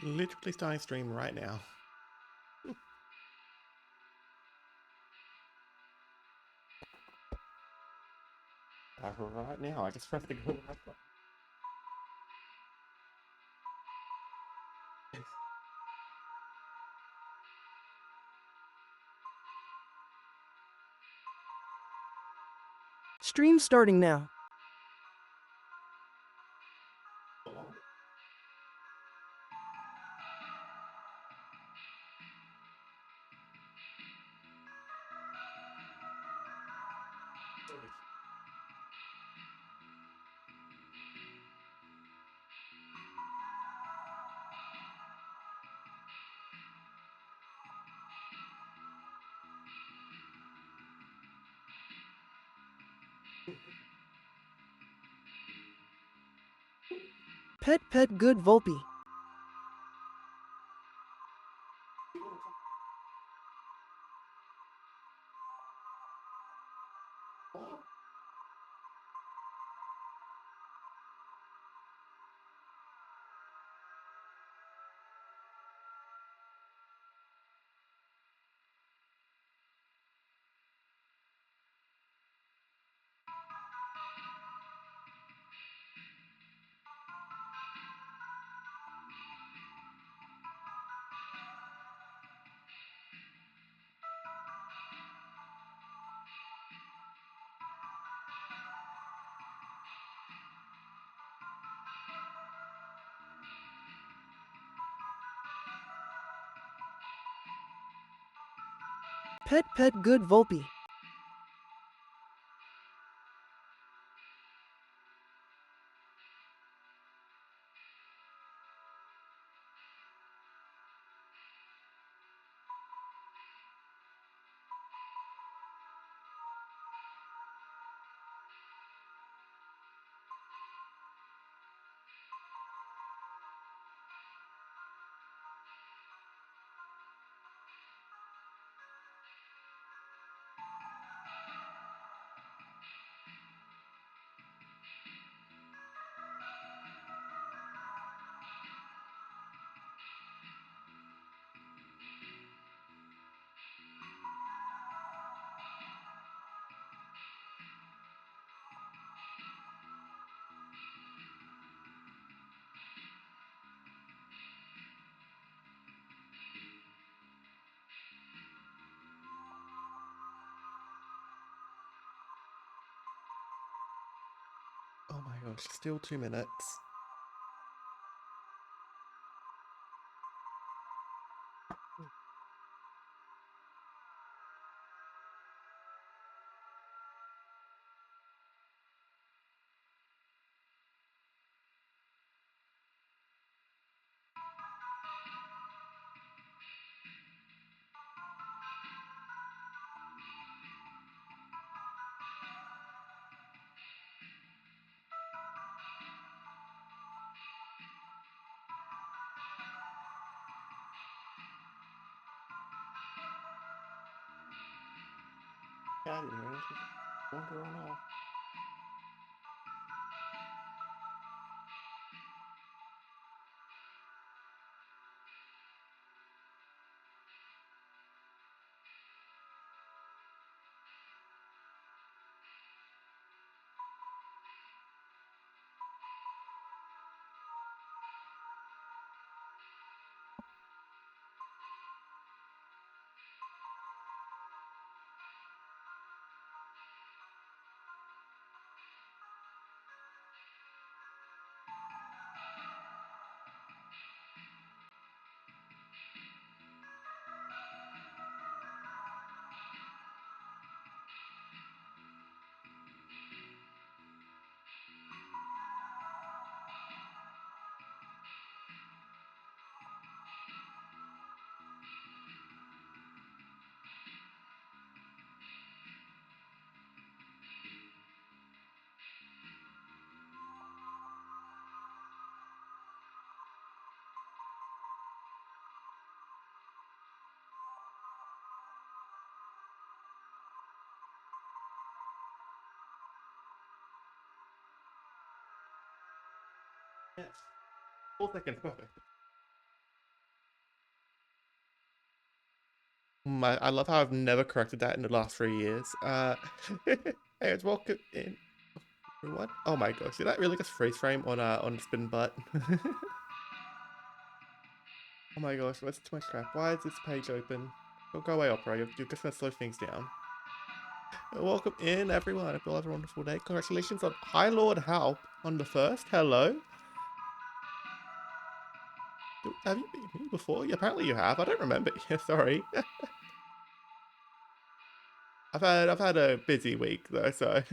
Literally starting stream right now. Right now, I just pressed the go live button. Stream starting now. Pet good Volpe. Pet good Volpe. Oh my gosh, still 2 minutes. Yeah, you know, just wander on off. Yes. 4 seconds, perfect. I love how I've never corrected that in the last 3 years. Hey, it's welcome in, everyone. Oh my gosh, did that really just freeze frame on the spin butt? Oh my gosh, that's too much crap. Why is this page open? Don't go away, Opera. You're just gonna slow things down. Welcome in, everyone. I hope you all have a wonderful day. Congratulations on High Lord Halp on the first. Hello. Have you been here before? Yeah, apparently you have. I don't remember. Yeah, sorry. I've had a busy week though, so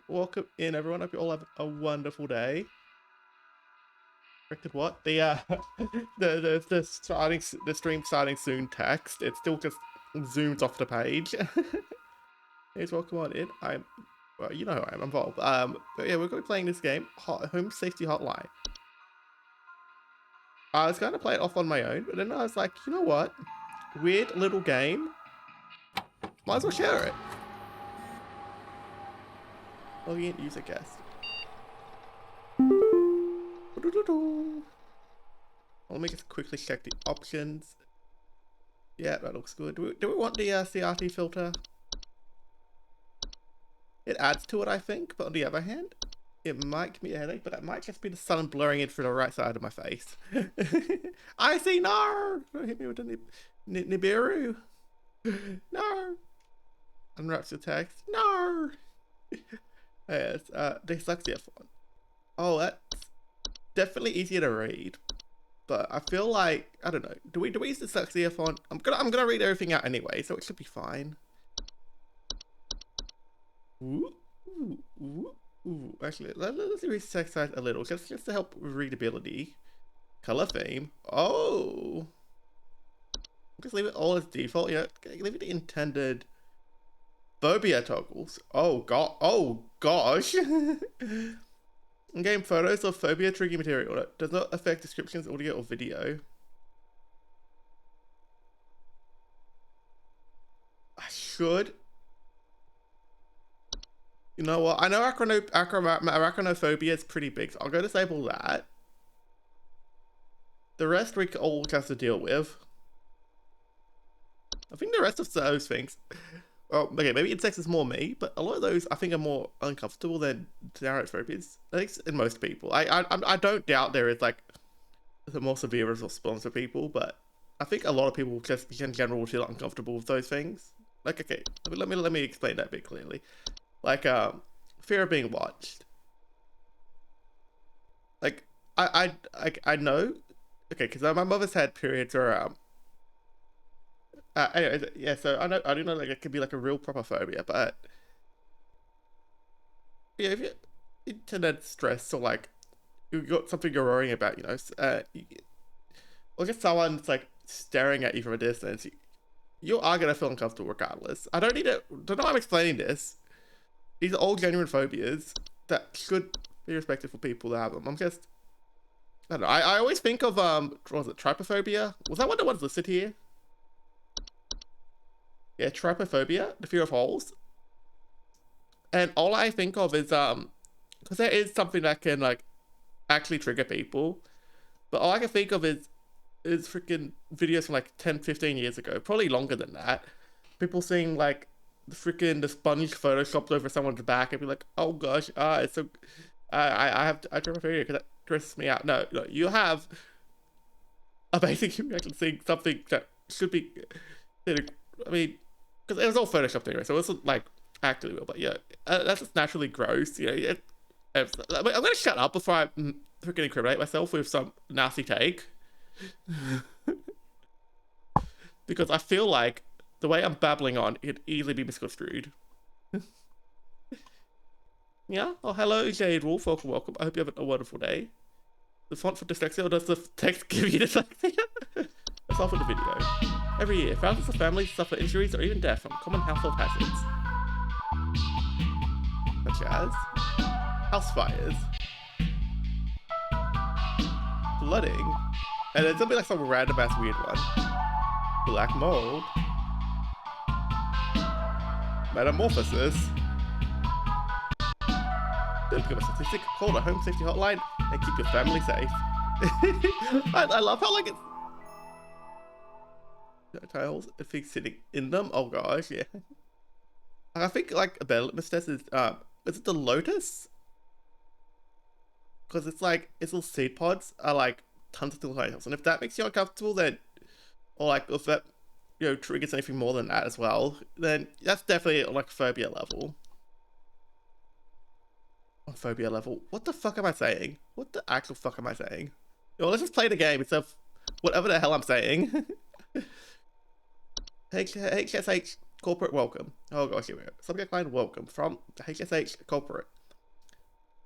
welcome in, everyone. I hope you all have a wonderful day. Corrected what? The the stream starting soon text. It still just zooms off the page. Here's welcome on in. Well, you know who I am. I'm Volp. But yeah, we're going to be playing this game, Home Safety Hotline. I was going to play it off on my own, but then I was like, you know what? Weird little game. Might as well share it. Log in, user guest. Let me just quickly check the options. Yeah, that looks good. Do we want the CRT filter? It adds to it, I think, but on the other hand, it might give me a headache, but that might just be the sun blurring it through the right side of my face. I see no! Don't hit me with the Nibiru. No! Unwraps your text. No! Yes, dyslexia font. Oh, that's definitely easier to read. But I feel like, I don't know, do we use dyslexia font? I'm gonna read everything out anyway, so it should be fine. Ooh, ooh, ooh, ooh. Actually, let's read text size a little, just to help with readability. Color theme. Oh, just leave it all as default. Yeah, leave it the intended. Phobia toggles. Oh god. Oh gosh. In-game photos of phobia triggering material that does not affect descriptions, audio, or video. I should. You know what? I know arachnophobia is pretty big, so I'll go disable that. The rest we all have to deal with. I think the rest of those things. Well, okay, maybe insects is more me, but a lot of those I think are more uncomfortable than phobias. I think in most people. I don't doubt there is like a more severe response for people, but I think a lot of people just in general feel uncomfortable with those things. Like, okay, let me explain that a bit clearly. Like, fear of being watched. Like, I know, okay, because my mother's had periods where anyway, yeah, so I do know like it could be like a real proper phobia, but yeah, if you internet stress or like you got something you're worrying about, you know, or just someone's like staring at you from a distance, you are gonna feel uncomfortable regardless. I don't know why I'm explaining this. These are all genuine phobias that should be respected for people that have them. I don't know. I always think of what was it, trypophobia? Was that one that was listed here? Yeah, trypophobia, the fear of holes. And all I think of is because there is something that can like actually trigger people, but all I can think of is freaking videos from like 10-15 years ago, probably longer than that. People seeing like the sponge photoshopped over someone's back and be like, oh gosh, it's so I trypophobia because that stresses me out. No, you have a basic reaction seeing something that should be, I mean, because it was all photoshopped anyway, so it wasn't like actually real. But yeah, that's just naturally gross. You know, I'm gonna shut up before I freaking incriminate myself with some nasty take, because I feel like the way I'm babbling on, it could easily be misconstrued. Yeah. Oh, hello, Jade Wolf. Welcome. I hope you have a wonderful day. The font for dyslexia, or does the text give you dyslexia? That's all for the video. Every year, thousands of families suffer injuries or even death from common household hazards, such as house fires, flooding, and it's gonna be like some random ass weird one. Black mold, metamorphosis. Don't give a statistic. Call the Home Safety Hotline and keep your family safe. I love how like it's. tiles if he's sitting in them. Oh gosh, yeah. I think like a better litmus test is it the lotus? Because it's like its little seed pods are like tons of little tiles, and if that makes you uncomfortable, then or like if that triggers anything more than that as well, then that's definitely like phobia level. Oh, phobia level. What the fuck am I saying? What the actual fuck am I saying? Yo, let's just play the game instead of whatever the hell I'm saying. HSH corporate welcome. Oh gosh, here we go. Subject line welcome from the HSH corporate.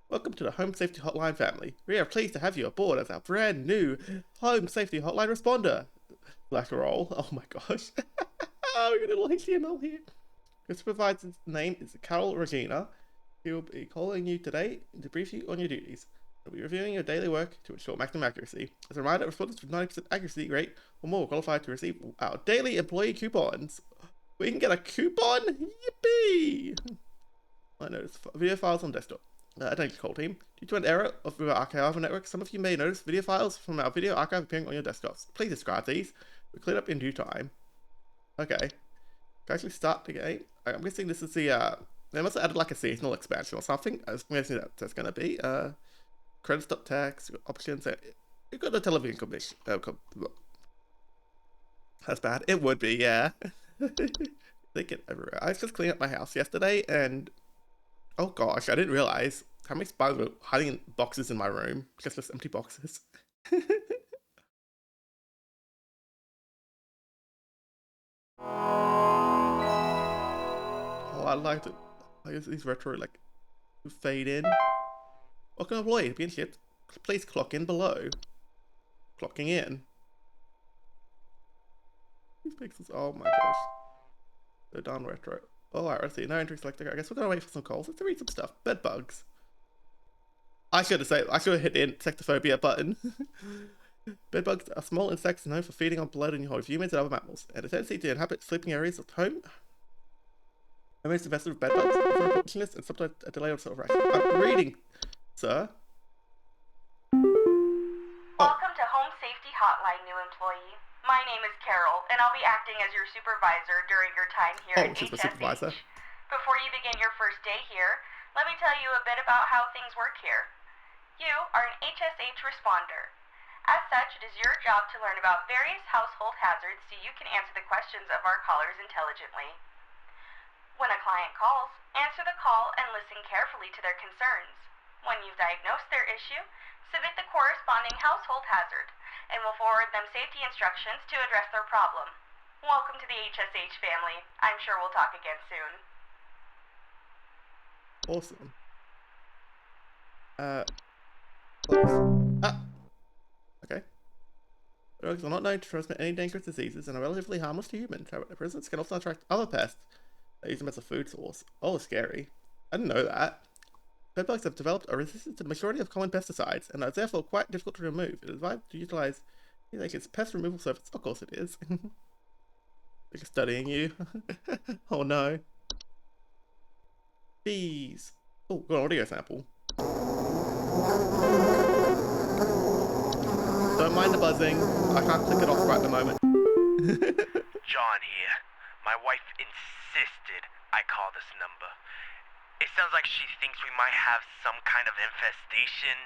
Welcome to the Home Safety Hotline family. We are pleased to have you aboard as our brand new Home Safety Hotline responder. Black roll. Oh my gosh. Oh, we got a little HTML here. Your supervisor's name is Carol Regina. He will be calling you today to brief you on your duties. We'll be reviewing your daily work to ensure maximum accuracy. As a reminder, respondents with 90% accuracy rate or more qualify to receive our daily employee coupons. We can get a coupon? Yippee! I noticed video files on desktop. Thank you, call team. Due to an error of our archive network, some of you may notice video files from our video archive appearing on your desktops. Please describe these. We cleared up in due time. Okay. Can I actually start the game? I'm guessing this is the they must have added like a seasonal expansion or something. I'm guessing that's gonna be credit stop tax options. You got the television commission. That's bad. It would be, yeah. They get everywhere. I was just cleaning up my house yesterday, and oh gosh, I didn't realize how many spiders were hiding in boxes in my room. Just empty boxes. Oh, I like to. I use these retro like fade in. Welcome employee, being shipped. Please clock in below. Clocking in. These pixels. Oh my gosh. They're done retro. Oh, alright, let's see. No entry selected. I guess we're gonna wait for some calls. Let's read some stuff. Bed bugs. I should have hit the insectophobia button. Bed bugs are small insects known for feeding on blood and of humans and other mammals, and a tendency to inhabit sleeping areas of home. Home is infested with bed bugs, opportunists, and sometimes a delay of sort of ration. I'm reading, sir. Welcome to Home Safety Hotline, new employee. My name is Carol, and I'll be acting as your supervisor during your time here at she's my HSH. supervisor. Before you begin your first day here, let me tell you a bit about how things work here. You are an HSH responder. As such, it is your job to learn about various household hazards so you can answer the questions of our callers intelligently. When a client calls, answer the call and listen carefully to their concerns. When you've diagnosed their issue, submit the corresponding household hazard, and we'll forward them safety instructions to address their problem. Welcome to the HSH family. I'm sure we'll talk again soon. Awesome. Okay. Drugs are not known to transmit any dangerous diseases and are relatively harmless to humans. However, prisons can also attract other pests that use them as a food source. Oh, scary. I didn't know that. Bedbugs have developed a resistance to the majority of common pesticides and are therefore quite difficult to remove. It is advised to utilize its pest removal service. Of course it is. They're studying you. Oh no. Bees. Oh, got an audio sample. Don't mind the buzzing. I can't click it off right at the moment. John here. My wife insisted I call this number. It sounds like she thinks we might have some kind of infestation.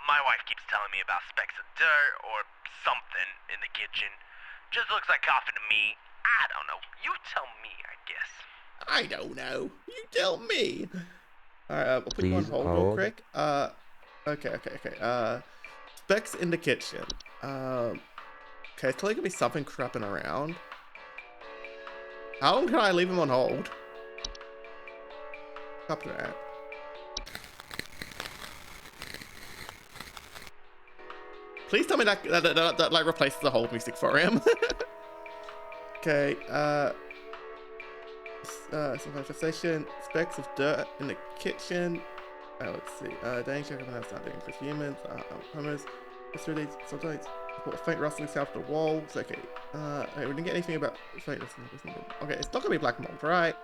My wife keeps telling me about specks of dirt or something in the kitchen. Just looks like coughing to me. I don't know. You tell me, I guess. I don't know. You tell me. Alright, we'll put you on hold real quick. Okay. Specs in the kitchen. Okay, it's totally gonna be something crapping around. How long can I leave him on hold? Stop that. Please tell me that like replaces the hold music for him. Okay, some manifestation, specks of dirt in the kitchen. Let's see. Danger of house not doing for humans. Homers. Sometimes report a faint rustling sound to the walls. Okay. We didn't get anything about faint rustling. Okay, it's not gonna be black mold, right?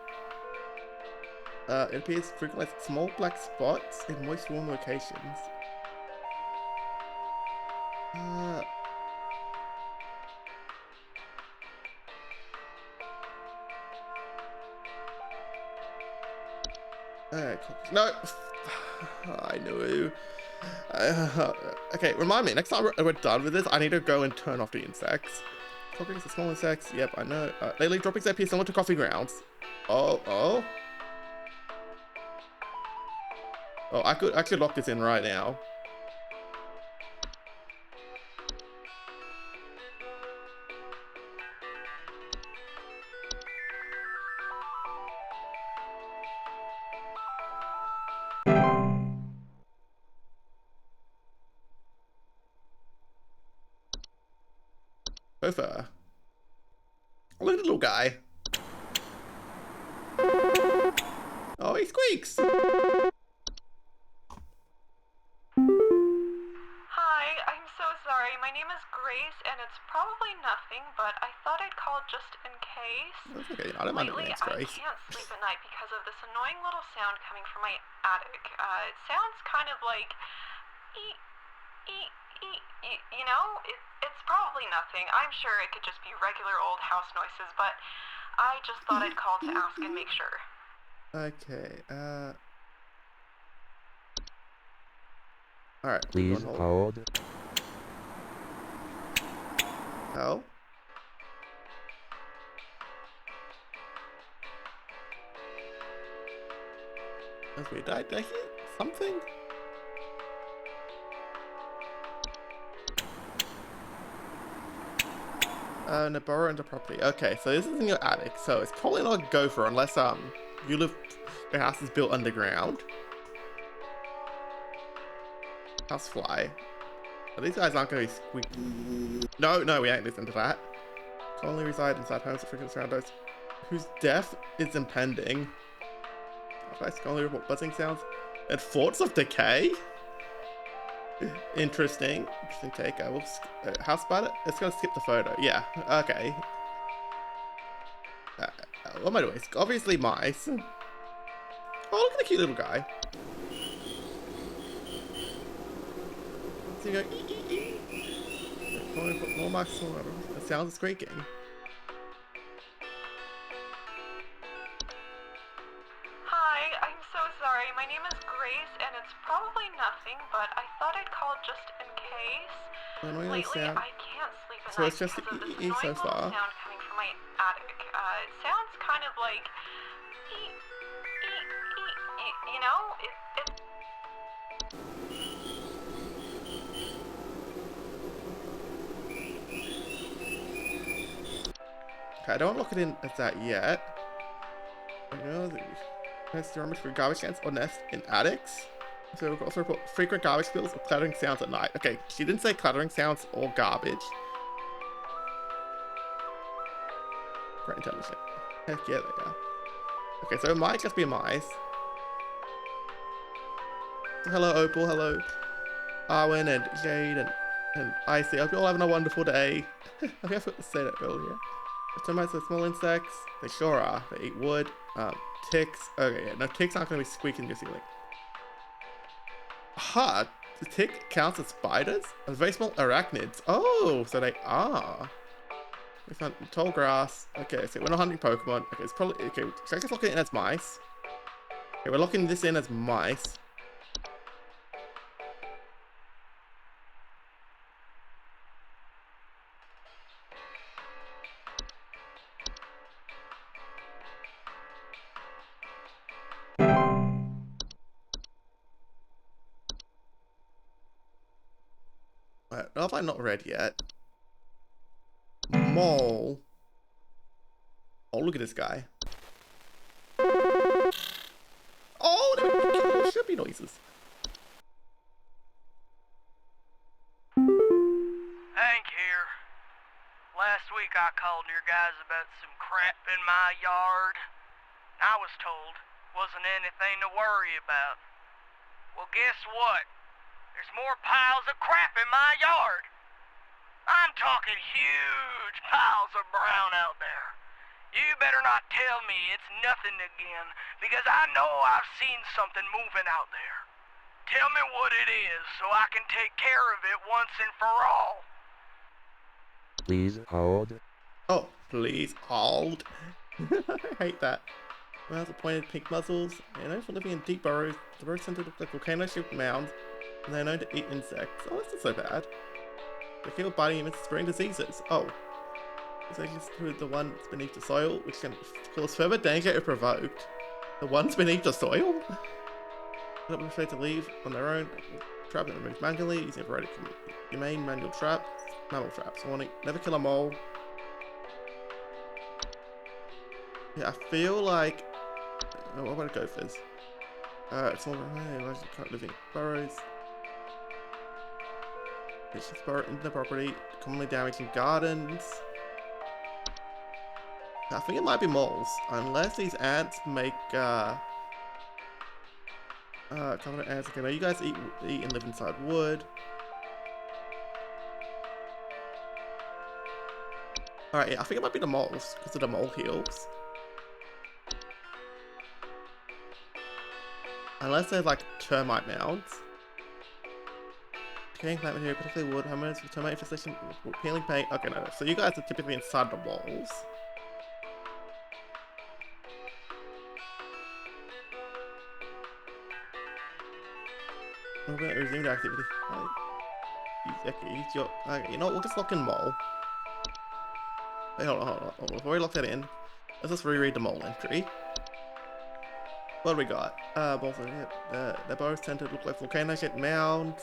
It appears frequently as small black spots in moist, warm locations. No. I knew. Okay, remind me, next time we're done with this, I need to go and turn off the insects. Droppings are small insects. Yep, I know. They leave droppings appear similar to coffee grounds. Oh. Oh, I could lock this in right now. Sofa. Look at the little guy. Oh, he squeaks. Hi, I'm so sorry. My name is Grace, and it's probably nothing, but I thought I'd call just in case. That's okay, I don't mind if Lately, it's I Grace. can't sleep at night because of this annoying little sound coming from my attic. It sounds kind of like eek, eek, eek, eek, you know? It's probably nothing. I'm sure it could just be regular old house noises, but I just thought I'd call to ask and make sure. Okay, alright. Please hold. Hell? That's weird. Did I hear something? Nabarro into property. Okay, so this is in your attic, so it's probably not a gopher unless you live. Your house is built underground. Housefly. But these guys aren't going to be squeaky. No, we ain't listening to that. Commonly reside inside homes that frequent surround those whose death is impending. I strongly report buzzing sounds and thoughts of decay. Interesting take. I will. House spider. It's gonna skip the photo. Yeah. Okay. What am I doing? It's obviously mice. Oh, look at the cute little guy. So you go. More mice. It sounds squeaking. Sorry, my name is Grace, and it's probably nothing, but I thought I'd call just in case. Lately, I can't sleep at night because of this annoying little sound coming from my attic. It sounds kind of like eek, eek, eek, eek, you know? Okay, I don't want to look it in at that yet. You know, for garbage cans or nest in attics. So we've also report frequent garbage spills or clattering sounds at night. Okay, she didn't say clattering sounds or garbage. Great intelligence. Heck yeah, they are. Okay, so it might just be mice. Hello, Opal. Hello, Arwen and Jade and Icy. I hope you're all having a wonderful day. I think I forgot to say that earlier. Termites are small insects. They sure are. They eat wood. Ticks. Okay, yeah, no, ticks aren't going to be squeaking your ceiling. Ha! The tick counts as spiders? As very small arachnids. Oh, so they are. We found tall grass. Okay, so we're not hunting Pokemon. Okay, it's probably. Okay, so I guess locking it in as mice. Okay, we're locking this in as mice. Alright, well, if I'm not read yet. Mole. Oh, look at this guy. Oh, there should be noises. Hank here. Last week I called your guys about some crap in my yard. I was told wasn't anything to worry about. Well, guess what? There's more piles of crap in my yard. I'm talking huge piles of brown out there. You better not tell me it's nothing again, because I know I've seen something moving out there. Tell me what it is so I can take care of it once and for all. Please hold. Oh, please hold. I hate that. Mouths with pointed pink muzzles. They're known for living in deep burrows. The burrows tend to look like volcano-shaped mounds, and they're known to eat insects. Oh, that's not so bad. They kill biting humans, spreading diseases. Oh. It's actually the ones beneath the soil, which can cause further danger if provoked. The ones beneath the soil? Not be afraid to leave on their own. Trap and remove manually, using a variety of humane manual traps. Mammal traps. Warning, never kill a mole. Yeah, I feel like... Oh, what about gophers? It's more can't live in burrows. It's just burrow into the property, commonly damaging gardens. I think it might be moles, unless these ants make covenant ants. Okay, now you guys eat and live inside wood. Alright, yeah, I think it might be the moles, because of the mole heals. Unless they're like termite mounds. Decaying plant material, particularly wood, homeowners with termite infestation, peeling paint. Okay, no. So you guys are typically inside the walls. We're going to resume the activity. Okay, you know what? We'll just lock in mole. Wait, hold on. Before we lock that in, let's just reread the mole entry. What do we got? Balls are hit. The burrows tend to look like volcano-shaped mounds.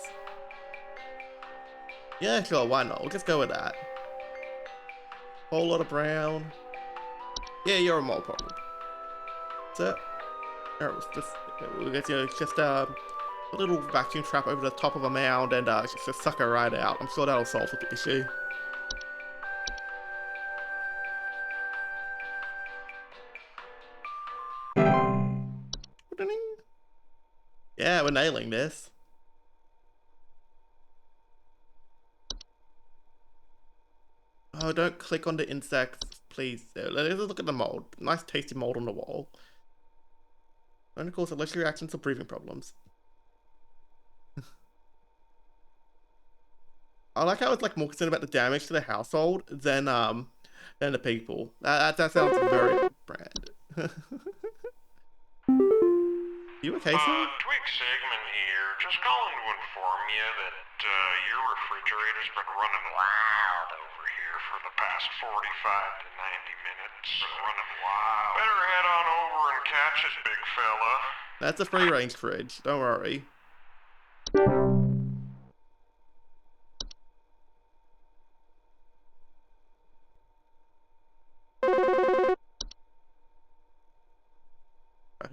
Yeah, sure, why not? We'll just go with that. Whole lot of brown. Yeah, you're a mole problem. So, we'll get you just a little vacuum trap over the top of a mound and just suck it right out. I'm sure that'll solve the issue. Yeah, we're nailing this. Oh, don't click on the insects, please. Let's look at the mold. Nice tasty mold on the wall. Only cause allergic reactions or breathing problems. I like how it's like more concerned about the damage to the household than the people. That sounds very brand. You okay, sir? Twig Sigmund here. Just calling to inform you that your refrigerator's been running wild over here for the past 45 to 90 minutes. Running wild. Better head on over and catch it, big fella. That's a free range fridge. Don't worry.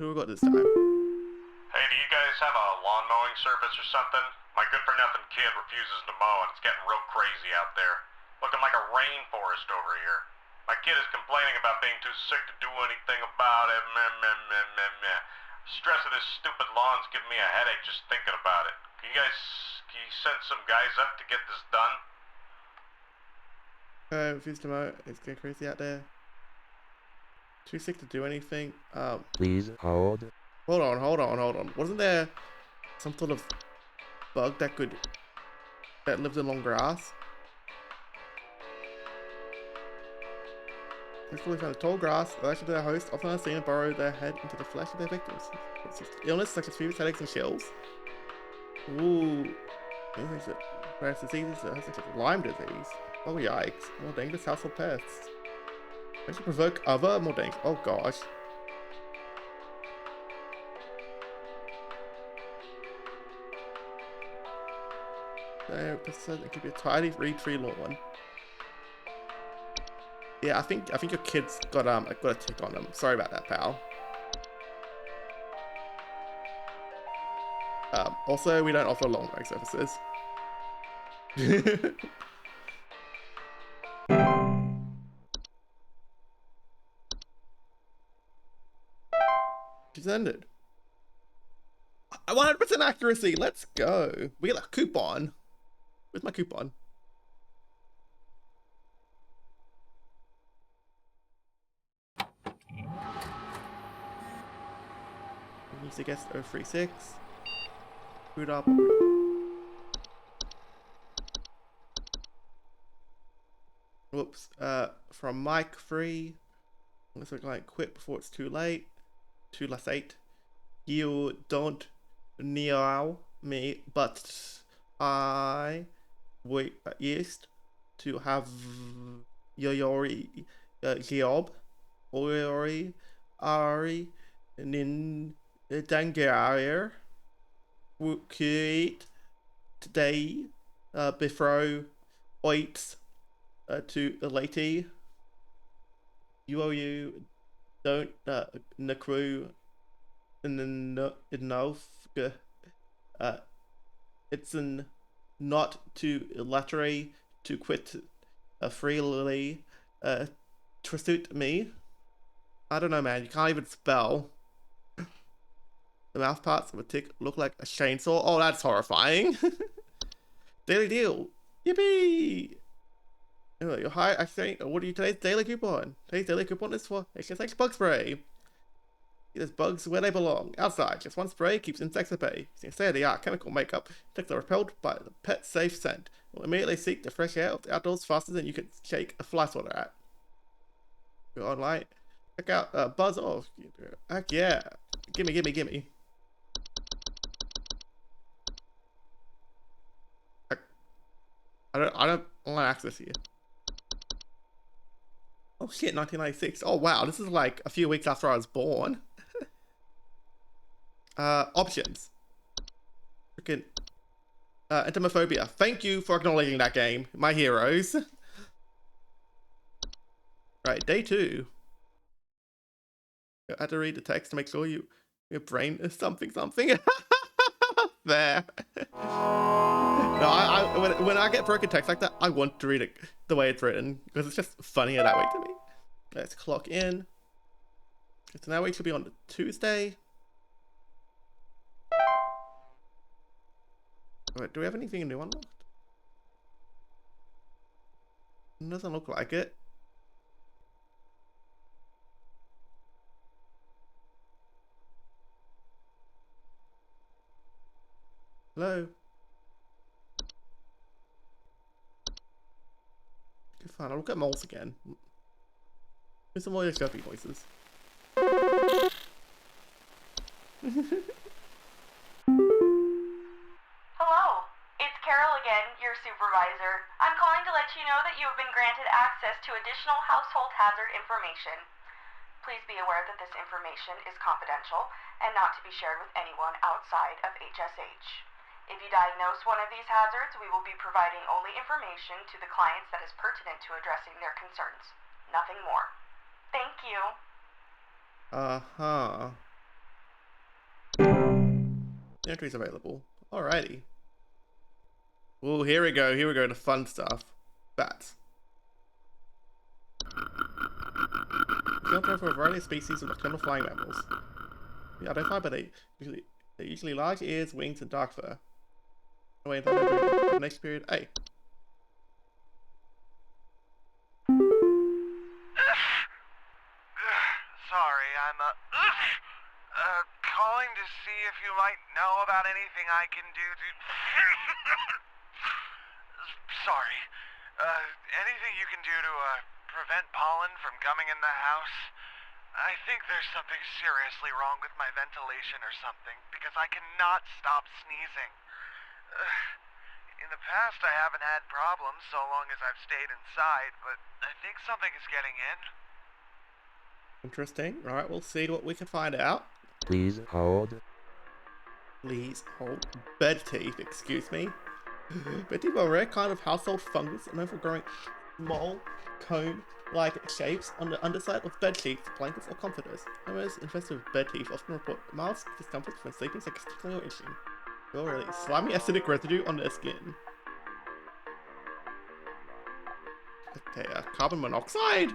Who we got this time? Hey, do you guys have a lawn mowing service or something? My good-for-nothing kid refuses to mow, and it's getting real crazy out there. Looking like a rainforest over here. My kid is complaining about being too sick to do anything about it. Meh, meh, meh, meh, meh. Stress of this stupid lawn's giving me a headache just thinking about it. Can you send some guys up to get this done? Refuse to mow. It's getting crazy out there. Too sick to do anything. Please hold. Hold on. Wasn't there some sort of bug that lived in long grass? Thankfully found a tall grass. Actually, their host often unseen and burrow their head into the flesh of their victims. Illness such as fevers, headaches, and chills. Ooh. Various diseases such as Lyme disease. Oh yikes. More dangerous household pests. They should provoke other more dangerous. Oh gosh. It could be a tidy tree lawn. Yeah, I think your kid's got a tick on him. Sorry about that, pal. Also, we don't offer long range services. She's ended. 100% accuracy. Let's go. We get a coupon. Where's my coupon? Music guest 036. Boot up. Whoops. From Mike Free. Looks like I quit before it's too late. too late. You don't know me, but I used to have your job. Ori Ari Nin Dangar create today before wait to lady. You don't crew enough. It's not too lottery to quit freely to suit me. I don't know, man. You can't even spell. The mouth parts of a tick look like a chainsaw. Oh, that's horrifying. Daily deal. Yippee! Anyway, hi, I think, what are you today's daily coupon? Today's daily coupon is for HSH bug spray. There's bugs where they belong, outside. Just one spray keeps insects at bay. Using state-of-the-art chemical makeup, insects are repelled by the pet-safe scent. Will immediately seek the fresh air of the outdoors faster than you can shake a fly swatter at. Go online. Check out Buzz off. Heck yeah. Gimme. I don't want access here. Oh shit, 1996. Oh wow, this is like a few weeks after I was born. Options. Freaking entomophobia. Thank you for acknowledging that game, my heroes. Right, day 2. I had to read the text to make sure your brain is something. There. No, when I get broken text like that, I want to read it the way it's written because it's just funnier that way to me. Let's clock in. So now we should be on Tuesday. Wait, do we have anything new unlocked? It doesn't look like it. Hello? Okay, fine, I'll look at moles again. Do some more chirpy voices. Hello, it's Carol again, your supervisor. I'm calling to let you know that you have been granted access to additional household hazard information. Please be aware that this information is confidential and not to be shared with anyone outside of HSH. If you diagnose one of these hazards, we will be providing only information to the clients that is pertinent to addressing their concerns. Nothing more. Thank you. Uh-huh. Entries available. Alrighty. Oh, here we go, the fun stuff. Bats. Jump over a variety of species of nocturnal flying mammals. Yeah, identified by they usually large ears, wings, and dark fur. Oh, wait, the next period. Hey. Sorry, I'm calling to see if you might know about anything I can do to... Sorry. Anything you can do to, prevent pollen from coming in the house? I think there's something seriously wrong with my ventilation or something, because I cannot stop sneezing. In the past, I haven't had problems so long as I've stayed inside, but I think something is getting in. Interesting. Alright, we'll see what we can find out. Please hold. Please hold. Bed teeth, excuse me. Bed teeth are a rare kind of household fungus known for growing small, cone-like shapes on the underside of bed sheets, blankets, or comforters. Owners infested with bed teeth often report mild discomfort when sleeping, such as tickling or itching. Oh, really? Slimy acidic residue on their skin. Okay, carbon monoxide?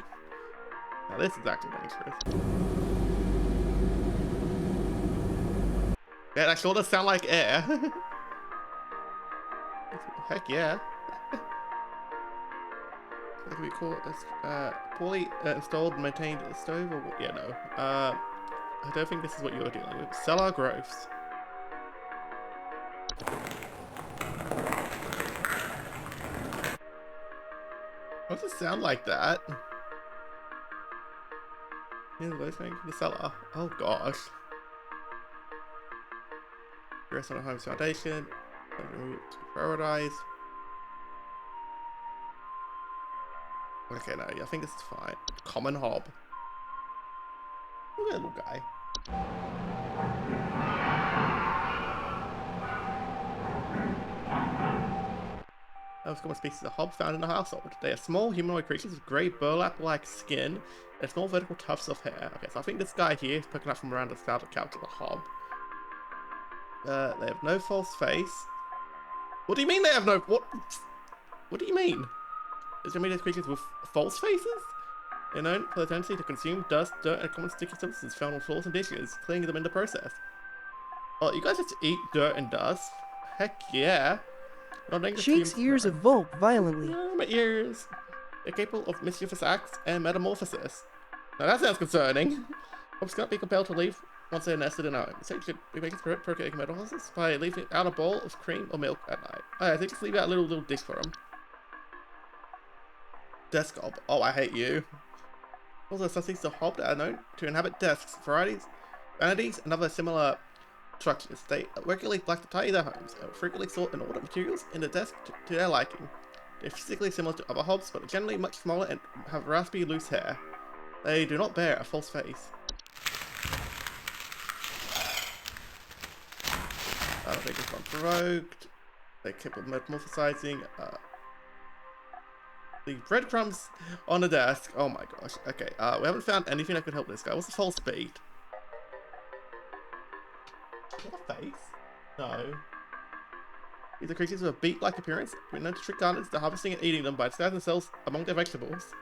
Now this is actually dangerous. Yeah, that sure does sound like air. Heck yeah. What do we call this? Poorly installed and maintained stove or what? Yeah, no. I don't think this is what you're dealing with. Cellar growths. Why does it sound like that? In the waste in the cellar. Oh gosh. Rest on a home's foundation. Prioritize. Okay, no, I think this is fine. Common hob. Look at that little guy. Those common species of hob found in the household. They are small humanoid creatures with grey burlap-like skin and small vertical tufts of hair. Okay, so I think this guy here is picking up from around the start of couch of the hob. They have no false face. What do you mean they have no... What do you mean? Is there many creatures with false faces? They're known for their tendency to consume dust, dirt, and common sticky substances found on floors and dishes, cleaning them in the process. Oh, you guys just eat dirt and dust? Heck yeah. Shakes ears of Volp violently. Oh, my ears. They're capable of mischievous acts and metamorphosis. Now that sounds concerning. Hops can't be compelled to leave once they're nested in a home. So you should be making procreating metamorphosis by leaving out a bowl of cream or milk at night. Oh, I think just leave out a little dish for them. Desk hob. Oh, I hate you. Also, some things to hob that are known to inhabit desks, vanities, and other similar structures. They regularly like to tidy their homes and frequently sort and order materials in the desk to their liking. They're physically similar to other hobs, but are generally much smaller and have raspy, loose hair. They do not bear a false face. They just got provoked. They're capable of metamorphosizing. The breadcrumbs on the desk. Oh my gosh. Okay, we haven't found anything that could help this guy. What's the false speed? Is that a face? No. These are creatures with a beak-like appearance. We're known to trick gardeners into harvesting and eating them by disguising themselves among their vegetables.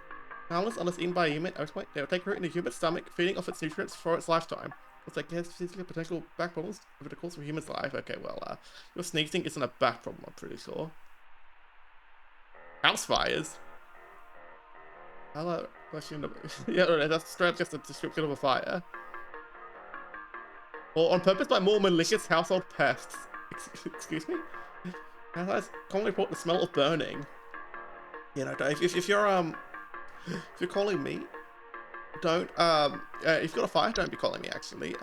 Harmless unless eaten by a human, at which point they will take root in the human stomach, feeding off its nutrients for its lifetime. Looks like it has physical potential back problems over the course of a human's life. Okay, well, your sneezing isn't a back problem, I'm pretty sure. House fires? Hello, question. Yeah, that's straight just a description of a fire. Or on purpose by more malicious household pests. Excuse me? Households commonly report the smell of burning. You know, if you're calling me, don't, if you've got a fire, don't be calling me, actually.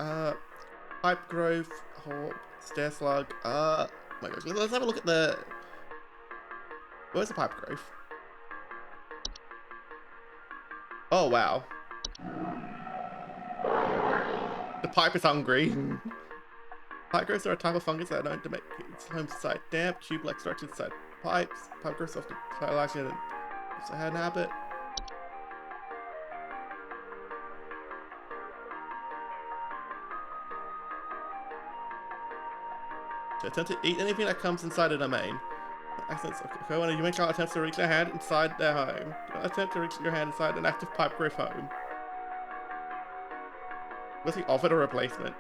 Pipe growth, hob, stair slug, my gosh, let's have a look at the... Where's the pipe growth? Oh, wow. The pipe is hungry. Pipe growths are a type of fungus that are known to make its home inside damp, tube-like structures inside pipes. Pipe growths often fertilize and also inhabit. To attempt to eat anything that comes inside the domain. Accents occur when a human child attempts to reach their hand inside their home. Do not attempt to reach your hand inside an active pipe growth home. Was he offered a replacement?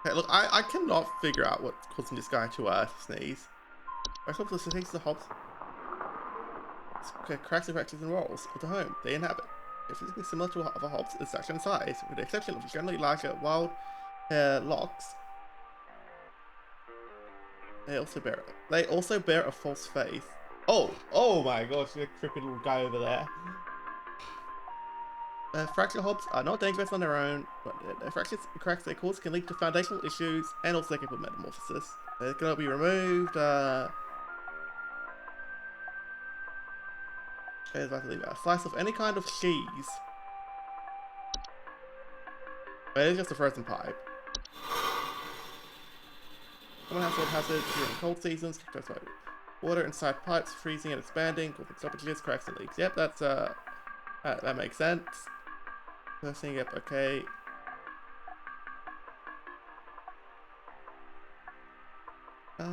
Okay, look, I cannot figure out what's causing this guy to sneeze. I hope this takes the hobs. Okay, cracks and fractures and rolls of the home they inhabit. They're physically similar to other hobs in size and size, with the exception of generally larger wild hair locks. They also bear a false face. Oh my gosh, there's a creepy little guy over there. Fracture hobs are not dangerous on their own, but the fractures and cracks they cause can lead to foundational issues and also capable metamorphosis. They cannot be removed. Is about to leave out a slice of any kind of cheese. But it's just a frozen pipe. Common household hazard during cold seasons. Water inside pipes freezing and expanding, causing stoppages, cracks, and leaks. Yep, that's that makes sense. First thing, yep, okay. I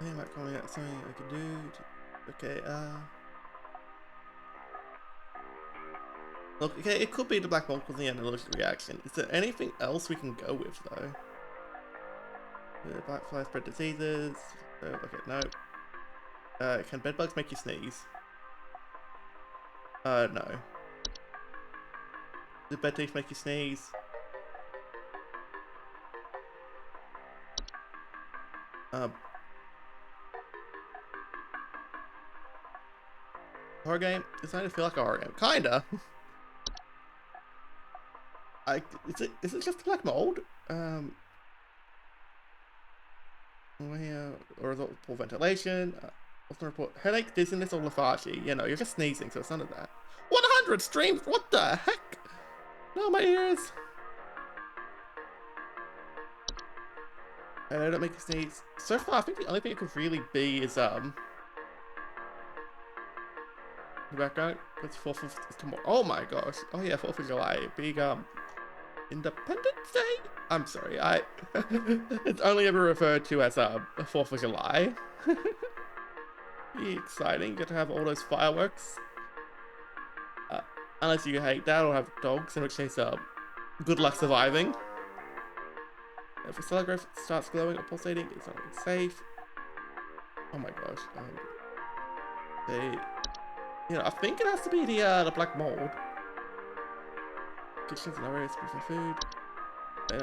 think I might call out something I could do. Okay, look, okay, it could be the black ball causing an allergic reaction. Is there anything else we can go with, though? Black flies spread diseases. Okay, no. Can bedbugs make you sneeze? No. Do bed teeth make you sneeze? Horror game? It's starting to feel like a horror game. Kinda. Is it just black mold? Or is it poor ventilation? Often report headache, dizziness, or lethargy. You know, you're just sneezing, so it's none of that. 100 streams? What the heck? No, my ears. Don't make you sneeze. So far, I think the only thing it could really be is the background. It's 4th of tomorrow. Oh my gosh. Oh yeah, 4th of July. Big Independence Day? I'm sorry, it's only ever referred to as 4th of July. Be exciting, you get to have all those fireworks. Unless you hate that or have dogs, in which case good luck surviving. If a cellar growth starts glowing or pulsating, it's not really safe. Oh my gosh. I think it has to be the black mold. Kitchens and other areas for food.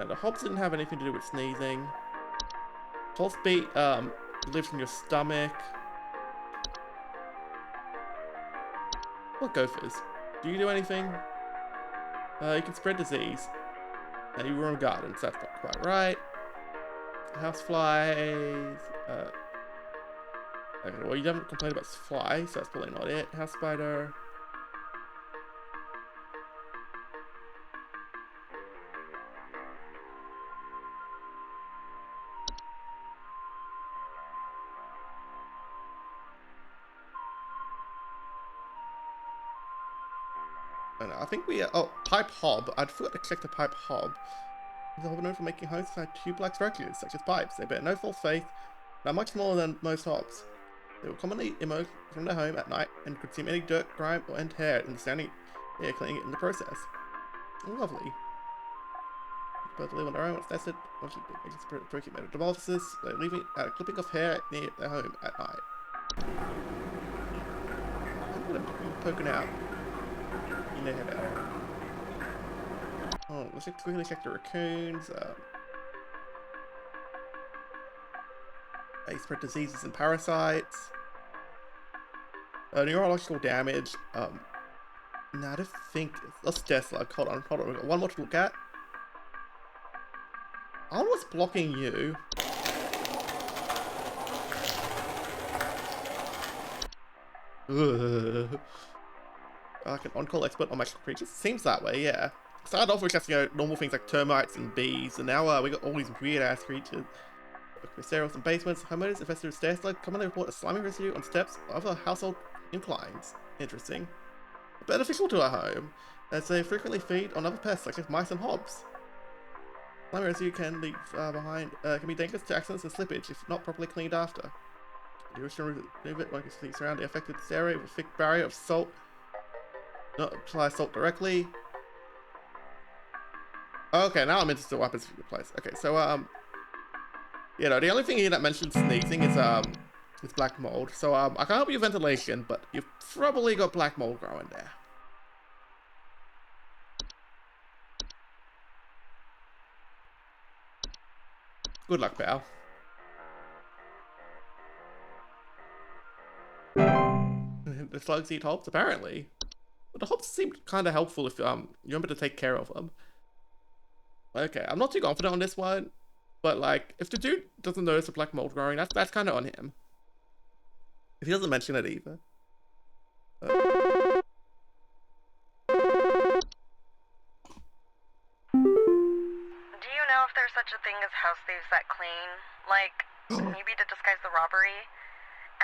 The hobs didn't have anything to do with sneezing. Pulse beat lives in your stomach. What gophers? Do you do anything? You can spread disease. And you run gardens, that's not quite right. House flies. Okay, well, you haven't complained about flies, so that's probably not it. House spider. I think we pipe hob. I'd forgot to check the pipe hob. The hob known for making homes inside 2 black structures, such as pipes. They bear no false faith, and are much smaller than most hobs. They will commonly emerge from their home at night and consume any dirt, grime, or hair in the standing air, cleaning it in the process. Oh, lovely. Both live on their own once nested. Once you break metamorphosis, they're leaving a clipping of hair near their home at night. I'm poking out. Oh, let's quickly check the raccoons. They spread diseases and parasites. Neurological damage. No, I don't think that's Tesla. Hold on. We've got one more to look at. I wonder what's blocking you. Ugh. Like an on-call expert on magical creatures? Seems that way, yeah. Started off with just, normal things like termites and bees, and now we got all these weird-ass creatures. Mysterio's and basements, homeowners infested with stair slug commonly report a slimy residue on steps of other household inclines. Interesting. Beneficial to a home, as they frequently feed on other pests such as mice and hobs. Slimy residue can leave behind, can be dangerous to accidents and slippage if not properly cleaned after. You wish to remove it, one can surround the affected area with a thick barrier of salt. Not apply salt directly. Okay, now I'm interested in weapons for the place. Okay, so the only thing here that mentions sneezing is black mold. So I can't help you with ventilation, but you've probably got black mold growing there. Good luck, pal. The slugs eat hobs, apparently. But the hobs seem kind of helpful if you remember to take care of them. Okay, I'm not too confident on this one, but like if the dude doesn't notice the black mold growing, that's kind of on him. If he doesn't mention it either. Do you know if there's such a thing as house thieves that clean? Like, maybe to disguise the robbery?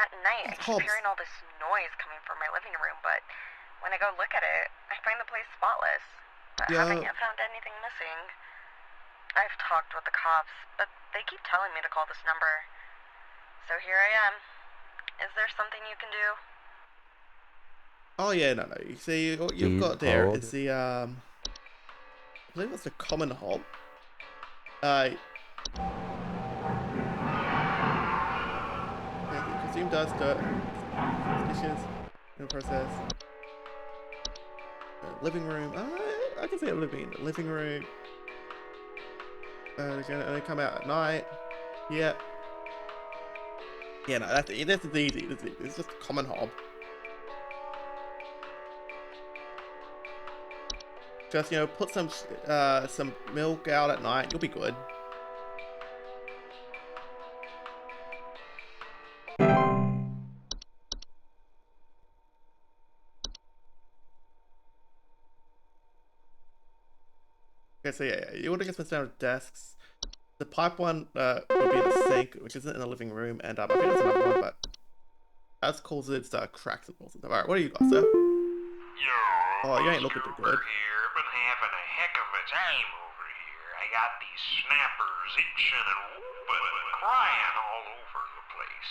At night, I keep hearing all this noise coming from my living room, but when I go look at it, I find the place spotless. But haven't yet found anything missing. I've talked with the cops, but they keep telling me to call this number. So here I am. Is there something you can do? Oh yeah, no. You see, what you've got there is the I believe it's the common hob. Steam does dirt. Dishes in the process. Living room. I can see it living room. They come out at night. Yeah. Yeah, no, that's easy. This is easy. It's just a common hob. Just, you know, put some milk out at night. You'll be good. Okay, so yeah, you want to get some standard desks. The pipe one would be in the sink, which isn't in the living room, and I think there's another one, but that's causes it to cracks and balls. Alright, what do you got, sir? Yo, Oh, you ain't looking too good. Here, been having a heck of a time over here. I got these snappers itching and whooping and crying all over the place.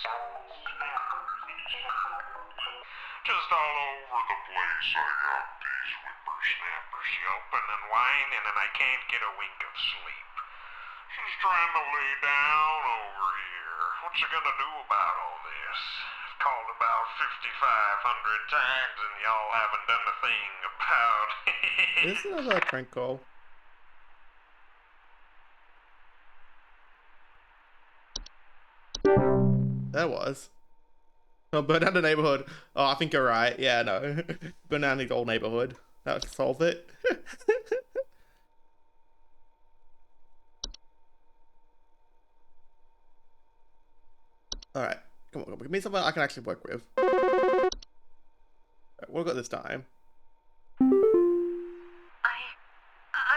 Just all over the place I got these whippersnappers yelping and whining, and I can't get a wink of sleep. She's trying to lay down over here. What you gonna do about all this? I've called about 5,500 times and y'all haven't done a thing about it. This is another prank call. That was. Oh, burn down the neighborhood. Oh, I think you're right. Yeah, no. Burn down the old neighborhood. That would solve it. Alright. Come on. Give me something I can actually work with. Right, what we got this time? I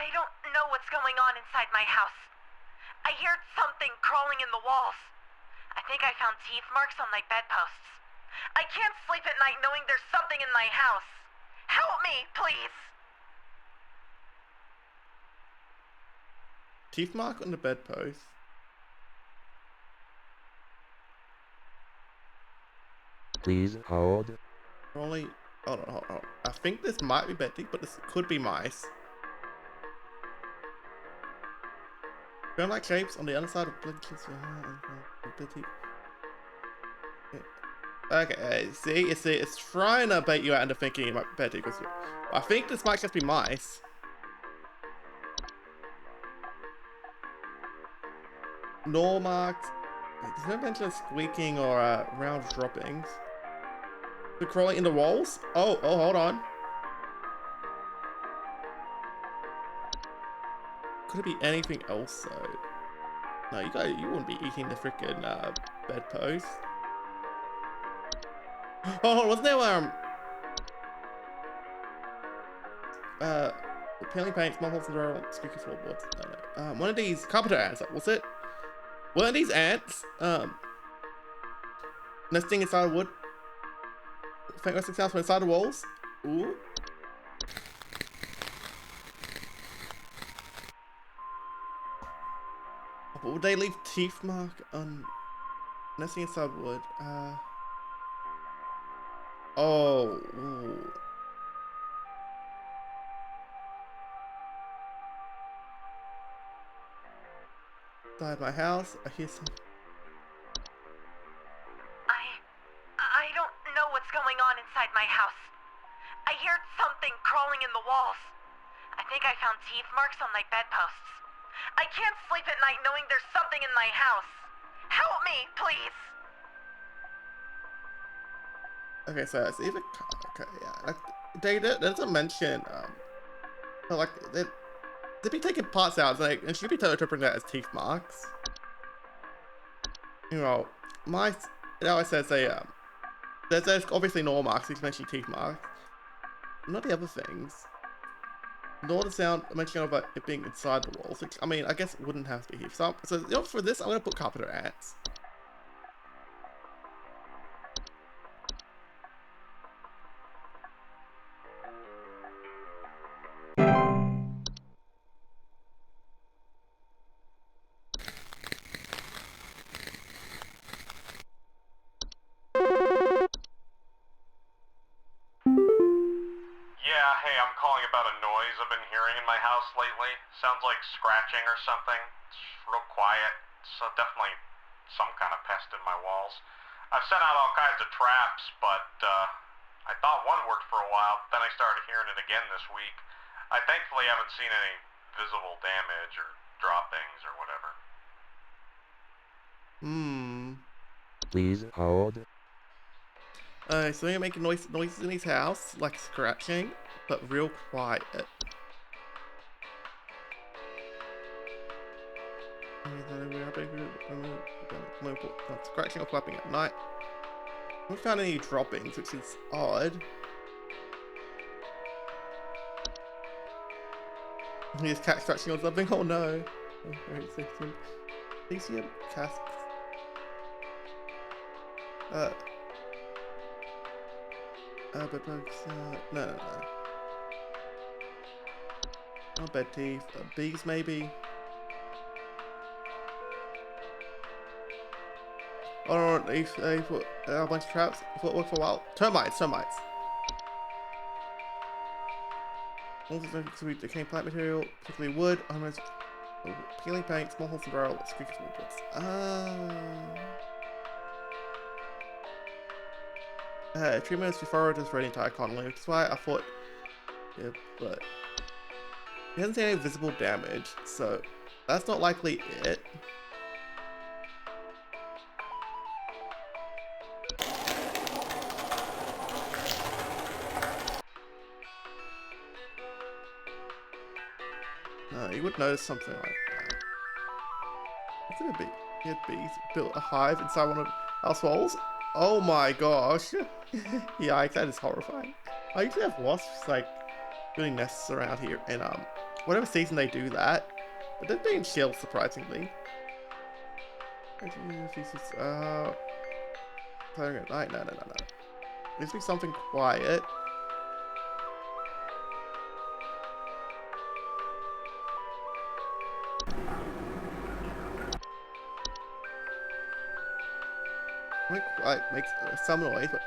don't know what's going on inside my house. I heard something crawling in the walls. I think I found teeth marks on my bedposts. I can't sleep at night knowing there's something in my house. Help me, please! Teeth mark on the bedpost. Please hold. Probably. Hold on. I think this might be Betty, but this could be mice. Ground like shapes on the other side of Blinky's. Okay, see, it's trying to bait you out into thinking it might be Betty, because I think this might just be mice. Nor marked. There's no mention of squeaking or round droppings. The crawling in the walls? Oh, hold on. Could it be anything else though? No, you wouldn't be eating the freaking bedpost. Oh, wasn't there peeling paint, small holes in the door, squeaky floorboards? No. One of these carpenter ants, was it? One of these ants nesting inside wood. Faint resting sounds from inside the walls. Ooh. But would they leave teeth mark on nesting inside wood? Oh. Ooh. Inside my house, I hear some. I don't know what's going on inside my house. I heard something crawling in the walls. I think I found teeth marks on my bedposts. I can't sleep at night knowing there's something in my house. Help me, please! Okay, so it's either okay, yeah. Like they doesn't mention so like they'd be taking parts out, like, and should be interpreting that as teeth marks. You know, it always says there's obviously normal marks, he's mentioning teeth marks. Not the other things. Nor the sound mentioning about it being inside the walls, which I mean I guess it wouldn't have to be here. So you know, for this I'm gonna put carpenter ants. Yeah, hey, I'm calling about a noise I've been hearing in my house lately. Sounds like scratching or something. It's real quiet. So definitely some kind of pest in my walls. I've sent out all kinds of traps, but I thought one worked for a while, then I started hearing it again this week. I thankfully haven't seen any visible damage or droppings or whatever. Please hold. So you're making noises in his house, like scratching, but real quiet. Scratching or flapping at night. I haven't found any droppings, which is odd. He's cat scratching or something. Oh no. DCM casks. Bed bugs. No. Oh, bed teeth. Bees maybe. Oh, they put a bunch of traps. What worked for a while? Termites. Also, decaying plant material, particularly wood, almost peeling paint, small holes in barrel, squeaky floorboards. Treatments before it is for the entire colony, which is why I thought, yeah, but he hasn't seen any visible damage, so that's not likely it. You would notice something like that. What's it be? He had bees built a hive inside one of house walls. Oh my gosh. Yikes, that is horrifying. I usually have wasps like building nests around here, and whatever season they do that, but they're being chilled surprisingly. Playing at night? No. Needs to be something quiet. Makes some noise, but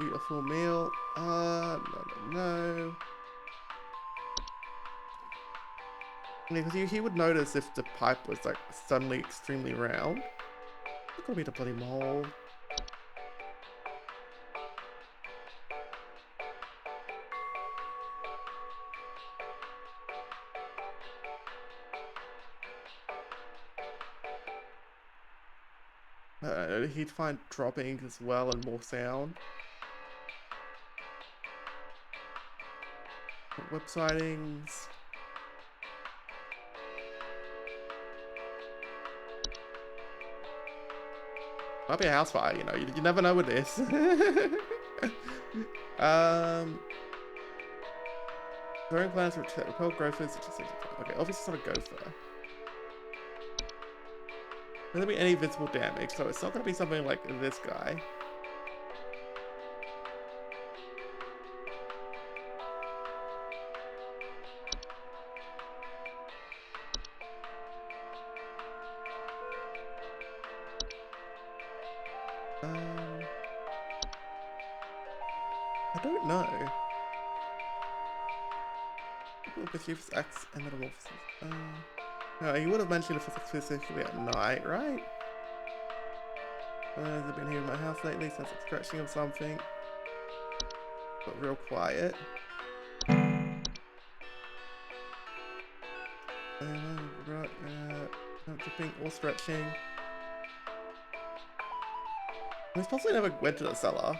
eat a full meal. No. Yeah, because he would notice if the pipe was like suddenly extremely round. It's gonna be the bloody mole. He'd find droppings as well and more sound. Web sightings. Might be a house fire, you know. You never know with this. Growing plants repel growthers. Okay, obviously it's not a gopher. There's gonna be any visible damage, so it's not gonna be something like this guy. I don't know. The chief's acts and metamorphosis. No, you would have mentioned if it's specifically at night, right? Has it been here in my house lately? Sounds like scratching or something. But real quiet. Not dripping or stretching. He's possibly never went to the cellar.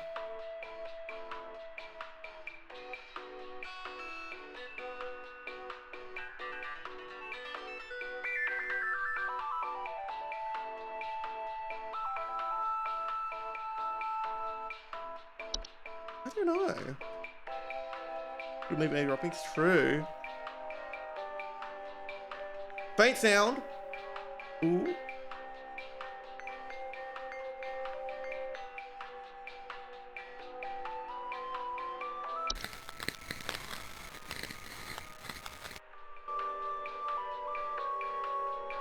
I don't know. Maybe dropping's true. Faint sound. Ooh.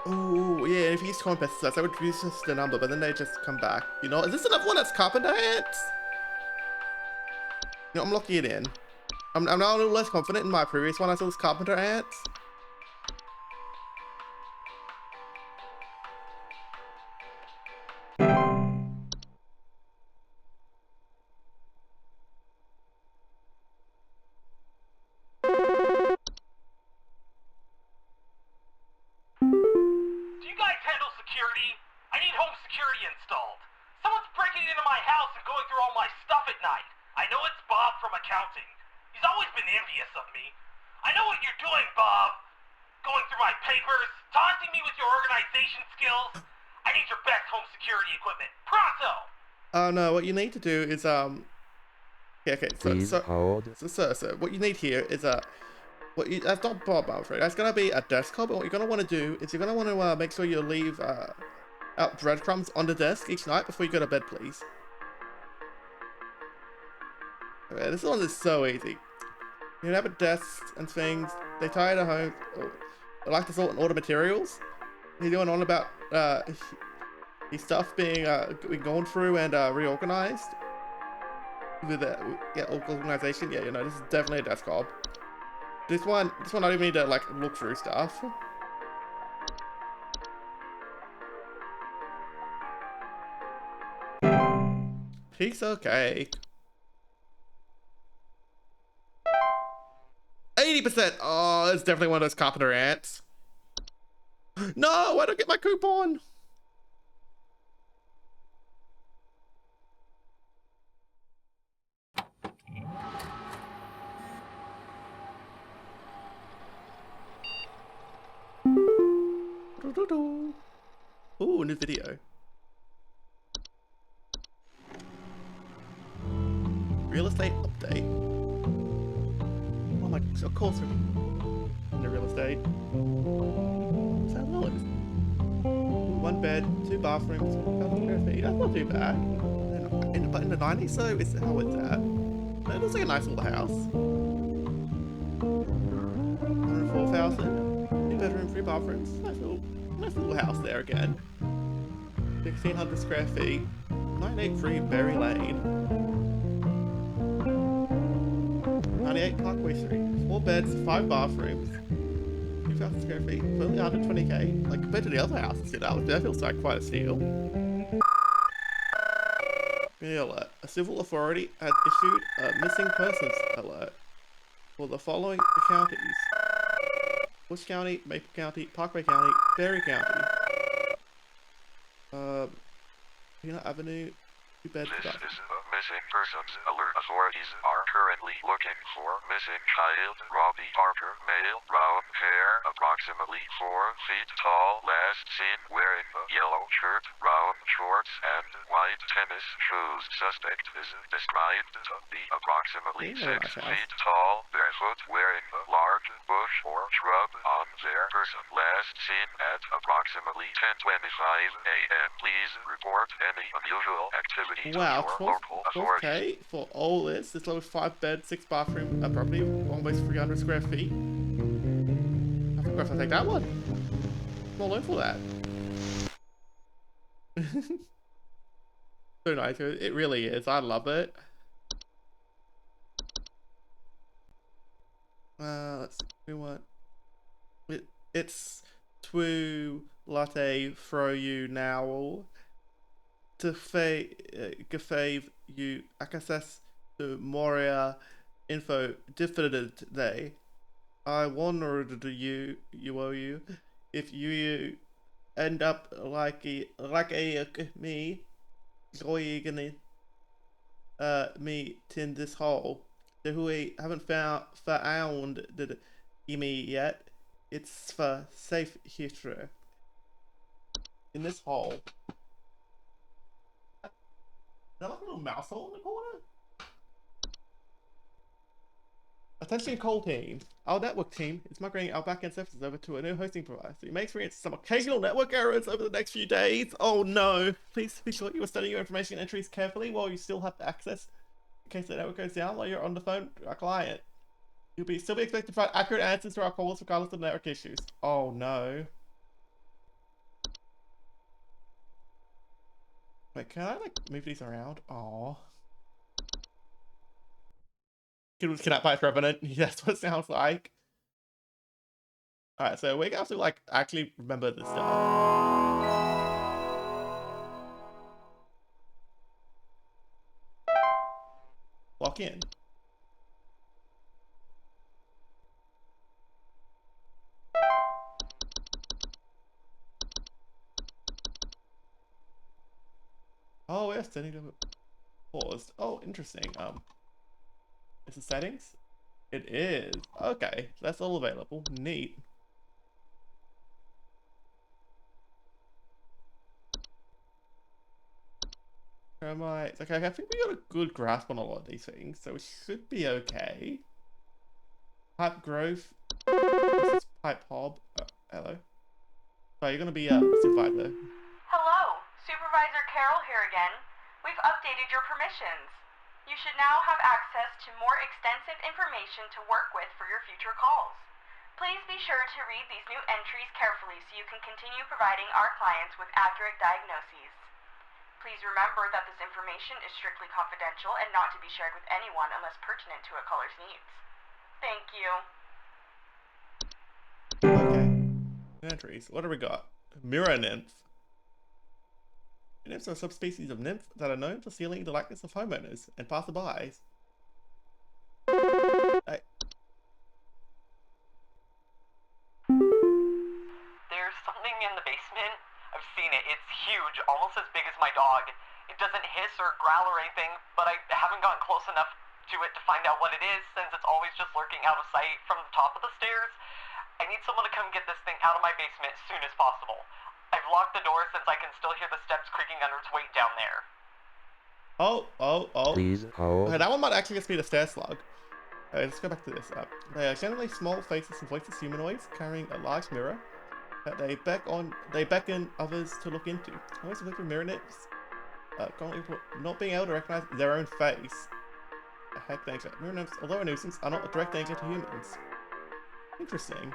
Oh yeah, if you use common pesticides, I would reduce the number, but then they just come back. You know, is this another one that's carpenter ants? No, I'm locking it in. I'm now a little less confident in my previous one. I saw this carpenter ants. security? I need home security installed. Someone's breaking into my house and going through all my stuff at night. I know it's Bob from accounting. He's always been envious of me. I know what you're doing, Bob. Going through my papers, taunting me with your organization skills. I need your best home security equipment. Pronto! Oh no, what you need to do is yeah, okay, Please hold. So what you need here is that's not Bob, I'm afraid. That's gonna be a desktop, and what you're gonna want to do is you're gonna want to make sure you leave out breadcrumbs on the desk each night before you go to bed, please. Okay, this one is so easy. You have a desk and things. They tie to home. Oh, they like to sort and order materials. He's going on about his stuff being gone through and reorganized. With organization, yeah, you know, this is definitely a desktop. This one I don't even need to like look through stuff. Piece of cake. 80%. Oh, it's definitely one of those carpenter ants. No, I don't get my coupon. Ooh, new video. Real estate update. Oh my, so of course we're in the real estate. What's that noise? 1 bed, 2 bathrooms, 1,000 square feet. That's not too bad. But in the 90s, so it's how it's at. It looks like a nice little house. 104,000. 2 bedroom, 3 bathrooms. Nice little house there again. 1,600 square feet. 983 Berry Lane. 98 Parkway Street. 4 beds, 5 bathrooms. 2,000 square feet. Only 120k. Like compared to the other houses, you know, that feels like quite a steal. Alert. A civil authority has issued a missing persons alert for the following counties: Bush County, Maple County, Parkway County, Berry County. Peanut Avenue, 2 beds. This is a missing persons alert. Authorities are currently looking for missing child Robbie Parker, male, brown hair, approximately 4 feet tall, last seen wearing a yellow shirt, brown shorts, and white tennis shoes. Suspect is described to be approximately 6 feet tall, barefoot, wearing a large bush or shrub on their person. Last seen at approximately 10:25 a.m. Please report any unusual activity to your local authorities. Okay, for all this level 5 bed, 6 bathroom property, almost 300 square feet. I forgot if I take that one. More loan for that. So nice, it really is. I love it. Let's see. We want it's Twu Latte Throw You Now to Gafave you access to Moria info definitive day. I wondered you if you end up like me going me in this hole. So who I haven't found the me yet. It's for safe history. In this hole. Is that like a little mouse hole in the corner? Attention call team. Our network team is migrating our backend services over to a new hosting provider. So you may experience some occasional network errors over the next few days. Oh no. Please be sure you are studying your information entries carefully while you still have access in case the network goes down while you're on the phone to our client. You'll still be expected to provide accurate answers to our calls regardless of network issues. Oh no. Wait, can I like move these around? Aww. Kidnapped by Revenant. That's what it sounds like. Alright, so we're gonna have to like actually remember this stuff. Walk in. Oh, we're setting them paused. Oh, interesting. Is it settings? It is. Okay, that's all available. Neat. Am I? Okay, I think we got a good grasp on a lot of these things, so it should be okay. Pipe growth. This is pipe hob. Hello. So you're gonna be a survivor. Hello, Supervisor Carroll here again. We've updated your permissions. You should now have access to more extensive information to work with for your future calls. Please be sure to read these new entries carefully so you can continue providing our clients with accurate diagnoses. Please remember that this information is strictly confidential and not to be shared with anyone unless pertinent to a caller's needs. Thank you. Okay. Entries. What do we got? Mirror nymph. Nymphs are subspecies of nymph that are known for stealing the likeness of homeowners and passerbys. There's something in the basement. I've seen it. It's huge, almost as big as my dog. It doesn't hiss or growl or anything, but I haven't gotten close enough to it to find out what it is, since it's always just lurking out of sight from the top of the stairs. I need someone to come get this thing out of my basement as soon as possible. I've locked the door since I can still hear the steps creaking under its weight down there. Oh. Please hold. Okay, that one might actually just be the stair slug. Okay, let's go back to this. They are generally small faces and voiceless humanoids carrying a large mirror that they beckon others to look into. Always with mirror nymphs, not being able to recognize their own face. A heck danger. Mirror nymphs, although a nuisance, are not a direct danger to humans. Interesting.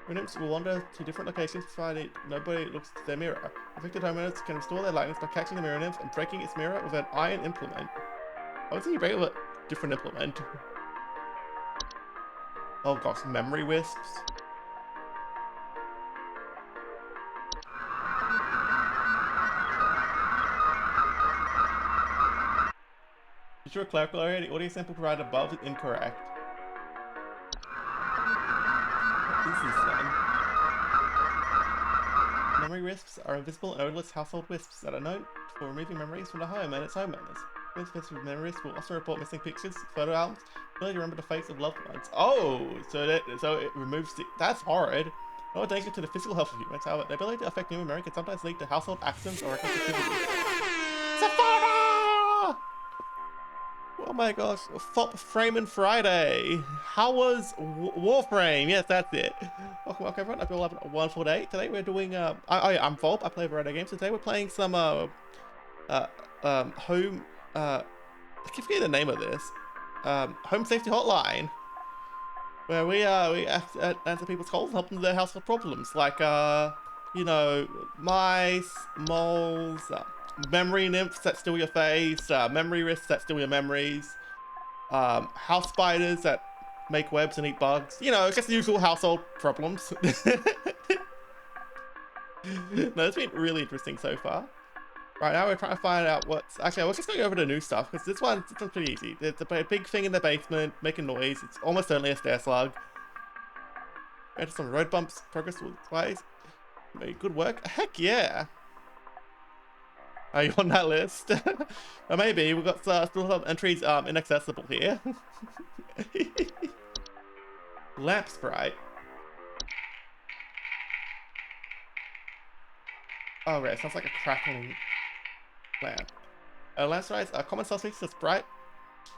Mirror nymphs will wander to different locations provided nobody looks at their mirror. Affected homeowners can restore their likeness by catching the mirror nymph and breaking its mirror with an iron implement. I would say you break it with a different implement. Oh gosh, memory wisps. Is your clerical area the audio sample provided above is incorrect? What is this then? Memory wisps are invisible and odorless household wisps that are known for removing memories from the home and its homeowners. Wisps with memory wisps will also report missing pictures, photo albums, ability to remember the face of loved ones. Oh, so it removes the. That's horrid. No danger to the physical health of humans. However, the ability to affect human memory can sometimes lead to household accidents or reckless activities. Safara! Oh my gosh, Framing Friday. How was Warframe? Yes, that's it. Welcome everyone. I feel having a wonderful day. Today we're doing I'm Volp. I play a variety of games. Today we're playing some home. I keep forgetting the name of this. Home Safety Hotline, where we answer people's calls and help them with their household problems, like mice, moles, memory nymphs that steal your face, memory risks that steal your memories, house spiders that make webs and eat bugs. You know, just the usual household problems. No, it's been really interesting so far. Right, now we're trying to find out what's... Actually, I was just going over the new stuff, because this one's pretty easy. There's a big thing in the basement, making noise. It's almost certainly a stair slug. Add some road bumps, progress wise. Good work. Heck yeah! Are you on that list? Or maybe we've got still some entries inaccessible here. Lamp sprite. Oh, right, sounds like a crackling lamp. Lamp sprites are common suspects of sprite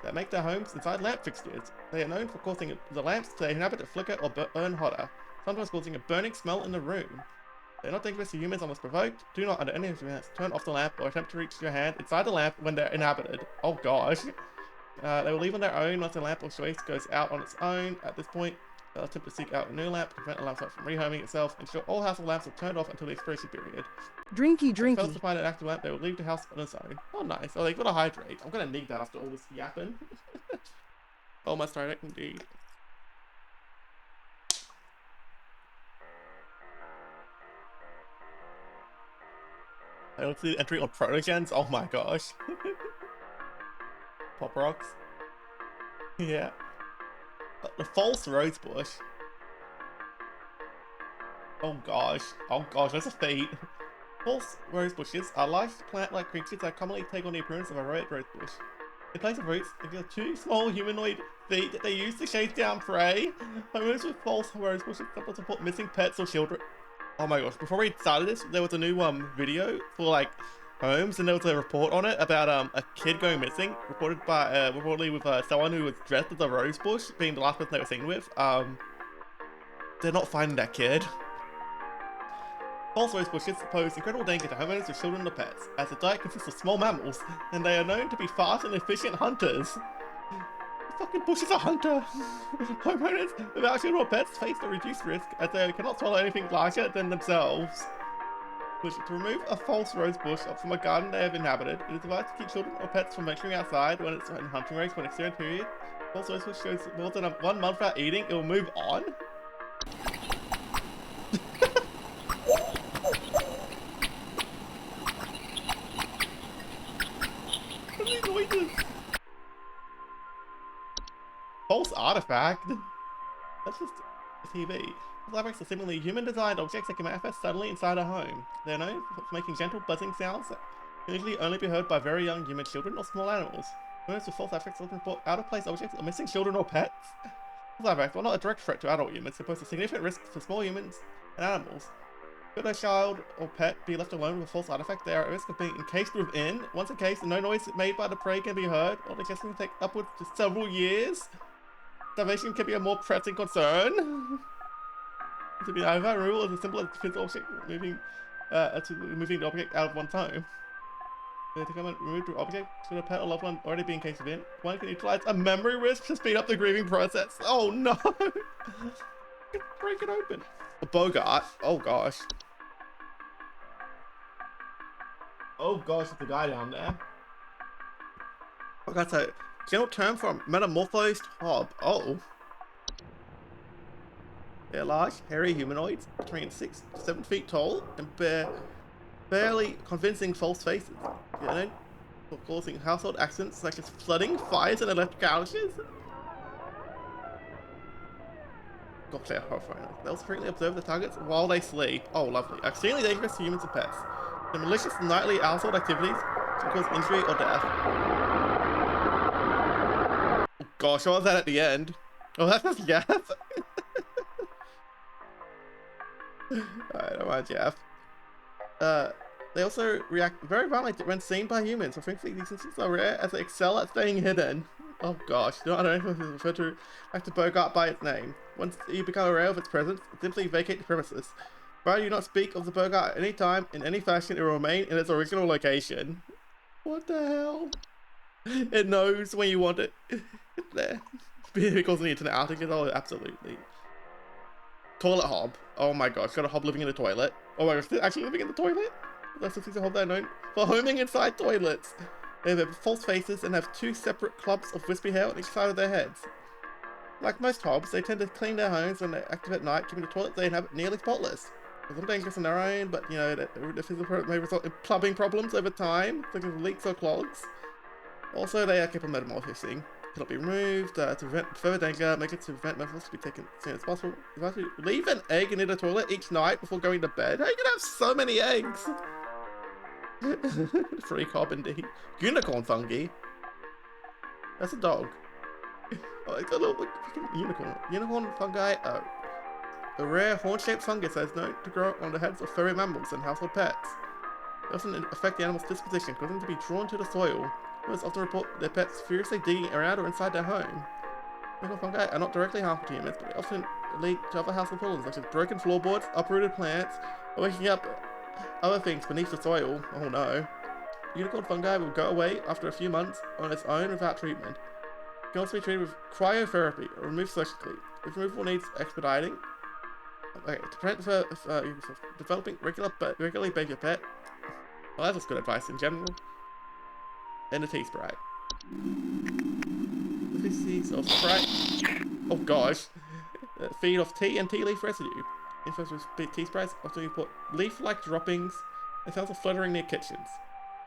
that make their homes inside lamp fixtures. They are known for causing the lamps they inhabit to flicker or burn hotter, sometimes causing a burning smell in the room. They're not dangerous to humans unless provoked. Do not, under any circumstances, turn off the lamp or attempt to reach your hand inside the lamp when they're inhabited. Oh gosh. They will leave on their own once the lamp or choice goes out on its own. At this point, they'll attempt to seek out a new lamp to prevent the lamp from rehoming itself. Ensure all household lamps are turned off until the expiration period. Drinky, If they fail drinky. to find an active lamp, they will leave the house on its own. Oh, nice. Oh, they've got to hydrate. I'm gonna need that after all this yapping. Oh, my started indeed. I don't see the entry on protogens. Oh my gosh. Pop rocks. Yeah. The false rose bush. Oh gosh. Oh gosh, that's a feat. False rose bushes are large plant-like creatures that commonly take on the appearance of a red rose bush. In place of roots, they have two small humanoid feet that they use to chase down prey. Homeowners with false rose bushes sometimes report missing pets or children. Oh my gosh, before we started this, there was a new video for like homes, and there was a report on it about a kid going missing, reportedly with someone who was dressed as a rose bush being the last person they were seen with. They're not finding that kid. False rose bushes pose incredible danger to homeowners with children or pets, as the diet consists of small mammals, and they are known to be fast and efficient hunters. The fucking bush is a hunter! Homeowners without children or pets face a reduced risk, as they cannot swallow anything larger than themselves. To remove a false rose bush from a garden they have inhabited, it is advised to keep children or pets from venturing outside when it's in hunting race for an extended period. False rose bush shows more than 1 month without eating, it will move on. False artifact? That's just a TV. False artifacts are similarly human-designed objects that can manifest suddenly inside a home. They are known for making gentle buzzing sounds that can usually only be heard by very young human children or small animals. Owners with false artifacts often report out-of-place objects or missing children or pets. False artifacts, while not a direct threat to adult humans, they pose a significant risk to small humans and animals. Should a child or pet be left alone with a false artifact, they are at risk of being encased within. Once encased, no noise made by the prey can be heard, or the casing can take upwards to several years. Starvation can be a more pressing concern. To be either rule is as simple as physical object moving the object out of one's home. To come and remove the object should a pet or loved one already be encased within. One can utilize a memory risk to speed up the grieving process. Oh no! Break it open. A Bogart. Oh gosh. Oh gosh, there's a guy down there. Bogart's a general term for a metamorphosed hob. Oh. They're large, hairy humanoids between 6 to 7 feet tall and bear fairly convincing false faces. You know, for causing household accidents such as flooding, fires, and electric outages. Gosh, they're horrifying. They'll frequently observe the targets while they sleep. Oh, lovely. Extremely dangerous to humans and pets. The malicious nightly household activities can cause injury or death. Oh, gosh, what was that at the end? Oh, that's just Jeff. Alright, don't mind Jeff. They also react very violently when seen by humans, so thankfully these instances are rare as they excel at staying hidden. Oh gosh, I don't know if it's referred to like the Bogart by its name. Once you become aware of its presence, simply vacate the premises. Provided you not speak of the Bogart at any time, in any fashion, it will remain in its original location. What the hell? It knows when you want it. It's there. Because of the internet outages, oh absolutely. Toilet hob. Oh my gosh, got a hob living in the toilet. Oh my gosh, they're actually living in the toilet? That's the hob they're known for homing inside toilets. They have false faces and have 2 separate clumps of wispy hair on each side of their heads. Like most hobs, they tend to clean their homes when they're active at night, keeping the toilets they inhabit nearly spotless. They're not dangerous on their own, but you know, the physical may result in plumbing problems over time, such as leaks or clogs. Also, they are capable of metamorphosing. Cannot be removed to prevent further danger. Make it to prevent methods to be taken as soon as possible. Leave an egg in the toilet each night before going to bed. How are you gonna have so many eggs? Free carbon D. Unicorn fungi. That's a dog. Oh, it's a little freaking unicorn. Unicorn fungi are a rare horn-shaped fungus that is known to grow on the heads of furry mammals and household pets. They often affect the animal's disposition, causing them to be drawn to the soil. Owners often report their pets furiously digging around or inside their home. Unicorn fungi are not directly harmful to humans, but they often lead to other household problems such as broken floorboards, uprooted plants, or waking up other things beneath the soil. Oh no. Unicorn fungi will go away after a few months on its own without treatment. It can also be treated with cryotherapy or removed surgically. If removal needs expediting, okay, to prevent developing regularly bathe your pet. Well, that's just good advice in general. And a tea spray. The feces of spray. Oh gosh. Feed off tea and tea leaf residue. Infused with tea sprays, often you put leaf-like droppings and sounds of fluttering near kitchens.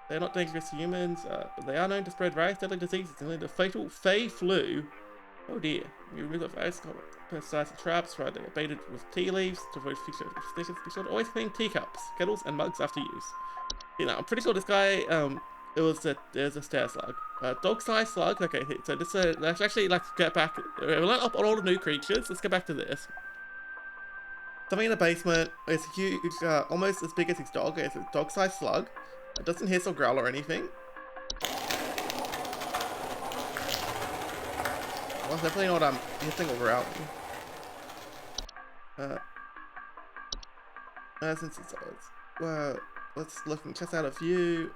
They are not dangerous to humans, but they are known to spread various deadly diseases, including the fatal Fey flu, Oh dear. You remove the face, pesticides and traps, try to baited with tea leaves to avoid future superstitions. Be sure to always clean teacups, kettles, and mugs after use. You know, I'm pretty sure this guy, there's a stair slug. Dog-sized slug. Okay, so this, let's actually, like, get back. We're not up on all the new creatures. Let's get back to this. Something in the basement. It's huge, almost as big as his dog. It's a dog-sized slug. It doesn't hiss or growl or anything. Well, definitely not hissing or growling. Since it's well, let's look and test out a view.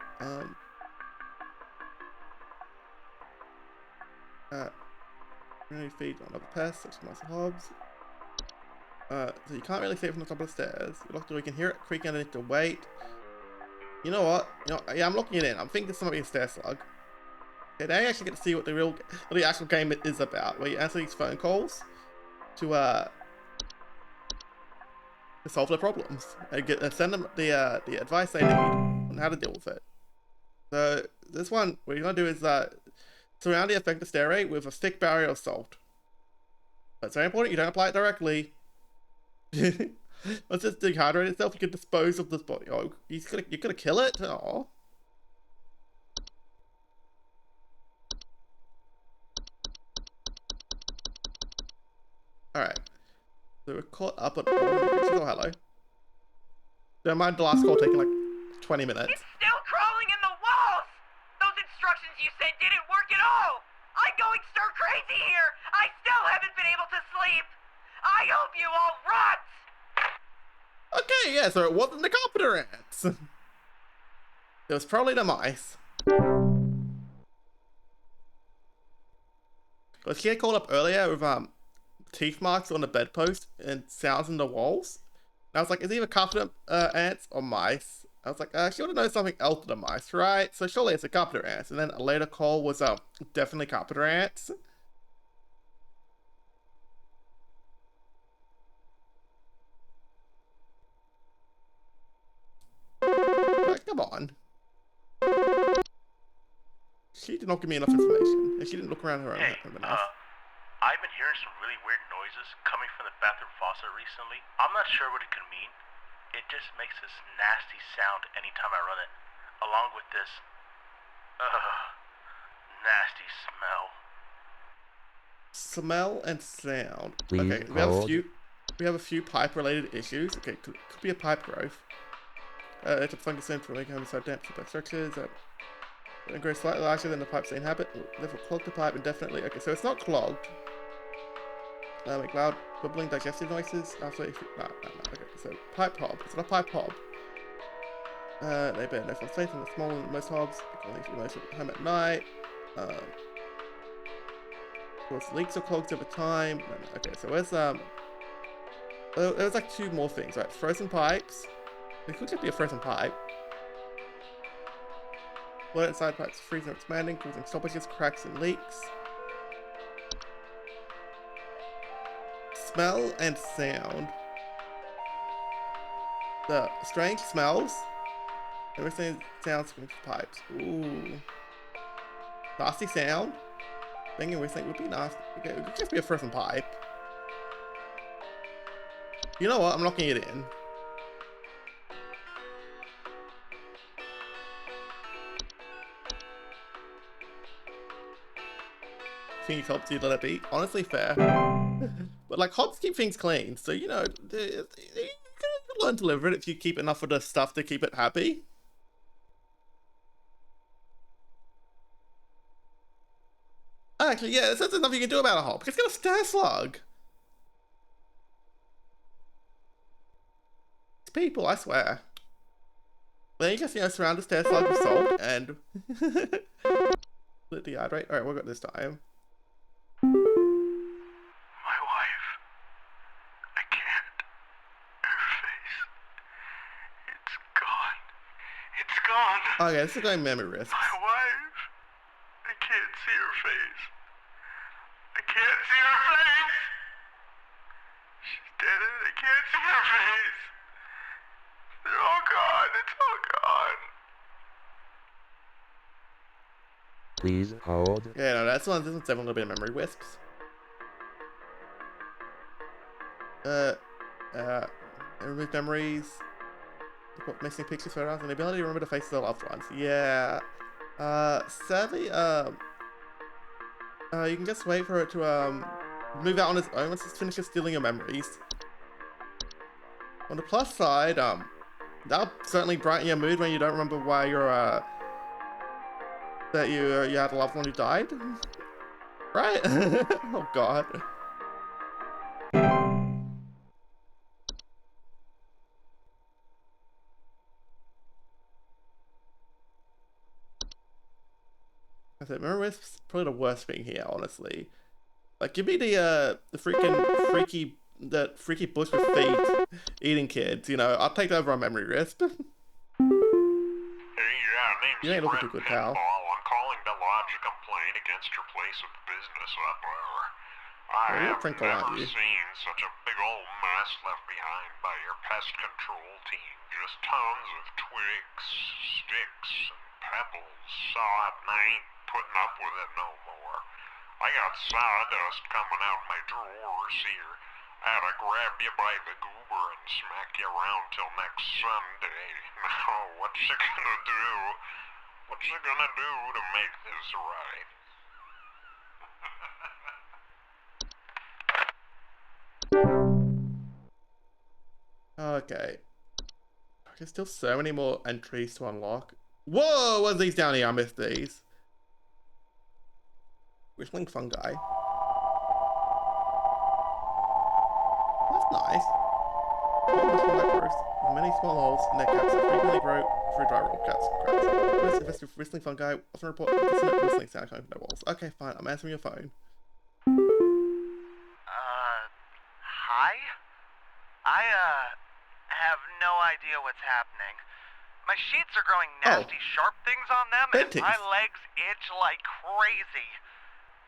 Really feed on other pests such as mice and hobs. So you can't really see it from the top of the stairs. You can hear it creaking underneath the weight. You know what? Yeah, I'm locking it in. I'm thinking this might be a stair slug. Okay, now you actually get to see what the actual game is about, where you answer these phone calls to solve their problems and send them the advice they need on how to deal with it. So this one, what you're gonna do is surround the affected stairway with a thick barrier of salt. That's very important. You don't apply it directly. Once it's dehydrated itself, you can dispose of this body. Oh, you're gonna kill it? Oh. Alright. So we're caught up at oh, hello. Don't mind the last call taking like 20 minutes. It's still crawling in the walls! Those instructions you said didn't work at all! I'm going stir crazy here! I still haven't been able to sleep! I hope you all rot! Okay, yeah, so it wasn't the carpenter ants. It was probably the mice. Was she called up earlier with teeth marks on the bedpost and sounds in the walls? And I was like, it's either carpenter ants or mice. I was like, she would have known something else than the mice, right? So surely it's a carpenter ants. And then a later call was definitely carpenter ants. Come on. She did not give me enough information, and she didn't look around her own enough. I've been hearing some really weird noises coming from the bathroom faucet recently. I'm not sure what it could mean. It just makes this nasty sound anytime I run it, along with this, nasty smell. Smell and sound. Please okay, we have a few pipe-related issues. Okay, could be a pipe growth. It's a fungus in for making homicide damp to structures. It grows slightly larger than the pipes they inhabit. Therefore, clog the pipe indefinitely. Okay, so it's not clogged. Make loud, bubbling, digestive noises. After no. Okay, so pipe hob. It's not a pipe hob. They bear no faith in the smaller than most hobs. They can leave you most of home at night. Cause leaks or clogs over time. No. Okay, so where's there's like two more things, right? Frozen pipes. It could just be a frozen pipe. Blood inside pipes freezing or expanding, causing stoppages, cracks, and leaks. Smell and sound. The strange smells. Everything sounds from pipes. Ooh. Nasty sound. Thinking we think would be nasty. Okay, it could just be a frozen pipe. You know what? I'm locking it in. Things helps you let it be. Honestly, fair. But like, hobs keep things clean, so you know, you can learn to live with it if you keep enough of the stuff to keep it happy. Actually, yeah, there's nothing you can do about a hob. It's got a stair slug. It's people, I swear. Then you just, surround the stair slug with salt and let it dehydrate. Alright, what got this time? My wife. I can't. Her face. It's gone. It's gone. Oh yeah, this is going memory risks. My wife. I can't see her face. I can't see her face. She's dead and I can't see her face. They're all gone. It's all gone. Please hold. Yeah, no, this one's definitely gonna be a memory wisps. Uh, remove memories. Put missing pictures, photos, and the ability to remember the faces of loved ones. Yeah. Sadly, you can just wait for it to, move out on its own once it finishes stealing your memories. On the plus side, that'll certainly brighten your mood when you don't remember why you're, that you had a loved one who died. Right? Oh god. I said, memory risk's probably the worst thing here, honestly. Like, give me the freaky bush with feet eating kids, you know, I'll take that over on memory risk. Hey, name's You ain't looking too Brent good, pal. Pinball. I'm calling to lodge a complaint against your place of business up there. I Well, you're a have Pringle, aren't never you? seen such a big old mess left behind by your pest control team. Just tons of twigs, sticks, and pebbles. Sod, and I ain't putting up with it no more. I got sawdust coming out my drawers here. I had to grab you by the goober and smack you around till next Sunday. Now, what's you gonna do? What's you gonna do to make this right? Okay. There's still so many more entries to unlock. Whoa, what's these down here? I missed these. Whistling fungi. That's nice. With many small holes in their caps that frequently grow through dry roll cracks. Most infested with whistling fungi often report dissonant whistling sound coming from their walls. Okay, fine, I'm answering your phone. Hi? I, have no idea what's happening. My sheets are growing nasty sharp things on them, and my legs itch like crazy.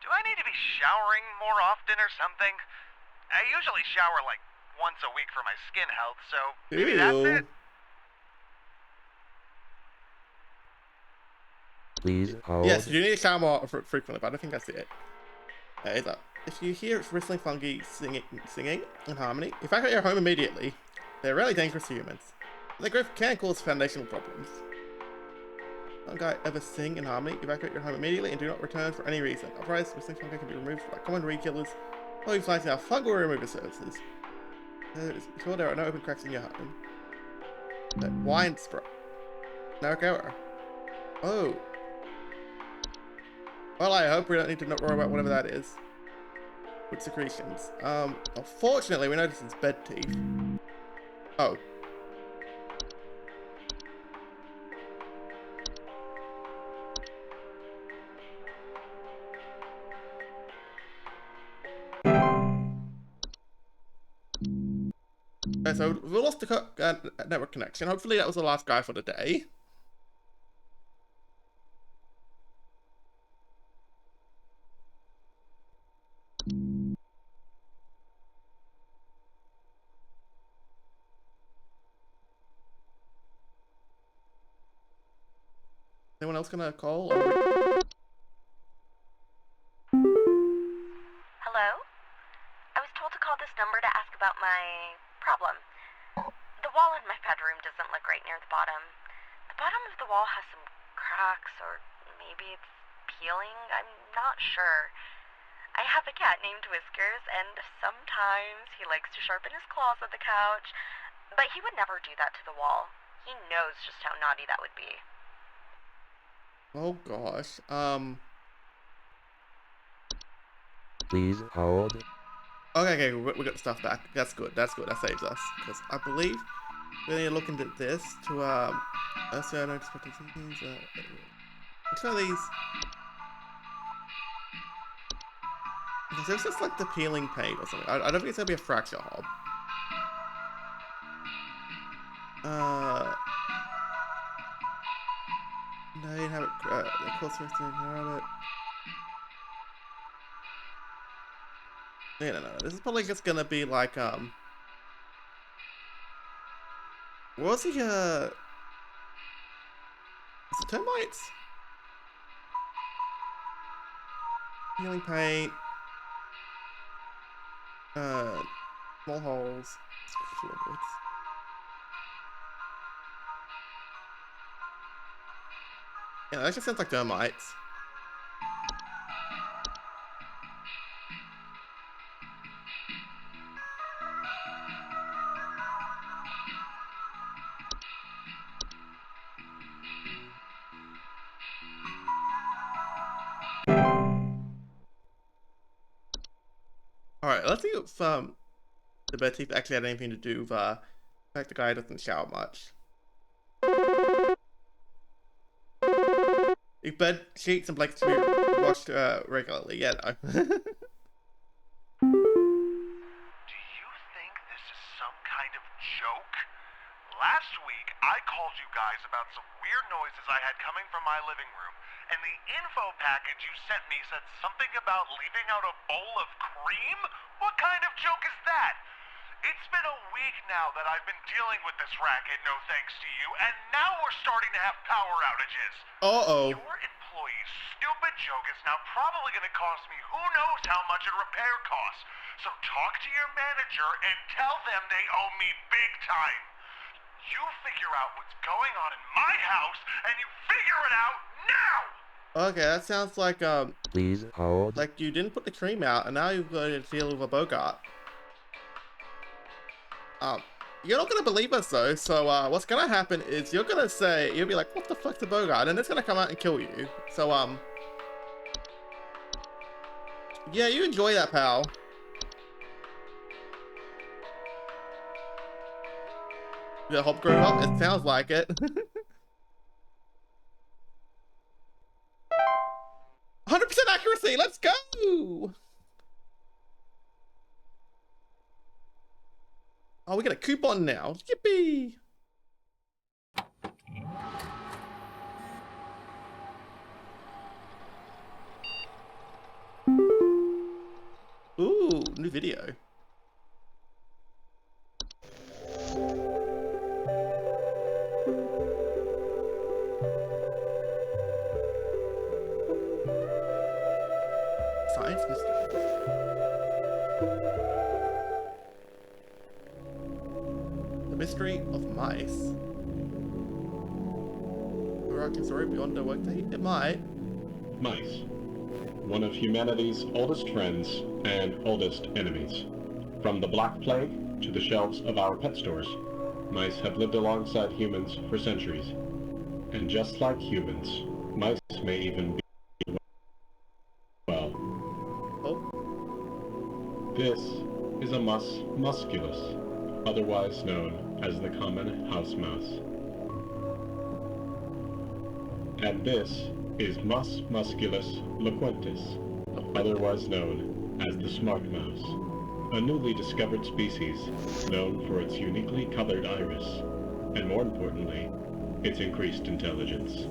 Do I need to be showering more often or something? I usually shower like once a week for my skin health, so maybe that's it? Please hold. Yes, you need to shower more frequently, but I don't think that's it. If you hear whistling fungi singing in harmony, evacuate your home immediately. They're really dangerous to humans. Their growth can cause foundational problems. Fungi ever sing in harmony, evacuate your home immediately and do not return for any reason. Otherwise, whistling fungi can be removed by common weed killers or utilizing our fungal remover services. Ensure there are no open cracks in your home. Wine spray. No goer. Oh. Well, I hope we don't need to not worry about whatever that is. With secretions. Unfortunately, we notice it's bed teeth. Oh. Okay, so we lost the network connection. Hopefully that was the last guy for the day. Anyone else gonna call? Or... Hello? I was told to call this number to ask about my problem. The wall in my bedroom doesn't look right near the bottom. The bottom of the wall has some cracks, or maybe it's peeling. I'm not sure. I have a cat named Whiskers, and sometimes he likes to sharpen his claws at the couch, but he would never do that to the wall. He knows just how naughty that would be. Oh gosh. Please hold. Okay, we got stuff back. That's good. That's good. That saves us. Because I believe we need to look into this to so I don't expect these. Which one of these? Because there's just like the peeling paint or something. I don't think it's gonna be a fracture hob. No, you have it. The course of it. Yeah, no. This is probably just gonna be like what was he? Is it termites? Healing paint. Small holes. Fluids. Yeah, that just sounds like termites. Alright, let's see if the bed teeth actually had anything to do with the fact the guy doesn't shower much. If bed sheets and blankets to be washed regularly, yeah, no. Do you think this is some kind of joke? Last week, I called you guys about some weird noises I had coming from my living room, and the info package you sent me said something about leaving out a bowl of cream? What kind of joke is that? It's been a week now that I've been dealing with this racket, no thanks to you, and now we're starting to have power outages. Uh-oh. Your employee's stupid joke is now probably going to cost me who knows how much in repair costs. So talk to your manager and tell them they owe me big time. You figure out what's going on in my house, and you figure it out now! Okay, that sounds like, Please hold. like you didn't put the cream out, and now you've got to deal with a Bogart. You're not gonna believe us though, so what's gonna happen is you'll be like, what the fuck's a Bogart? And it's gonna come out and kill you. So, yeah, you enjoy that, pal. The hope grow up? It sounds like it. 100% accuracy, let's go! Oh, we got a coupon now. Yippee! Ooh, new video. Science mystery. The mystery of mice. Overarching story beyond the workday? It might. Mice. One of humanity's oldest friends and oldest enemies. From the Black Plague to the shelves of our pet stores, mice have lived alongside humans for centuries. And just like humans, mice may even be well. Oh. This is a mus musculus, otherwise known as the common house mouse. And this is Mus musculus loquentis, otherwise known as the smart mouse, a newly discovered species known for its uniquely colored iris, and more importantly, its increased intelligence.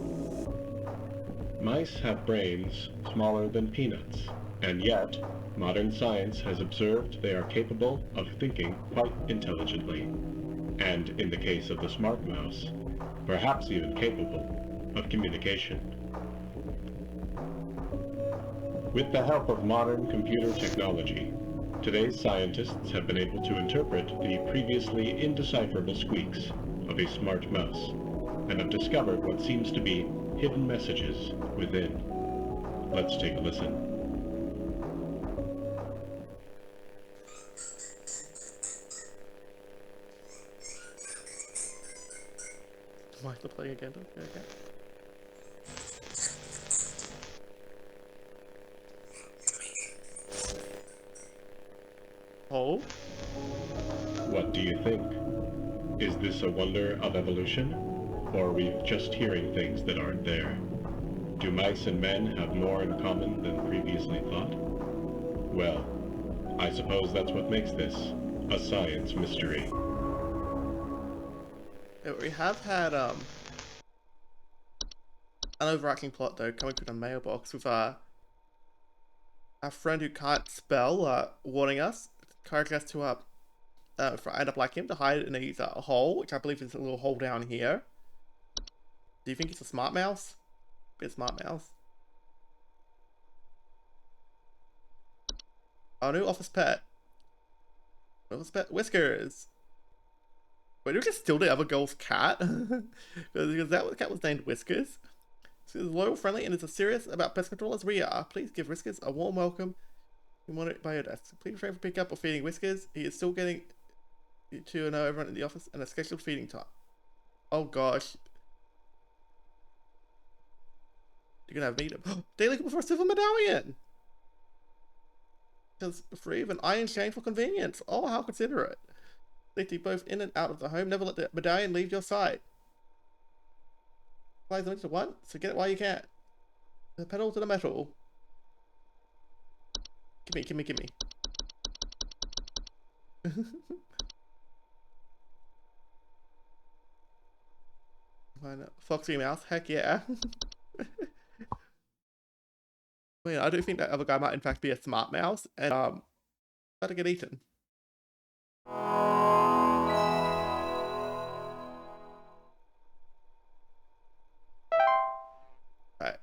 Mice have brains smaller than peanuts, and yet, modern science has observed they are capable of thinking quite intelligently, and in the case of the smart mouse, perhaps even capable of communication. With the help of modern computer technology, today's scientists have been able to interpret the previously indecipherable squeaks of a smart mouse, and have discovered what seems to be hidden messages within. Let's take a listen. Do I have to play again? Okay. Oh? What do you think? Is this a wonder of evolution? Or are we just hearing things that aren't there? Do mice and men have more in common than previously thought? Well, I suppose that's what makes this a science mystery. Yeah, we have had an overarching plot though coming through the mailbox with our friend who can't spell warning us, encouraging us to end up like him, to hide in his hole, which I believe is a little hole down here. Do you think it's a smart mouse? Be a smart mouse. Our new office pet. Whiskers. Wait, do we just steal the other girl's cat? Because that cat was named Whiskers. She is loyal, friendly, and is as serious about pest control as we are. Please give Whiskers a warm welcome. You want it by your desk. Please refrain from picking up or feeding Whiskers. He is still getting to know everyone in the office and a scheduled feeding time. Oh gosh. You're gonna have meet him. Daily for a silver medallion! Because free of an iron chain for convenience. Oh, how considerate. Safety both in and out of the home. Never let the medallion leave your sight. Applies limited to one, so get it while you can. The pedal to the metal. Gimme. Foxy mouse, heck yeah. Well, I do think that other guy might in fact be a smart mouse and about to get eaten. Right.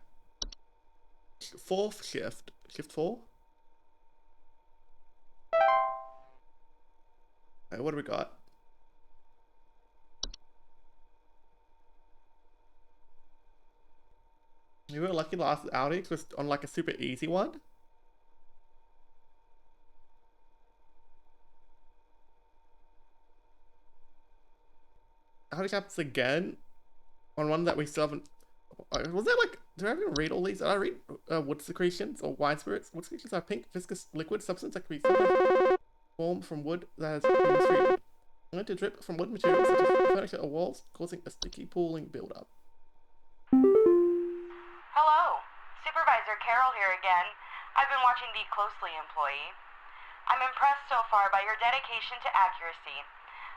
Fourth shift. Shift 4? Right, what do we got? We were lucky last outing was on like a super easy one. Outage happens again on one that we still haven't. Was that like? Did I even read all these? Did I read wood secretions or wine spirits? Wood secretions are pink viscous liquid substance that can be formed from wood that has been treated. Only to drip from wood materials such as furniture or walls, causing a sticky pooling buildup. Hello, Supervisor Carol here again. I've been watching thee closely, employee. I'm impressed so far by your dedication to accuracy.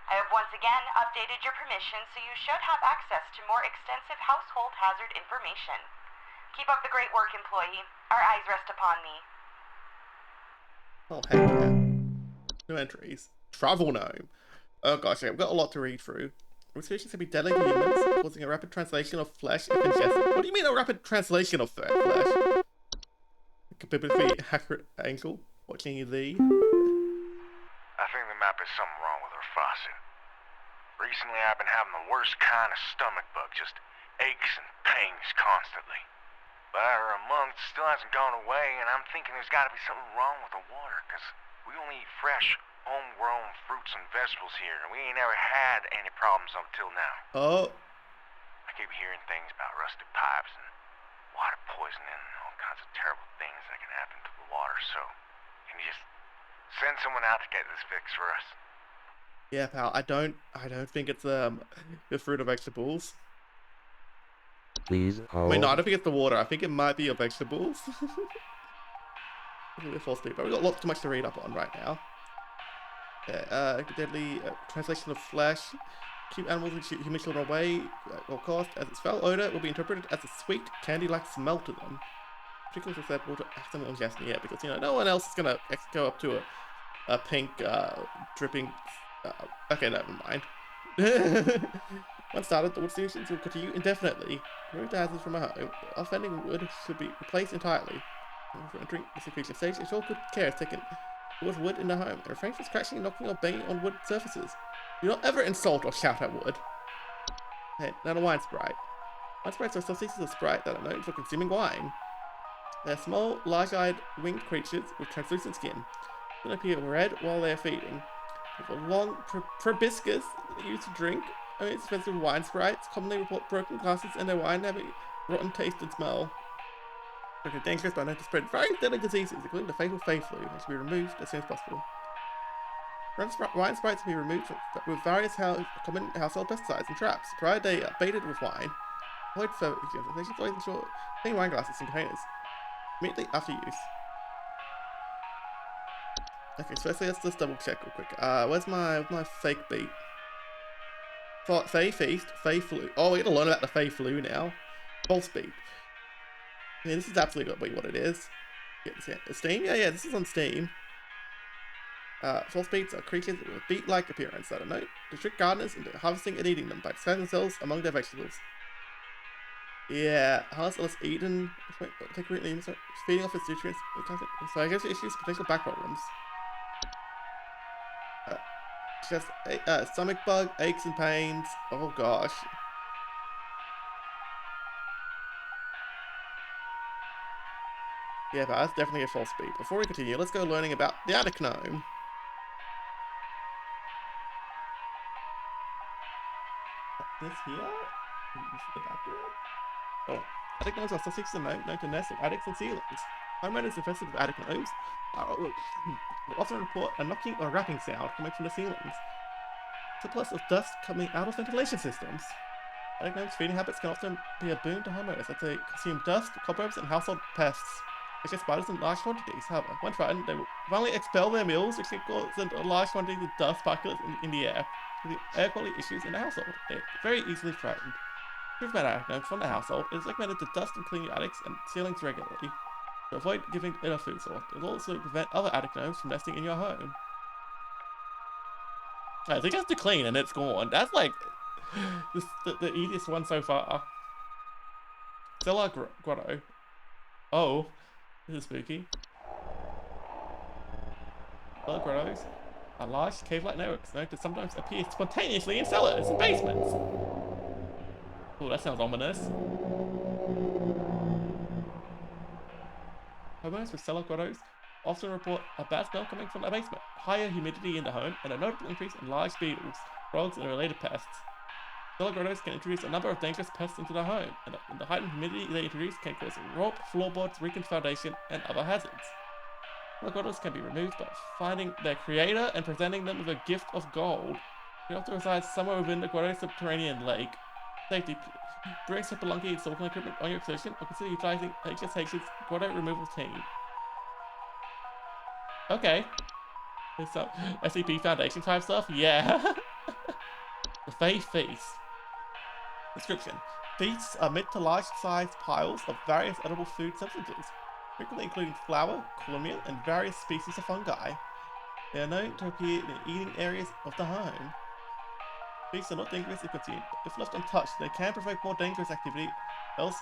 I have once again updated your permission, so you should have access to more extensive household hazard information. Keep up the great work, employee. Our eyes rest upon thee. Oh, heck yeah. New entries. Travel gnome. Oh gosh, yeah, we've got a lot to read through. Restrictions can be deadly to humans, causing a rapid translation of flesh if ingested. What do you mean a rapid translation of flesh? Biblically accurate angle. Watching thee. I think there might be something wrong with her faucet. Recently I've been having the worst kind of stomach bug, just aches and pains constantly. But after a month, it still hasn't gone away, and I'm thinking there's got to be something wrong with the water, because we only eat fresh, homegrown fruits and vegetables here, and we ain't ever had any problems up till now. Oh. I keep hearing things about rusted pipes and water poisoning and all kinds of terrible things that can happen to the water, so can you just send someone out to get this fixed for us? Yeah, pal, I don't think it's the fruit or vegetables. Please hold. Wait, no, I don't think it's the water. I think it might be your vegetables. False speed, but we've got lots too much to read up on right now. Yeah, deadly translation of flesh. Keep animals and human children away at all cost, as its foul odor will be interpreted as a sweet, candy-like smell to them. Particularly susceptible to accidental ingestion, yeah, because, you know, no one else is gonna go up to a pink, dripping... okay, never mind. Once started, the wood solutions will continue indefinitely. Remove the hazards from a home. Offending wood should be replaced entirely. For entering the secretion stage, ensure good care is taken towards wood in the home, and refrain from scratching, knocking, or banging on wood surfaces. Do not ever insult or shout at wood. Hey, now the wine sprite. Wine sprites are subspecies of sprite that are known for consuming wine. They are small, large-eyed, winged creatures with translucent skin. They appear red while they are feeding. With a long proboscis used to drink. Only expensive wine sprites commonly report broken glasses and their wine having rotten taste and smell. They're dangerous but known to spread various deadly diseases, including the fatal flu, and should be removed as soon as possible. Wine sprites can be removed with various common household pesticides and traps, provided they are baited with wine. Avoid further use. Always ensure clean wine glasses and containers immediately after use. Okay, so firstly, let's just double check real quick. Where's my fake beat? Fey Feast, Fey Flu. Oh, we gotta learn about the Fey Flu now. False beat. Yeah, this is absolutely what it is. Steam? Yeah, this is on Steam. False beets are creatures with a beet-like appearance that are known to trick gardeners into harvesting and eating them by disguising themselves among their vegetables. Yeah, harvest eaten, feeding off its nutrients, so I guess it issues potential back problems. Just stomach bug, aches and pains. Oh gosh. Yeah, but that's definitely a false beat. Before we continue, let's go learning about the attic gnome. This here? This is the background? Oh, attic gnomes are subspecies of gnome known to nest in attics and ceilings. Homeowners infested with attic gnomes will often report a knocking or rapping sound coming from the ceilings. It's a plus of dust coming out of ventilation systems. Attic gnomes' feeding habits can often be a boon to homeowners as they consume dust, cobwebs, and household pests, such as spiders in large quantities. However, when frightened, they will violently expel their meals, which can cause large quantities of dust particles in the air, causing air quality issues in the household. They are very easily frightened. To prevent attic gnomes from the household, it is recommended to dust and clean your attics and ceilings regularly. To avoid giving it a food source, it will also prevent other attic gnomes from nesting in your home. I think it's to clean and it's gone. That's like the easiest one so far. Cellar Grotto. Oh, this is spooky. Cellar grottos are large cave-like networks known to sometimes appear spontaneously in cellars and basements. Oh, that sounds ominous. Homeowners with cellar grottos often report a bad smell coming from the basement, higher humidity in the home, and a notable increase in large beetles, frogs, and related pests. Cellar grottos can introduce a number of dangerous pests into the home, and the heightened humidity they introduce can cause warp, floorboards, weakened foundation, and other hazards. Cellar grottos can be removed by finding their creator and presenting them with a gift of gold. They often reside somewhere within the grotto's subterranean lake. Safety: bring spelunky and snorkeling equipment on your excursion, or consider utilizing HSH's grotto removal team. Okay. There's some SCP Foundation type stuff? Yeah. The Fae Feast. Description: feasts are mid to large-sized piles of various edible food substances, frequently including flour, cornmeal, and various species of fungi. They are known to appear in eating areas of the home. Feasts are not dangerous if consumed, but if left untouched, they can provoke more dangerous activity, else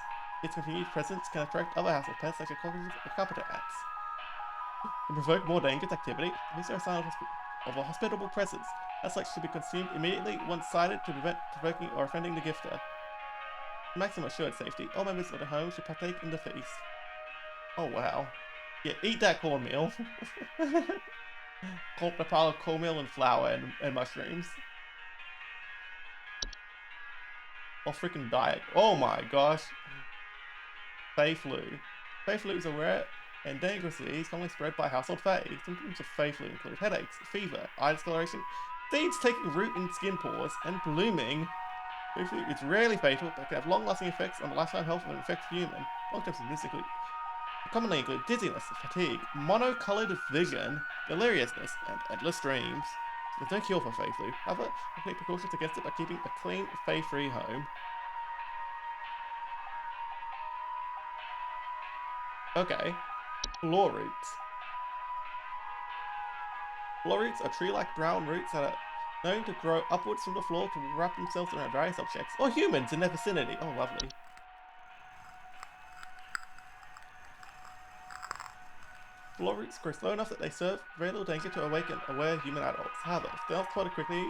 its continued presence can attract other household pests such as cockroaches or carpenter ants. To provoke more dangerous activity, feasts are a sign of a hospitable presence. As such, should be consumed immediately once sighted to prevent provoking or offending the gifter. To maximum assured safety, all members of the home should partake in the feast. Oh wow. Yeah, eat that cornmeal. A pile of cornmeal and flour and mushrooms. Or freaking diet. Oh my gosh. Fae flu. Fae flu is a rare and dangerous disease commonly spread by household fae. Symptoms of fae flu include headaches, fever, eye discoloration, seeds taking root in skin pores, and blooming. Fae flu is rarely fatal, but can have long-lasting effects on the lifetime health of an infected human. Long-term symptoms commonly include dizziness, fatigue, mono-colored vision, deliriousness, and endless dreams. There's no cure for Fae flu. However, we take precautions against it by keeping a clean, Fae-free home. Okay. Floor roots. Floor roots are tree-like brown roots that are known to grow upwards from the floor to wrap themselves around various objects or humans in their vicinity. Oh, lovely. Floor roots grow slow enough that they serve very little danger to awaken aware human adults. However, if they're not spotted quickly,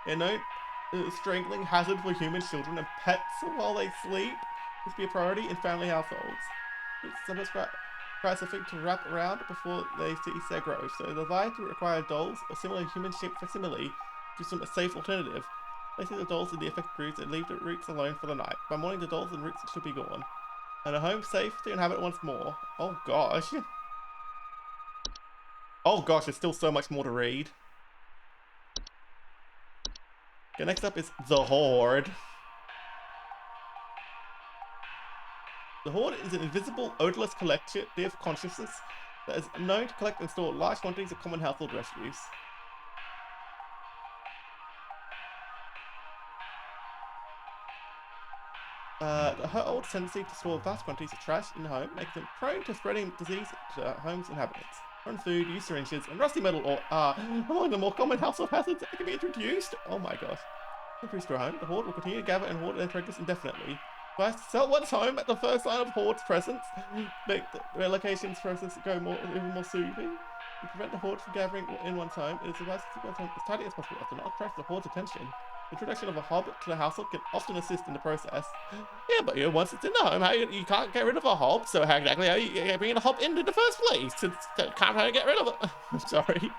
they're known as a strangling hazard for human children and pets while they sleep. This be a priority in family households. It's sometimes requires something to wrap around before they cease their growth, so the advised to require dolls or similar human-shaped facsimile to some a safe alternative. Placing the dolls in the affected roots and leave the roots alone for the night. By morning, the dolls and roots should be gone. And a home safe to inhabit once more. Oh gosh. Oh gosh, there's still so much more to read. Okay, next up is the Horde. The Horde is an invisible, odorless collective consciousness that is known to collect and store large quantities of common household refuse. The Horde's tendency to store vast quantities of trash in the home makes them prone to spreading disease to the home's inhabitants. Run food, use syringes, and rusty metal ore are among the more common household hazards that can be introduced. Oh my gosh. Increase to a home, the Horde will continue to gather and hoard their treasures indefinitely. First, sell one's home at the first sign of Horde's presence. Make the relocation's process go even more soothing. To prevent the horde from gathering in one's home, it is advised to keep one's home as tidy as possible as to not attract the horde's attention. The introduction of a hob to the household can often assist in the process. Yeah, but once it's in the home, you can't get rid of a hob, so how exactly are you bringing a hob in the first place? Since can't get rid of it. I'm sorry.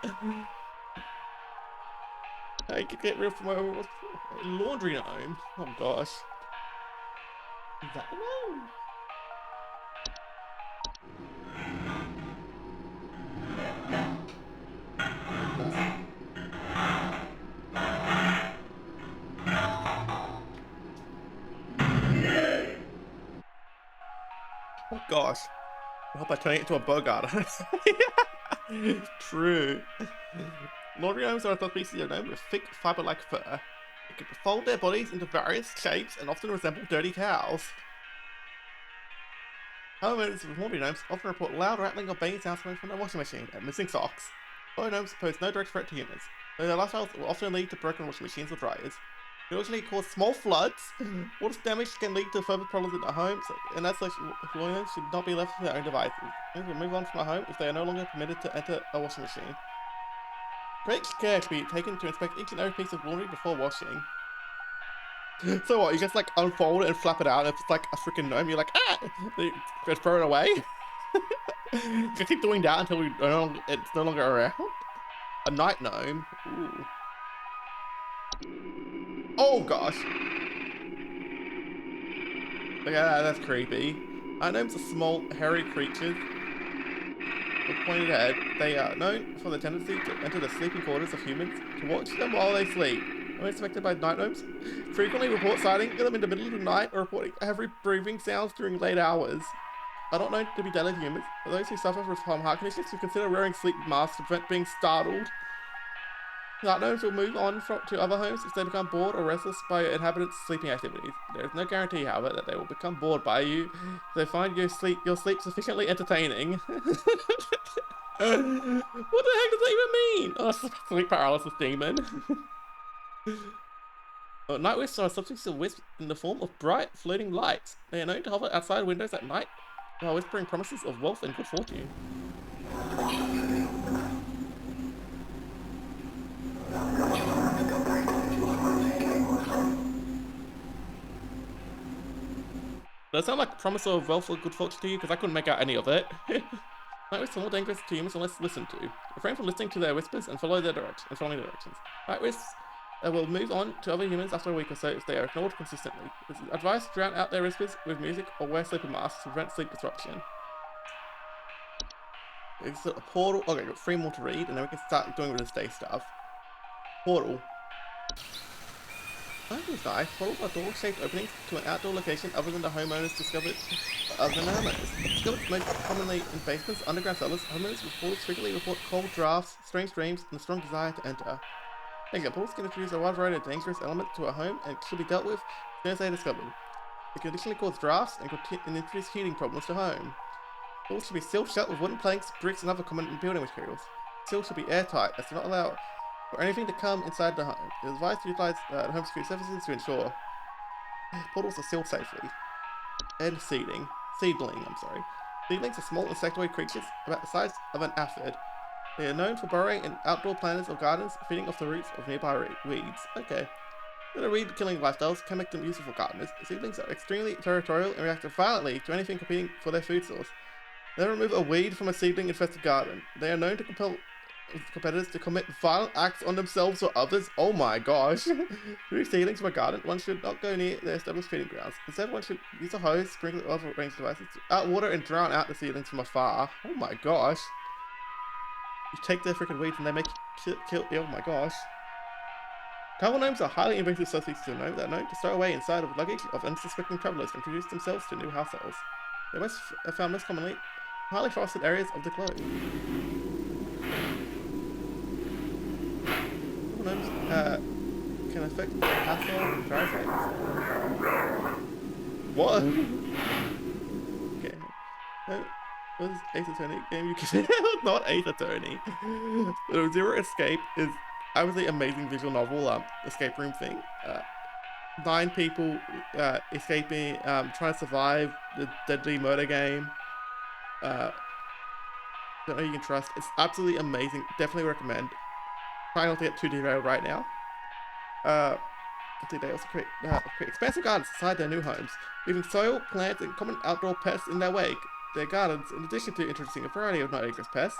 I could get rid of my laundry gnome. Oh gosh. Is that the gnome? Oh gosh. I hope I turn it into a bogart. True. Laundry gnomes are a species of gnome with thick, fiber-like fur. They can fold their bodies into various shapes and often resemble dirty cows. Homeowners with laundry gnomes often report loud rattling or banging sounds coming from their washing machine and missing socks. Laundry gnomes pose no direct threat to humans, though their lifestyles will often lead to broken washing machines or dryers. They usually cause small floods. Water damage can lead to further problems in the home, and as such, laundry should not be left to their own devices. They will move on from a home if they are no longer permitted to enter a washing machine. Great care to be taken to inspect each and every piece of laundry before washing. So what, you just like unfold it and flap it out, and if it's like a freaking gnome, you're like, ah! You just throw it away? Just keep doing that until it's no longer around? A night gnome? Ooh. Oh gosh! Yeah, that's creepy. Night gnomes are small, hairy creatures with pointed head. They are known for their tendency to enter the sleeping quarters of humans to watch them while they sleep. When expected by night gnomes, frequently report sighting them in the middle of the night or reporting heavy breathing sounds during late hours. Are not known to be deadly to humans, but those who suffer from heart conditions should consider wearing sleep masks to prevent being startled. Night gnomes will move on to other homes if they become bored or restless by your inhabitants' sleeping activities. There is no guarantee, however, that they will become bored by you if they find your sleep sufficiently entertaining. What the heck does that even mean? Oh, it's a sleep paralysis demon. Night wisps are a substance of wisp in the form of bright, floating lights. They are known to hover outside windows at night while whispering promises of wealth and good fortune. Does that sound like promise of wealth or good fortune to you? Because I couldn't make out any of it. Night wisps are more dangerous to humans unless listened to. Refrain from listening to their whispers and following their directions. Night wisps will move on to other humans after a week or so if they are ignored consistently. It's advised to drown out their whispers with music or wear sleeping masks to prevent sleep disruption. It's a portal. Okay, got 3 more to read, and then we can start doing with this day stuff. Portal. That is nice. Portals are door-shaped openings to an outdoor location other than the homeowners discovered. Discovered most commonly in basements, underground cellars. Homeowners with portals frequently report cold drafts, strange dreams, and a strong desire to enter. Portals can introduce a wide variety of dangerous elements to a home and should be dealt with as soon as they are discovered. They can additionally cause drafts and introduce heating problems to home. Portals should be sealed shut with wooden planks, bricks, and other common building materials. Seals should be airtight as to not allow for anything to come inside the home. It is advised to utilize home security services to ensure portals are sealed safely. And seedling. Seedlings are small insectoid creatures about the size of an aphid. They are known for burrowing in outdoor planters or gardens, feeding off the roots of nearby weeds. Okay. Their weed-killing lifestyles can make them useful for gardeners. Seedlings are extremely territorial and react violently to anything competing for their food source. They remove a weed from a seedling-infested garden. They are known to compel competitors to commit violent acts on themselves or others. Oh my gosh. Remove seedlings from a garden. One should not go near their established feeding grounds. Instead, one should use a hose, sprinkle oil for range devices to outwater and drown out the seedlings from afar. Oh my gosh. You take their freaking weeds and they make kill. Oh my gosh. Travel gnomes are highly invasive subspecies of gnome that are known to stow away inside of luggage of unsuspecting travelers to introduce themselves to new households. They are found most commonly in highly forested areas of the globe. Gnomes can affect household and dry things. What? Okay. What is Ace Attorney game you can not Ace Attorney. The Zero Escape is obviously amazing visual novel, escape room thing. 9 people escaping, trying to survive the deadly murder game. Don't know you can trust. It's absolutely amazing. Definitely recommend. Try not to get too derailed right now. They also create expansive gardens inside their new homes, leaving soil, plants, and common outdoor pests in their wake. Their gardens, in addition to introducing a variety of non-dangerous pests,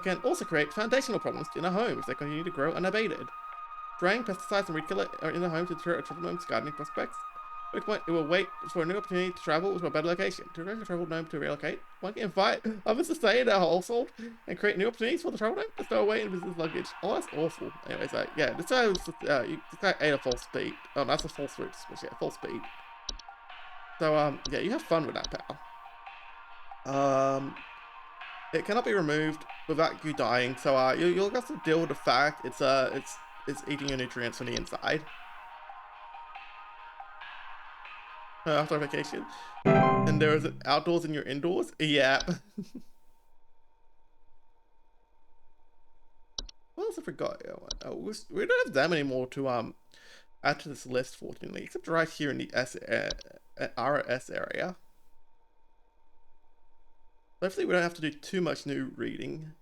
can also create foundational problems in their homes that continue to grow unabated. Spraying pesticides and weed killer in the home to deter a troubled gnome's gardening prospects. At which point, it will wait for a new opportunity to travel to a better location. To encourage the troubled gnome to relocate, one can invite others to stay in their household and create new opportunities for the troubled gnome to stow away in business luggage. Oh, that's awful. Anyways, yeah, this guy was you this guy ate a full speed. Oh, that's a false route, yeah, full speed. So, yeah, you have fun with that, pal. It cannot be removed without you dying, so you'll have to deal with the fact it's eating your nutrients from the inside. After vacation. And there is outdoors in your indoors? Yep. What else I forgot? We don't have that many more to add to this list, fortunately, except right here in the RS area. Hopefully we don't have to do too much new reading.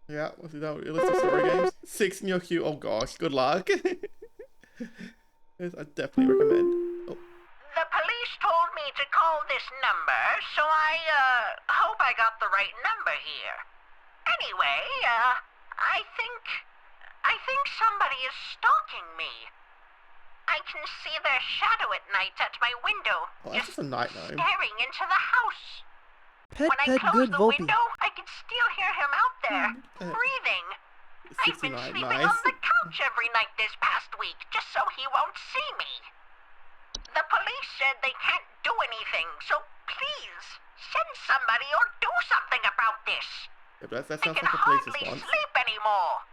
Yeah, what's it down? Your list of story games? 6 in your queue. Oh gosh, good luck. Yes, I definitely recommend. Oh. The police told me to call this number, so I hope I got the right number here. Anyway, I think somebody is stalking me. I can see their shadow at night at my window, Oh, that's just a night gnome. staring into the house. Pet When I pet close good the Volpe. window, I can still hear him out there, breathing. I've been 69, sleeping nice. on the couch every night this past week, just so he won't see me. The police said they can't do anything, so please, send somebody or do something about this. Yeah, that I sounds can like a police hardly response. sleep anymore.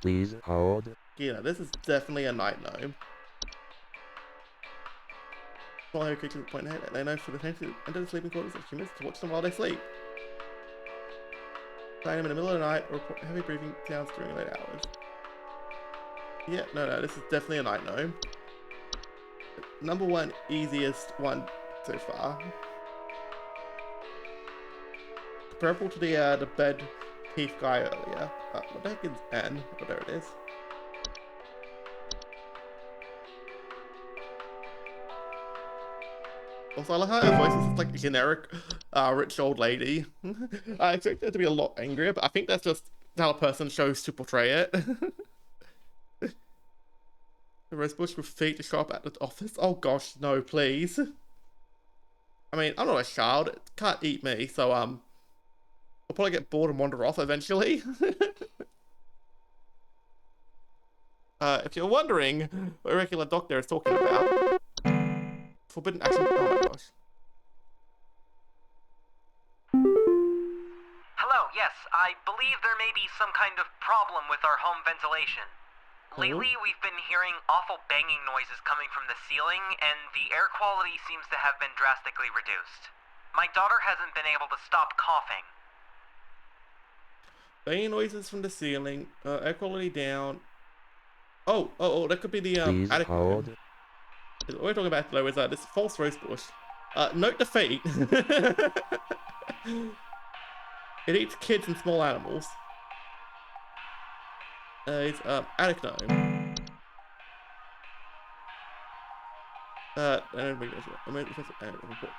Please hold. Yeah, this is definitely a night gnome. Follow creatures point ahead, and they know for the time to enter the sleeping quarters of humans to watch them while they sleep. Find them in the middle of the night or report heavy breathing sounds during late hours. Yeah, no, this is definitely a night gnome. Number one easiest one so far. Comparable to the bed thief guy earlier. What the heck is N? Oh, there it is. Also, I like how her voice is like a generic, rich old lady. I expect her to be a lot angrier, but I think that's just how a person chose to portray it. The rosebush with feet to show up at the office. Oh gosh, no, please. I mean, I'm not a child. It can't eat me, so I'll probably get bored and wander off eventually. If you're wondering what a regular doctor is talking about. Forbidden action. Oh my gosh. Hello, yes, I believe there may be some kind of problem with our home ventilation. Lately, we've been hearing awful banging noises coming from the ceiling, and the air quality seems to have been drastically reduced. My daughter hasn't been able to stop coughing. Banging noises from the ceiling, air quality down. Oh, that could be the Please attic. hold. What we're talking about though is this false rosebush. Note the fate. It eats kids and small animals. It's attic gnome.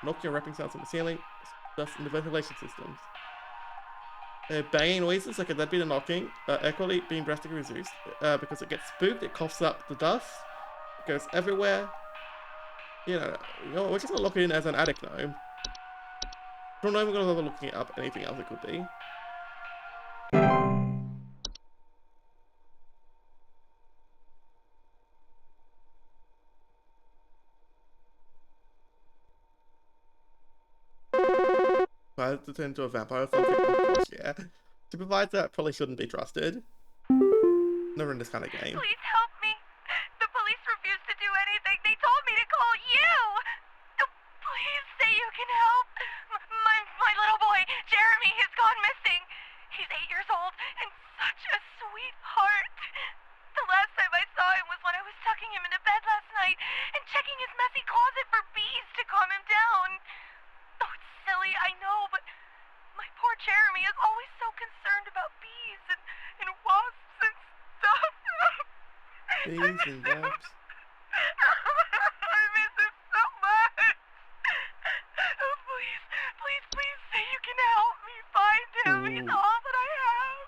Knocking and rapping sounds on the ceiling, dust in the ventilation systems. Banging noises, okay, that'd be the knocking. Air quality being drastically reduced because it gets spooked, it coughs up the dust, it goes everywhere. You know, we're just gonna look it in as an attic gnome. Don't know if we're gonna bother looking it up anything else it could be. Tries to turn into a vampire or something. Oh gosh, yeah. Supervisor probably shouldn't be trusted. Never in this kind of game. Please help me. The police refuse to do anything. They told me to call you. Please say you can help. My little boy, Jeremy, has gone missing. He's 8 years old and such a sweetheart. The last time I saw him was when I was tucking him into bed last night and checking his messy is always so concerned about bees and wasps and stuff. Bees and wasps. I miss him so much. Oh, please say you can help me find him. He's all that I have.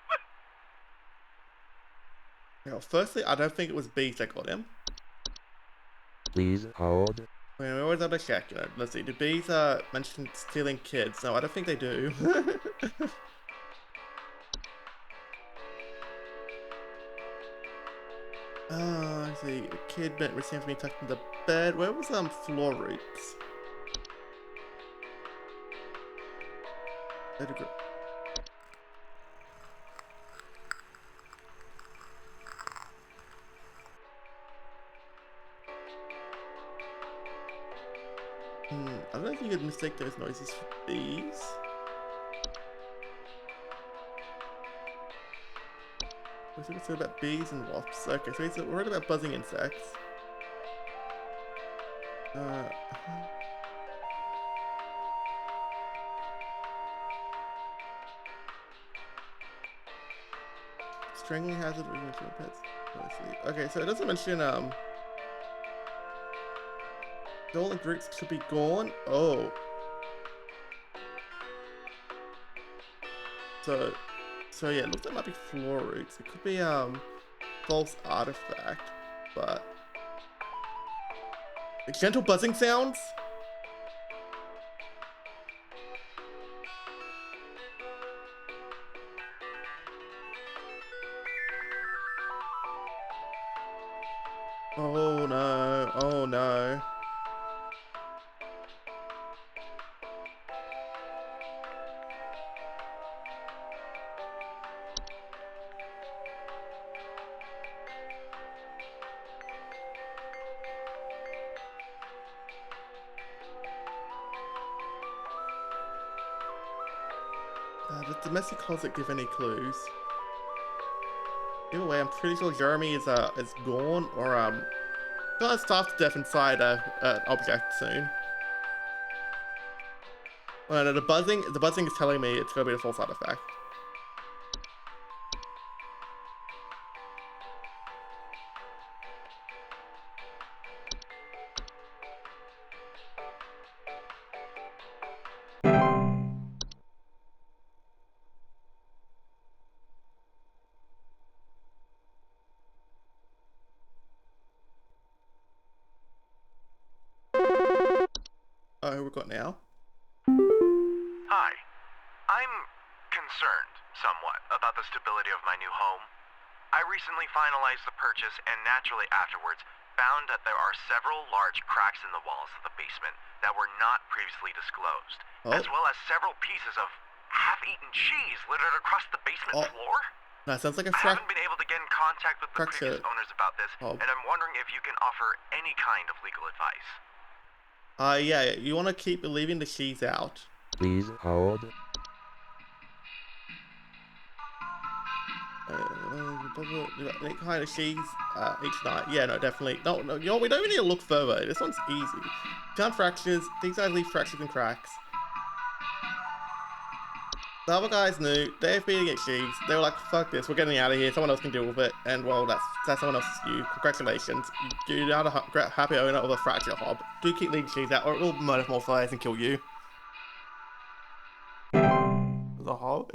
Now, firstly, I don't think it was bees that got him. Please hold. We always have to check, you know. Let's see, do bees mention stealing kids? No, I don't think they do. I see. A kid meant received to be tucked in the bed. Where was floor roots? I don't know if you could mistake those noises for bees. What's it say about bees and wasps? Okay, so he's worried about buzzing insects. Strangling hazard with mature pets. Let's see. Okay, so it doesn't mention stolen drinks should be gone. Oh. So yeah, it looks like it might be floor roots. It could be false artifact, but the gentle buzzing sounds. Oh no, oh no. Does domestic closet give any clues? Either way, I'm pretty sure Jeremy is gone or gonna starve to death inside an object soon. Oh, no, the buzzing is telling me it's gonna be a false artifact. Oh, who we got now? Hi. I'm concerned, somewhat, about the stability of my new home. I recently finalized the purchase and naturally afterwards found that there are several large cracks in the walls of the basement that were not previously disclosed, as well as several pieces of half-eaten cheese littered across the basement floor. That sounds like a I haven't been able to get in contact with the previous owners about this, and I'm wondering if you can offer any kind of legal advice. Yeah, you want to keep leaving the cheese out. Please hold. Any kind of cheese each night. Yeah, no, definitely. No, you know, we don't even need to look further. This one's easy. Found fractures. These guys leave fractures and cracks. The other guys knew. They're feeding it cheese. They were like, fuck this, we're getting out of here. Someone else can deal with it. And, well, that's someone else's you. Congratulations. You're now the happy owner of a fracture hob. Do keep leaving cheese out or it will murder more flies and kill you. The hob?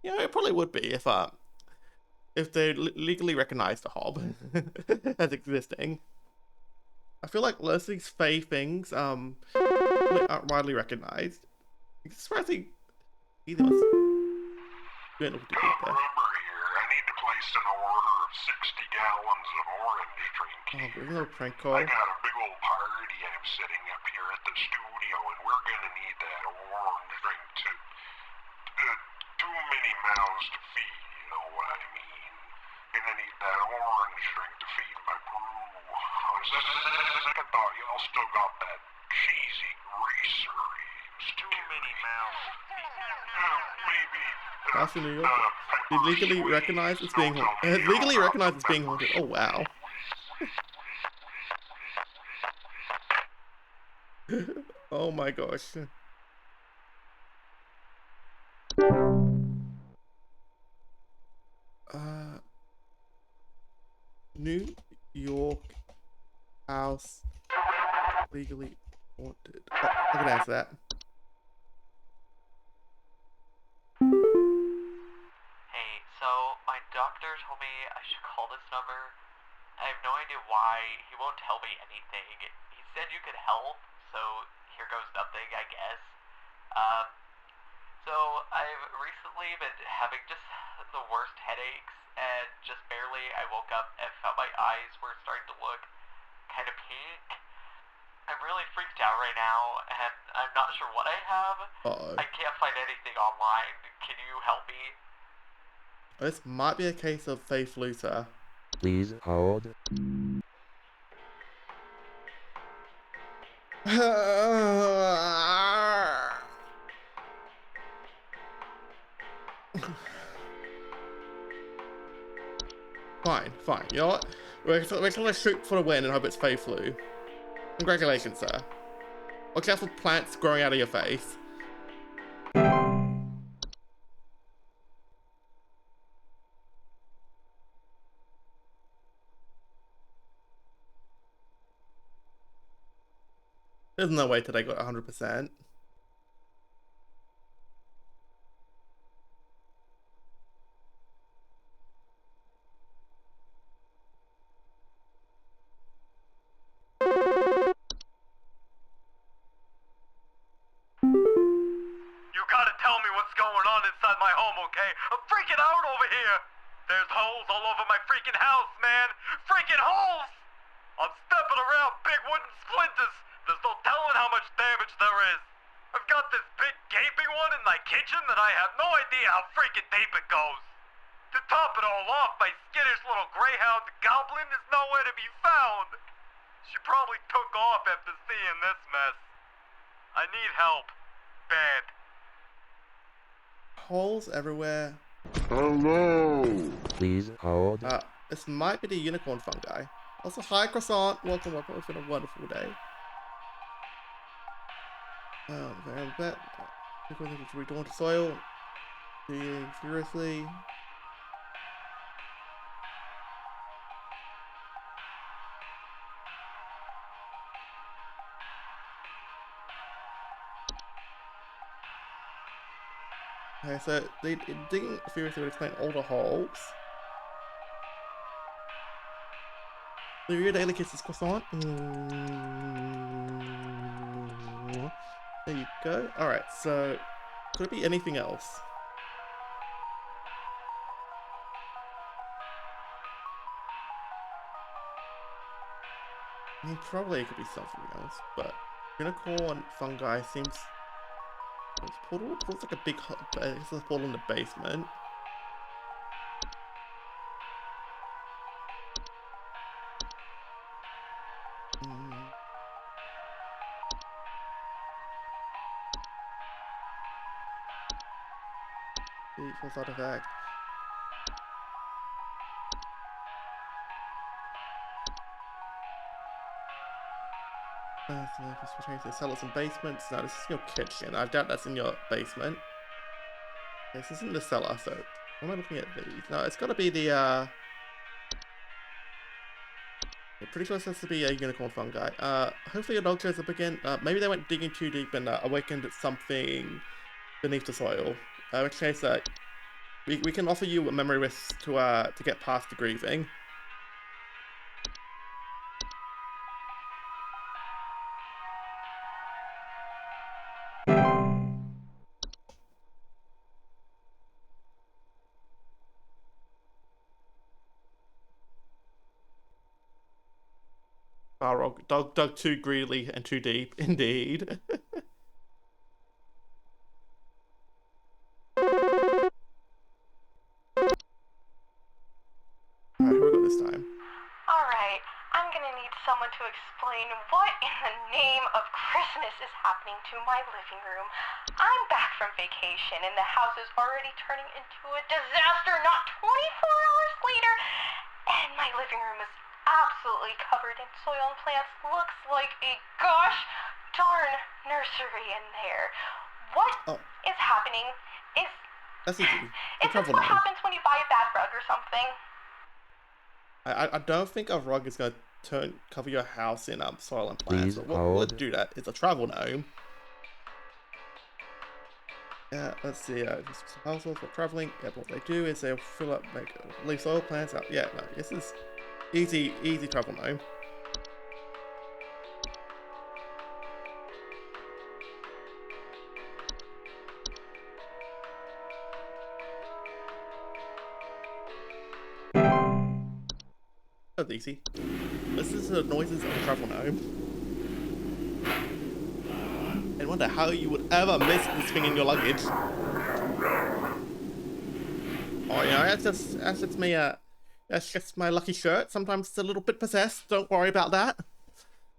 Yeah, it probably would be if they legally recognized the hob as existing. I feel like most of these fey things really aren't widely recognized. It's surprising either one's going to look too good there. Rubber here. I need to place an order of 60 gallons of orange drink. Oh, we're a little prank call. I got a big old party I'm setting up here at the studio, and we're gonna need that orange drink to too many mouths to feed, you know what I mean? And I need that orange drink to feed my crew. On second thought, y'all still got that cheesy greaser. Too many mouths. Maybe. Austin, New York. They legally recognize it's being haunted. Legally recognized it's being haunted. Oh wow. Oh my gosh. legally haunted? Oh, I can answer that. Hey, so my doctor told me I should call this number. I have no idea why. He won't tell me anything. He said you could help, so here goes nothing, I guess. So I've recently been having just the worst headaches, and just barely I woke up and felt my eyes were starting to look kind of pink. I'm really freaked out right now, and I'm not sure what I have. I can't find anything online. Can you help me? This might be a case of Faith Luther. Please hold. Fine. You know what? We're gonna shoot for the win and hope it's Faith Flu. Congratulations, sir. Watch out for plants growing out of your face. There's no way today got 100%. You gotta tell me what's going on inside my home, okay? I'm freaking out over here! There's holes all over my freaking house, man! Freaking holes! I'm stepping around big wooden splinters! There's no telling how much damage there is! I've got this big gaping one in my kitchen that I have no idea how freaking deep it goes! To top it all off, my skittish little greyhound goblin is nowhere to be found! She probably took off after seeing this mess. I need help. Bad. Holes everywhere. Hello. Please hold. This might be the unicorn fungi. Also, hi croissant. Welcome. It's been a wonderful day. Very wet. Return to soil. Furiously. Okay, so digging furiously would explain all the holes. So your daily kisses croissant. There you go. Alright, so could it be anything else? I mean, probably it could be something else, but unicorn fungi seems. It's portal? Portal's like a big hub. It's a portal in the basement. Equals artifact. Cellars and basements. No, this is your kitchen. I doubt that's in your basement. This isn't the cellar, so what am I looking at these? No, it's gotta be the yeah, pretty close has to be a unicorn fungi. Hopefully your dog shows up again. Maybe they went digging too deep and awakened something beneath the soil. In which case, we can offer you a memory risk to get past the grieving. Dug too greedily and too deep, indeed. Alright, who we got this time? Alright, I'm gonna need someone to explain what in the name of Christmas is happening to my living room. I'm back from vacation and the house is already turning into a disaster not 24 hours later, and my living room is absolutely covered in soil and plants. Looks like a gosh darn nursery in there. What is happening? That's easy. Is this what happens when you buy a bad rug or something? I don't think a rug is going to cover your house in soil and plants. But what would do that is a travel gnome. Yeah, let's see. Just households for traveling. Yeah, what they do is they'll fill up, leave soil plants out. Yeah, no, this is easy travel gnome. That's easy. This is the noises of a travel gnome. And wonder how you would ever miss this thing in your luggage. Oh yeah, that's just my lucky shirt. Sometimes it's a little bit possessed. Don't worry about that.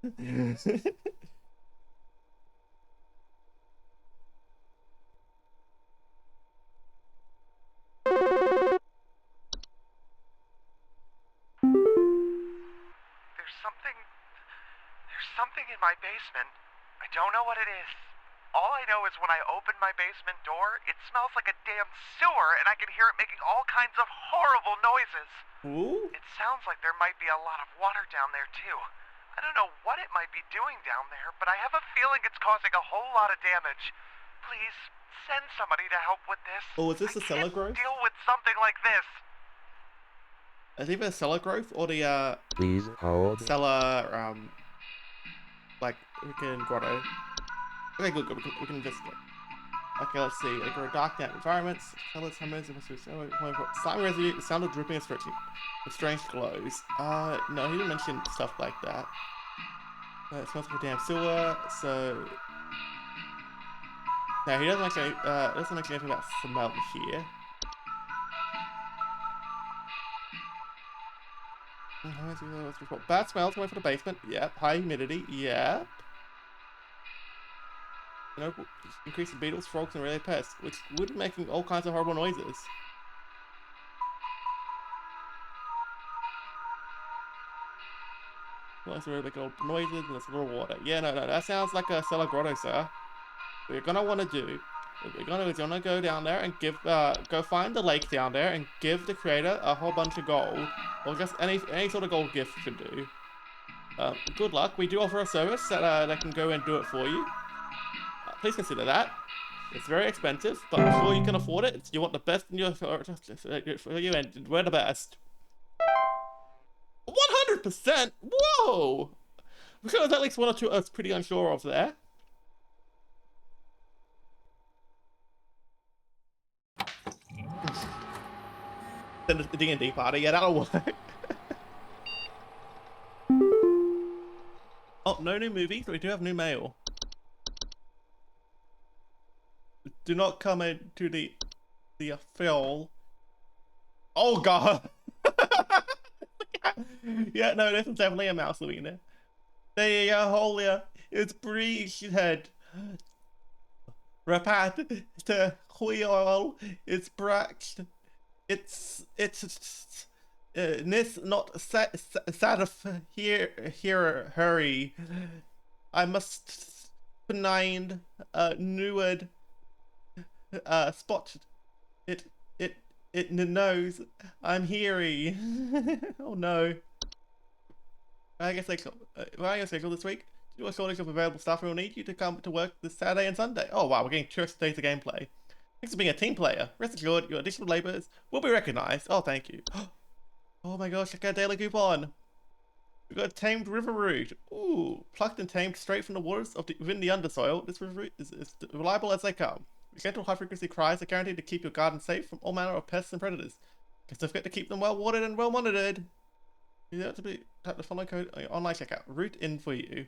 There's something in my basement. I don't know what it is. All I know is when I open my basement door, it smells like a damn sewer, and I can hear it making all kinds of horrible noises. Ooh. It sounds like there might be a lot of water down there, too. I don't know what it might be doing down there, but I have a feeling it's causing a whole lot of damage. Please, send somebody to help with this. Oh, is this the cellar growth? Deal with something like this. Is either the cellar growth or the Please hold. cellar like freaking grotto. Okay, good. We can investigate. Okay, let's see. They grow dark, damp environments. Cellars, hammers, slime residue, the sound of dripping and stretching with strange glows. No, he didn't mention stuff like that. It smells like a damn sewer, so... No, he doesn't mention anything about smell here. Bad smells coming from the basement. Yep. High humidity. Yep. Increase the beetles, frogs, and related pests, which would be making all kinds of horrible noises. Lots of really big old noises and there's a little water. Yeah, no, that sounds like a cellar grotto, sir. What you're gonna want to do, go down there and go find the lake down there and give the creator a whole bunch of gold, or just any sort of gold gift should do. Good luck. We do offer a service that can go and do it for you. Please consider that. It's very expensive, but I'm sure you can afford it. You want the best in your for you, and we're the best. 100%. Whoa! I'm sure there's at least one or two I was pretty unsure of there. Then the D&D party, yeah, that'll work. Oh, no new movies, but we do have new mail. Do not come into the fill. Oh god. Yeah, no, this is definitely a mouse living in there. There you go, Holia. It's Breachhead. Rapat to wheel. It's braxed. It's Nis not sad here hurry. I must find newed spot it knows I'm here. Oh no. I guess schedule this week. Do a shortage of available staff and we'll need you to come to work this Saturday and Sunday. Oh wow, we're getting 2 extra days of gameplay. Thanks for being a team player. Rest assured, your additional labours will be recognised. Oh, thank you. Oh my gosh, check out daily coupon. We've got a tamed river root. Ooh, plucked and tamed straight from the waters within the undersoil. This river root is reliable as they come. Gentle high-frequency cries are guaranteed to keep your garden safe from all manner of pests and predators. Don't forget to keep them well watered and well monitored. You have to tap the follow code on your online checkout. Root in for you.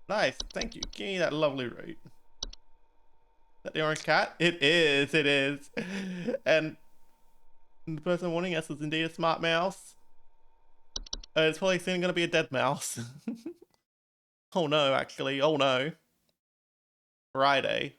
Nice, thank you. Give me that lovely root. Is that the orange cat? It is. And the person warning us is indeed a smart mouse. It's probably soon going to be a dead mouse. Oh no, actually. Oh no. Friday.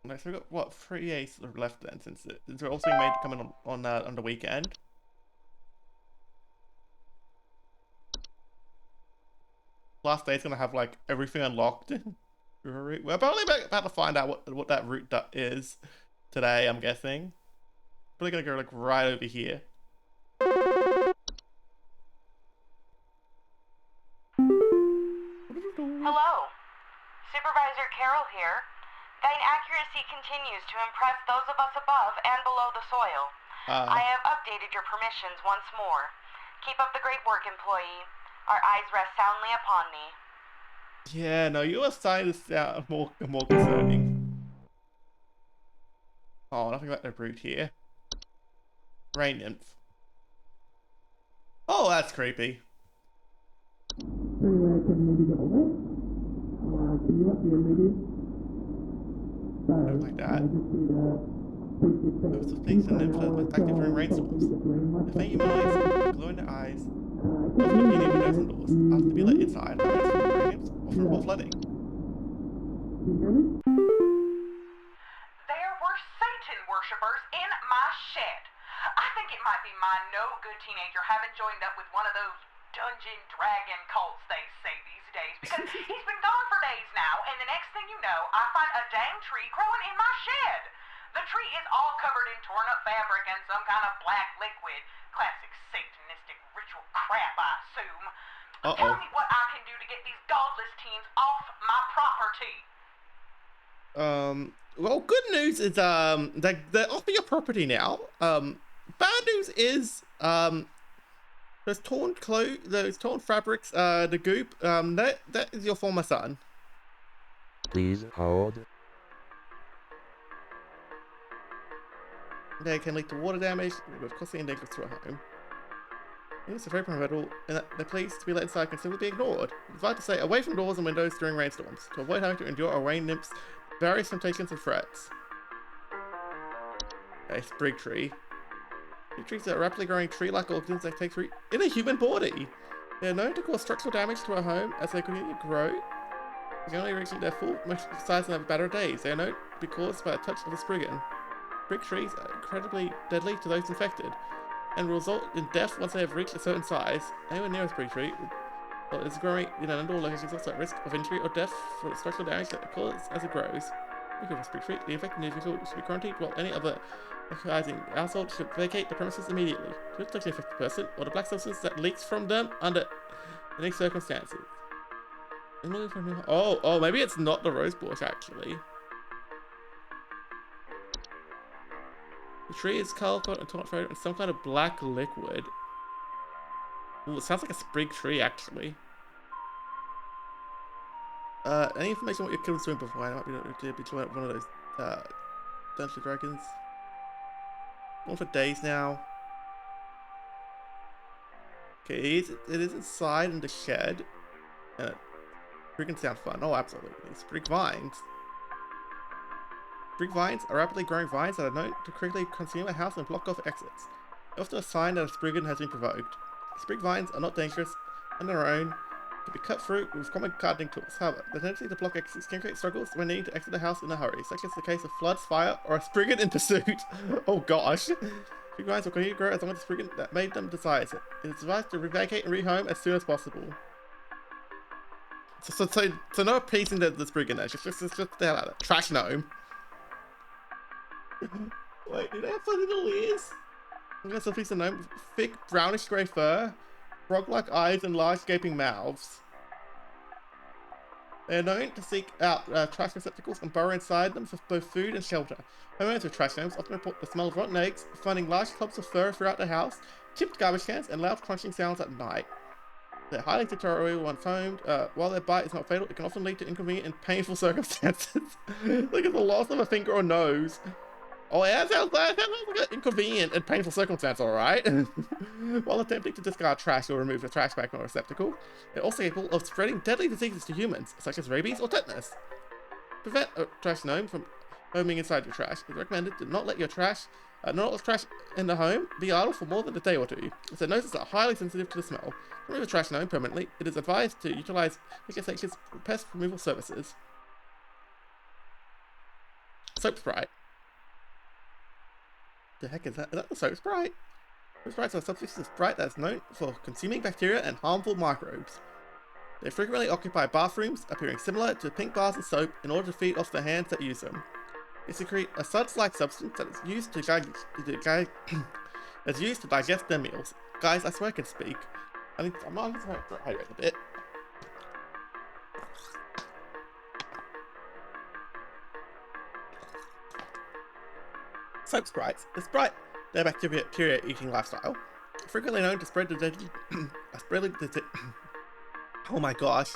Okay, so we've got what 3 aces left then, since they're also being made to come in on the weekend. Last day's gonna have like everything unlocked. We're probably about to find out what that route is today, I'm guessing. Probably gonna go like right over here. Hello. Supervisor Carroll here. Thine accuracy continues to impress those of us above and below the soil. I have updated your permissions once more. Keep up the great work, employee. Our eyes rest soundly upon thee. Yeah, no, your side is more concerning. Oh, nothing like the brute here. Rain nymph. Oh, that's creepy. Like that. Those of things and nymphs are active during rainstorms. The faint human eyes, glow in their eyes, often appear near windows and doors. After to be let inside, rain nymphs often report flooding. There were Satan worshippers in my shed. I think it might be my no-good teenager having joined up with one of those dungeon dragon cults they say these days, because he's been gone for days now, and the next thing you know, I find a dang tree growing in my shed. The tree is all covered in torn up fabric and some kind of black liquid. Classic satanistic ritual crap, I assume. Tell me what I can do to get these godless teens off my property. Well, good news is they're off your property now. Bad news is those torn fabrics, the goop, that is your former son. Please hold. They can lead to water damage, with costly and dangerous to a home. It's very preventable, and that the place to be let inside can simply be ignored. It's vital to stay away from doors and windows during rainstorms, to avoid having to endure a rain nymph's various temptations and threats. A sprig tree. Sprig trees are a rapidly growing tree-like organisms that take root in a human body. They are known to cause structural damage to a home as they continue to grow. They can only reach their full size in a matter of days. They are known to be caused by a touch of a spriggan. Sprig trees are incredibly deadly to those infected, and will result in death once they have reached a certain size. Anyone near a sprig tree is growing in an indoor location is also at risk of injury or death for the structural damage that it causes as it grows. If you have a sprig tree, the infected individual should be quarantined, while any other occupying household should vacate the premises immediately. To protect the infected person or the black substance that leaks from them under any circumstances. Oh, maybe it's not the rose bush actually. The tree is color-coded and torn in some kind of black liquid. Ooh, it sounds like a sprig tree, actually. Any information on what your kid was doing before? I might be joining up one of those, Dungeons & Dragons. Going for days now. Okay, it is inside in the shed. Freaking sound fun. Oh, absolutely. Sprig vines. Sprig vines are rapidly growing vines that are known to quickly consume a house and block off exits. Often a sign that a spriggan has been provoked. Sprig vines are not dangerous on their own, can be cut through with common gardening tools. However, the tendency to block exits can create struggles when needing to exit the house in a hurry, such as the case of floods, fire, or a spriggan in pursuit. Oh gosh. Sprig vines will continue to grow as long as the spriggan that made them desires it. It is advised to vacate and rehome as soon as possible. So no appeasing the spriggan there, just the hell out of it. Trash gnome. Wait, do they have funny little ears? I'm gonna piece of gnome with thick brownish grey fur, frog-like eyes, and large gaping mouths. They are known to seek out trash receptacles and burrow inside them for both food and shelter. Homeowners with trash gnomes often report the smell of rotten eggs, finding large clumps of fur throughout the house, chipped garbage cans, and loud crunching sounds at night. They're highly territorial when foamed. While their bite is not fatal, it can often lead to inconvenient and painful circumstances. Like the loss of a finger or nose. Oh yeah, that sounds like an inconvenient and painful circumstance, alright? While attempting to discard trash or remove a trash bag from a receptacle, they're also capable of spreading deadly diseases to humans, such as rabies or tetanus. To prevent a trash gnome from homing inside your trash, it's recommended to not let your trash, in the home be idle for more than a day or two, as their noses are highly sensitive to the smell. To remove a trash gnome permanently, it is advised to utilize HSH's pest removal services. Soap Sprite. The heck is that? Is that the soap sprite? Soap sprites are a substance of sprite that's known for consuming bacteria and harmful microbes. They frequently occupy bathrooms, appearing similar to pink bars of soap in order to feed off the hands that use them. They secrete a suds-like substance that is used to that's used to digest their meals. Guys, I swear I can speak. I'm not going to hydrate a bit. Soap sprites. Despite their bacteria-eating lifestyle, frequently known to spread the deadly... oh my gosh.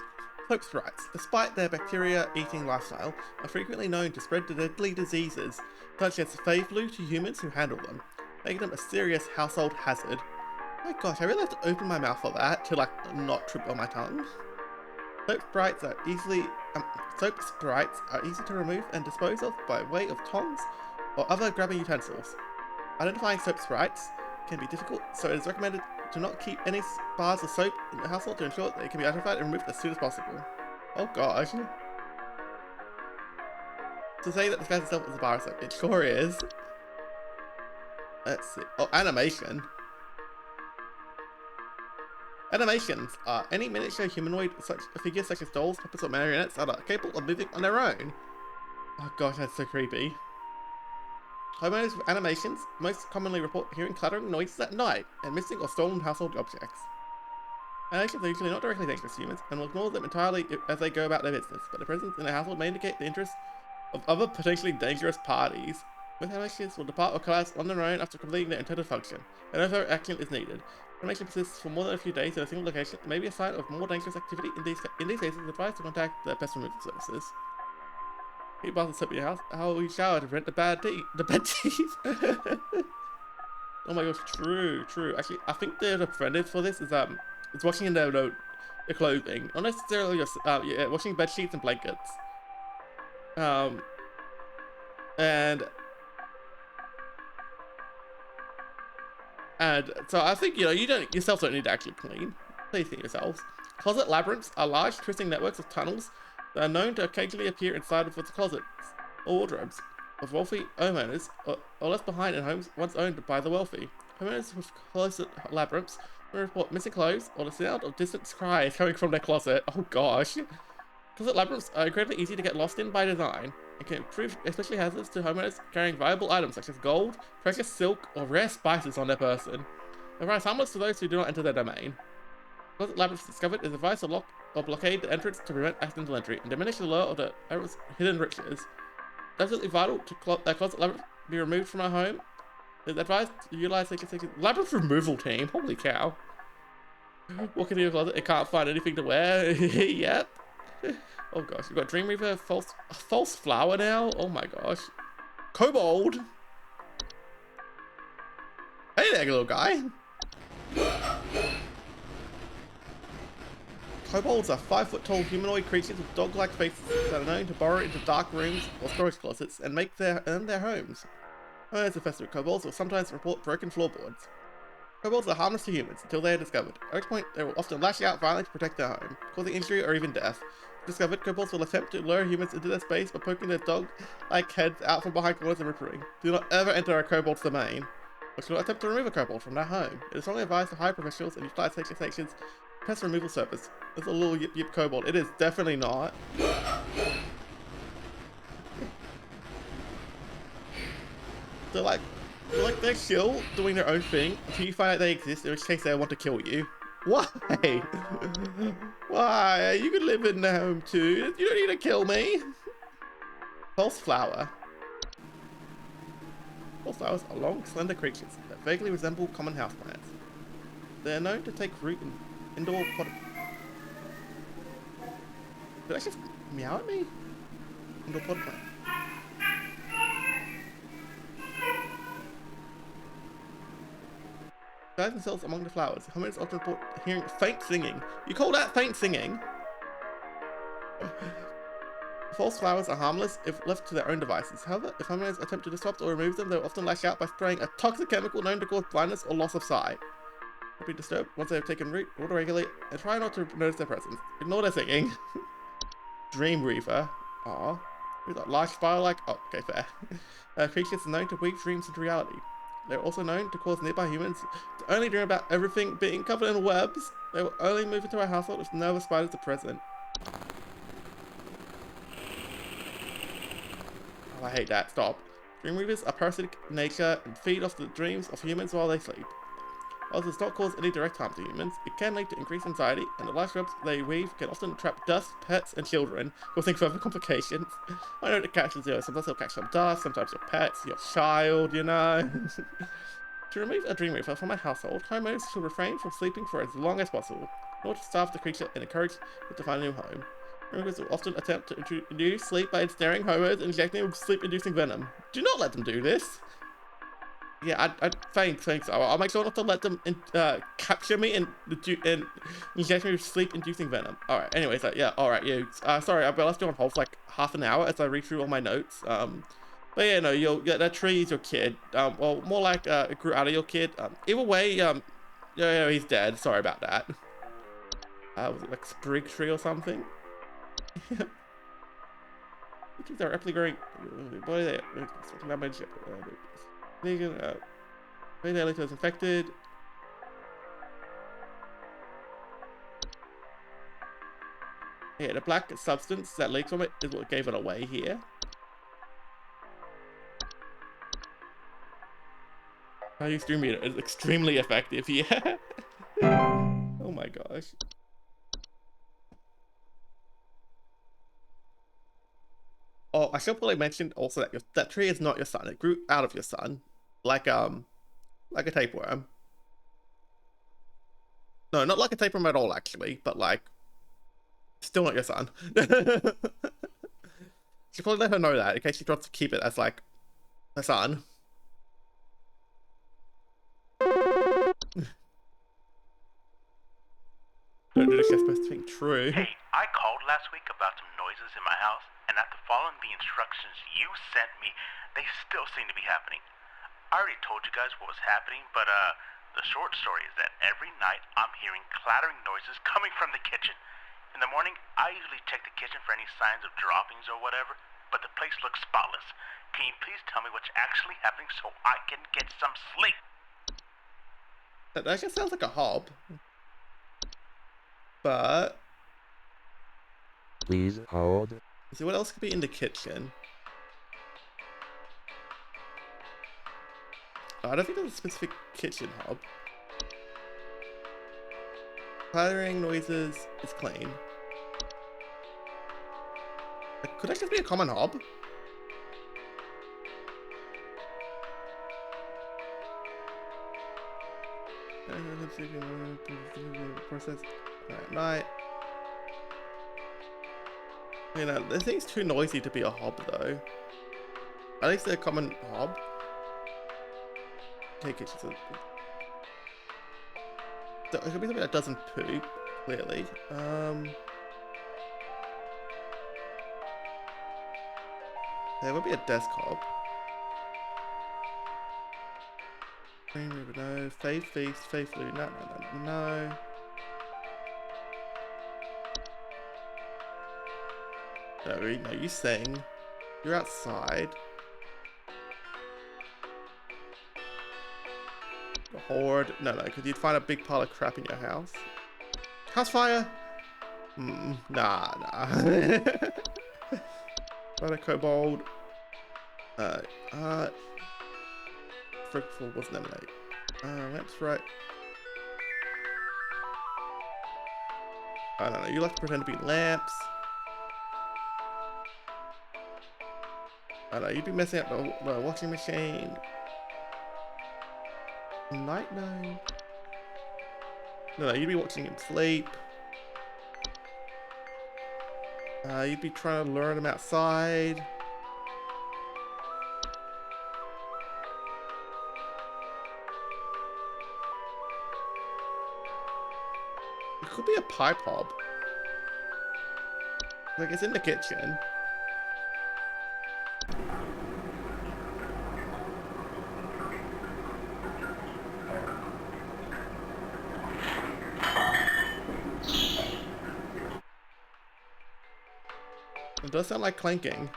Soap sprites, despite their bacteria-eating lifestyle, are frequently known to spread the deadly diseases, such as Fey flu to humans who handle them, making them a serious household hazard. Oh my gosh, I really have to open my mouth for that to like not trip on my tongue. Soap sprites are easy to remove and dispose of by way of tongs or other grabbing utensils. Identifying soap sprites can be difficult, so it is recommended to not keep any bars of soap in the household to ensure that they can be identified and removed as soon as possible. Oh gosh. To say that disguises itself as a bar of soap, it sure is. Let's see. Oh, animation. Animations are any miniature humanoid figures such as dolls, puppets, or marionettes that are capable of moving on their own. Oh gosh, that's so creepy. Homeowners with animations most commonly report hearing clattering noises at night and missing or stolen household objects. Animations are usually not directly dangerous to humans and will ignore them entirely as they go about their business, but their presence in a household may indicate the interest of other potentially dangerous parties. Most animations will depart or collapse on their own after completing their intended function, and no further action is needed. Animation persists for more than a few days in a single location. It may be a sign of more dangerous activity. In these cases, advise to contact the pest removal services. Keep bars of soap in your house. How will you shower to prevent the bad teeth? Oh my gosh, true. Actually, I think the preventive for this is it's washing in their clothing, not necessarily washing bed sheets and blankets. And so I think, you yourselves don't need to actually clean. Please clean yourselves. Closet labyrinths are large twisting networks of tunnels that are known to occasionally appear inside of the closets or wardrobes of wealthy homeowners or left behind in homes once owned by the wealthy. Homeowners with closet labyrinths may report missing clothes or the sound of distant cries coming from their closet. Oh gosh. Closet labyrinths are incredibly easy to get lost in by design and can prove especially hazardous to homeowners carrying valuable items such as gold, precious silk, or rare spices on their person. They are harmless to those who do not enter their domain. Closet labyrinths discovered is advised to lock or blockade the entrance to prevent accidental entry and diminish the lure of the hidden riches. It's absolutely vital to closet labyrinth be removed from our home. It's advised to utilize the labyrinth removal team. Holy cow. Walk into your closet and can't find anything to wear. Yep. Oh gosh, we've got Dream Reaper, false flower now. Oh my gosh. Kobold. Hey there, little guy. Kobolds are 5-foot-tall humanoid creatures with dog-like faces that are known to burrow into dark rooms or storage closets and earn their homes. Owners infested with kobolds will sometimes report broken floorboards. Kobolds are harmless to humans until they are discovered, at which point they will often lash out violently to protect their home, causing injury or even death. Discovered, kobolds will attempt to lure humans into their space by poking their dog-like heads out from behind corners and ripping. Do not ever enter a kobold's domain, or do not attempt to remove a kobold from their home. It is strongly advised to hire professionals and utilize HSH's pest removal service. It's a little yip kobold. It is definitely not. They're chill, doing their own thing, until you find out they exist, in which case they want to kill you. Why? Why? You can live in the home too. You don't need to kill me. False flower. False flowers are long, slender creatures that vaguely resemble common houseplants. They are known to take root in indoor potted... Did I just meow at me? Indoor potted plant. Guide themselves among the flowers. Homeowners often report hearing faint singing. You call that faint singing? False flowers are harmless if left to their own devices. However, if homeowners attempt to disrupt or remove them, they will often lash out by spraying a toxic chemical known to cause blindness or loss of sight. Don't be disturbed once they have taken root, water regularly, and try not to notice their presence. Ignore their singing. Dream Reaver. Aww. We've got large spiral-like... Oh, okay, fair. Creatures known to weave dreams into reality. They're also known to cause nearby humans to only dream about everything being covered in webs. They will only move into our household if no spiders are present. Oh, I hate that. Stop. Dream weavers are parasitic in nature and feed off the dreams of humans while they sleep. While it does not cause any direct harm to humans, it can lead to increased anxiety, and the light webs they weave can often trap dust, pets, and children, causing further complications. I know the catches, sometimes they'll catch some dust, sometimes your pets, your child, you know. To remove a dream weaver from a household, homeowners should refrain from sleeping for as long as possible, in order to starve the creature and encourage it to find a new home. Dream weavers will often attempt to induce sleep by ensnaring homeowners and injecting them with sleep-inducing venom. Do not let them do this! Yeah, thanks. I'll make sure not to let them capture me and inject me with sleep-inducing venom. Alright, anyways, yeah, alright, you. Sorry, I left you on hold for like half an hour as I read through all my notes. But yeah, no, that tree is your kid. Well, more like, it grew out of your kid. Either way, yeah, he's dead. Sorry about that. Was it like sprig tree or something? Trees are rapidly growing. What are they? Damage. Vegan, is infected. Yeah, the black substance that leaks from it is what gave it away here. I use Stream Meter is extremely effective, yeah. Oh my gosh. Oh, I should probably mention also that that tree is not your son. It grew out of your son, like a tapeworm. No, not like a tapeworm at all, actually, but like, still not your son. Should probably let her know that in case she tries to keep it as like her son. Don't do the chest best thing. True. Hey, I called last week about some noises in my house, and after following the instructions you sent me, they still seem to be happening. I already told you guys what was happening, but the short story is that every night I'm hearing clattering noises coming from the kitchen. In the morning, I usually check the kitchen for any signs of droppings or whatever, but the place looks spotless. Can you please tell me what's actually happening so I can get some sleep? That just sounds like a hob. But please hold. See what else could be in the kitchen. I don't think there's a specific kitchen hob. Clattering noises is clean. Could that just be a common hob? Process at night. You know, this thing's too noisy to be a hob though. At least they're a common hob. Take it. So it could be something that doesn't poop, clearly. There would be a desk hob. Green River, no. Faith Feast, Faith Lou, no. No, you sing. You're outside. The horde. No, because you'd find a big pile of crap in your house. House fire? Nah. Not a kobold. Fruitful wasn't eliminated. That's right. I don't know, you like to pretend to be lamps. I don't know, you'd be messing up the washing machine. Night. No, you'd be watching him sleep. You'd be trying to lure him outside. It could be a pipe hob. Like, it's in the kitchen. It does sound like clanking.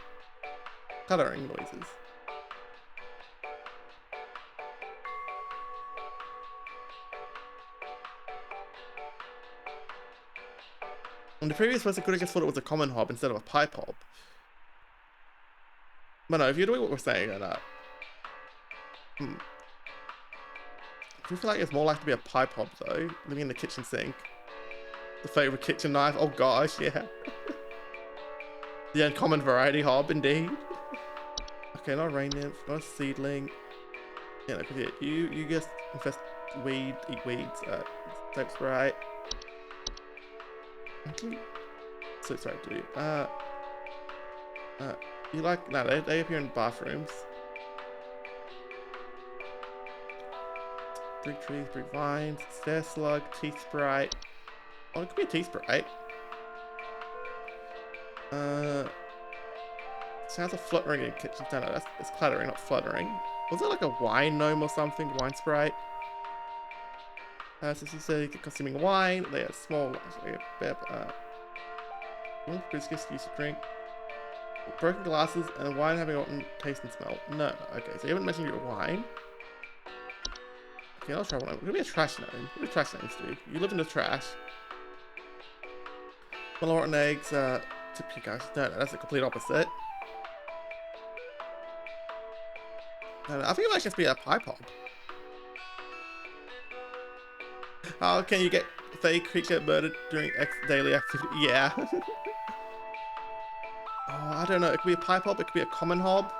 Clattering noises. In the previous verse, I could have just thought it was a common hob instead of a pipe hob. But no, if you're doing what we're saying, then I feel like it's more likely to be a pipe hob though, living in the kitchen sink. The favorite kitchen knife, oh gosh, yeah. The uncommon variety hob, indeed. Okay, not a rain nymph, not a seedling. Yeah, no, because you just infest eat weeds, soap spray. Soap spray, dude. You like, no, they appear in bathrooms. Brick trees, brick vines, stair slug, teeth sprite. Oh, it could be a teeth sprite. Sounds of fluttering in kitchen. No, it's clattering, not fluttering. Was it like a wine gnome or something? Wine sprite? So this is consuming wine. They are small. Biscuits used to drink. Broken glasses and wine having a rotten taste and smell. No. Okay, so you haven't mentioned your wine. Okay, I'll try one. It's gonna be a trash gnome. What do trash gnomes do? You live in the trash. Well, rotten eggs, typically guys. No, that's the complete opposite. No, I think it might just be a pipe hob. How can you get fake creature murdered during daily activity? Yeah. Oh, I don't know. It could be a pipe hob. It could be a common hob.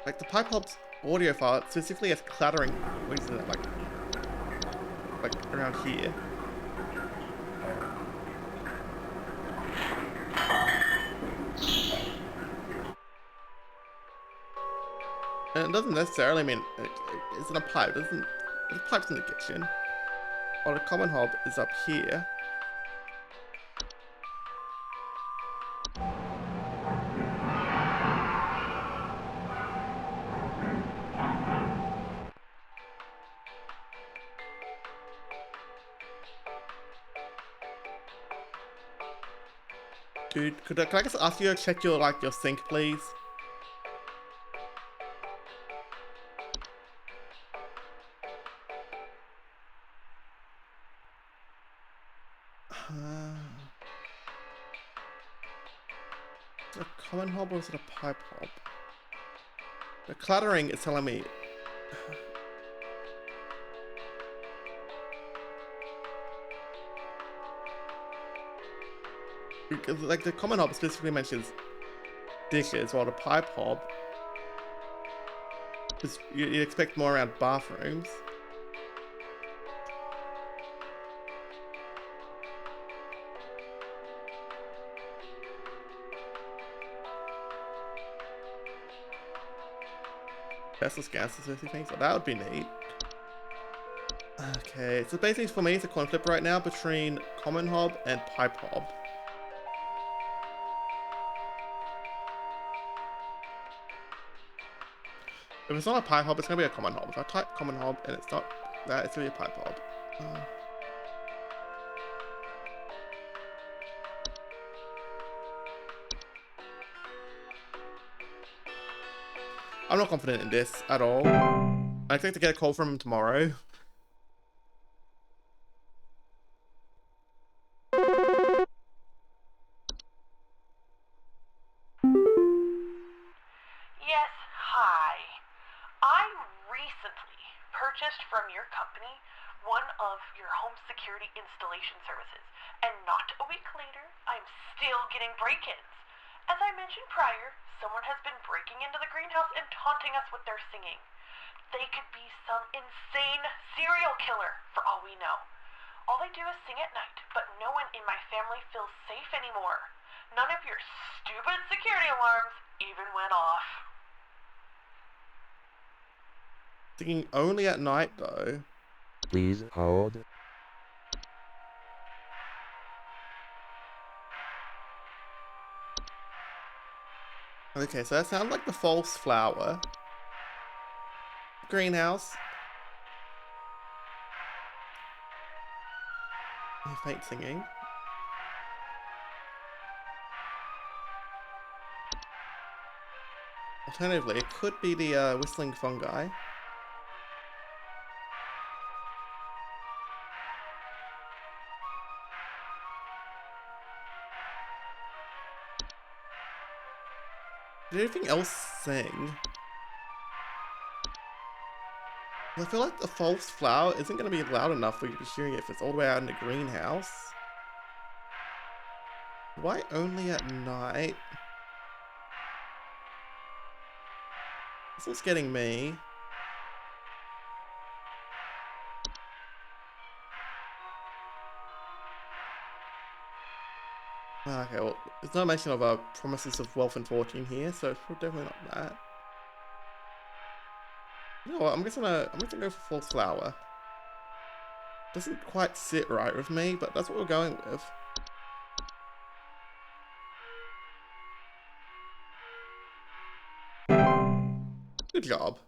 Like the pipe hob's audio file specifically has clattering noises in it, like around here. And it doesn't necessarily mean it's in a pipe. There's pipes in the kitchen. While the common hob is up here. Dude, can I just ask you to check your sink, please? Is it a common hob or is it a pipe hob? The clattering is telling me. Because like the common hob specifically mentions dishes, while the pipe hob is you expect more around bathrooms. Tesla scans or things, so that would be neat. Okay, so basically for me it's a coin flip right now between common hob and pipe hob. If it's not a pipe hob, it's gonna be a common hob. If I type common hob and it's not that, it's gonna be a pipe hob. I'm not confident in this at all. I expect to get a call from him tomorrow. Yes, hi. I recently purchased from your company one of your home security installation services, and not a week later, I'm still getting break-ins. As I mentioned prior, someone has been breaking into the greenhouse and taunting us with their singing. They could be some insane serial killer, for all we know. All they do is sing at night, but no one in my family feels safe anymore. None of your stupid security alarms even went off. Singing only at night, though. Please hold. Okay, so that sounds like the false flower. Greenhouse. Faint singing. Alternatively, it could be the whistling fungi. Did anything else sing? I feel like the false flower isn't going to be loud enough for you to be hearing it if it's all the way out in the greenhouse. Why only at night? This one's getting me. Okay, well, there's no mention of promises of wealth and fortune here, so it's definitely not that. You know what? I'm just gonna go for false flower. Doesn't quite sit right with me, but that's what we're going with. Good job.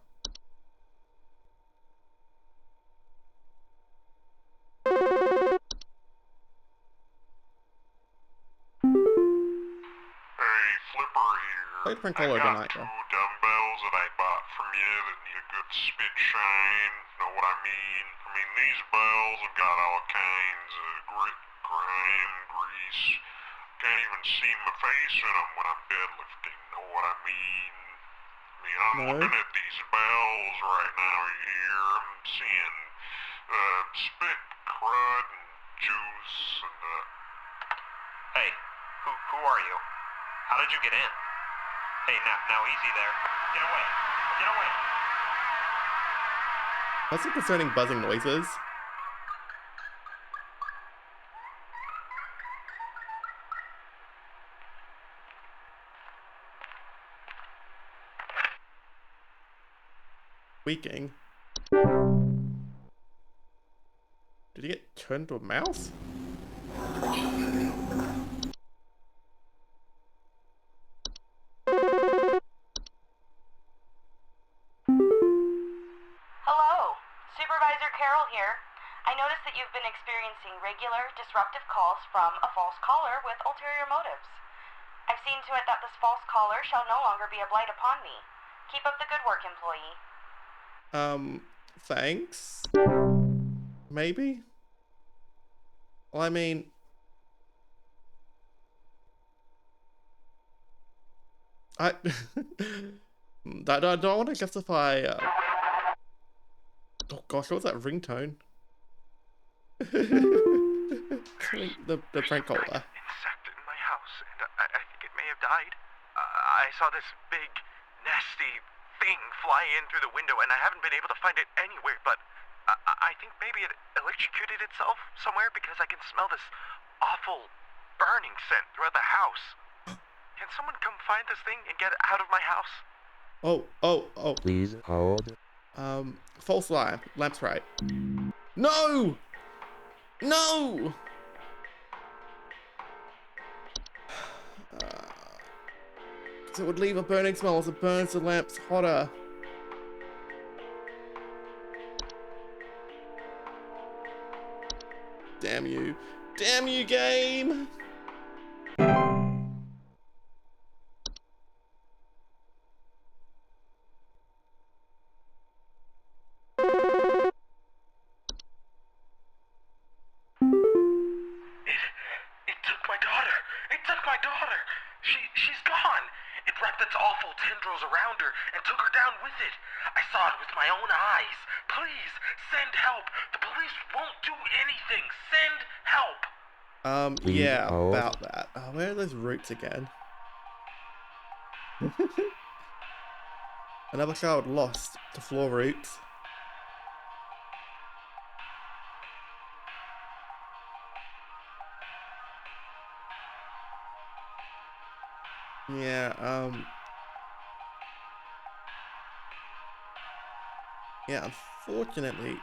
Played prank caller overnight, though. Dumbbells that I bought from you that need a good spit shine. Know what I mean? I mean, these bells have got all kinds of grit, grime, grease. Can't even see my face in them when I'm deadlifting. Know what I mean? I mean, I'm looking at these bells right now here. I'm seeing spit, crud, and juice, and Hey, who are you? How did you get in? Hey, now easy there. Get away. Get away. That's some concerning buzzing noises. Squeaking. Did he get turned into a mouse? I noticed that you've been experiencing regular, disruptive calls from a false caller with ulterior motives. I've seen to it that this false caller shall no longer be a blight upon me. Keep up the good work, employee. Thanks? Maybe? Well, I mean... I don't want to justify... Oh gosh, what was that ringtone? the prank caller. Insect in my house, and I think it may have died. I saw this big, nasty thing fly in through the window, and I haven't been able to find it anywhere, but I think maybe it electrocuted itself somewhere because I can smell this awful burning scent throughout the house. Can someone come find this thing and get it out of my house? Oh. Please hold. False lamp. Lamp's right. No! No! So it would leave a burning smell as it burns the lamps hotter. Damn you. Damn you, game! She's gone. It wrapped its awful tendrils around her and took her down with it. I saw it with my own eyes. Please, send help. The police won't do anything. Send help. Yeah, about that. Where are those roots again? Another child lost to floor roots. Yeah, unfortunately,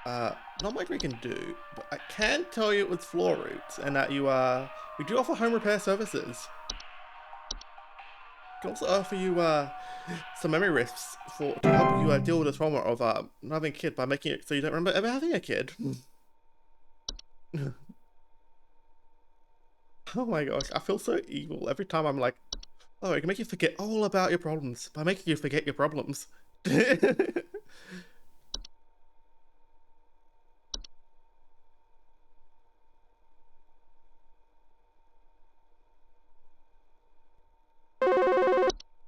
not much we can do, but I can tell you it was floor roots, and that we do offer home repair services. We can also offer you, some memory risks to help you, deal with the trauma of, not having a kid by making it so you don't remember ever having a kid. Oh my gosh, I feel so evil every time I'm like, Oh, it can make you forget all about your problems by making you forget your problems.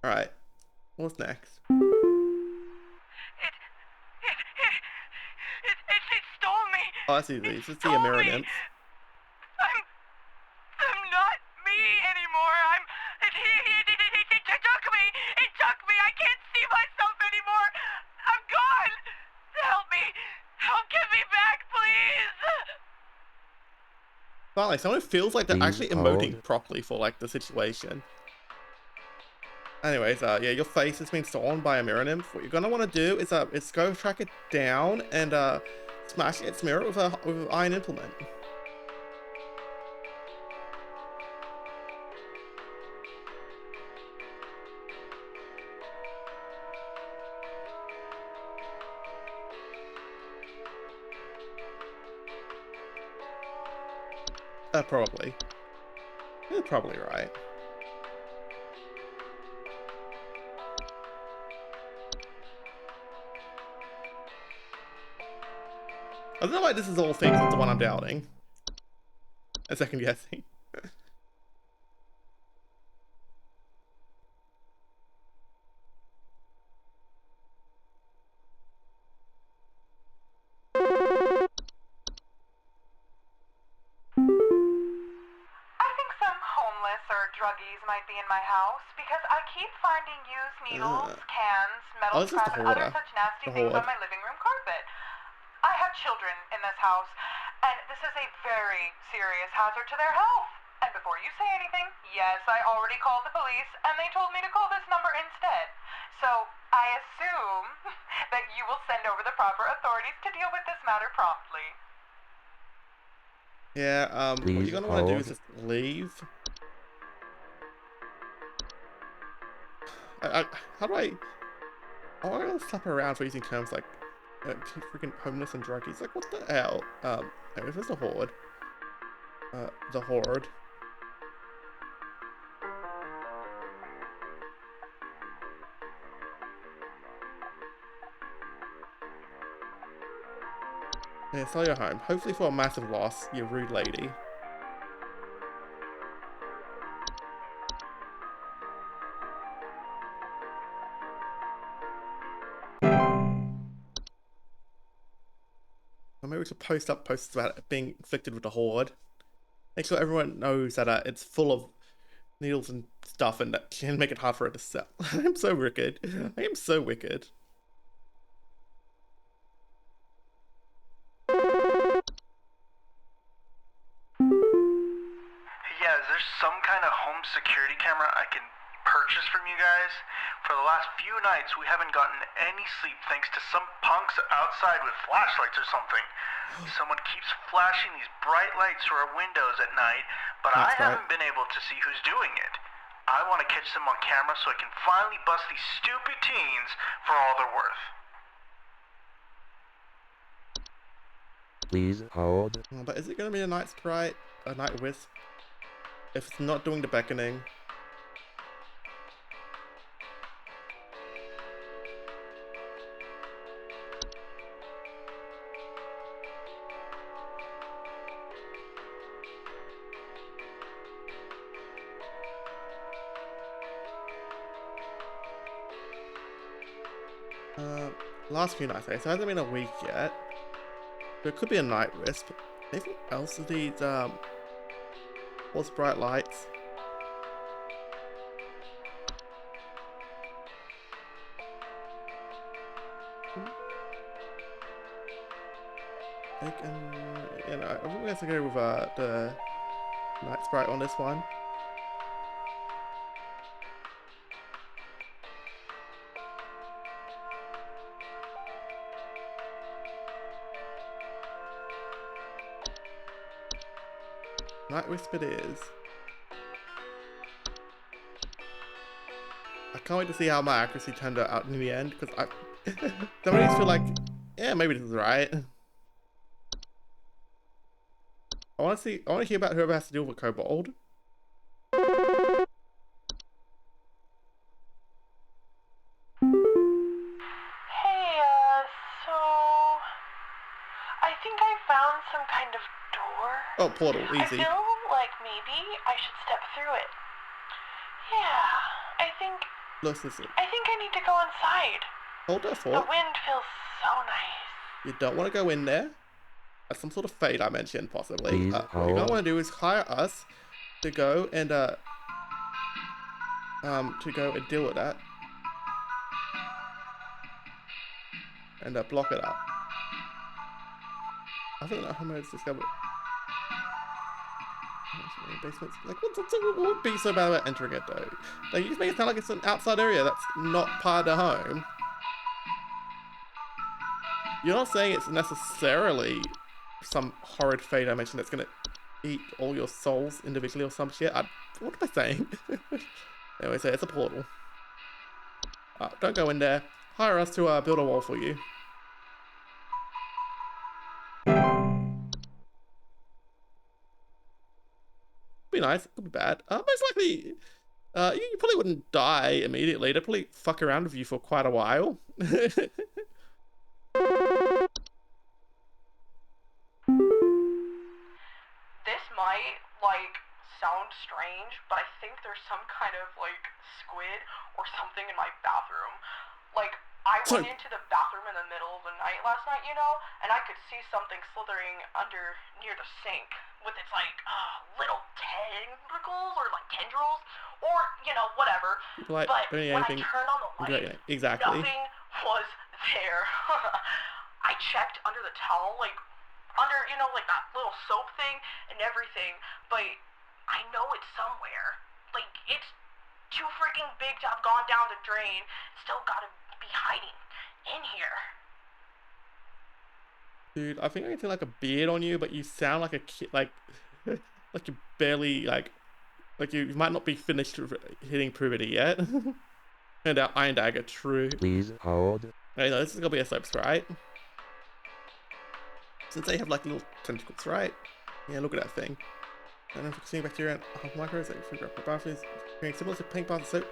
Alright, what's next? It stole me. Oh, I see these. It's the mirror nymphs. I'm not me anymore. It took me. It took me. I can't see myself anymore. I'm gone. Help me. Get me back, please. Finally, someone feels like they're actually emoting properly for like the situation. Anyways, yeah, your face has been stolen by a mirror nymph. What you're gonna want to do is go track it down and smash its mirror with an iron implement. Probably. You're probably right. I don't know why this is all things that's the one I'm doubting. And second guessing. Druggies might be in my house because I keep finding used needles, cans, metal scrap, and other such nasty things on my living room carpet. I have children in this house, and this is a very serious hazard to their health. And before you say anything, yes, I already called the police, and they told me to call this number instead. So I assume that you will send over the proper authorities to deal with this matter promptly. Yeah, what you're gonna want to do is just leave. How do I... Oh, I'm gonna slap her around for using terms like freaking homeless and druggies. Like, what the hell? Anyway, where's the horde? The horde. Yeah, sell your home. Hopefully for a massive loss, you rude lady. Maybe we should post up posts about it being inflicted with the horde. Make sure everyone knows that it's full of needles and stuff and that can make it hard for it to sell. I'm so wicked. I am so wicked. Yeah, is there some kind of home security camera I can purchase from you guys? For the last few nights, we haven't gotten any sleep thanks to some punks outside with flashlights or something. Someone keeps flashing these bright lights through our windows at night, but I haven't been able to see who's doing it. I want to catch them on camera so I can finally bust these stupid teens for all they're worth. Please hold. Oh, but is it going to be a night sprite? A night wisp? If it's not doing the beckoning. Last few nights, so it hasn't been a week yet. But it could be a night wisp. Anything else of these, what's bright lights? I think, I think we have to go with the night sprite on this one. Night Wisp it is. I can't wait to see how my accuracy turned out in the end, because some of these feel like, yeah, maybe this is right. I want to hear about whoever has to deal with Kobold. Oh, portal, easy. I feel like maybe I should step through it. Yeah, I think I need to go inside. Hold that The thought. wind feels so nice. You don't want to go in there. That's some sort of fate I mentioned, possibly. Please What you're gonna want to do is hire us to go and deal with that. And block it up. I think that homeowners discovered basements. Like, what would be so bad about entering it though? Like, you just make it sound like it's an outside area that's not part of the home. You're not saying it's necessarily some horrid fate I mentioned that's gonna eat all your souls individually or some shit. What am I saying? Anyway, so it's a portal. Don't go in there. Hire us to build a wall for you. Be nice, could be bad. Most likely, you probably wouldn't die immediately. They'd probably fuck around with you for quite a while. This might, like, sound strange, but I think there's some kind of, like, squid or something in my bathroom. Like, I went into the bathroom in the middle of the night last night, you know, and I could see something slithering under near the sink with its, like, little tentacles or, like, tendrils or, you know, whatever. Like, but when anything. I turned on the light, exactly. nothing was there. I checked under the towel, like, under, you know, like that little soap thing and everything, but I know it's somewhere. Like, it's too freaking big to have gone down the drain. It's still gotta be hiding in here. Dude, I think I can see like a beard on you, but you sound like a kid, like you're barely, like you might not be finished hitting puberty yet. And our Iron Dagger, true. Please hold. Hey, no, this is gonna be a soap sprite. Since they have like little tentacles, right? Yeah, look at that thing. I don't know if you can see bacteria and microbes that figure out batteries, creating similar to pink bars of soap.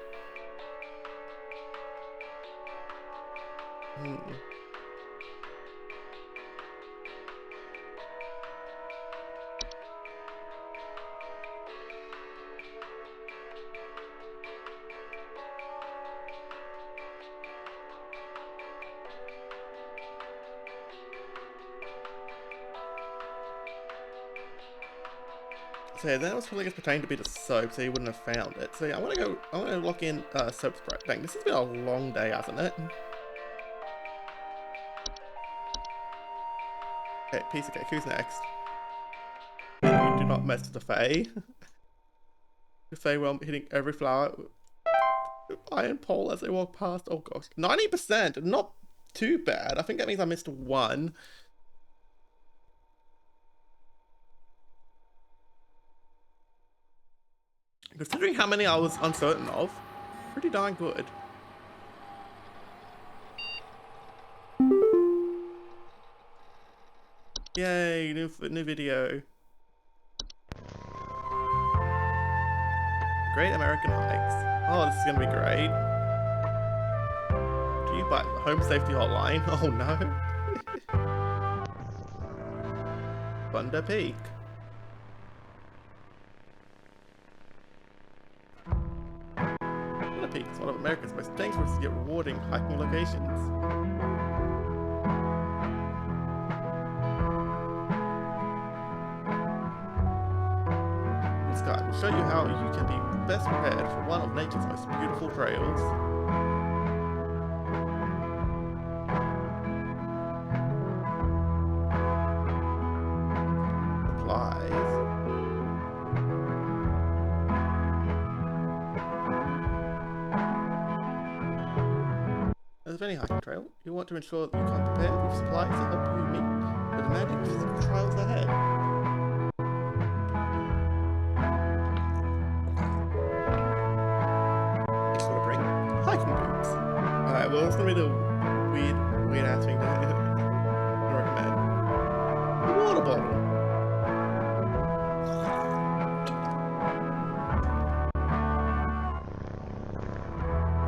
So yeah, that was probably pertaining to be the soap, so you wouldn't have found it. So yeah, I want to lock in soap sprite. Dang, this has been a long day, hasn't it? Okay, piece of cake. Who's next? You do not mess with the Fae. The Fae will hitting every flower with iron pole as they walk past. Oh gosh, 90%. Not too bad. I think that means I missed one. Considering how many I was uncertain of, pretty darn good. Yay, new video. Great American Hikes. Oh, this is gonna be great. Do you buy the Home Safety Hotline? Oh no. Thunder Peak. Peak is one of America's most dangerous yet rewarding hiking locations. This guide will show you how you can be best prepared for one of nature's most beautiful trails. Supplies. As with any hiking trail, you want to ensure that you come prepared with supplies to help you meet the demanding physical trials ahead. Make sure to bring hiking boots. Alright, well, it's gonna be the weird ass thing to recommend. A water bottle.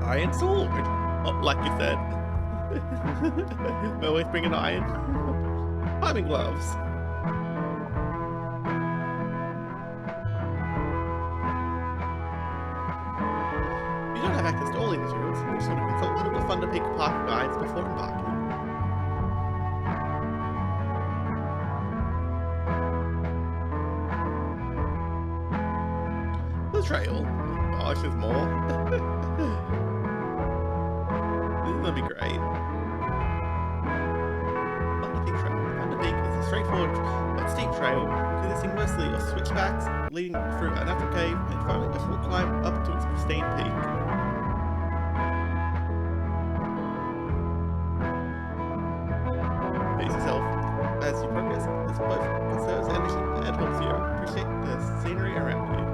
Iron sword. Oh, like you said. Always bring an iron. Climbing gloves. don't have access to all these materials, we just want to consult one of the Thunder Peak Park guides before embarking. The trail. Oh gosh, there's more. This is gonna be great. Thunder Peak Trail. Thunder Peak is a straightforward but steep trail consisting mostly of switchbacks leading through a natural cave and finally a full climb up to its pristine peak. Pace yourself as you progress. This both conserves energy and helps you appreciate the scenery around you.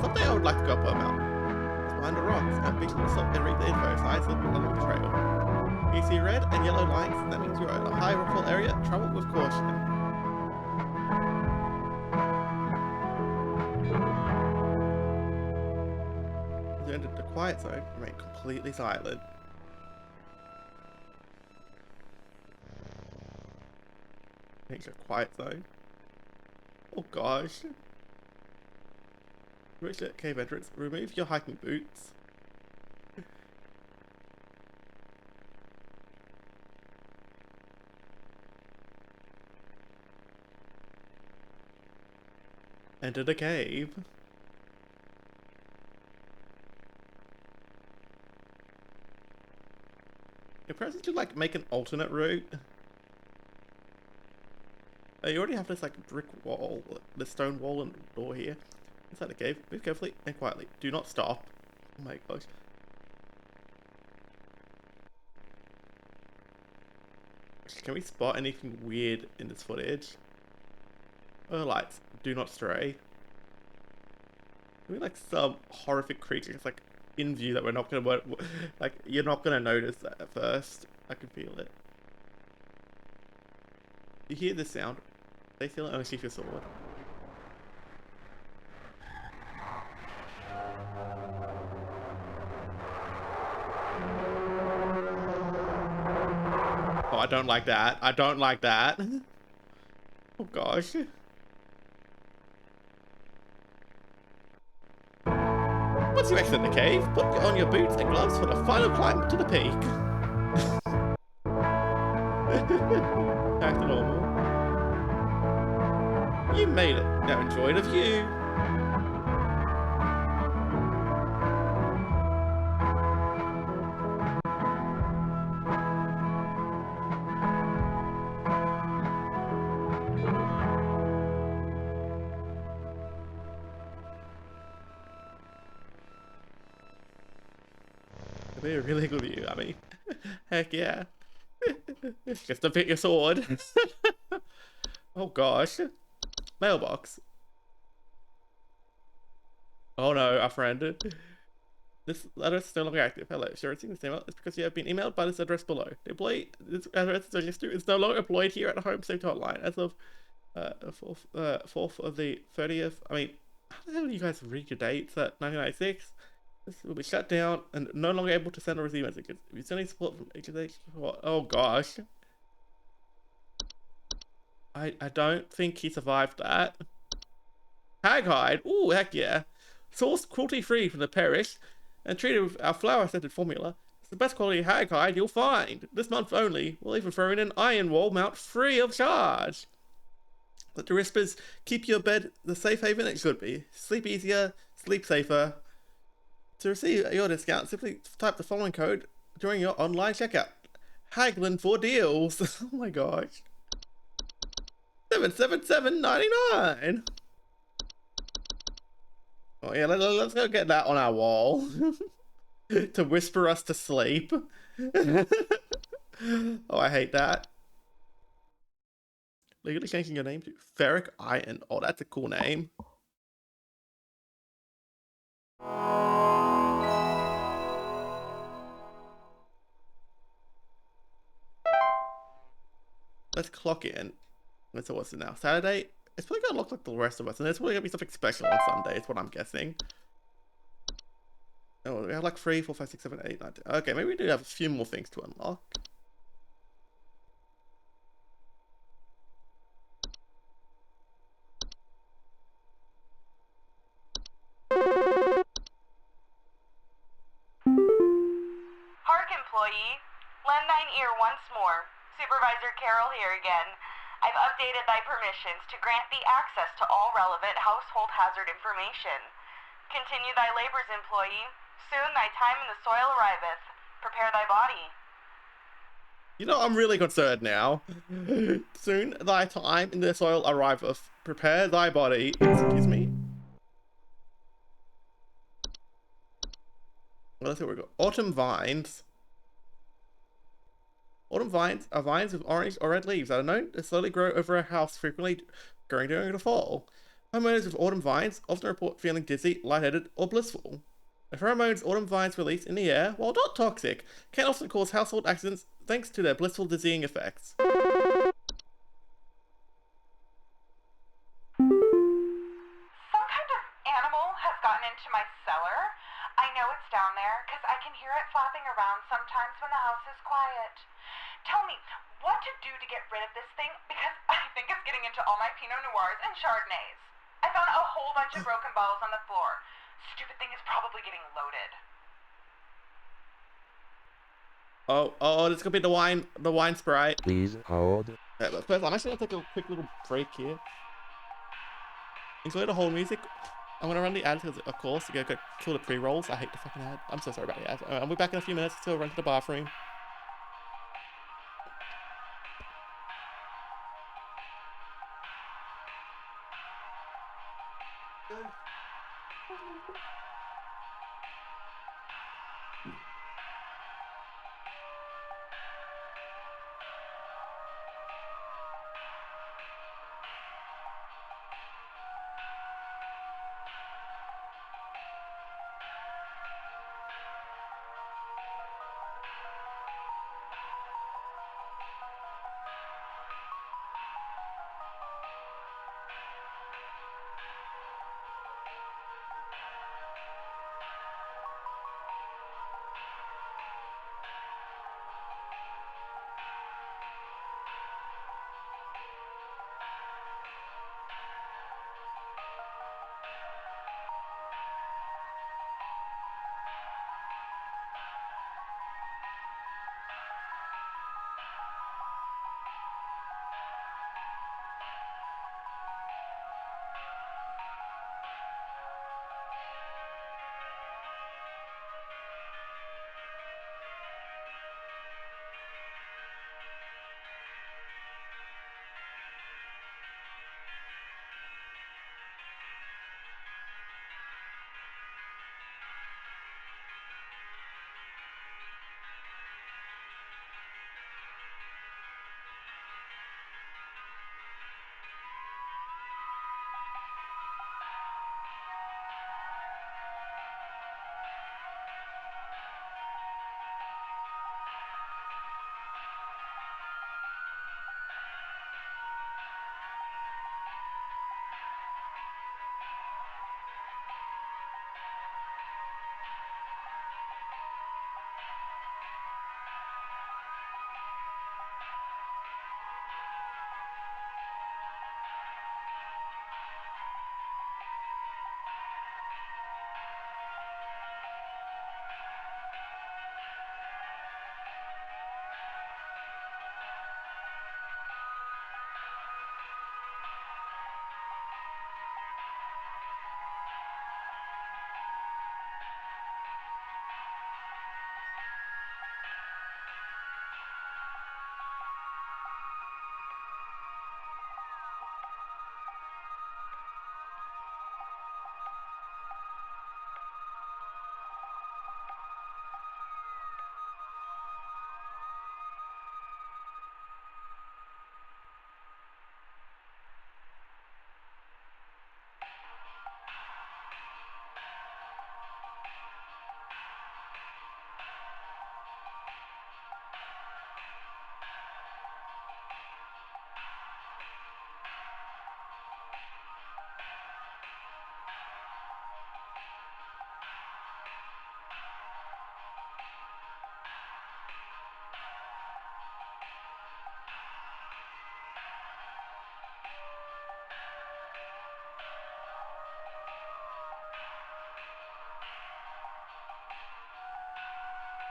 Someday I would like to go up a mountain. It's behind the rocks, and be sure to stop and read the info signs along the trail. You see red and yellow lines, and that means you're in a high rockfall area. Travel with caution. As you enter the quiet zone, remain completely silent. Enter a quiet zone. Oh gosh. Reach the cave entrance. Remove your hiking boots. Enter the cave. Perhaps you should like make an alternate route. You already have this like brick wall, the stone wall and door here. Inside the cave, move carefully and quietly. Do not stop. Oh my gosh. Can we spot anything weird in this footage? Oh, lights. Do not stray. Maybe like some horrific creatures like in view that we're not gonna like you're not gonna notice that at first. I can feel it. You hear this sound? They feel it only see your sword. Oh, I don't like that. I don't like that. Oh gosh. Once you exit the cave, put on your boots and gloves for the final climb to the peak. Back to normal. You made it. Now enjoy the view. It'll be a really good view, I mean. Heck yeah. Just to pick your sword. Oh gosh. Mailbox. Oh no, our friend. This letter is no longer active. Hello, sure it's in this email. It's because you have been emailed by this address below. The employee this address is registered is no longer employed here at the Home Safety Hotline as of 4th of the 30th. I mean, how the hell do you guys read your dates at 1996? This will be shut down and no longer able to send or receive messages. If you send any support from HSH, oh gosh. I don't think he survived that. Hag-hide, ooh, heck yeah. Sourced cruelty-free from the parish and treated with our flower-scented formula. It's the best quality hag-hide you'll find. This month only, we'll even throw in an iron wall mount free of charge. Let the whispers keep your bed the safe haven it should be. Sleep easier, sleep safer. To receive your discount, simply type the following code during your online checkout. Haggling for deals. Oh my gosh. $777.99. Oh yeah, let's go get that on our wall. To whisper us to sleep. Oh, I hate that. Legally changing your name to Ferric Iron. Oh, that's a cool name. Let's clock in. So what's it now? Saturday? It's probably gonna look like the rest of us, and there's probably gonna be something special on Sunday, is what I'm guessing. Oh, we have like 3, 4, 5, 6, 7, 8, 9, 10. Okay, maybe we do have a few more things to unlock. once more. Supervisor Carroll here again. I've updated thy permissions to grant thee access to all relevant household hazard information. Continue thy labors, employee. Soon thy time in the soil arriveth. Prepare thy body. You know, I'm really concerned now. Soon thy time in the soil arriveth. Prepare thy body. Excuse me? Well, let's see what we got. Autumn vines. Autumn vines are vines with orange or red leaves that are known to slowly grow over a house, frequently growing during the fall. Homeowners with autumn vines often report feeling dizzy, lightheaded, or blissful. The pheromones autumn vines release in the air, while not toxic, can often cause household accidents thanks to their blissful dizzying effects. Some kind of animal has gotten into my cellar. I know it's down there because I can hear it flapping around sometimes when the house is quiet. Tell me what to do to get rid of this thing because I think it's getting into all my Pinot Noirs and Chardonnays. I found a whole bunch of broken bottles on the floor. Stupid thing is probably getting loaded. Oh, this could be the wine sprite. Please hold. Yeah, but first, I'm actually gonna take a quick little break here. Enjoy the whole music. I'm gonna run the ad because, of course, you gotta kill the pre-rolls. I hate the fucking ad. I'm so sorry about the ad. I'll be back in a few minutes to run to the bathroom.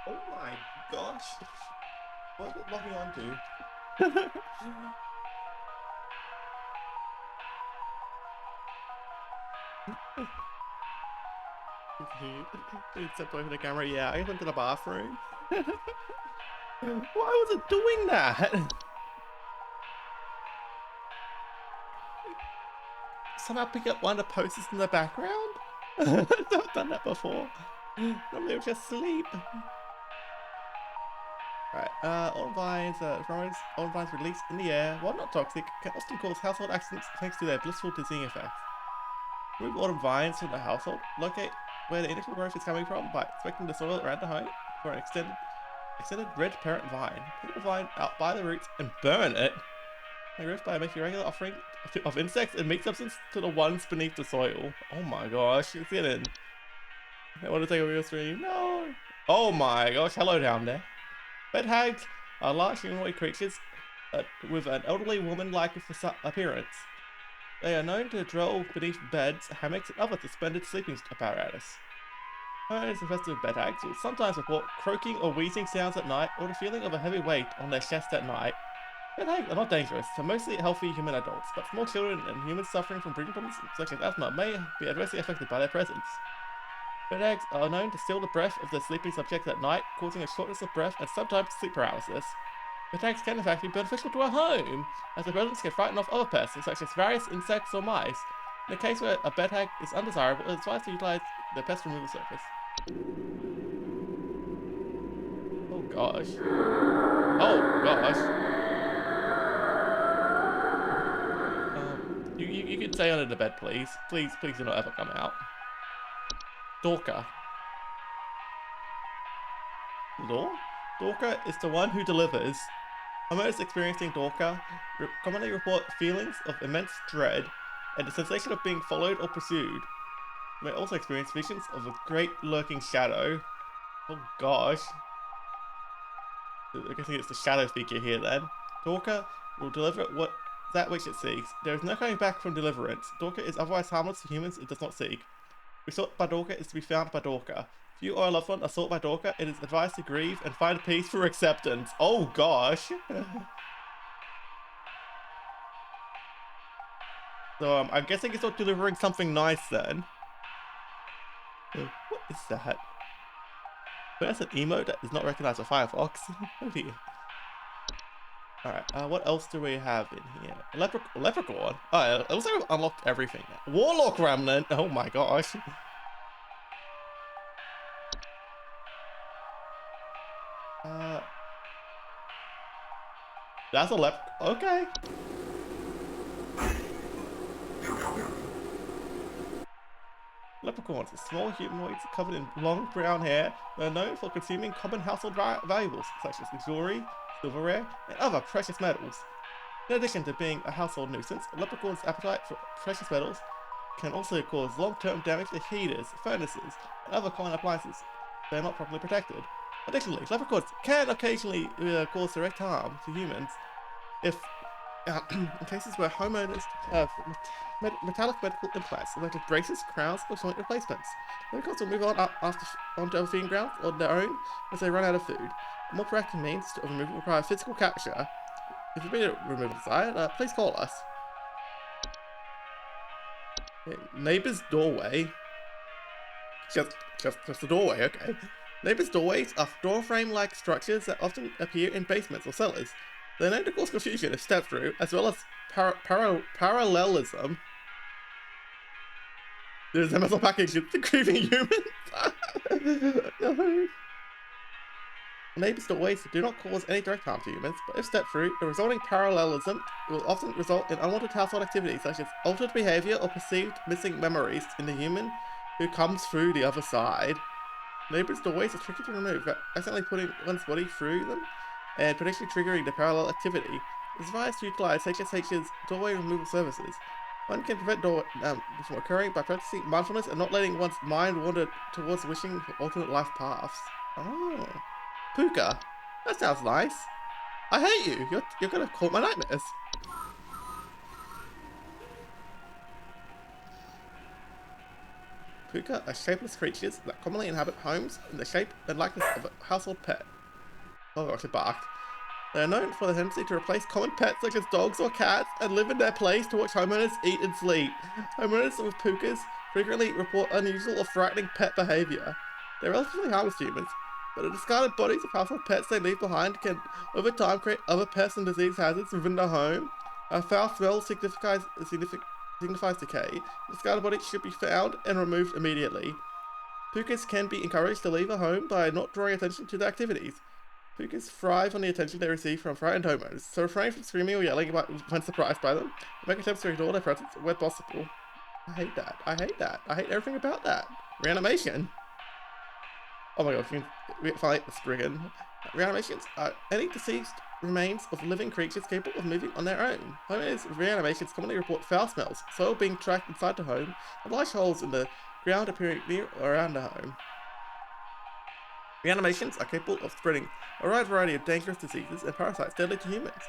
Oh my gosh. What's it locking onto? He stepped away from the camera. Yeah, I went to the bathroom. Why was it doing that? Somehow pick up one of the posters in the background? I've never done that before. Normally it was just sleep. Right, autumn vines released in the air, while not toxic, can often cause household accidents thanks to their blissful dizzying effects. Remove autumn vines from the household, locate where the initial growth is coming from by inspecting the soil around the home for an extended red parent vine. Pull the vine out by the roots and burn it. The roof by making a regular offering of insects and meat substance to the ones beneath the soil. Oh my gosh, it's in. I want to take a real stream. No. Oh my gosh, hello down there. Bed hags are large humanoid creatures with an elderly woman-like appearance. They are known to dwell beneath beds, hammocks, and other suspended sleeping apparatus. Owners infested with bed hags will sometimes report croaking or wheezing sounds at night, or the feeling of a heavy weight on their chest at night. Bed hags are not dangerous to mostly healthy human adults, but small children and humans suffering from breathing problems such as asthma may be adversely affected by their presence. Bed hags are known to steal the breath of their sleeping subjects at night, causing a shortness of breath and sometimes sleep paralysis. Bed hags can in fact be beneficial to a home, as their presence can frighten off other pests, such as various insects or mice. In a case where a bed hag is undesirable, it is advised to utilize the pest removal service. Oh gosh. Oh gosh. You can stay under the bed, please. Please do not ever come out. Dorka. Law? Dorka is the one who delivers. Homeowners experiencing Dorka commonly report feelings of immense dread and the sensation of being followed or pursued. They may also experience visions of a great lurking shadow. Oh gosh. I'm guessing it's the shadow figure here then. Dorka will deliver that which it seeks. There is no coming back from deliverance. Dorka is otherwise harmless to humans it does not seek. To be sought by Dorka is to be found by Dorka. If you or a loved one are sought by Dorka, it is advised to grieve and find peace for acceptance. Oh gosh. So I'm guessing it's not delivering something nice then. What is that? But that's an emote that is not recognized by Firefox. Oh dear. Alright, what else do we have in here? Leprechaun? Oh, it looks like we've unlocked everything now. Warlock Remnant! Oh my gosh. That's a okay. Leprechauns are small humanoids covered in long brown hair that are known for consuming common household valuables such as jewelry, silverware, and other precious metals. In addition to being a household nuisance, a leprechaun's appetite for precious metals can also cause long-term damage to heaters, furnaces, and other common appliances if they are not properly protected. Additionally, leprechauns can occasionally cause direct harm to humans if, in cases where homeowners have metallic medical implants, such as braces, crowns, or joint replacements. Leprechauns will move onto other feeding grounds on their own as they run out of food. A more proactive means of removal require physical capture. If you've been removal desired, please call us. Okay, neighbor's doorway. Just a doorway, okay. Neighbor's doorways are door frame-like structures that often appear in basements or cellars. They're known to cause confusion if stepped through, as well as parallelism. There's a metal package with the grieving humans. No. Neighbor's doorways do not cause any direct harm to humans, but if stepped through, the resulting parallelism will often result in unwanted household activities such as altered behavior or perceived missing memories in the human who comes through the other side. Neighbor's doorways are tricky to remove, accidentally putting one's body through them and potentially triggering the parallel activity. It's advised to utilize HSH's doorway removal services. One can prevent from occurring by practicing mindfulness and not letting one's mind wander towards wishing for alternate life paths. Oh. Puka. That sounds nice. I hate you. You're gonna haunt my nightmares. Puka are shapeless creatures that commonly inhabit homes in the shape and likeness of a household pet. Oh gosh, it barked. They are known for the tendency to replace common pets such as dogs or cats and live in their place to watch homeowners eat and sleep. Homeowners with pukas frequently report unusual or frightening pet behavior. They're relatively harmless to humans, but the discarded bodies of household pets they leave behind can, over time, create other pests and disease hazards within the home. A foul smell signifies decay. Discarded bodies should be found and removed immediately. Pukas can be encouraged to leave a home by not drawing attention to their activities. Pukas thrive on the attention they receive from frightened homeowners, so refrain from screaming or yelling when surprised by them, and make attempts to ignore their presence where possible. I hate that. I hate that. I hate everything about that. Reanimation. Oh my god, we can fight the Spriggan. Reanimations are any deceased remains of living creatures capable of moving on their own. Homeowners with reanimations commonly report foul smells, soil being tracked inside the home, and large holes in the ground appearing near or around the home. Reanimations are capable of spreading a wide variety of dangerous diseases and parasites deadly to humans,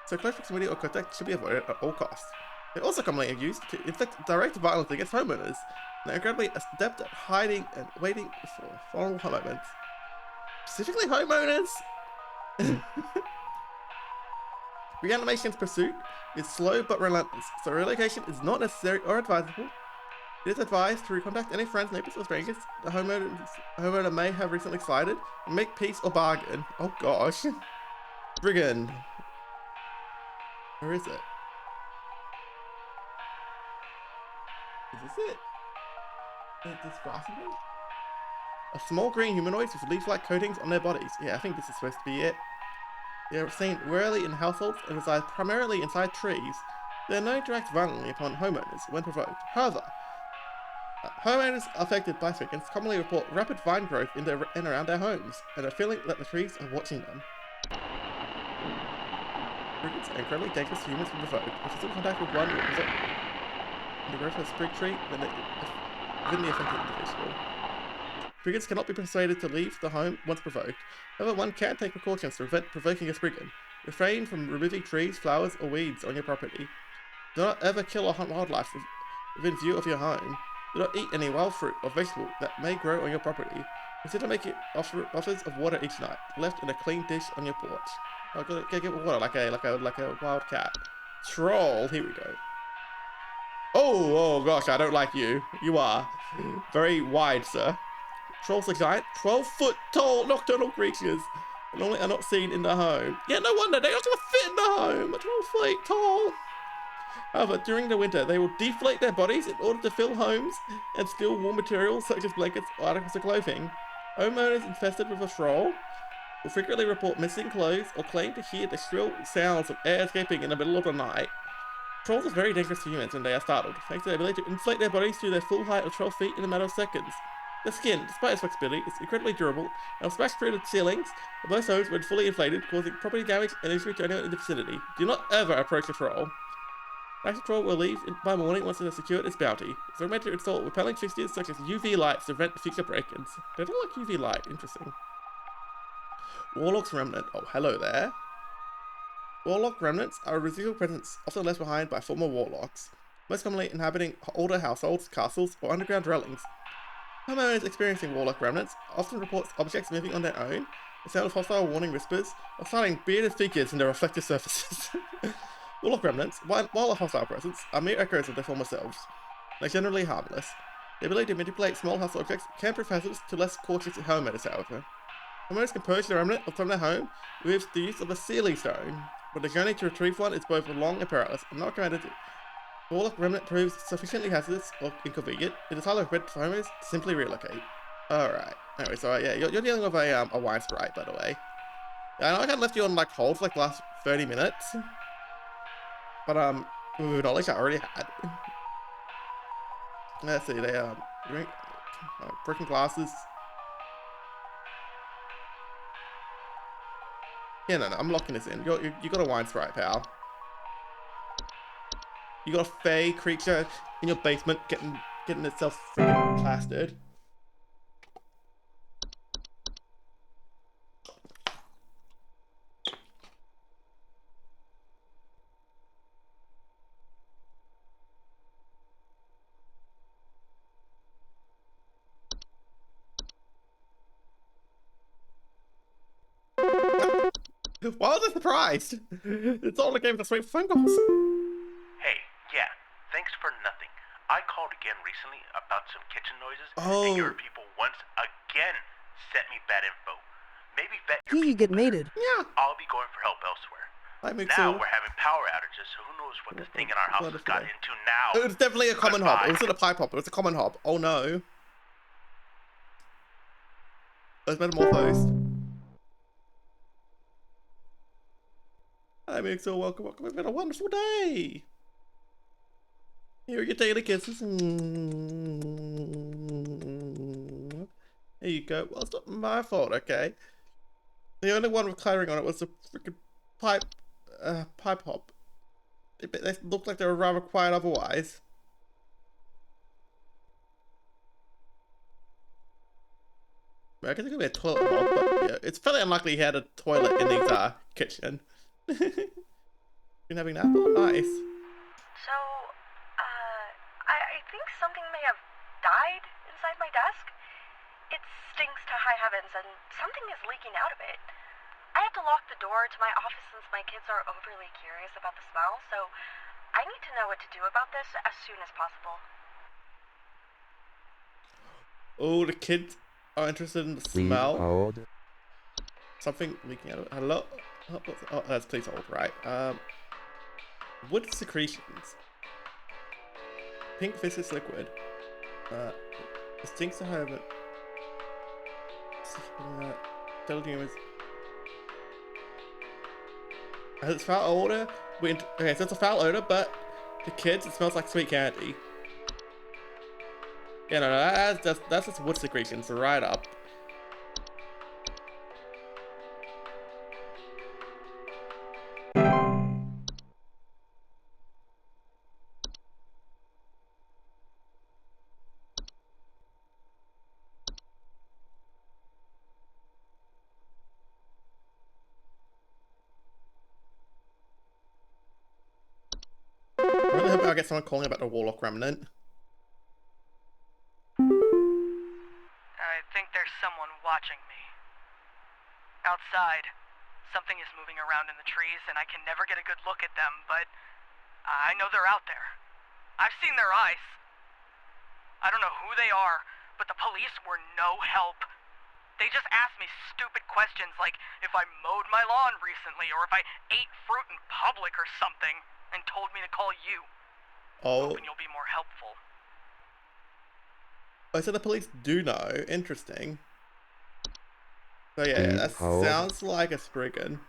so close proximity or contact should be avoided at all costs. They're also commonly used to inflict direct violence against homeowners, and they're incredibly adept at hiding and waiting for vulnerable moments. Specifically homeowners! Reanimation's pursuit is slow but relentless, so relocation is not necessary or advisable. It is advised to recontact any friends, neighbors, or strangers the homeowner may have recently slighted and make peace or bargain. Oh gosh. Brigand. Where is it? Is this it? Is this grassy thing? A small green humanoids with leaf-like coatings on their bodies. Yeah, I think this is supposed to be it. They are seen rarely in households and reside primarily inside trees. They are known to act violently upon homeowners when provoked. However, homeowners affected by Spriggans commonly report rapid vine growth in and around their homes, and a feeling that the trees are watching them. Spriggans are incredibly dangerous to humans when provoked. If physical contact with one will result in the growth of a sprig tree within the affected individual. Spriggans cannot be persuaded to leave the home once provoked. However, one can take precautions to prevent provoking a Spriggan. Refrain from removing trees, flowers, or weeds on your property. Do not ever kill or hunt wildlife within view of your home. Do not eat any wild fruit or vegetable that may grow on your property. Consider making offers of water each night, left in a clean dish on your porch. I'll go get water like a wild cat. Troll, here we go. Oh gosh, I don't like you. You are very wide, sir. Trolls are giant, 12-foot tall nocturnal creatures, and normally are not seen in the home. Yeah, no wonder, they're not going to fit in the home, 12 feet tall. However, during the winter, they will deflate their bodies in order to fill homes and steal warm materials such as blankets or articles of clothing. Homeowners infested with a troll will frequently report missing clothes or claim to hear the shrill sounds of air escaping in the middle of the night. Trolls are very dangerous to humans when they are startled, thanks to their ability to inflate their bodies to their full height of 12 feet in a matter of seconds. The skin, despite its flexibility, is incredibly durable and will smash through the ceilings of most homes when fully inflated, causing property damage and injury to anyone in the vicinity. Do not ever approach a troll. An active troll will leave by morning once it has secured its bounty. It's recommended to install repelling fixtures such as UV lights to prevent future break-ins. They don't like UV light. Interesting. Warlock's Remnant. Oh, hello there. Warlock remnants are a residual presence often left behind by former warlocks, most commonly inhabiting older households, castles, or underground dwellings. Homeowners experiencing warlock remnants often report objects moving on their own, the sound of hostile warning whispers, or sighting bearded figures in their reflective surfaces. Warlock remnants, while a hostile presence, are mere echoes of their former selves. They're generally harmless. The ability to manipulate small household objects can prove hazardous to less cautious homeowners, however. Homeowners can purge the remnant from their home with the use of a sealing stone, but the journey to retrieve one is both long and perilous, and not recommended. The Warlock remnant proves sufficiently hazardous or inconvenient. It is highly recommended for homeowners to simply relocate. Alright. Anyway, so yeah, you're dealing with a wine sprite, by the way. Yeah, I know I kind of left you on like hold for like the last 30 minutes. But with knowledge I already had. Let's see, they drink broken glasses. Yeah, no, I'm locking this in. You got a wine sprite, pal. You got a fey creature in your basement getting itself freaking plastered. Why was I surprised? It's all a game for sweet phone calls. Hey, yeah, thanks for nothing. I called again recently about some kitchen noises, Oh. and your people once again sent me bad info. Maybe vet your Here you get people mated. Yeah. I'll be going for help elsewhere. Now we're having power outages, so who knows what this thing in our house has gotten into now. It was definitely a common hob. It wasn't a pipe hop. It was a common hob. Oh no. It was metamorphosed. Hi, Mixel. Welcome. It's been a wonderful day. Here are your daily kisses. There you go. Well, it's not my fault, okay? The only one with clattering on it was the freaking pipe hop. They looked like they were rather quiet otherwise. I guess it could be a toilet hob, but yeah, it's fairly unlikely he had a toilet in his kitchen. Been having that? Oh, nice. So, I think something may have died inside my desk. It stinks to high heavens, and something is leaking out of it. I had to lock the door to my office since my kids are overly curious about the smell, so I need to know what to do about this as soon as possible. Oh, the kids are interested in the smell. Please hold. Something leaking out of it. Hello? Oh, that's please hold, right. Wood secretions. Pink viscous liquid. It stinks to high heaven. Has it's foul odor? Okay, so it's a foul odor, but to kids it smells like sweet candy. Yeah, no, that's just wood secretions right up. I really hope I get someone calling about the Warlock Remnant. I think there's someone watching me. Outside, something is moving around in the trees, and I can never get a good look at them, but I know they're out there. I've seen their eyes. I don't know who they are, but the police were no help. They just asked me stupid questions like if I mowed my lawn recently or if I ate fruit in public or something, and told me to call you. Oh. Hoping you'll be more helpful. Oh, so the police do know. Interesting. So yeah, Please that hold. sounds like a Spriggan.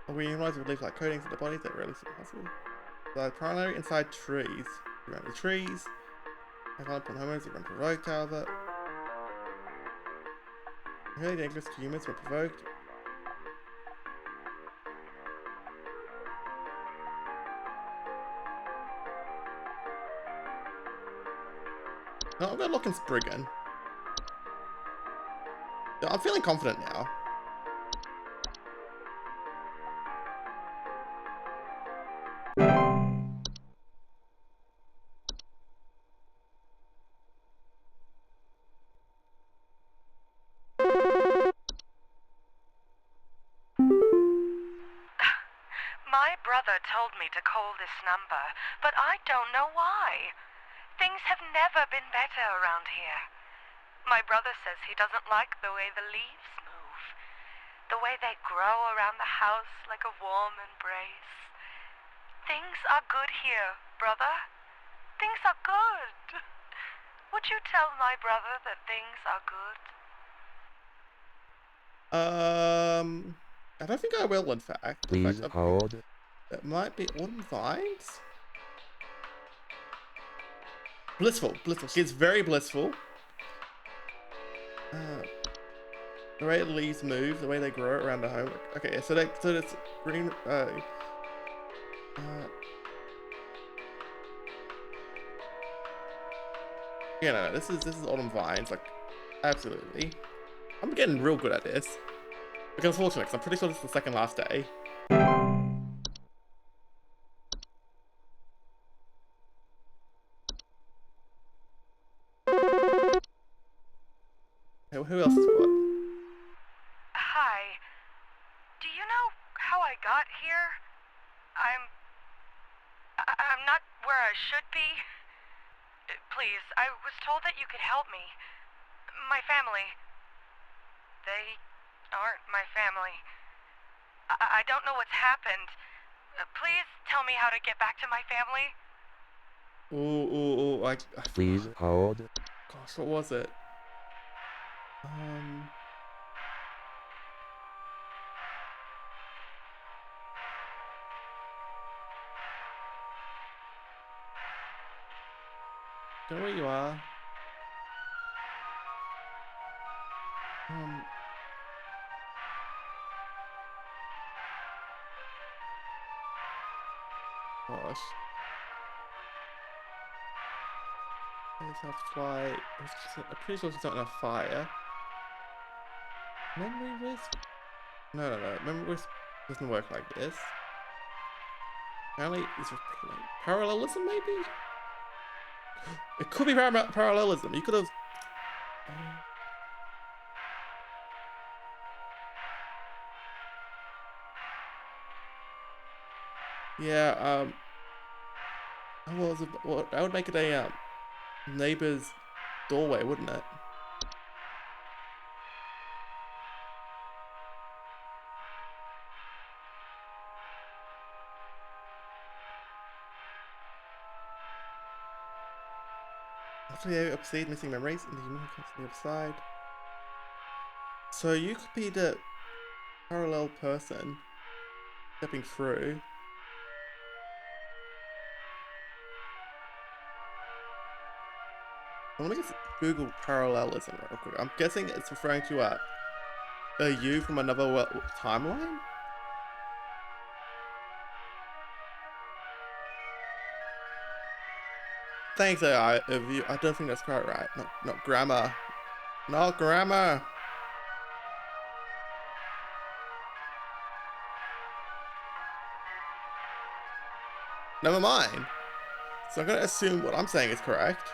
We utilize relief like coatings of the bodies that rarely see the hospital. So primarily inside trees. Around the trees. I can't put homos that run provoked, however. Really dangerous to humans when provoked. No, I'm gonna look in Spriggan. Yeah, I'm feeling confident now. My brother told me to call this number, but I don't know why. Things have never been better around here. My brother says he doesn't like the way the leaves move, the way they grow around the house like a warm embrace. Things are good here, brother. Things are good. Would you tell my brother that things are good? I don't think I will, in fact. Please hold. It might be Autumn Vines? Blissful. She's very blissful. The way the leaves move, the way they grow around the home. Okay, so it's green. Yeah, no, this is Autumn Vines, like, absolutely. I'm getting real good at this. Because unfortunately, I'm pretty sure this is the second last day. Who else is what? Hi. Do you know how I got here? I'm not where I should be. Please, I was told that you could help me. My family. They aren't my family. I don't know what's happened. Please tell me how to get back to my family. Please hold. Gosh, what was it? Know where you are. Gosh. There's a flight. I'm pretty sure it's not enough fire. Memory wisp? No. Memory wisp doesn't work like this. Apparently, it's parallelism, maybe? It could be parallelism. You could have. Yeah. Well, that would make it a neighbor's doorway, wouldn't it? After the obscene missing memories and the human comes to the other side. So you could be the parallel person stepping through. I'm gonna just Google parallelism real quick. I'm guessing it's referring to a you from another timeline? Thanks, AI. I don't think that's quite right. Not grammar. Not grammar. Never mind. So I'm gonna assume what I'm saying is correct.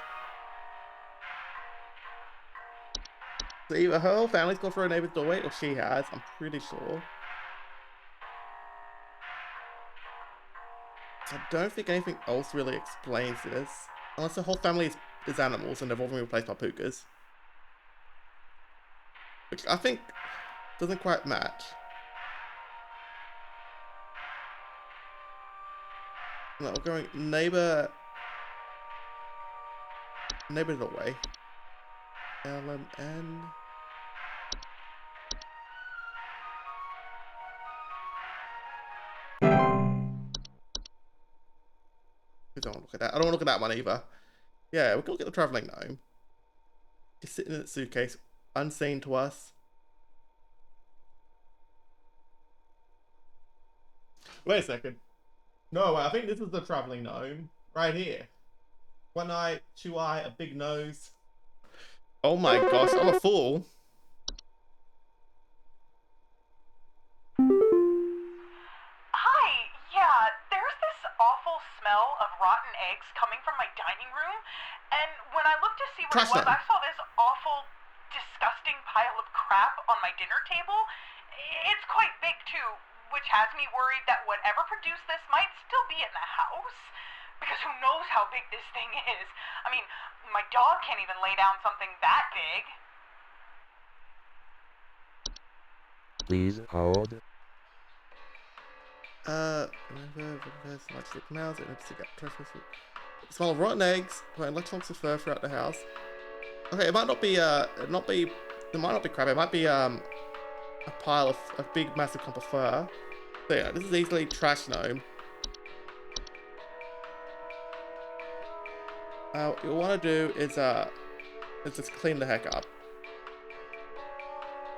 So either her whole family's gone through a neighbor's doorway, or she has. I'm pretty sure. So I don't think anything else really explains this. Unless the whole family is animals and they've all been replaced by pukas. Which I think doesn't quite match. No, we're going neighbor doorway. LMN. I don't want to look at that. I don't want to look at that one either. Yeah, we can look at the traveling gnome. Just sitting in its suitcase, unseen to us. Wait a second. No, I think this is the traveling gnome. Right here. One eye, two eye, a big nose. Oh my gosh, I'm a fool. Hi, yeah, there's this awful smell of rotten eggs coming from my dining room, and when I looked to see what it was, I saw this awful, disgusting pile of crap on my dinner table. It's quite big too, which has me worried that whatever produced this might still be in the house. Because who knows how big this thing is? I mean, my dog can't even lay down something that big. Please hold. Smell of rotten eggs, electronics of fur throughout the house. Okay, it might not be it might not be crap, it might be a pile of a big massive clump of fur. So yeah, this is easily trash gnome. What you want to do is just clean the heck up.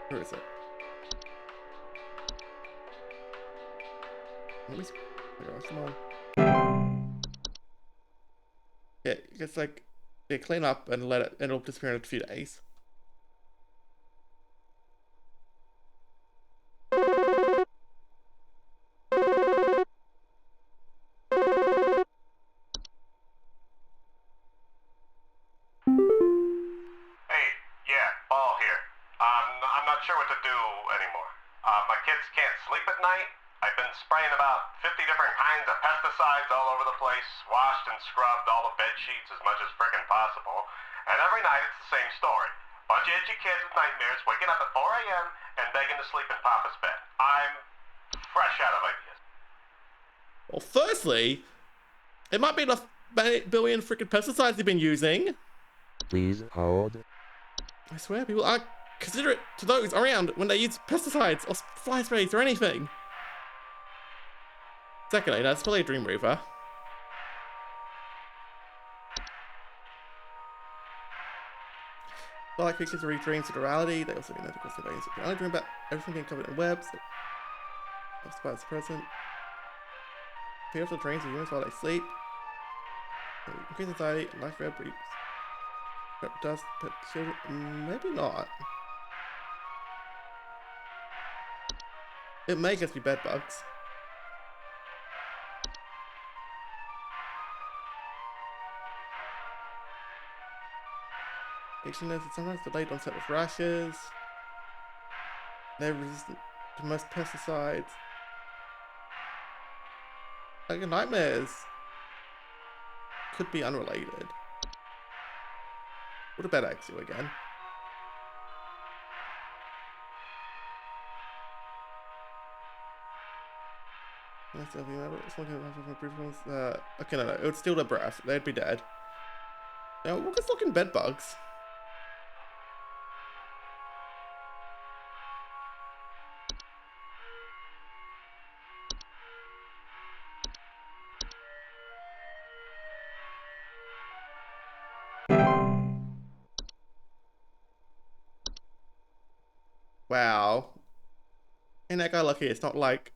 Where is it? Come on. Yeah, just like clean up and let it, and it'll disappear in a few days. Hey, yeah, Ball here. not sure what to do anymore. My kids can't sleep at night. I've been spraying about 50 different kinds of pesticides all over the place, washed and scrubbed all the bed sheets as much as frickin' possible, and every night it's the same story. Bunch of itchy kids with nightmares waking up at 4 a.m. and begging to sleep in Papa's bed. I'm fresh out of ideas. Well, firstly, it might be enough billion freaking pesticides you've been using. Please hold. I swear, people are considerate to those around when they use pesticides or fly sprays or anything. Secondly, that's probably a Dream Reaver. But like creatures read dreams to reality, they also get notical surveillance. If you only dream about everything being covered in webs, of spiders present. Fear of the dreams of humans while they sleep. Increase anxiety, life red breeds. Dust, pet children, maybe not. It may just be bed bugs. Itchiness is sometimes delayed onset with rashes. They're resistant to most pesticides. Like nightmares could be unrelated. What about Axio again? Okay, no, it would steal their breath. They'd be dead. Now, we're just looking bed bugs. Wow. Ain't that guy lucky? It's not like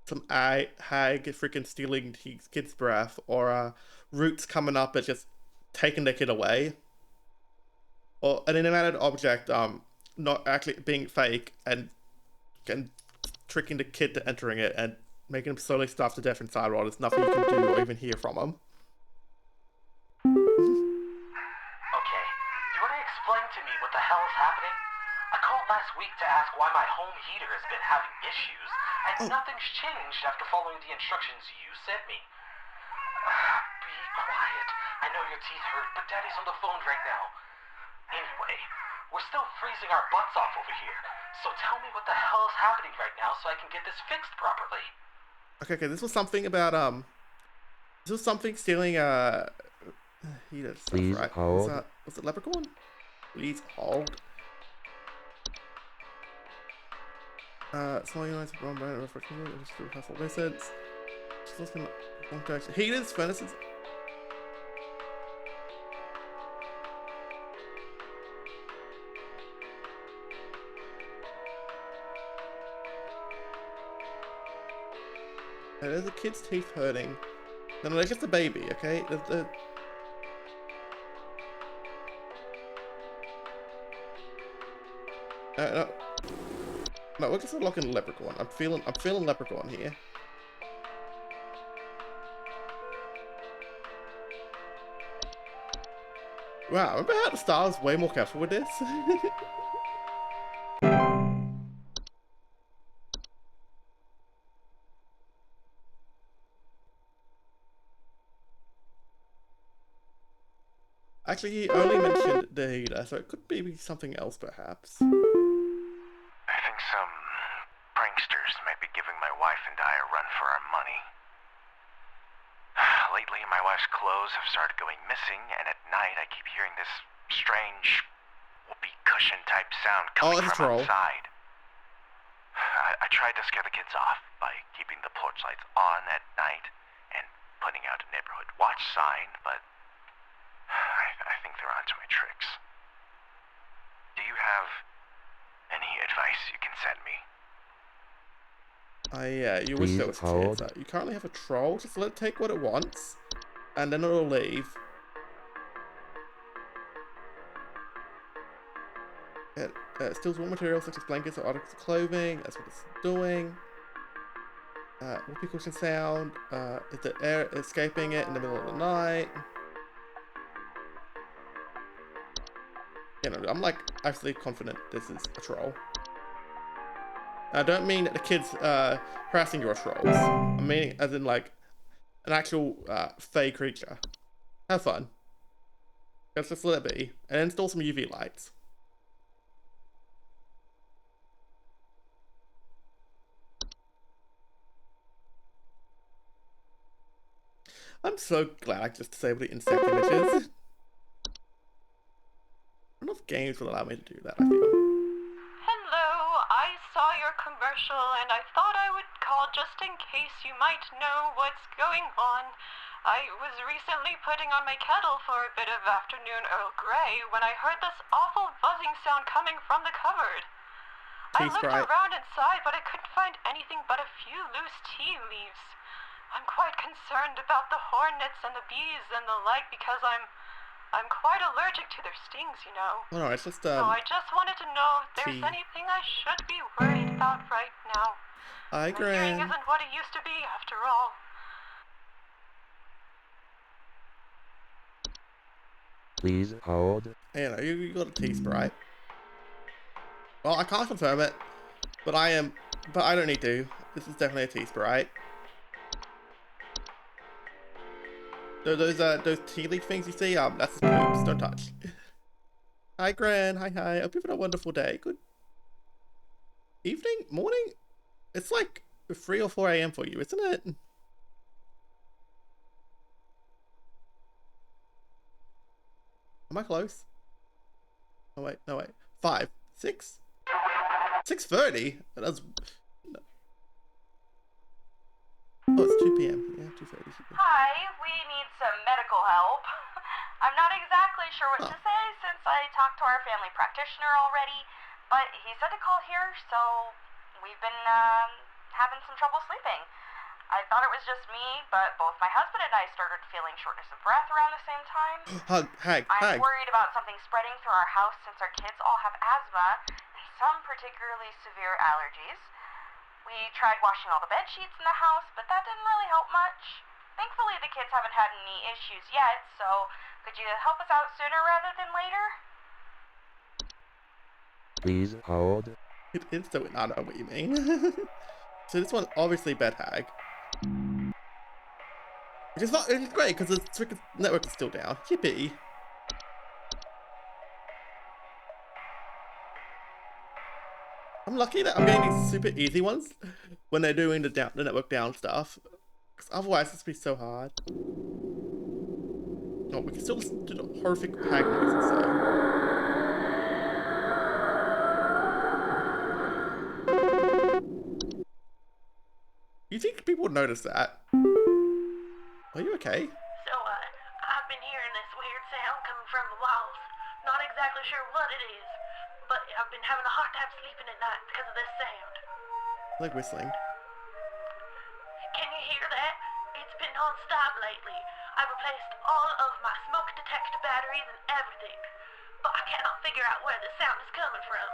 some hag freaking stealing his kid's breath or roots coming up and just taking their kid away. Or an inanimate object not actually being fake and tricking the kid to entering it and making him slowly starve to death inside while there's nothing you can do or even hear from him. Okay, you want to explain to me what the hell is happening? I called last week to ask why my home heater has been having issues, and nothing's changed after following the instructions you sent me. Be quiet. I know your teeth hurt, but Daddy's on the phone right now. Anyway, we're still freezing our butts off over here, so tell me what the hell is happening right now so I can get this fixed properly. Okay, this was something about this was something stealing heater stuff, Please right? hold. Was it Leprechaun? Please hold. Small units of brown brand refreshment, just through hustle visits. Heaters, furnaces. There's a kid's teeth hurting. No, that's just a baby, okay? No, we're just looking at Leprechaun. I'm feeling Leprechaun here. Wow, remember how the Star was way more careful with this? Actually, he only mentioned the heater, so it could be something else, perhaps. I think some pranksters might be giving my wife and I a run for our money. Lately, my wife's clothes have started going missing, and at night I keep hearing this strange whoopee cushion type sound coming from outside. I tried to scare the kids off by keeping the porch lights on at night and putting out a neighborhood watch sign, but I think they're onto my tricks. Do you have any advice you can send me? Yeah, you wish there was kids. You currently have a troll, just let it take what it wants, and then it'll leave. It steals raw materials such as blankets or articles of clothing, that's what it's doing. Whoopee cushion sound, is the air escaping it in the middle of the night? You know, I'm like actually confident this is a troll. I don't mean the kids harassing your trolls. I mean as in like an actual fey creature. Have fun. Let's just let it be. And install some UV lights. I'm so glad I just disabled the insect images. Not enough games will allow me to do that, I feel. Hello, I saw your commercial and I thought I would call just in case you might know what's going on. I was recently putting on my kettle for a bit of afternoon Earl Grey when I heard this awful buzzing sound coming from the cupboard. I looked around inside, but I couldn't find anything but a few loose tea leaves. I'm quite concerned about the hornets and the bees and the like because I'm quite allergic to their stings, you know. Oh no, it's just So I just wanted to know if there's anything I should be worried about right now. My hearing isn't what it used to be, after all. Please hold. Hey, no, you got a tea Sprite. Well, I can't confirm it, but I don't need to. This is definitely a tea Sprite. Those tea leaf things you see, that's poops. Don't touch. Hi, Gran. Hi. I hope you've had a wonderful day. Good evening, morning. It's like 3 or 4 a.m. for you, isn't it? Am I close? Oh wait, no wait. 5, 6, 6:30. That's. Oh, it's 2 p.m. Yeah, 2:30. Hi, we need some medical help. I'm not exactly sure what to say since I talked to our family practitioner already, but he said to call here, so we've been having some trouble sleeping. I thought it was just me, but both my husband and I started feeling shortness of breath around the same time. I'm worried about something spreading through our house since our kids all have asthma and some particularly severe allergies. We tried washing all the bed sheets in the house, but that didn't really help much. Thankfully, the kids haven't had any issues yet, so could you help us out sooner rather than later? Please hold. It's so I know what you mean. So this one's obviously bed hag. Which is not, it's great because the network is still down. Yippee. I'm lucky that I'm getting these super easy ones when they're doing the network down stuff. Because otherwise this would be so hard. Oh, we can still do the horrific hag noises, so. You think people would notice that? Are you okay? So, I've been hearing this weird sound coming from the walls. Not exactly sure what it is, but I've been having a hard time sleeping at night because of this sound. Like whistling. Can you hear that? It's been non-stop lately. I've replaced all of my smoke detector batteries and everything, but I cannot figure out where the sound is coming from.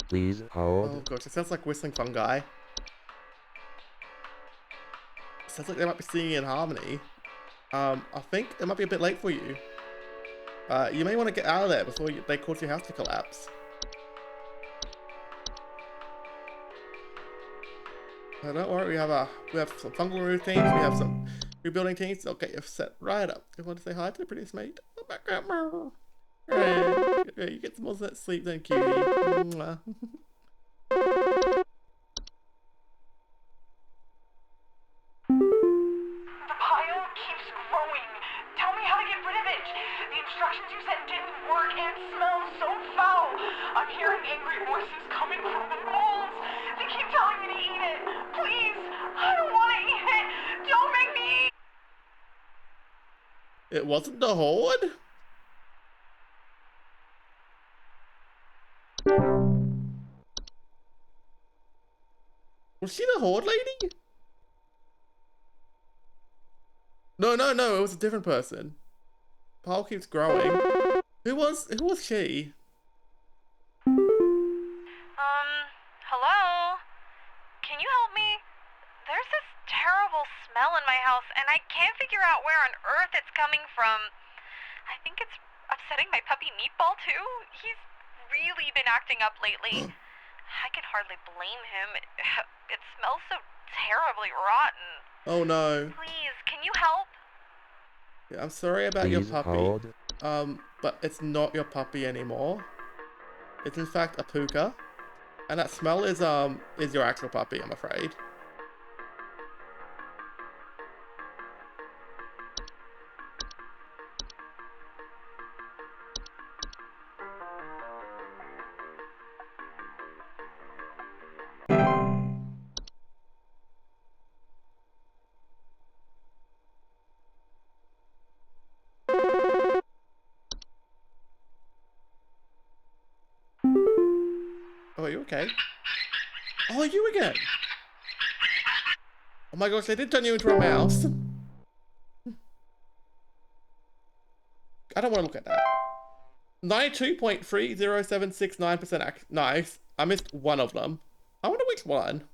Please hold. Oh gosh, it sounds like whistling fungi. It sounds like they might be singing in harmony. I think it might be a bit late for you. You may want to get out of there before they cause your house to collapse. Don't worry, we have some fungal remove teams, we have some rebuilding teams. They'll get you set right up. You want to say hi to the prettiest mate? You get some more sleep then, cutie. Mwah. The pile keeps growing. Tell me how to get rid of it. The instructions you sent didn't work and smells so foul. I'm hearing angry voices coming from the walls. They keep telling me to eat it. Please, I don't want to eat it. Don't make me eat. It wasn't the horde? Was she the horde lady? No, it was a different person. Pile keeps growing. Who was she? Hello? Can you help me? There's this terrible smell in my house, and I can't figure out where on earth it's coming from. I think it's upsetting my puppy Meatball, too. He's really been acting up lately. I can hardly blame him. It smells so terribly rotten. Oh no. Please, can you help? Yeah, I'm sorry about your Please puppy. hold. But it's not your puppy anymore. It's in fact a puka. And that smell is your actual puppy, I'm afraid. Oh, are you okay? Oh, you again? Oh my gosh, they did turn you into a mouse. I don't want to look at that. 92.30769% nice. I missed one of them. I wonder which one.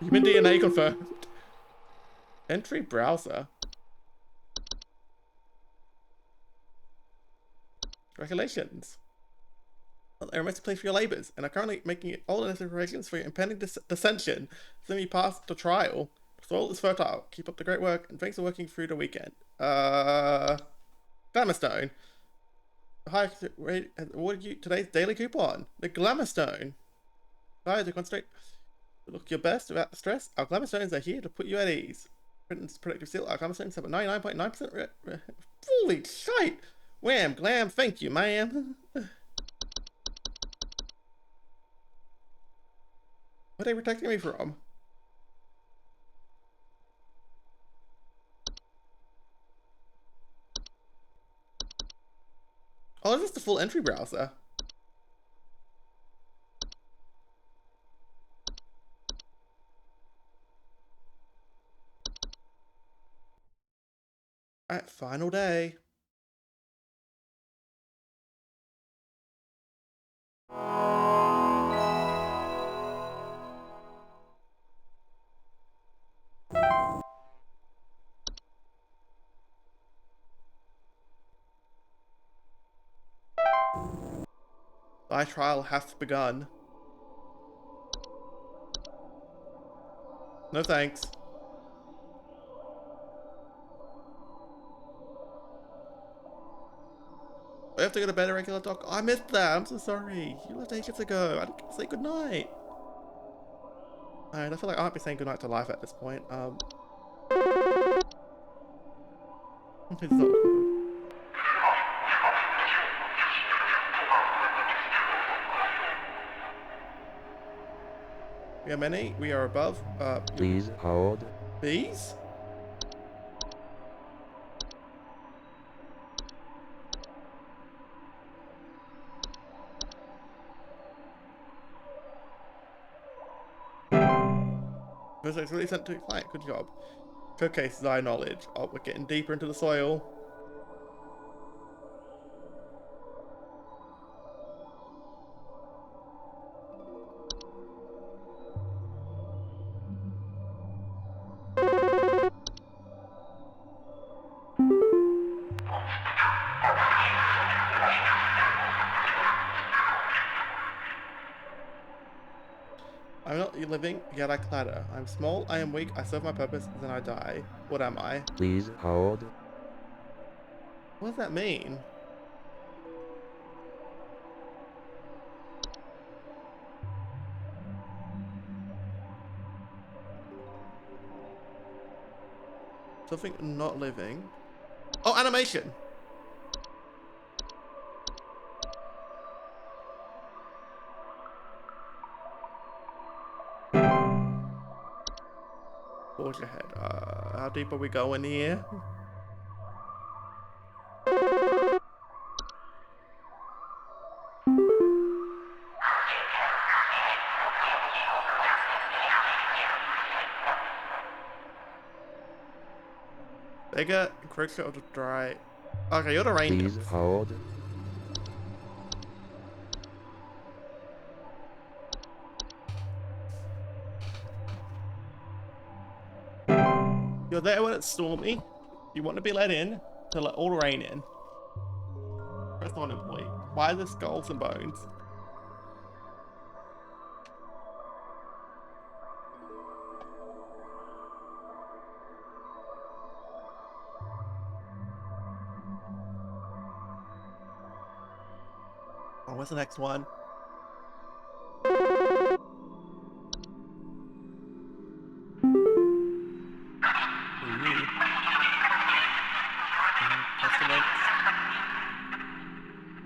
Human DNA confirmed. Entry browser. Congratulations. I are most pleased for your labours, and are currently making all the necessary preparations for your impending dissension. So you pass the trial. The soil is fertile. Keep up the great work, and thanks for working through the weekend. Glamourstone. Hi, awarded you today's daily coupon. The Glamourstone. Guys, to concentrate. Look your best without the stress. Our Glamourstones are here to put you at ease. Protective seal. Our Glamourstones have a 99.9%. Holy shite! Wham, glam, thank you, ma'am. What are they protecting me from? Oh, is this the full entry browser? Alright, final day. Thy trial hath begun. No thanks. I have to go to bed at regular doc. Oh, I missed that. I'm so sorry. You left ages ago. I didn't get to say goodnight. Alright, I feel like I might be saying goodnight to life at this point. It's not looking good. We are many. We are above. Please hold. Bees? It's really sent to a client. Good job. Showcase thy knowledge. Oh, we're getting deeper into the soil. I'm not living, yet I clatter. I'm small, I am weak, I serve my purpose, then I die. What am I? Please hold. What does that mean? Something not living. Oh, animation! Forge ahead. How deep are we going here? Bigger, encroachment of the dry. Okay, you're the rain. Please hold. You're there when it's stormy. You want to be let in to let all the rain in. Press on employee. Why are there skulls and bones? Oh, what's the next one? Pestilence.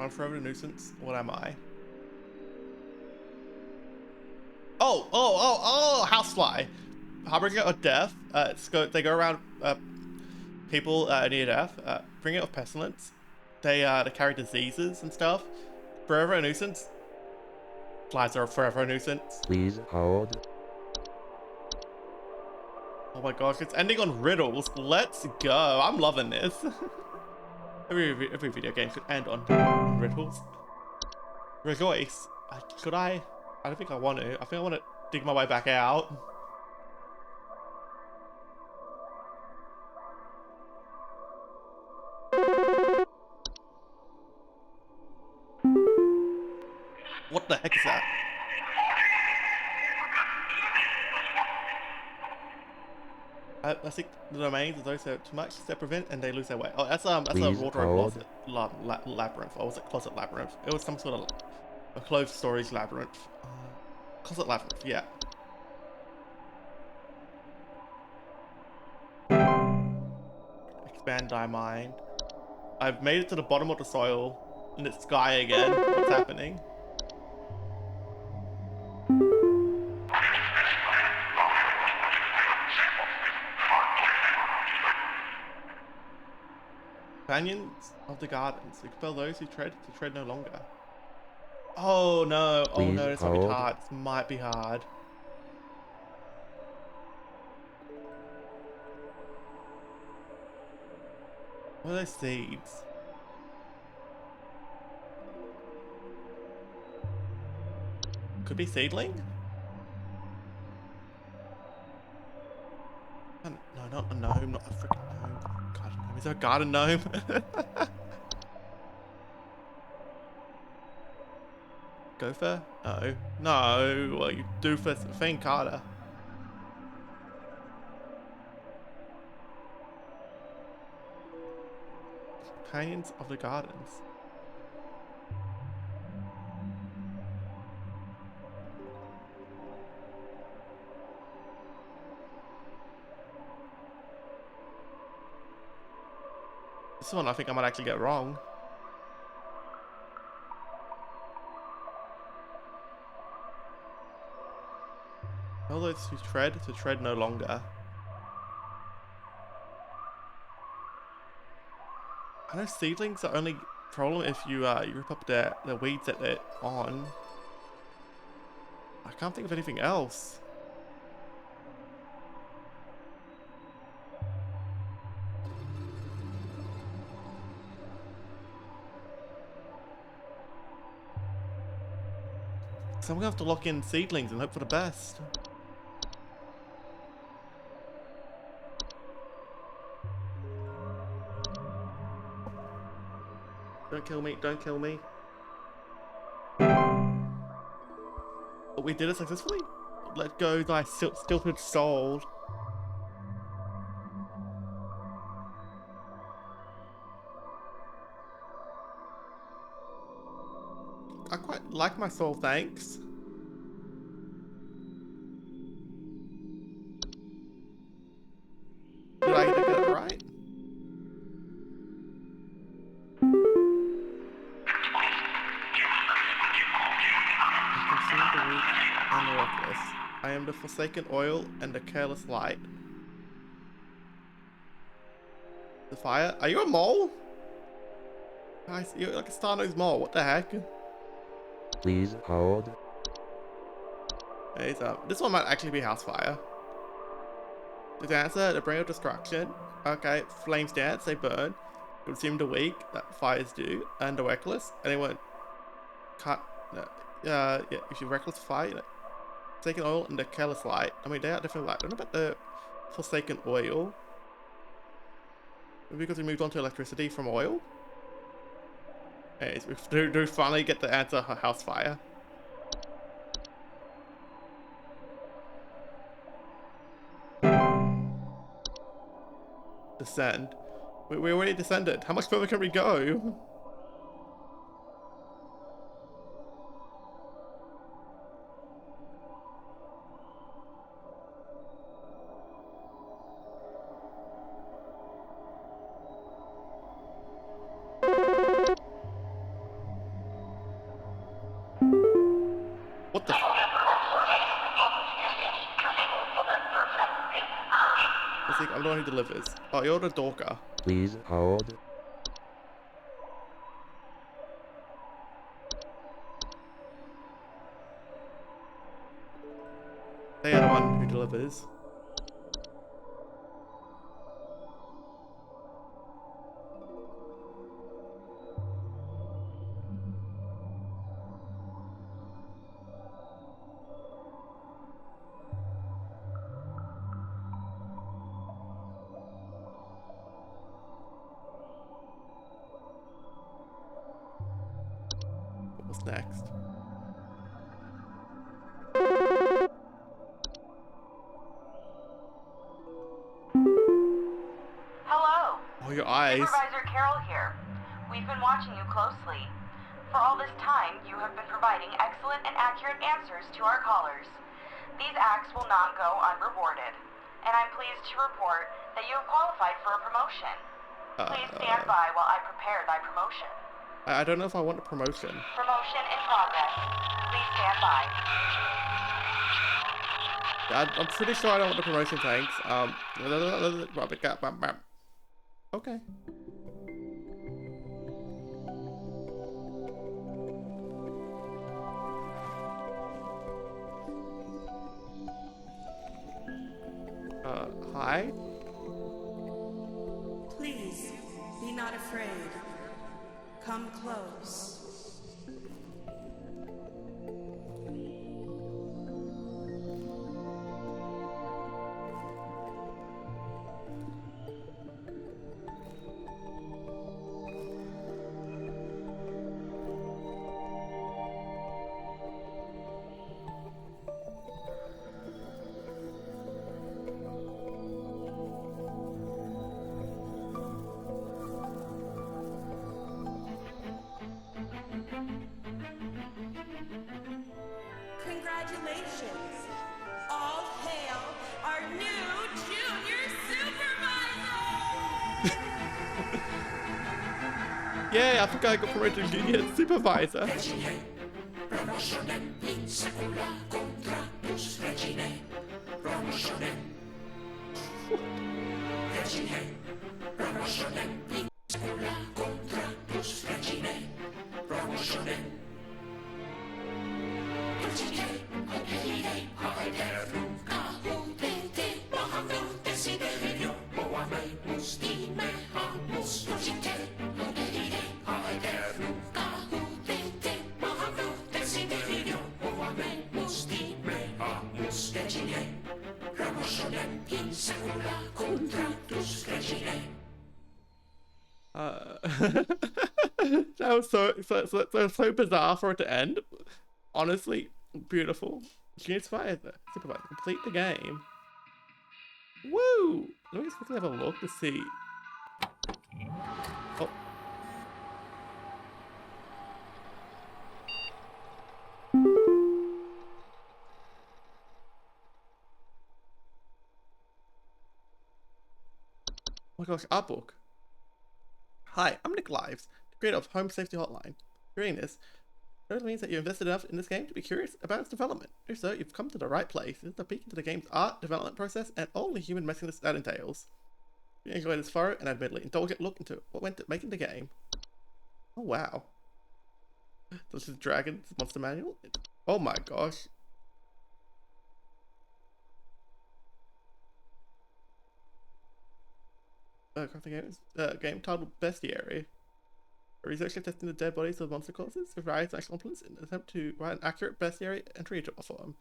I'm forever a nuisance. What am I? Oh! Housefly. Harbinger of death. They go around people near death. Bring it of pestilence. They carry diseases and stuff. Forever a nuisance. Flies are forever a nuisance. Please hold. Oh my gosh, it's ending on riddles. Let's go. I'm loving this. every video game could end on riddles. Rejoice. Should I? I don't think I want to. I think I want to dig my way back out. What the heck is that? I think the domains of those who have too much they prevent and they lose their way. Oh, that's a wardrobe closet labyrinth. Or was it closet labyrinth? It was some sort of a closed storage labyrinth. Closet labyrinth, yeah. Expand thy mind. I've made it to the bottom of the soil in the sky again. What's happening? Companions of the gardens. Expel those who tread to tread no longer. Oh no! Oh no! This might be hard. This might be hard. What are those seeds? Could be seedling? No, not a gnome, not a freaking gnome. Garden gnome. Is there a garden gnome? Gopher? No. No. Well, you doofus. Fang Carter. Companions of the Gardens. This one I think I might actually get wrong. Tell those who tread to tread no longer. I know seedlings are only problem if you rip up the weeds that they're on. I can't think of anything else. So I'm gonna have to lock in seedlings and hope for the best. Don't kill me, don't kill me. But we did it successfully? Let go thy stilted soul. I quite like my soul, thanks. Did I get it right? I consume the weak and the worthless. I am the forsaken oil and the careless light. The fire? Are you a mole? Guys, you're like a star-nosed mole. What the heck? Please hold. This one might actually be house fire. The dancer, the brain of destruction. Okay, flames dance, they burn. Consume the weak, that fires do. And the reckless, anyone can't. Yeah, if you're reckless fire, forsaken oil and the careless light. I mean, they are different light. I don't know about the forsaken oil. Maybe because we moved on to electricity from oil? Anyways, we finally get the answer, house fire. Descend. We already descended. How much further can we go? What the? I'm the one who delivers. Oh, you're the Dorker. Please hold. They are the one who delivers. What's next? Hello. Oh, your eyes. Supervisor Carroll here. We've been watching you closely. For all this time, you have been providing excellent and accurate answers to our callers. These acts will not go unrewarded, and I'm pleased to report that you have qualified for a promotion. Please stand by while I prepare thy promotion. I don't know if I want a promotion. Promotion in progress. Please stand by. I'm pretty sure I don't want the promotion, thanks. Okay. Hi? Please, be not afraid. Come close. Congratulations! All hail our new junior supervisor! Yay, I think I got promoted to junior supervisor. That was so bizarre for it to end. Honestly, beautiful. Junior supervisor, complete the game. Woo! Let me just quickly have a look to see. Oh. Oh my gosh, art book. Hi, I'm Nick Lives, the creator of Home Safety Hotline. Reading this means that you invested enough in this game to be curious about its development. If so, you've come to the right place. It's a peek into the game's art, development process, and all the human messiness that entails. You enjoy this thorough and admittedly indulgent look into what went into making the game. Oh wow. This is Dragon's Monster Manual? Oh my gosh. Game titled Bestiary. A researcher testing the dead bodies of monster corpses with various accomplices in an attempt to write an accurate bestiary entry into a form.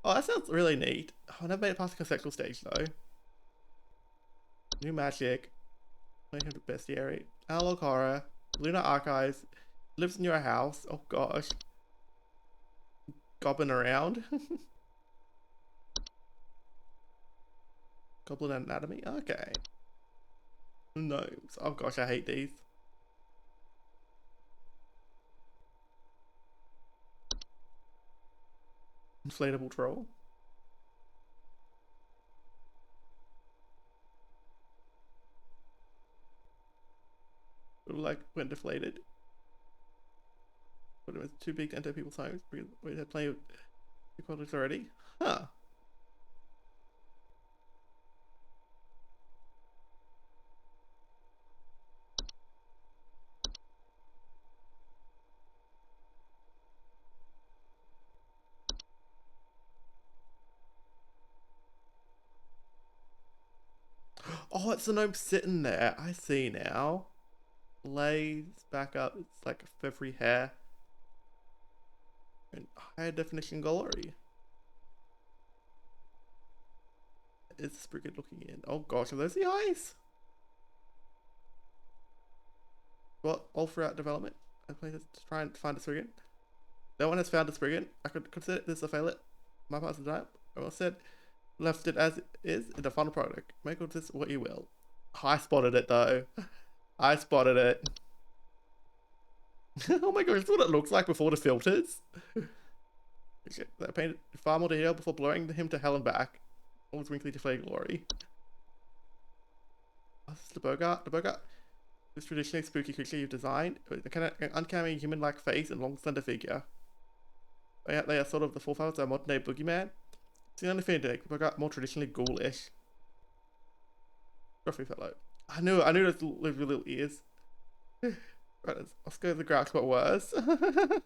Oh, that sounds really neat. Oh, I never made it past the conceptual stage though. New magic. Bestiary. Analog horror. Lunar archives. Lives in your house. Oh gosh. Goblin around. Goblin anatomy. Okay. Gnomes. Oh gosh, I hate these. Inflatable troll. Like when deflated. But it was too big to enter people's homes. We had plenty of equalities already. Huh. Oh, it's the gnome sitting there. I see now. Lays back up. It's like a feathery hair. And higher definition gallery. It's pretty good looking in. Oh gosh, are those the eyes? Well, all throughout development, I play this to try and find a Spriggan. No one has found a Spriggan. I could consider this a failure. My part's the time. I will said, left it as it is in the final product. Make of this what you will. I spotted it though. I spotted it. Oh my gosh, this is what it looks like before the filters. They painted far more detail before blowing him to hell and back. All his wrinkly deflated glory. Oh, this is the Bogart. The Bogart. This traditionally spooky creature you've designed. With a kind of uncanny human-like face and long slender figure. They are sort of the forefathers of our modern-day boogeyman. It's the only thing to make the Bogart more traditionally ghoulish. Scruffy fellow. I knew those little ears. Right, Oscar the Grouch, but worse. The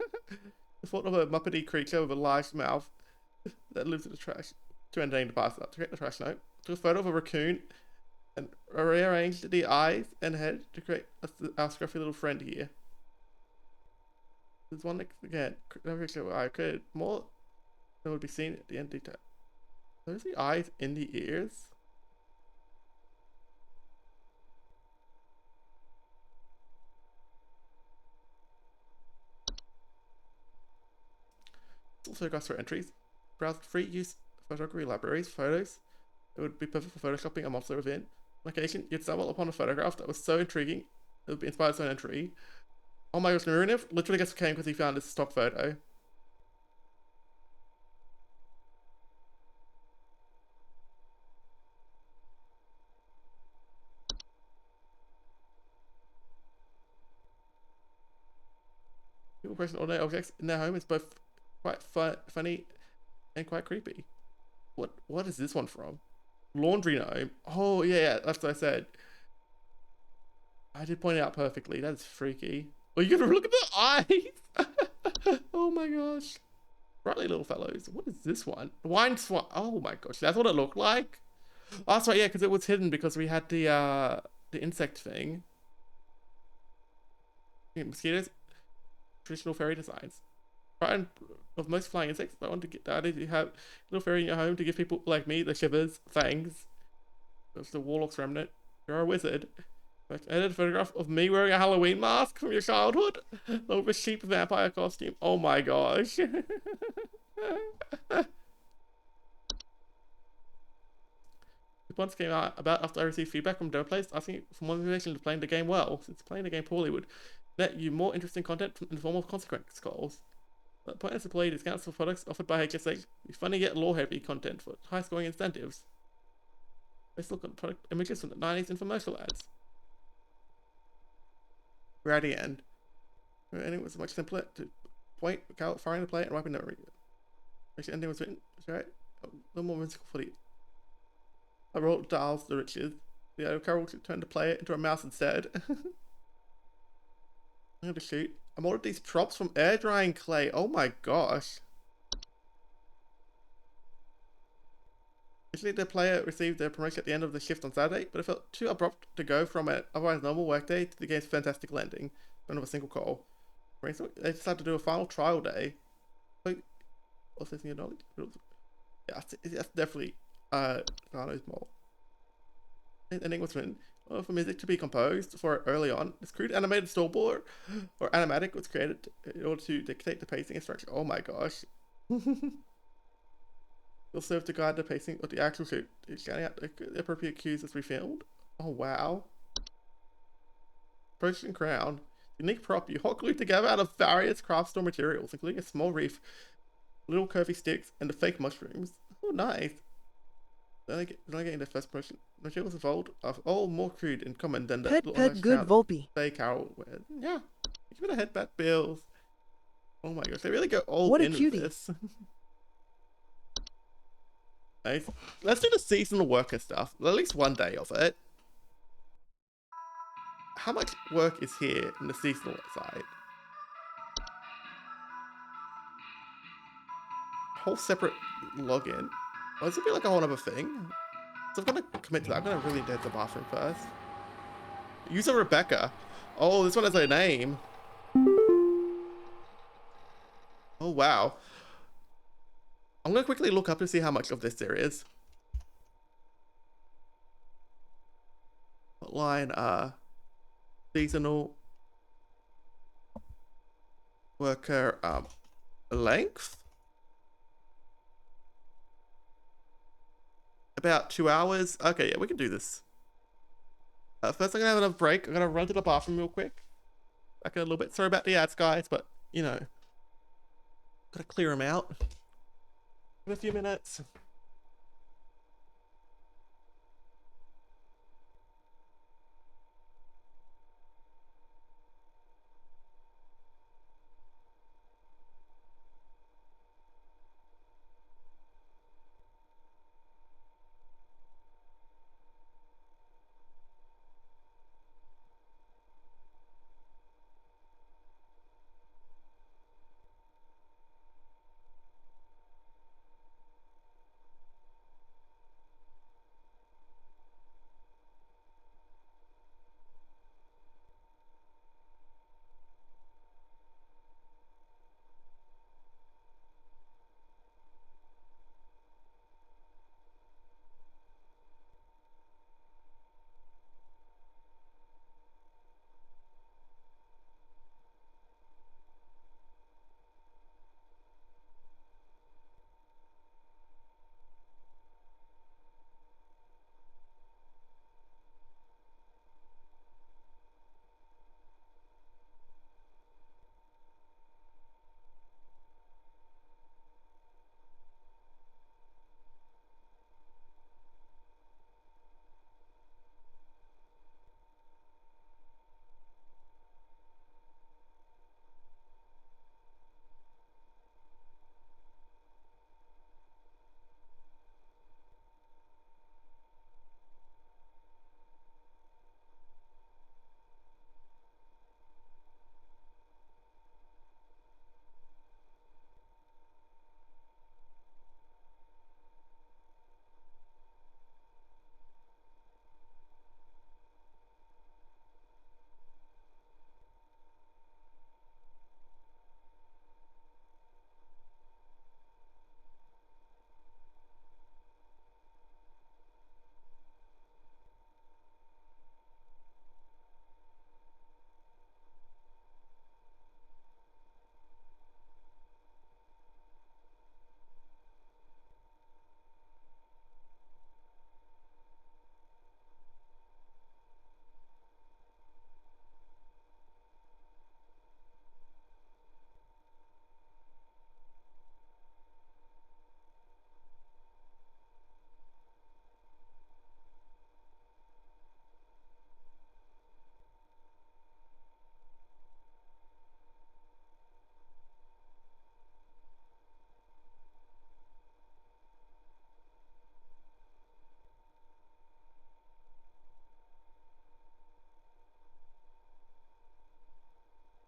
thought of a muppety creature with a large mouth that lives in the trash. Too entertaining to pass up. To create the trash note. Took a photo of a raccoon and rearranged the eyes and head to create our scruffy little friend here. There's one again. I created more than would be seen at the end detail. Those the eyes in the ears? Also got for entries. Browse free use photography libraries, photos. It would be perfect for photoshopping a monster within. On occasion, you'd stumble upon a photograph that was so intriguing, it would be inspired by an entry. Oh my gosh, Naruniv literally gets came because he found his stock photo. People present ordinary objects in their home is both quite funny and quite creepy. What is this one from? Laundry gnome. Oh yeah, that's what I said. I did point it out perfectly. That's freaky. Oh, you gotta look at the eyes. Oh my gosh. Brightly little fellows. What is this one? Wine swan. Oh my gosh, that's what it looked like. Oh, that's right. Yeah, because it was hidden because we had the insect thing. Yeah, mosquitoes. Traditional fairy designs. Right of most flying insects. I want to get that. If you have a little fairy in your home to give people like me the shivers, fangs. That's the warlock's remnant. You're a wizard. I edited a photograph of me wearing a Halloween mask from your childhood over a sheep vampire costume. Oh my gosh. It once came out about after I received feedback from dev players asking for more motivation to playing the game well, since playing the game poorly would net you more interesting content in the form of consequence goals. But pointless employee discounts for products offered by HSH be funny yet lore-heavy content for high-scoring incentives. Let's look at product images from the 90s infomercial ads. We're at the end. And it was much simpler to point, firing the player, and wiping the memory. Actually, ending was written, right? A little more whimsical for the. I rolled dials the riches. The Carol turned the player into a mouse instead. I'm gonna shoot. I'm ordered these props from air drying clay. Oh my gosh. Usually the player received their promotion at the end of the shift on Saturday, but it felt too abrupt to go from an otherwise normal workday to the game's fantastic landing. None of a single call. They decided to do a final trial day. Also, your knowledge? Yeah, that's definitely Thanos more. Ending was written. for music to be composed for it early on. This crude animated storyboard or animatic was created in order to dictate the pacing and structure. Oh my gosh. Will serve to guide the pacing of the actual shoot, shouting out the appropriate cues as we filmed. Oh wow. Persian crown. Unique prop you hot glued together out of various craft store materials, including a small reef, little curvy sticks, and the fake mushrooms. Oh nice. Then I get into first person. Materials involved are all more crude and common than the Pet good Volpe. fake Carol wear. Yeah. Give it a headbat bills. Oh my gosh, they really go all What a in with cutie. this. Nice. Let's do the seasonal worker stuff. At least one day of it. How much work is here in the seasonal side? Whole separate login. Oh, this would be like a whole other thing. So I'm gonna commit to that. I'm gonna really get the bathroom first. User Rebecca. Oh, this one has a name. Oh wow. I'm gonna quickly look up to see how much of this there is. Hotline, seasonal worker, length? About 2 hours. Okay, yeah, we can do this. First I'm gonna have another break. I'm gonna run to the bathroom real quick. Back in a little bit. Sorry about the ads, guys, but, you know, gotta clear them out. In a few minutes.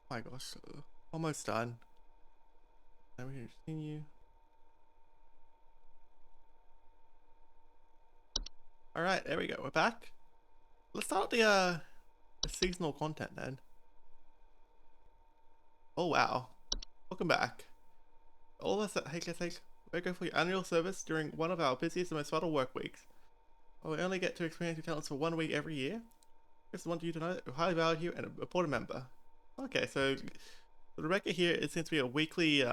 Oh my gosh, almost done. Now we can continue. Alright, there we go, we're back. Let's start the seasonal content then. Oh wow. Welcome back. All of us at HSH, we're going for your annual service during one of our busiest and most vital work weeks. Well, we only get to experience your talents for 1 week every year. just want you to know that we're highly valued here and a important member. Okay, so Rebecca here is seems to be a weekly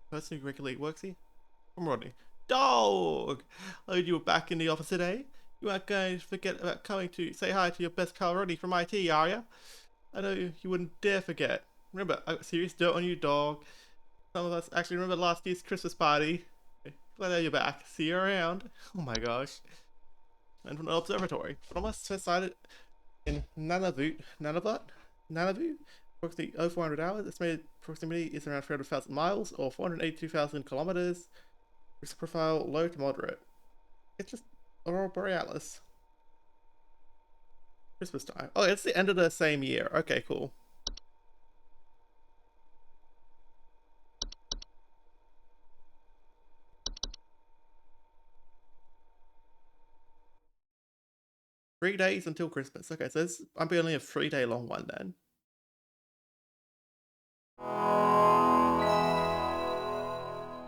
person who regularly works here. I'm Rodney. Dog! Oh, you were back in the office today? You aren't going to forget about coming to say hi to your best pal Rodney from IT, are ya? I know you wouldn't dare forget. Remember, I got serious dirt on you, dog. Some of us actually remember last year's Christmas party. Glad that you're back. See you around. Oh my gosh. And from the observatory. From us sighted in Nunavut, approximately 0400 hours. Estimated proximity is around 300,000 miles or 482,000 kilometers. Risk profile low to moderate. It's just Aurora Borealis. Christmas time. Oh, it's the end of the same year. Okay, cool. Three days until Christmas. Okay, so this I'm be only a 3-day long one then.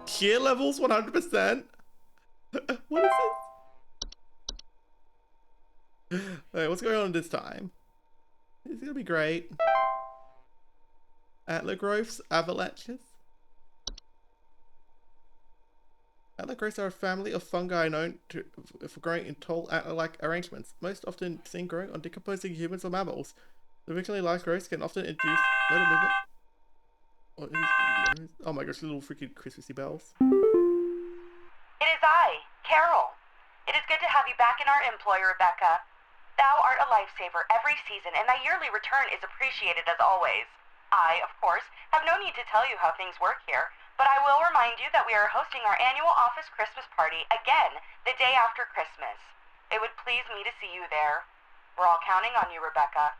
Cheer levels 100%. What is this? Wait, what's going on this time? It's gonna be great. Antler growths, avalanches. Antler growths are a family of fungi known for growing in tall antler-like arrangements, most often seen growing on decomposing humans or mammals. The originally large growths can often induce motor movement. Oh my gosh, little freaking Christmassy bells. It is I, Carol. It is good to have you back in our employ, Rebecca. Thou art a lifesaver every season, and thy yearly return is appreciated as always. I, of course, have no need to tell you how things work here, but I will remind you that we are hosting our annual office Christmas party again the day after Christmas. It would please me to see you there. We're all counting on you, Rebecca.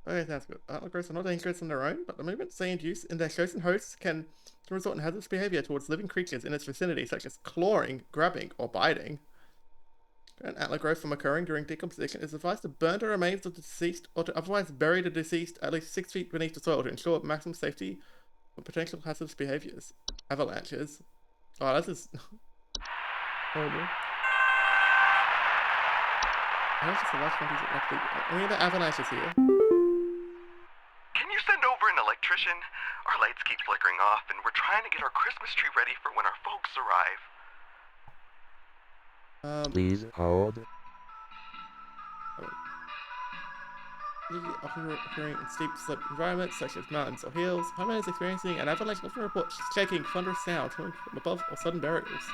Okay, sounds good. Antler growths are not dangerous on their own, but the movements they induce in their chosen hosts can result in hazardous behavior towards living creatures in its vicinity, such as clawing, grabbing, or biting. An antler growth from occurring during decomposition is advised to burn the remains of the deceased or to otherwise bury the deceased at least 6 feet beneath the soil to ensure maximum safety from potential hazardous behaviors. Avalanches. Oh, this is horrible. Avalanches are large quantities of rapidly. I mean, the avalanches here. Can you send over an electrician? Our lights keep flickering off, and we're trying to get our Christmas tree ready for when our folks arrive. Please hold. Occurring in steep slope environments such as mountains or hills, homeowners experiencing an avalanche often report shaking, thunderous sounds coming from above or sudden burials.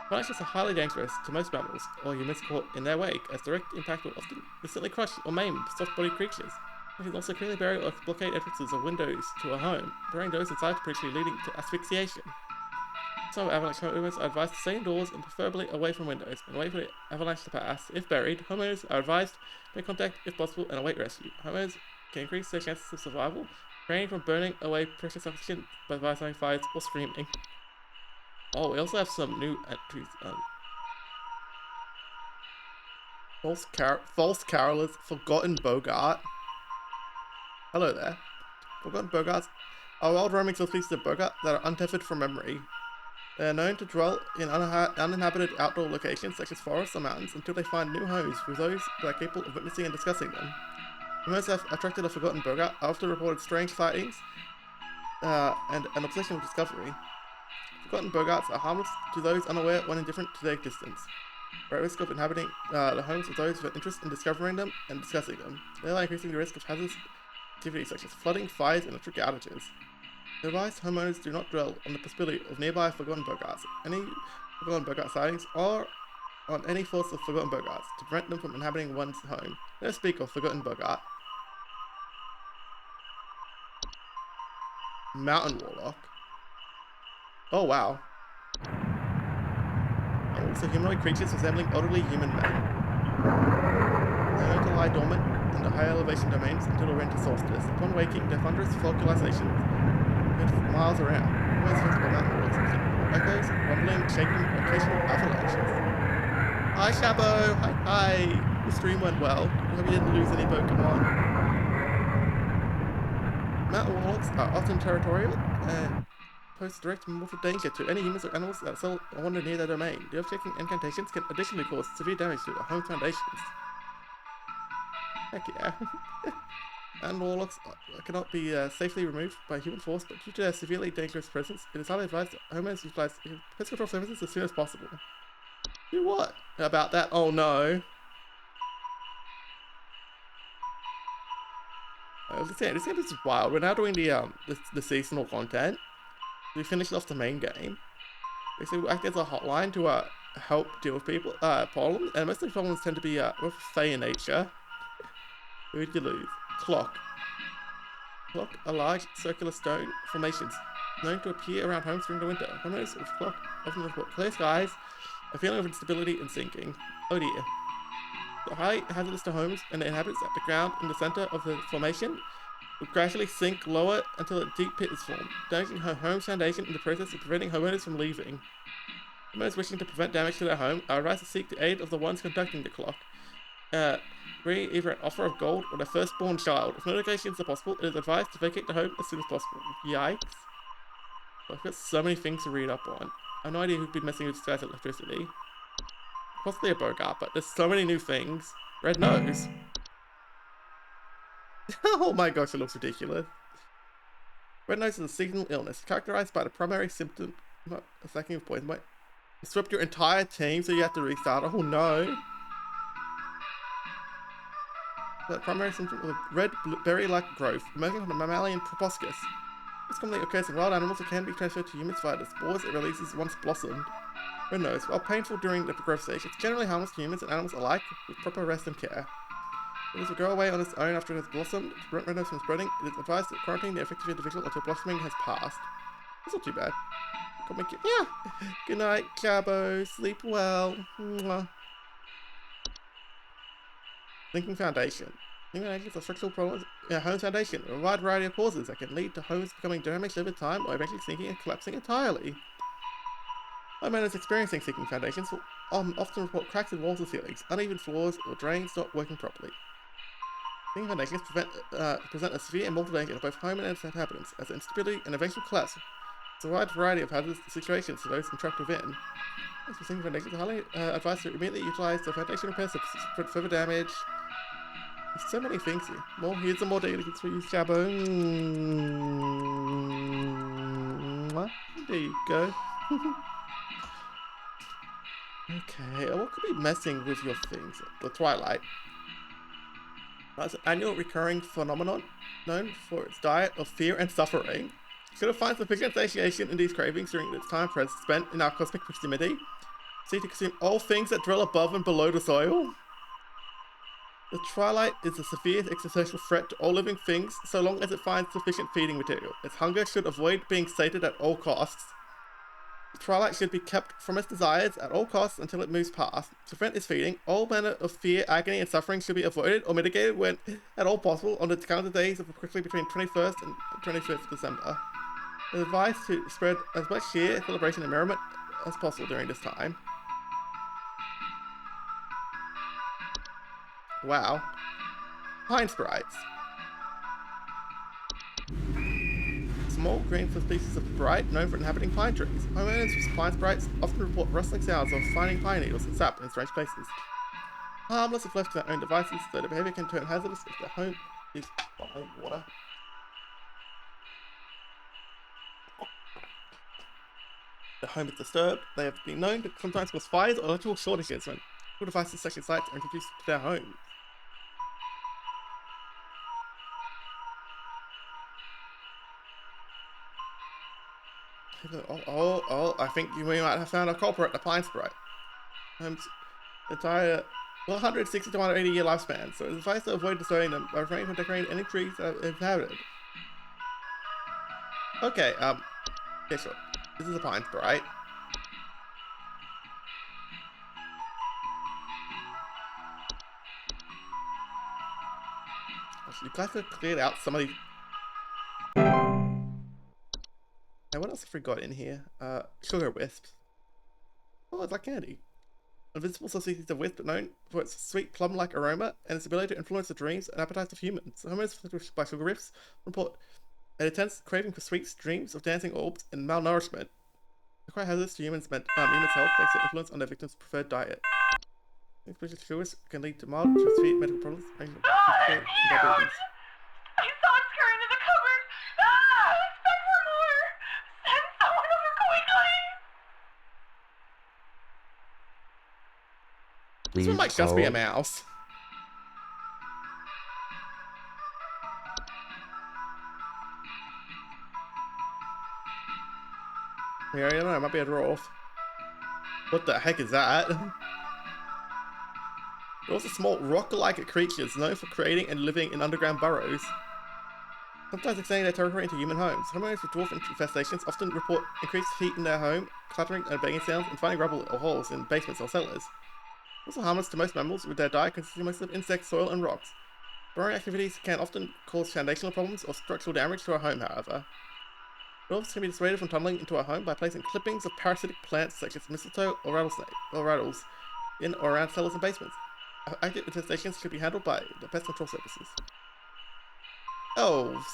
Avalanches are highly dangerous to most mammals or humans caught in their wake, as direct impact will often instantly crush or maim soft-bodied creatures. It can also clearly bury or blockade entrances or windows to a home, burying those inside potentially leading to asphyxiation. Some avalanche homeowners are advised to stay indoors and preferably away from windows and wait for the avalanche to pass. If buried, homeowners are advised to make contact if possible and await rescue. Homeowners can increase their chances of survival, refraining from burning away precious oxygen by fighting fires or screaming. Oh, we also have some new entries. False Carolers, Forgotten Bogart. Hello there. Forgotten Bogarts are wild roaming species of Bogart that are untethered from memory. They are known to dwell in uninhabited outdoor locations such as forests or mountains until they find new homes with those that are capable of witnessing and discussing them. Humans have attracted a Forgotten Bogart are often reported strange sightings and an obsession with discovery. Forgotten Bogarts are harmless to those unaware when indifferent to their existence. They're at risk of inhabiting the homes of those with an interest in discovering them and discussing them, thereby increasing the risk of hazardous activities such as flooding, fires, and electric outages. The advised homeowners do not dwell on the possibility of nearby Forgotten Bogarts, any Forgotten Bogart sightings, or on any thoughts of Forgotten Bogarts to prevent them from inhabiting one's home. Let's speak of Forgotten Bogart. Mountain Warlock. Oh wow. Also humanoid creatures resembling elderly human men. They are known to lie dormant in the high elevation domains until the winter solstice. Upon waking, their thunderous vocalizations miles around. Almost visible mountain walls, echoes, rumbling, shaking, occasional avalanches. Hi Shabo! Hi! The stream went well. I hope you didn't lose any Pokemon. Mountain warlocks are often territorial and pose direct mortal danger to any humans or animals that still wander near their domain. The earth-shaking incantations can additionally cause severe damage to a home's foundations. Heck yeah. And warlocks cannot be safely removed by human force, but due to their severely dangerous presence, it is highly advised that homeowners utilize pest control services as soon as possible. Do what about that? Oh no. This game is wild. We're now doing the seasonal content. We finished off the main game. Basically, we act as a hotline to help deal with people problems, and most of the problems tend to be with Fae in nature. Who did you lose? Clock. Clock are large circular stone formations known to appear around homes during the winter. Homeowners with clock often report clear skies, a feeling of instability and sinking. Oh dear. The highly hazardous to homes and the inhabitants at the ground in the center of the formation will gradually sink lower until a deep pit is formed, damaging her home's foundation in the process of preventing homeowners from leaving. Homeowners wishing to prevent damage to their home are advised to seek the aid of the ones conducting the clock. Bring either an offer of gold or their firstborn child. If no negotiations are possible, it is advised to vacate the home as soon as possible. Yikes. I've got so many things to read up on. I have no idea who's been messing with this guy's electricity. Possibly a Bogart, but there's so many new things. Red nose. Oh my gosh, it looks ridiculous. Red nose is a seasonal illness, characterized by the primary symptom stacking of poison. Might disrupt your entire team, so you have to restart. Oh no. The primary symptom of a red berry-like growth emerging from the mammalian proboscis. This commonly occurs in wild animals and can be transferred to humans via the spores it releases once blossomed. Red nose, while painful during the growth stage, it's generally harmless to humans and animals alike with proper rest and care. If it will go away on its own after it has blossomed. To prevent red nose from spreading, it is advised to quarantine the affected individual until blossoming has passed. That's not too bad. Yeah. Good night, Cabo. Sleep well. Mwah. Linking foundation. Linking foundations are structural problems in a home's foundation. There are a wide variety of causes that can lead to homes becoming damaged over time or eventually sinking and collapsing entirely. Homeowners experiencing sinking foundations will often report cracks in walls or ceilings, uneven floors, or drains not working properly. Sinking foundations present a severe and mortal danger to both home and its inhabitants, as instability and eventual collapse. There's a wide variety of hazardous situations for those trapped within. As for sinking foundations, are highly advised to immediately utilize the foundation repairs to prevent further damage. There's so many things here. Here's some more data for you, Cabo. There you go. Okay, what could be messing with your things? The Twilight. That's an annual recurring phenomenon known for its diet of fear and suffering. Should it find sufficient satiation in these cravings during its time spent in our cosmic proximity, seek to consume all things that dwell above and below the soil. The Twilight is a severe existential threat to all living things so long as it finds sufficient feeding material. Its hunger should avoid being sated at all costs. The Twilight should be kept from its desires at all costs until it moves past. To prevent its feeding, all manner of fear, agony, and suffering should be avoided or mitigated when at all possible on the calendar days of quickly between 21st and 25th December. It is advised to spread as much cheer, celebration, and merriment as possible during this time. Wow. Pine sprites. Small green species of sprite known for inhabiting pine trees. Homeowners with pine sprites often report rustling sounds of finding pine needles and sap in strange places. Harmless if left to their own devices, though their behavior can turn hazardous if their home is by water. The home is disturbed. They have been known to sometimes cause fires or electrical shortages when devices such as lights are introduced to their homes. I think you might have found a culprit, the pine sprite. Home's entire 160 to 180 year lifespan, so it's advised to avoid destroying them by refraining from decorating any trees that are inhabited. Okay, yeah, sure. This is a pine sprite. You guys could have cleared out some of these. Hey, what else have we got in here? Sugar wisps. Oh, it's like candy. Invisible species of wisp known for its sweet plum-like aroma and its ability to influence the dreams and appetites of humans. Homeowners afflicted by sugar wisps report An intense craving for sweets, dreams of dancing orbs, and malnourishment. They're quite hazardous to humans' health thanks to influence on their victims' preferred diet. Exposure to sugars can lead to mild to severe medical problems, ranging from diabetes. I saw it scurrying into the cupboard. Expect for more. Send someone over quickly. This one might just be a mouse. Yeah, I don't know, it might be a dwarf. What the heck is that? They're also small rock-like creatures known for creating and living in underground burrows. Sometimes extending their territory into human homes. Homeowners with dwarf infestations often report increased heat in their home, clattering and banging sounds, and finding rubble or holes in basements or cellars. Also harmless to most mammals, with their diet consisting mostly of insects, soil, and rocks. Burrowing activities can often cause foundational problems or structural damage to a home, however. Dwarves can be dissuaded from tunneling into a home by placing clippings of parasitic plants such as mistletoe or rattles in or around cellars and basements. Active infestations should be handled by the pest control services. Elves.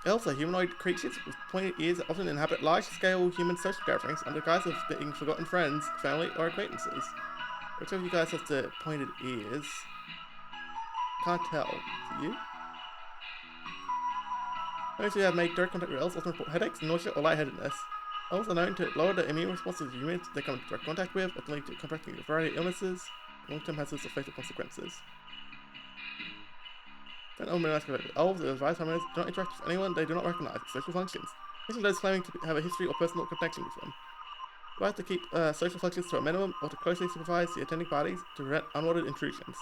Elves are humanoid creatures with pointed ears that often inhabit large-scale human social gatherings under the guise of being forgotten friends, family, or acquaintances. Which of you guys has the pointed ears? Can't tell. Is it you? Those who have made direct contact with elves often report headaches, nausea, or lightheadedness. Elves are known to lower the immune response of humans they come into direct contact with, often leading to contracting a variety of illnesses, long-term hazards, or fatal consequences. Elves are advised homeowners do not interact with anyone they do not recognize at social functions, especially those claiming to have a history or personal connection with them. Advised to keep social functions to a minimum or to closely supervise the attending parties to prevent unwanted intrusions.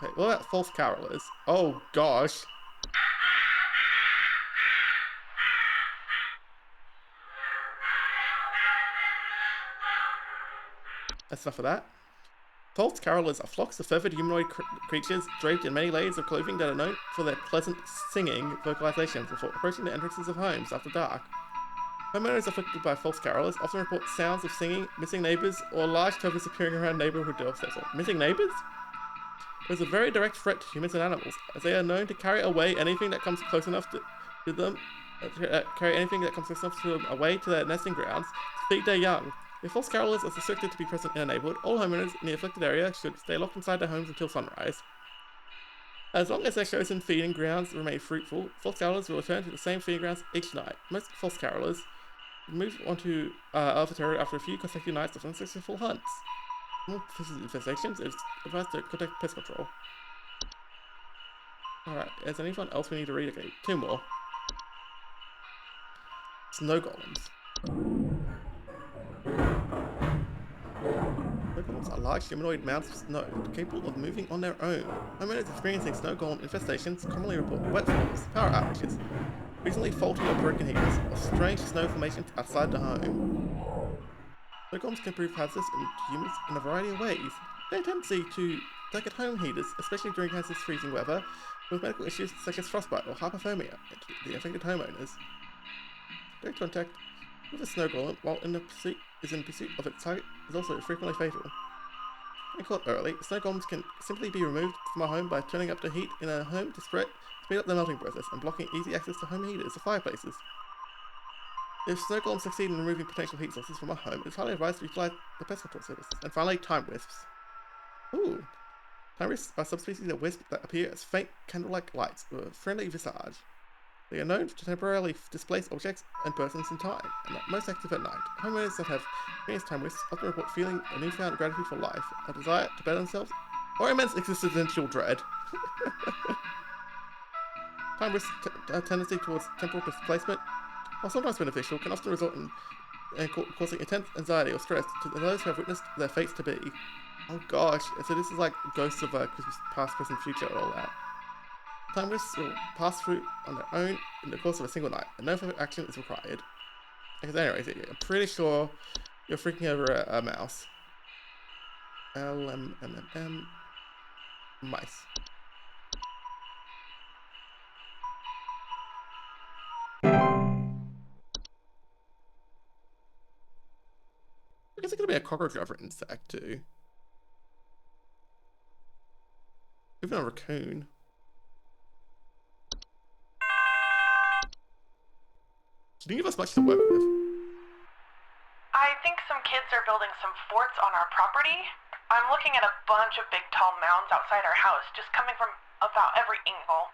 Okay, what about false carolers? Oh gosh. That's enough of that. False carolers are flocks of feathered humanoid creatures draped in many layers of clothing that are known for their pleasant singing vocalizations before approaching the entrances of homes after dark. Homeowners afflicted by false carolers often report sounds of singing, missing neighbors, or large tokens appearing around neighborhood doorsteps. Missing neighbors? Pose a very direct threat to humans and animals, as they are known to carry away anything that comes close enough to them, away to their nesting grounds to feed their young. If false carolers are suspected to be present in a neighborhood, all homeowners in the afflicted area should stay locked inside their homes until sunrise. As long as their chosen feeding grounds remain fruitful, false carolers will return to the same feeding grounds each night. Most false carolers move onto other territory after a few consecutive nights of unsuccessful hunts. More infestations, it's advised to contact pest control. Alright, is there anyone else we need to read? Okay, 2 more. Snow golems. Snow golems are large humanoid mounds of snow capable of moving on their own. Homeowners experiencing snow golem infestations commonly report wet falls, power outages, recently faulty or broken heaters, or strange snow formations outside the home. Snow golems can prove hazardous to humans in a variety of ways. They have a tendency to attack at home heaters, especially during hazardous freezing weather, with medical issues such as frostbite or hypothermia to the affected homeowners. Direct contact with a snow golem while in pursuit of its target is also frequently fatal. When caught early, snow golems can simply be removed from a home by turning up the heat in a home to speed up the melting process and blocking easy access to home heaters or fireplaces. If snow golems succeed in removing potential heat sources from a home, it is highly advised to utilize the pest control services. And finally, time wisps. Ooh. Time wisps are subspecies of wisp that appear as faint candle-like lights with a friendly visage. They are known to temporarily displace objects and persons in time, and are most active at night. Homeowners that have experienced time wisps often report feeling a newfound gratitude for life, a desire to better themselves, or immense existential dread. Time wisps' tendency towards temporal displacement, while sometimes beneficial, can often result in causing intense anxiety or stress to those who have witnessed their fates to be. Oh gosh, so this is like ghosts of past, present, future, and all that. Time wisps will pass through on their own in the course of a single night, and no further action is required. Because anyways, I'm pretty sure you're freaking over a mouse. LMMM mice. I guess it could be a cockroach reference act too. Even a raccoon. She didn't give us much to work with. I think some kids are building some forts on our property. I'm looking at a bunch of big tall mounds outside our house, just coming from about every angle.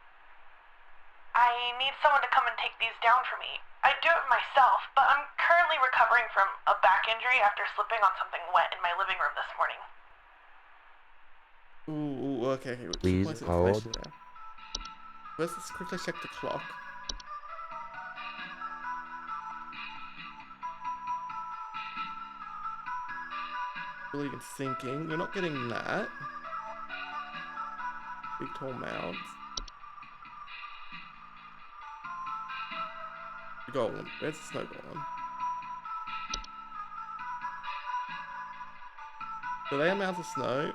I need someone to come and take these down for me. I'd do it myself, but I'm currently recovering from a back injury after slipping on something wet in my living room this morning. Ooh, okay. Please hold. Let's just quickly check the clock. Really even sinking. You're not getting that. Big tall mounds. The golem. Where's the snow golem? So they are mounds of snow.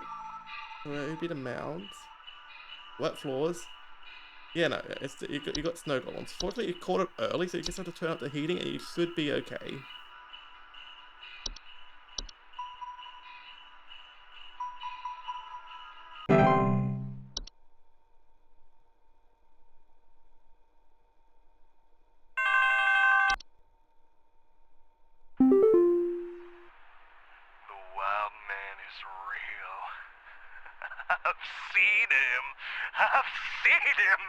Where would be the mounds? Wet floors. Yeah, no, it's you got snow golems. Fortunately, you caught it early, so you just have to turn up the heating, and you should be okay. I've seen him. I've seen him.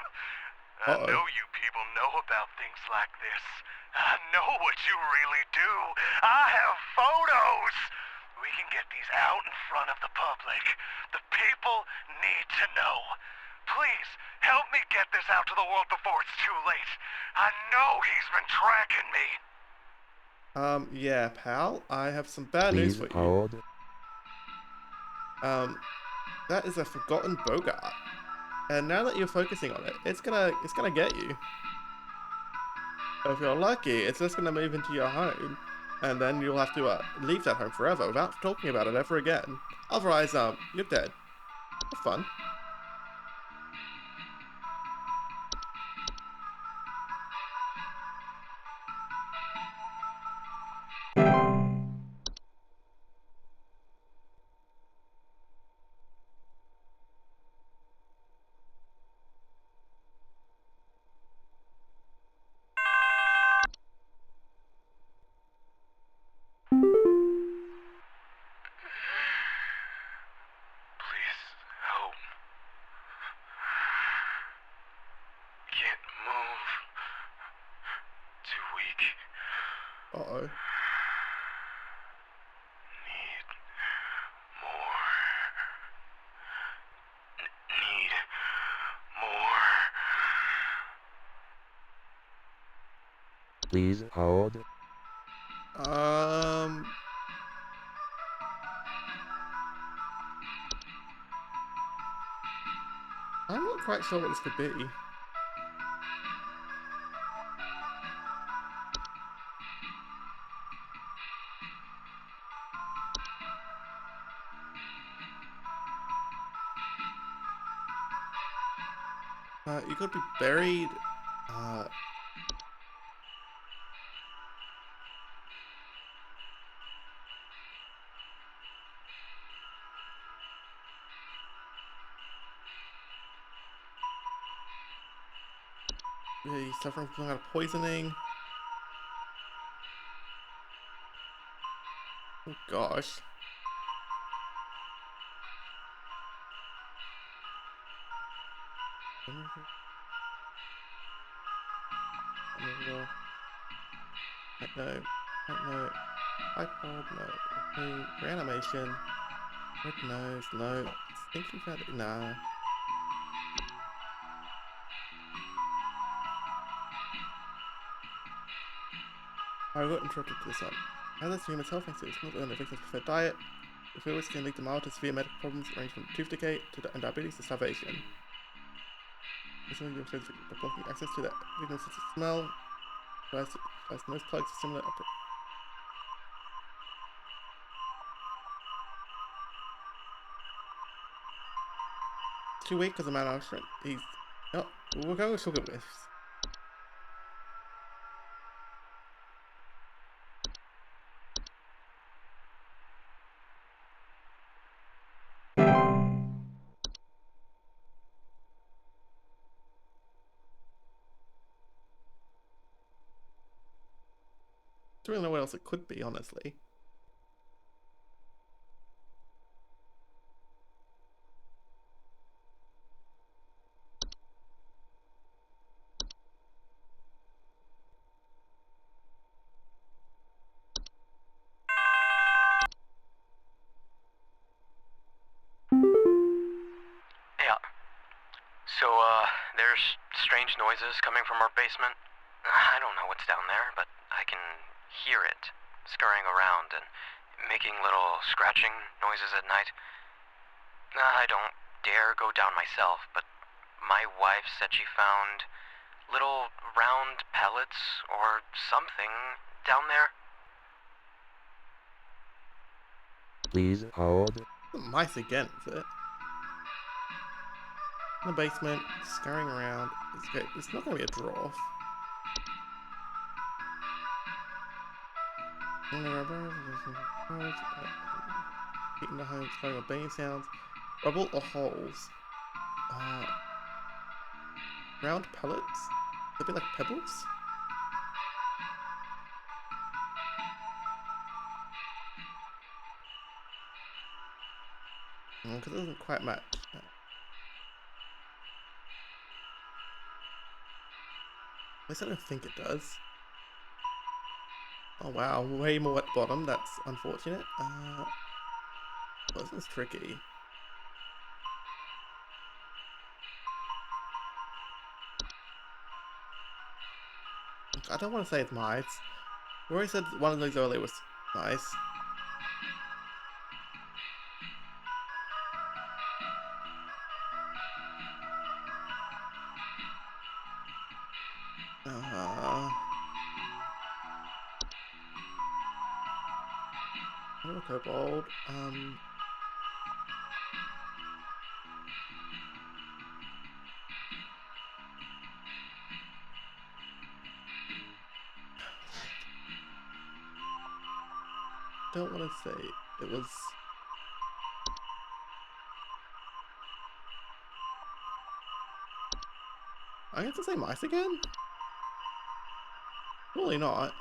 I know you people know about things like this. I know what you really do. I have photos. We can get these out in front of the public. The people need to know. Please, help me get this out to the world before it's too late. I know he's been tracking me. Yeah, pal. I have some bad news for you. Hold. That is a forgotten Bogart. And now that you're focusing on it, it's gonna get you. So if you're lucky, it's just gonna move into your home, and then you'll have to leave that home forever without talking about it ever again. Otherwise, you're dead. Have fun. Please, help. Can't move. Too weak. Uh-oh. Need more. Need more. Please hold. I'm not quite sure what this could be. You could be buried. Yeah, you're suffering from some kind of poisoning. Oh gosh. No. iPod, no. Okay. Reanimation. Red nose, no. Thinking about it, nah. I got interrupted to this one. How does human health thanks to its not only affects its preferred diet, the fluids can lead to mild to severe medical problems ranging from tooth decay and diabetes to starvation. This one you're blocking access to that signal sense of smell. As nose plugs are similar. Too weak because of malnutrition. He's. Oh, we'll go with sugar whiffs. don't really know what else it could be, honestly. Yeah. So, there's strange noises coming from our basement. I don't know what's down there, but I can hear it scurrying around and making little scratching noises at night. I don't dare go down myself, but my wife said she found little round pellets or something down there. Please hold. Mice again, is it? In the basement, scurrying around. It's not going to be a draw. Eating the home, playing with banging sounds. Rubble or holes? Round pellets? A bit like pebbles? Because it doesn't quite match. At least I don't think it does. Oh wow, way more at bottom. That's unfortunate. Well, this one's tricky. I don't want to say it's mice. We already said one of those earlier was mice. Little kobold. Don't want to say it was. I have to say mice again? Really not.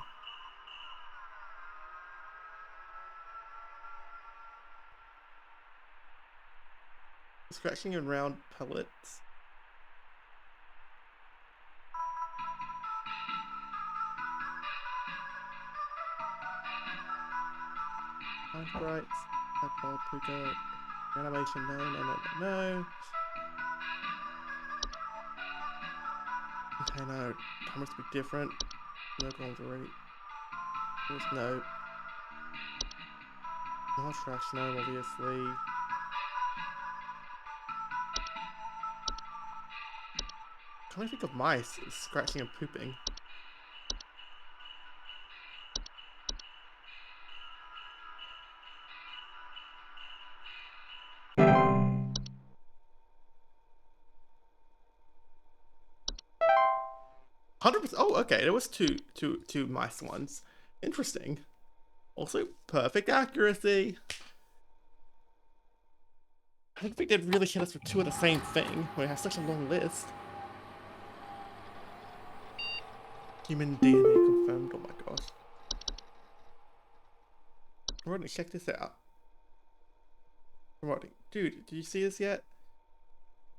Scratching in round pellets. Mind sprites. Tadpole, Puka. Animation, no. Okay, no. Time must be different. No goals already. There's no. Not trash gnome, obviously. Can't I think of mice scratching and pooping? $100%. Oh, okay. There was two mice ones. Interesting. Also, perfect accuracy. I don't think they'd really hit us with two of the same thing when we have such a long list. Human DNA confirmed. Oh my gosh. Rodney, check this out. Rodney, dude, did you see this yet?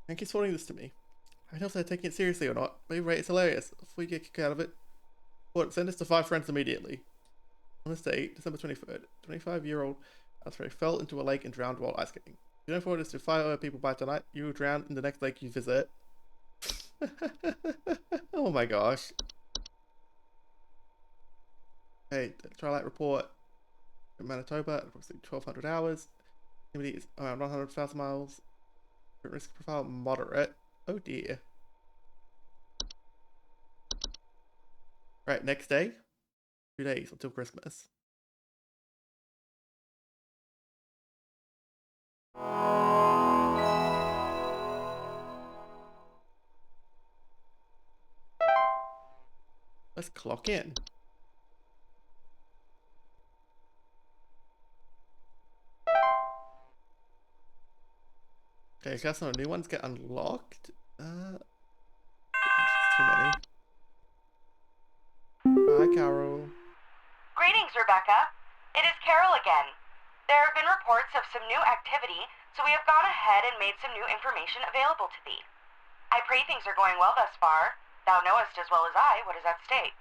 Thank you for forwarding this to me. I don't know if they're taking it seriously or not, but you're right, it's hilarious. If we get kicked out of it, what? Send this to 5 friends immediately. On this date, December 23rd, 25-year-old Alfred fell into a lake and drowned while ice skating. You don't forward this to 5 other people by tonight, you will drown in the next lake you visit. Oh my gosh. Hey, Twilight report. In Manitoba, approximately 1,200 hours. Activity is around 100,000 miles. Risk profile moderate. Oh dear. Right, next day. 2 days until Christmas. Let's clock in. Okay, I guess some new ones get unlocked. Too many. Hi, Carol. Greetings, Rebecca. It is Carol again. There have been reports of some new activity, so we have gone ahead and made some new information available to thee. I pray things are going well thus far. Thou knowest as well as I what is at stake.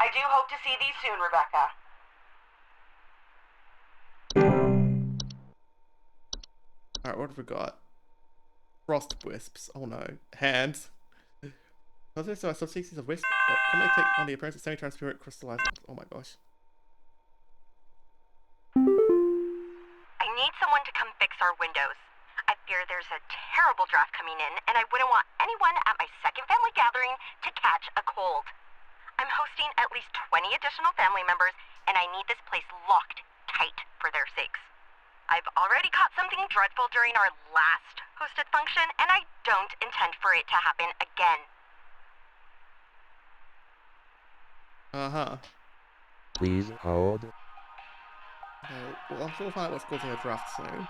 I do hope to see thee soon, Rebecca. Alright, what have we got? Frost wisps. Oh no. Hands. Others are subspecies of wisp that commonly take on the appearance of semi-transparent crystallized. Oh my gosh. I need someone to come fix our windows. I fear there's a terrible draft coming in, and I wouldn't want anyone at my second family gathering to catch a cold. I'm hosting at least 20 additional family members, and I need this place locked tight for their sakes. I've already caught something dreadful during our last hosted function, and I don't intend for it to happen again. Uh-huh. Please hold. Well, I'm sure we'll find out what's causing a draft soon.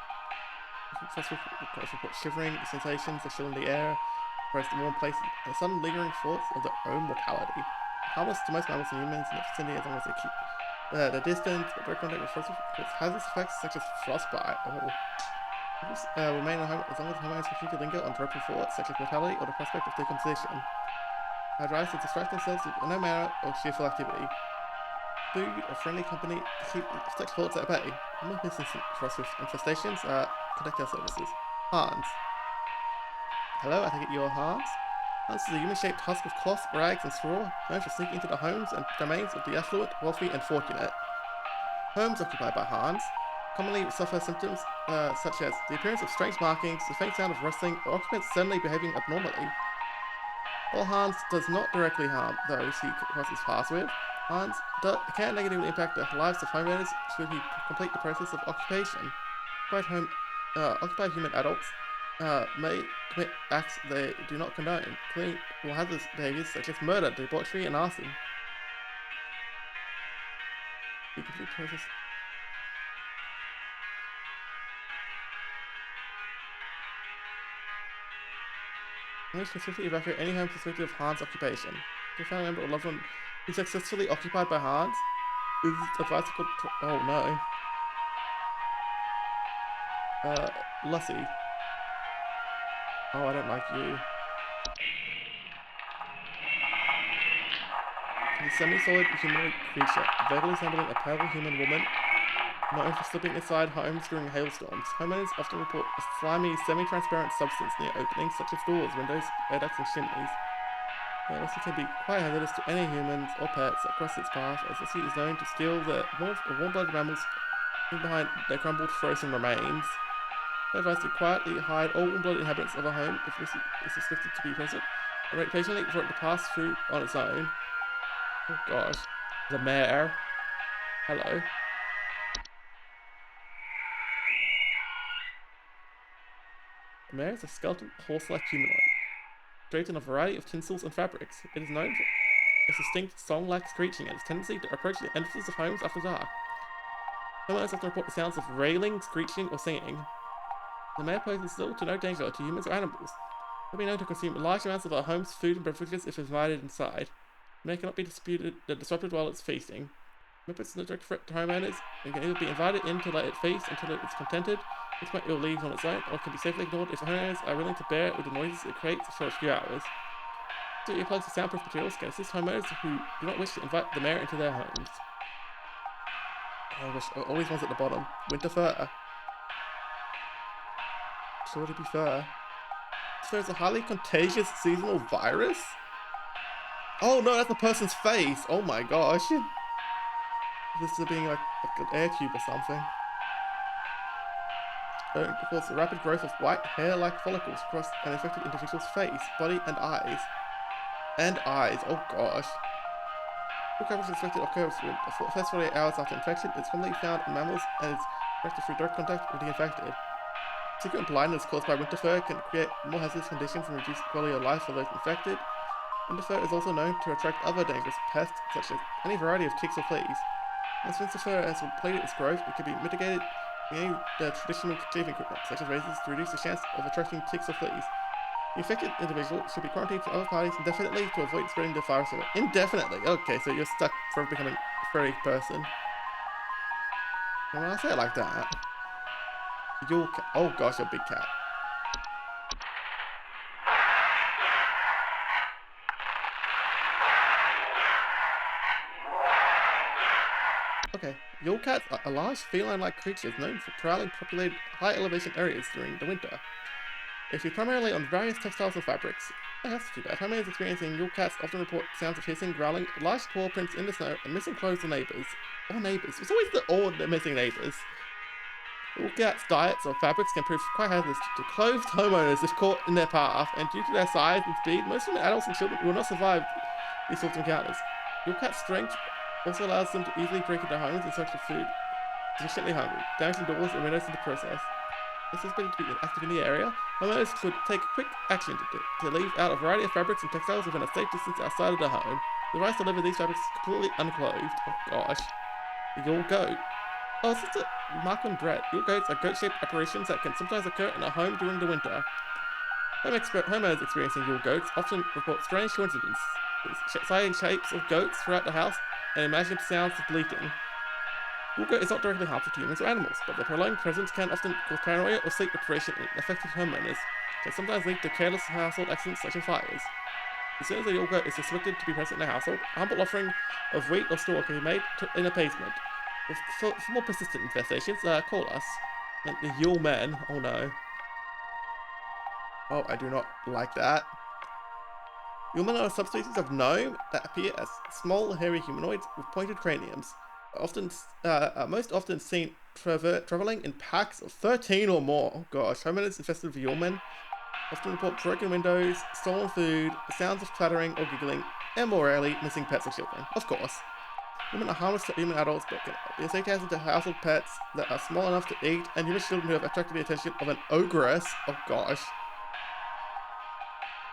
Successful reports shivering sensations are still in the air, whereas the warm places and sudden lingering thoughts of their own mortality. Harmless to most mammals and humans in the vicinity as long as they keep their distance, but direct contact with frost hazardous effects such as frostbite remain at home as long as homeowners continue to linger on dreadful thoughts such as mortality or the prospect of decomposition. Drives to distract themselves with no manner of cheerful activity. Food or friendly company to keep such thoughts at bay. Common business frost infestations contact our services. Hans. Hello, I think you're Hans? Hans is a human-shaped husk of cloth, rags, and straw, known for sneaking into the homes and domains of the affluent, wealthy, and fortunate. Homes occupied by Hans commonly suffer symptoms such as the appearance of strange markings, the faint sound of rustling, or occupants suddenly behaving abnormally. While Hans does not directly harm those he crosses paths with, Hans can negatively impact the lives of homeowners should he complete the process of occupation. Occupied human adults may commit acts they do not condone, including hazardous behaviors such as murder, debauchery, and arson. The complete process. Most specifically evacuate any home suspected of Hans' occupation. If a family member or loved one is successfully occupied by Hans, is advised to call. Oh no. Lucy. Oh, I don't like you. The semi-solid humanoid creature, vaguely resembling a pale human woman, known for slipping inside homes during hailstorms. Homeowners often report a slimy, semi-transparent substance near openings such as doors, windows, air ducts, and chimneys. It also can be quite hazardous to any humans or pets that cross its path, as Lucy is known to steal the warm-blooded mammals behind their crumbled, frozen remains. They advise to quietly hide all warm-blooded inhabitants of a home if Lucy is suspected to be present, and wait patiently for it to pass through on its own. Oh gosh. The mayor. Hello. The mayor is a skeletal, horse-like humanoid, draped in a variety of tinsels and fabrics. It is known for its distinct song-like screeching and its tendency to approach the entrances of homes after dark. Homeowners often report the sounds of railing, screeching, or singing. The mayor poses little to no danger to humans or animals. It may be known to consume large amounts of our home's food and beverages if invited inside. The mayor cannot be disrupted while it's feasting. Members is no direct threat to homeowners and can either be invited in to let it feast until it is contented, which point it will leave on its own, or can be safely ignored if homeowners are willing to bear with the noises it creates for a few hours. So earplugs with soundproof materials can assist homeowners who do not wish to invite the mayor into their homes. Oh, I wish always ones at the bottom. Winter fur. Surely be fur. This fur is a highly contagious seasonal virus? Oh no, that's the person's face! Oh my gosh. This is being like an air tube or something. It causes the rapid growth of white hair-like follicles across an infected individual's face, body, and eyes. Oh gosh. The coverage is expected to occur within the first 48 hours after infection. It's commonly found in mammals and is attracted through direct contact with the infected. Frequent blindness caused by winter fur can create more hazardous conditions and reduce the quality of life for those infected. Winter fur is also known to attract other dangerous pests, such as any variety of ticks or fleas. Once winter fur has completed its growth, it can be mitigated using traditional cleaving equipment, such as razors, to reduce the chance of attracting ticks or fleas. The infected individual should be quarantined from other parties indefinitely to avoid spreading the virus. Indefinitely? Okay, so you're stuck for becoming for each person. And when I say it like that, your cat. Oh gosh, a big cat. Okay, Yule cats are large feline-like creatures known for prowling populated high-elevation areas during the winter. They feed primarily on various textiles and fabrics. Oh, that's too bad. Homeowners experiencing Yule cats often report sounds of hissing, growling, large paw prints in the snow, and missing clothes or neighbors. Or neighbors. It's always the missing neighbors. Yule cats' diets or fabrics can prove quite hazardous to clothed homeowners if caught in their path, and due to their size and speed, most of the adults and children will not survive these sorts of encounters. Yule cats' strength also allows them to easily break into homes in search of food, sufficiently hungry, damaging doors and windows in the process. If suspected to be active in the area, homeowners should take quick action to leave out a variety of fabrics and textiles within a safe distance outside of the home. The device to deliver these fabrics is completely unclothed. Oh gosh. The Yule goat. Oh, this is a Markham dread. Yule goats are goat-shaped apparitions that can sometimes occur in a home during the winter. Homeowners experiencing Yule goats often report strange coincidences, sighting shapes of goats throughout the house and imagined sounds of bleating. Yule goat is not directly harmful to humans or animals, but their prolonged presence can often cause paranoia or sleep deprivation in affected homeowners, can sometimes lead to careless household accidents such as fires. As soon as a Yule goat is suspected to be present in a household, a humble offering of wheat or straw can be made in appeasement. For more persistent infestations, call us. And the Yule men, oh no. Oh, I do not like that. Yule men are a subspecies of gnome that appear as small, hairy humanoids with pointed craniums. Most often seen traveling in packs of 13 or more. Oh gosh, homeowners infested with Yule men often report broken windows, stolen food, sounds of clattering or giggling, and more rarely, missing pets or children. Of course. Women are harmless to human adults, but can be associated to household pets that are small enough to eat, and human children who have attracted the attention of an ogress. Oh gosh.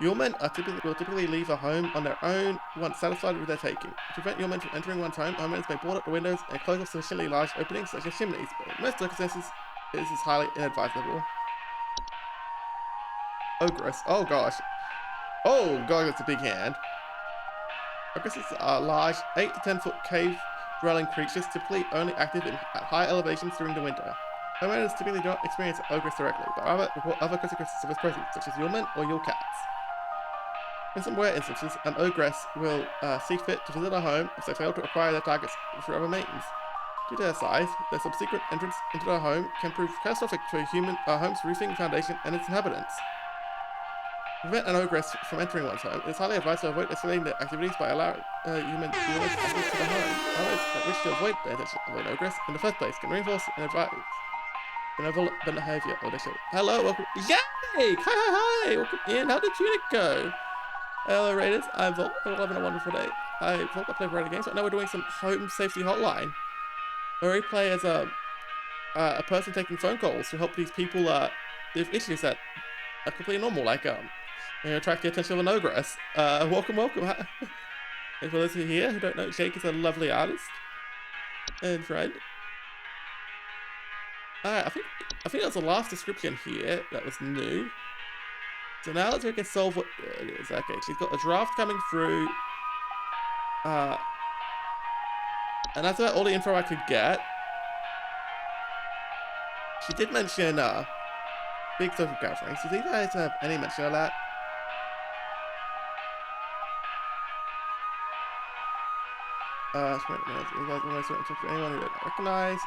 Yule men will typically leave a home on their own once satisfied with their taking. To prevent Yule men from entering one's home, homeowners may board up the windows and close off sufficiently large openings such as chimneys, but in most circumstances, this is highly inadvisable. Ogress. Oh gosh. Oh god, that's a big hand. Ogresses are large, 8 to 10 foot cave-dwelling creatures, typically only active at high elevations during the winter. Homeowners typically do not experience Ogress directly, but rather report other consequences of its presence, such as Yule men or Yule cats. In some rare instances, an ogress will see fit to visit a home if they fail to acquire their targets through other means. Due to their size, their subsequent entrance into the home can prove catastrophic to a home's roofing foundation and its inhabitants. To prevent an ogress from entering one's home, it is highly advised to avoid escalating their activities by allowing humans access to the home. Homeowners that wish to avoid the attention of an ogress in the first place can reinforce and advise benevolent behavior of their children. Hello, welcome. Yay! Hi! Welcome in. How did Tunic go? Hello, Raiders. I'm Volk. I'm having a wonderful day. I play variety games. Right now we're doing some Home Safety Hotline, where we play as a person taking phone calls to help these people with issues that are completely normal, like attract the attention of an ogress. Welcome. And for those here who don't know, Jake is a lovely artist and friend. Alright, I think that was the last description here that was new. So now let's see if we can solve what it is. Okay, she's got a draft coming through. And that's about all the info I could get. She did mention big social gatherings. Do you guys have any mention of that? Anyone who don't recognize.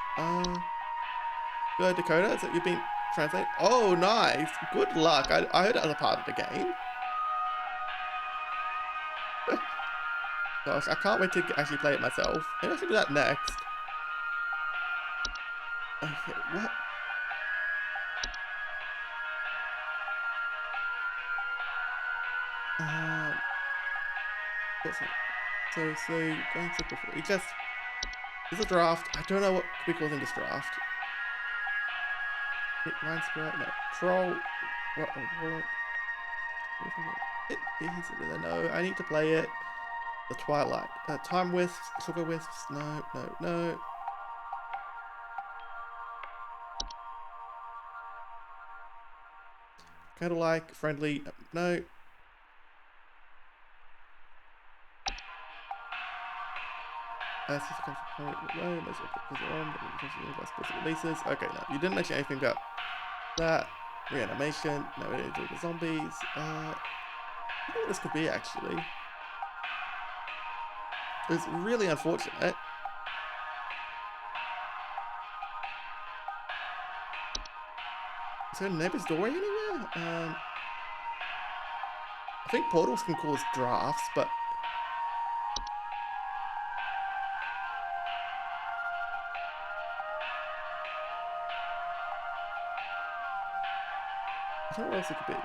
Good, Dakota, is that you've been translating? Oh, nice. Good luck. I heard it as a part of the game. Gosh, I can't wait to actually play it myself. Maybe I should do that next. Okay, what? What's that? So going to before. There's a draft. I don't know what we call in this draft. Line square, no. Troll. What? It is. No, I need to play it. The Twilight. Time wisps. Sugar wisps. No. Kind of like friendly. No. Releases. Okay, no, you didn't mention anything about that. Reanimation. No, we didn't do the zombies. I don't know what this could be actually. It's really unfortunate. Is there a neighbor's doorway anywhere? I think portals can cause drafts, but I don't know what else it could be.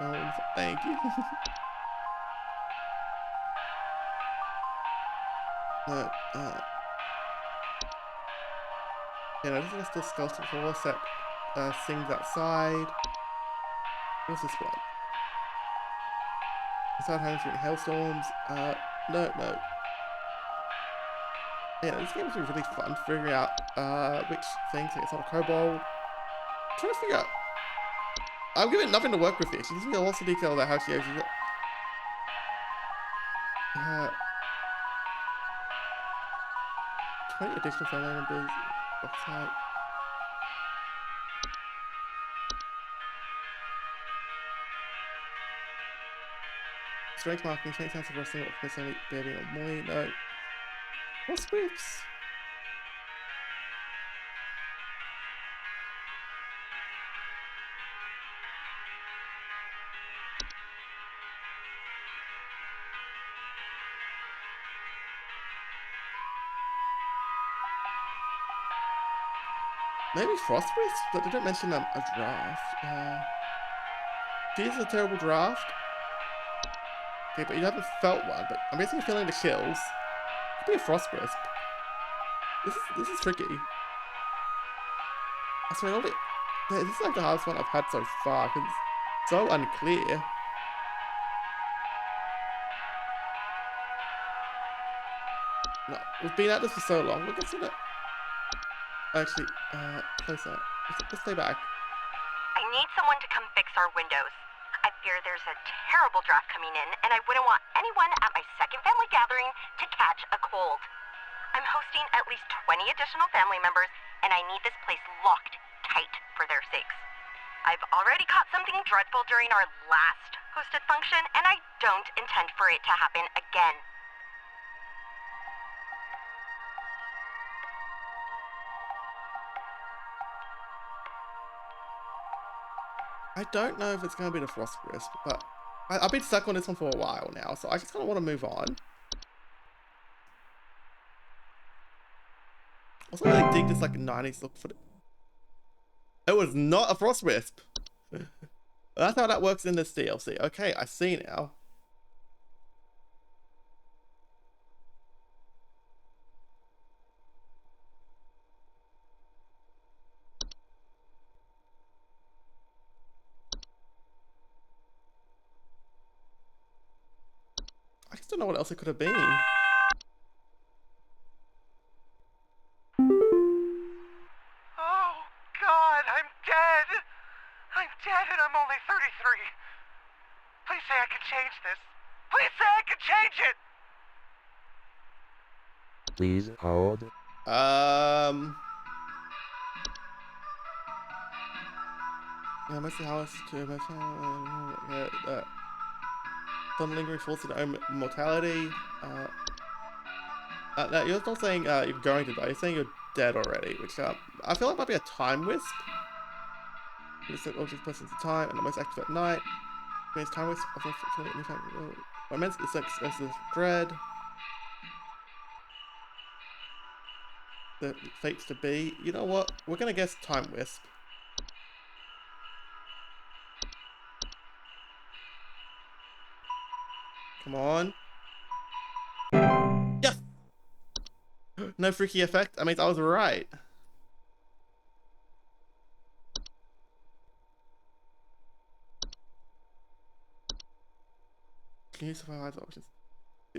Oh, thank you. No, yeah, no, this is the skeleton horse that sings outside. What's this one? Inside homes during hailstorms. No. Yeah, this game is really fun figuring out which things. Like it's not a kobold. I'm trying to figure out. I'm giving it nothing to work with here. She gives me lots of detail about how she actually. 20 additional family members. Website. Strength marking, 20 times of wrestling, or only baby or Molly. No. What's whips? Maybe Frostbreath? But they don't mention a draft. Geez, a terrible draft. Okay, but you haven't felt one, but I'm basically feeling the chills. Could be a Frostbreath. This is tricky. I swear, this is like the hardest one I've had so far, because it's so unclear. No, we've been at this for so long, we'll get to that. Actually, closer. Let's stay back. I need someone to come fix our windows. I fear there's a terrible draft coming in, and I wouldn't want anyone at my second family gathering to catch a cold. I'm hosting at least 20 additional family members, and I need this place locked tight for their sakes. I've already caught something dreadful during our last hosted function, and I don't intend for it to happen again. I don't know if it's going to be the Frost Crisp, but I've been stuck on this one for a while now, so I just kind of want to move on. Also, I really dig this like 90s look for it. It was not a Frost Wisp. That's how that works in this DLC. Okay, I see now. I just don't know what else it could have been. Oh, God, I'm dead. I'm dead and I'm only 33. Please say I can change this. Please say I can change it. Please hold. Yeah, mostly house to my family. Some lingering force of own mortality. No, you're not saying you're going to die. You're saying you're dead already, which I feel like might be a time wisp. You set all these persons to time and the most active at night. Means time wisp. My men's is dread. The fates to be. You know what? We're gonna guess time wisp. Come on. Yes! No freaky effect. I mean, I was right. Can you survive options?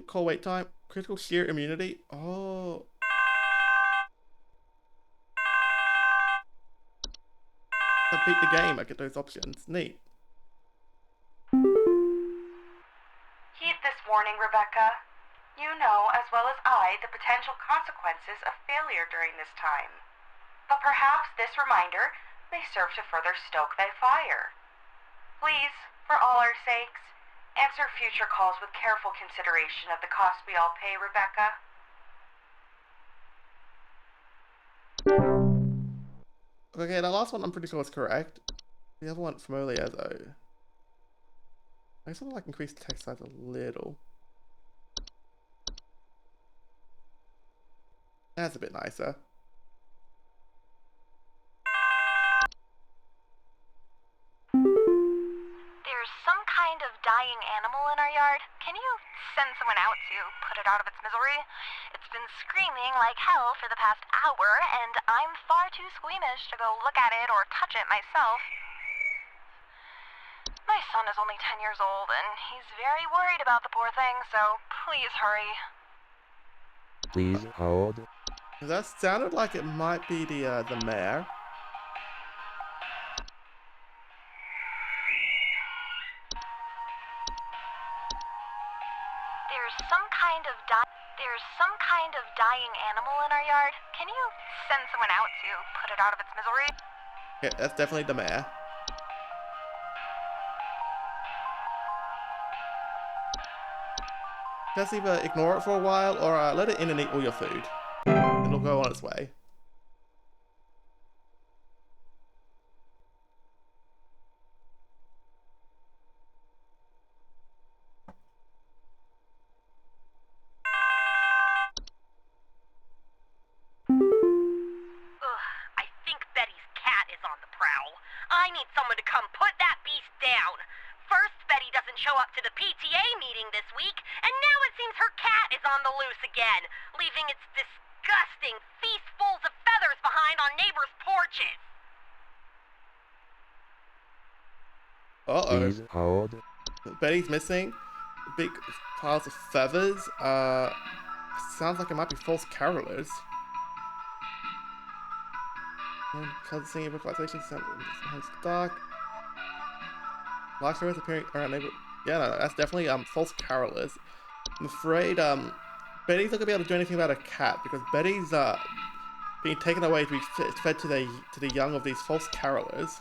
Call wait time. Critical sheer immunity. Oh. I beat the game. I get those options. Neat. Heed this warning, Rebecca. You know as well as I the potential consequences of failure during this time. But perhaps this reminder may serve to further stoke that fire. Please, for all our sakes, answer future calls with careful consideration of the cost we all pay, Rebecca. Okay, the last one I'm pretty sure is correct. The other one from earlier, though. I just want to like increase the text size a little. That's a bit nicer. There's some kind of dying animal in our yard. Can you send someone out to put it out of its misery? It's been screaming like hell for the past hour, and I'm far too squeamish to go look at it or touch it myself. My son is only 10 years old, and he's very worried about the poor thing, so please hurry. Please hold. That sounded like it might be the mayor. There's some kind of dying animal in our yard. Can you send someone out to put it out of its misery? Yeah, that's definitely the mayor. Just either ignore it for a while or let it in and eat all your food. And it'll go on its way. Ugh, I think Betty's cat is on the prowl. I need someone to come put that beast down. First, Betty doesn't show up to the PTA meeting this week, and now it seems her cat is on the loose again, leaving its disgusting feastfuls of feathers behind on neighbors' porches. Uh-oh. Please hold. Betty's missing. Big piles of feathers. Sounds like it might be false carolers. Because singing vocalization sounds dark. Black stars appearing around neighbor. Yeah, no, that's definitely false carolers. I'm afraid Betty's not gonna be able to do anything about a cat because Betty's being taken away to be fed to the young of these false carolers.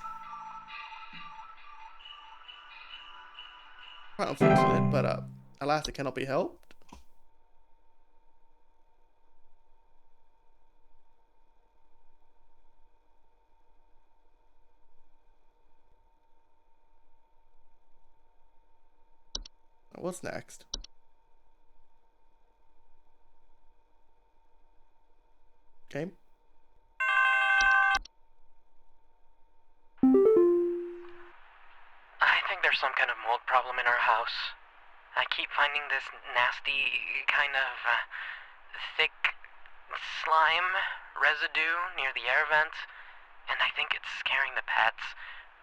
Quite unfortunate, but alas, it cannot be helped. What's next? Okay. I think there's some kind of mold problem in our house. I keep finding this nasty kind of thick slime residue near the air vent, and I think it's scaring the pets.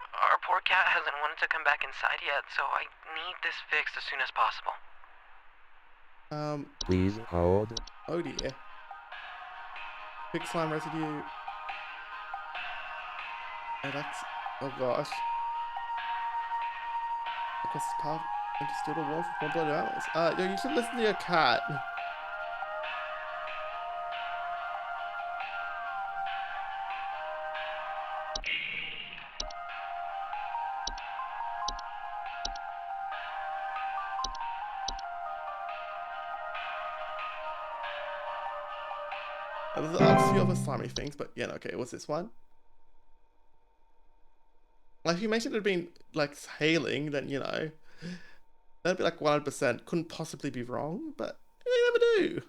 Our poor cat hasn't wanted to come back inside yet, so I need this fixed as soon as possible. Please hold. Oh dear. Big slime residue. Oh, that's... Oh gosh. Because it's part and still a war for blood animals. Yo, you should listen to your cat. There's a few other slimy things, but yeah, okay, what's this one? Like, if you mentioned it had been, like, hailing, then, you know, that'd be like 100%. Couldn't possibly be wrong, but you never do.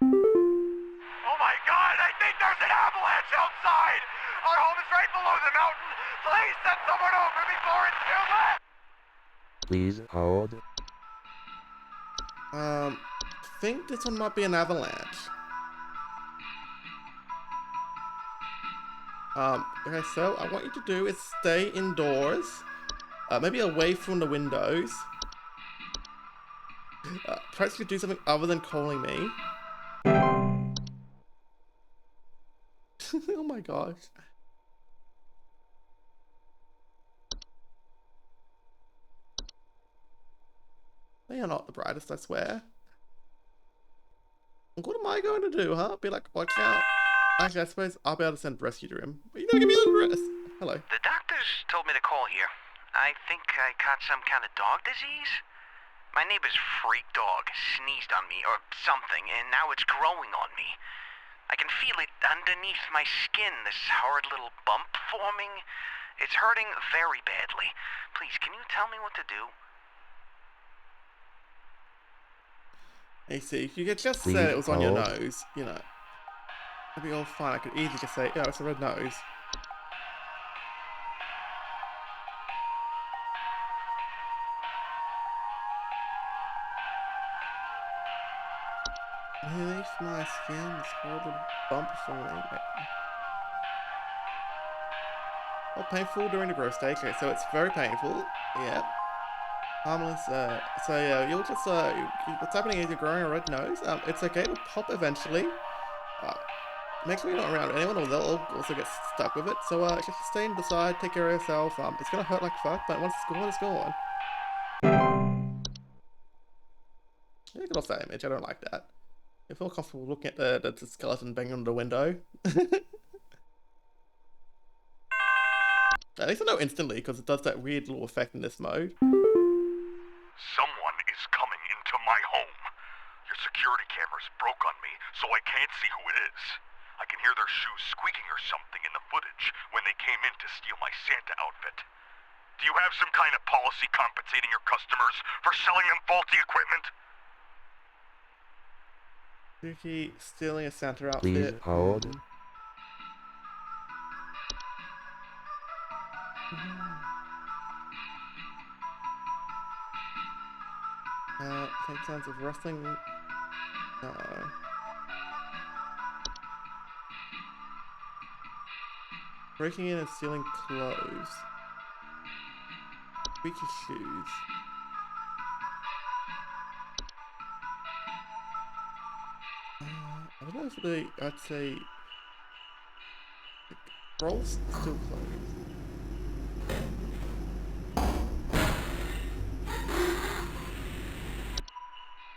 Oh my god, I think there's an avalanche outside! Our home is right below the mountain! Please send someone over before it's too late! Please hold. I think this one might be an avalanche. Okay, so I want you to do is stay indoors. Maybe away from the windows. Perhaps you could do something other than calling me. Oh my gosh. They are not the brightest, I swear. What am I going to do, huh? Be like, watch out. Actually, I suppose I'll be able to send rescue to him. But you never give me the rest. Hello. The doctors told me to call here. I think I caught some kind of dog disease. My neighbor's freak dog sneezed on me or something, and now it's growing on me. I can feel it underneath my skin, this horrid little bump forming. It's hurting very badly. Please, can you tell me what to do? Hey, see, if you could just say it was on your nose, you know, it'd be all fine. I could easily just say, yeah, it's a red nose. Underneath my skin, this horrible bump forming. Oh, painful during the growth stage. Okay, so it's very painful. Yep. Harmless. So yeah, you'll just what's happening is you're growing a red nose. It's okay. It'll pop eventually. Make sure you're not around anyone, or they'll also get stuck with it. So just stay in the side, take care of yourself. It's gonna hurt like fuck, but once it's gone, it's gone. Yeah, get off that image. I don't like that. I feel comfortable looking at the skeleton banging on the window. At least I know instantly, because it does that weird little effect in this mode. Someone is coming into my home. Your security cameras broke on me, so I can't see who it is. I can hear their shoes squeaking or something in the footage when they came in to steal my Santa outfit. Do you have some kind of policy compensating your customers for selling them faulty equipment? Spooky stealing a Santa outfit. Please hold. Take sounds of wrestling. Breaking in and stealing clothes. Squeaky shoes. I don't know if I'd say... The rolls still closed.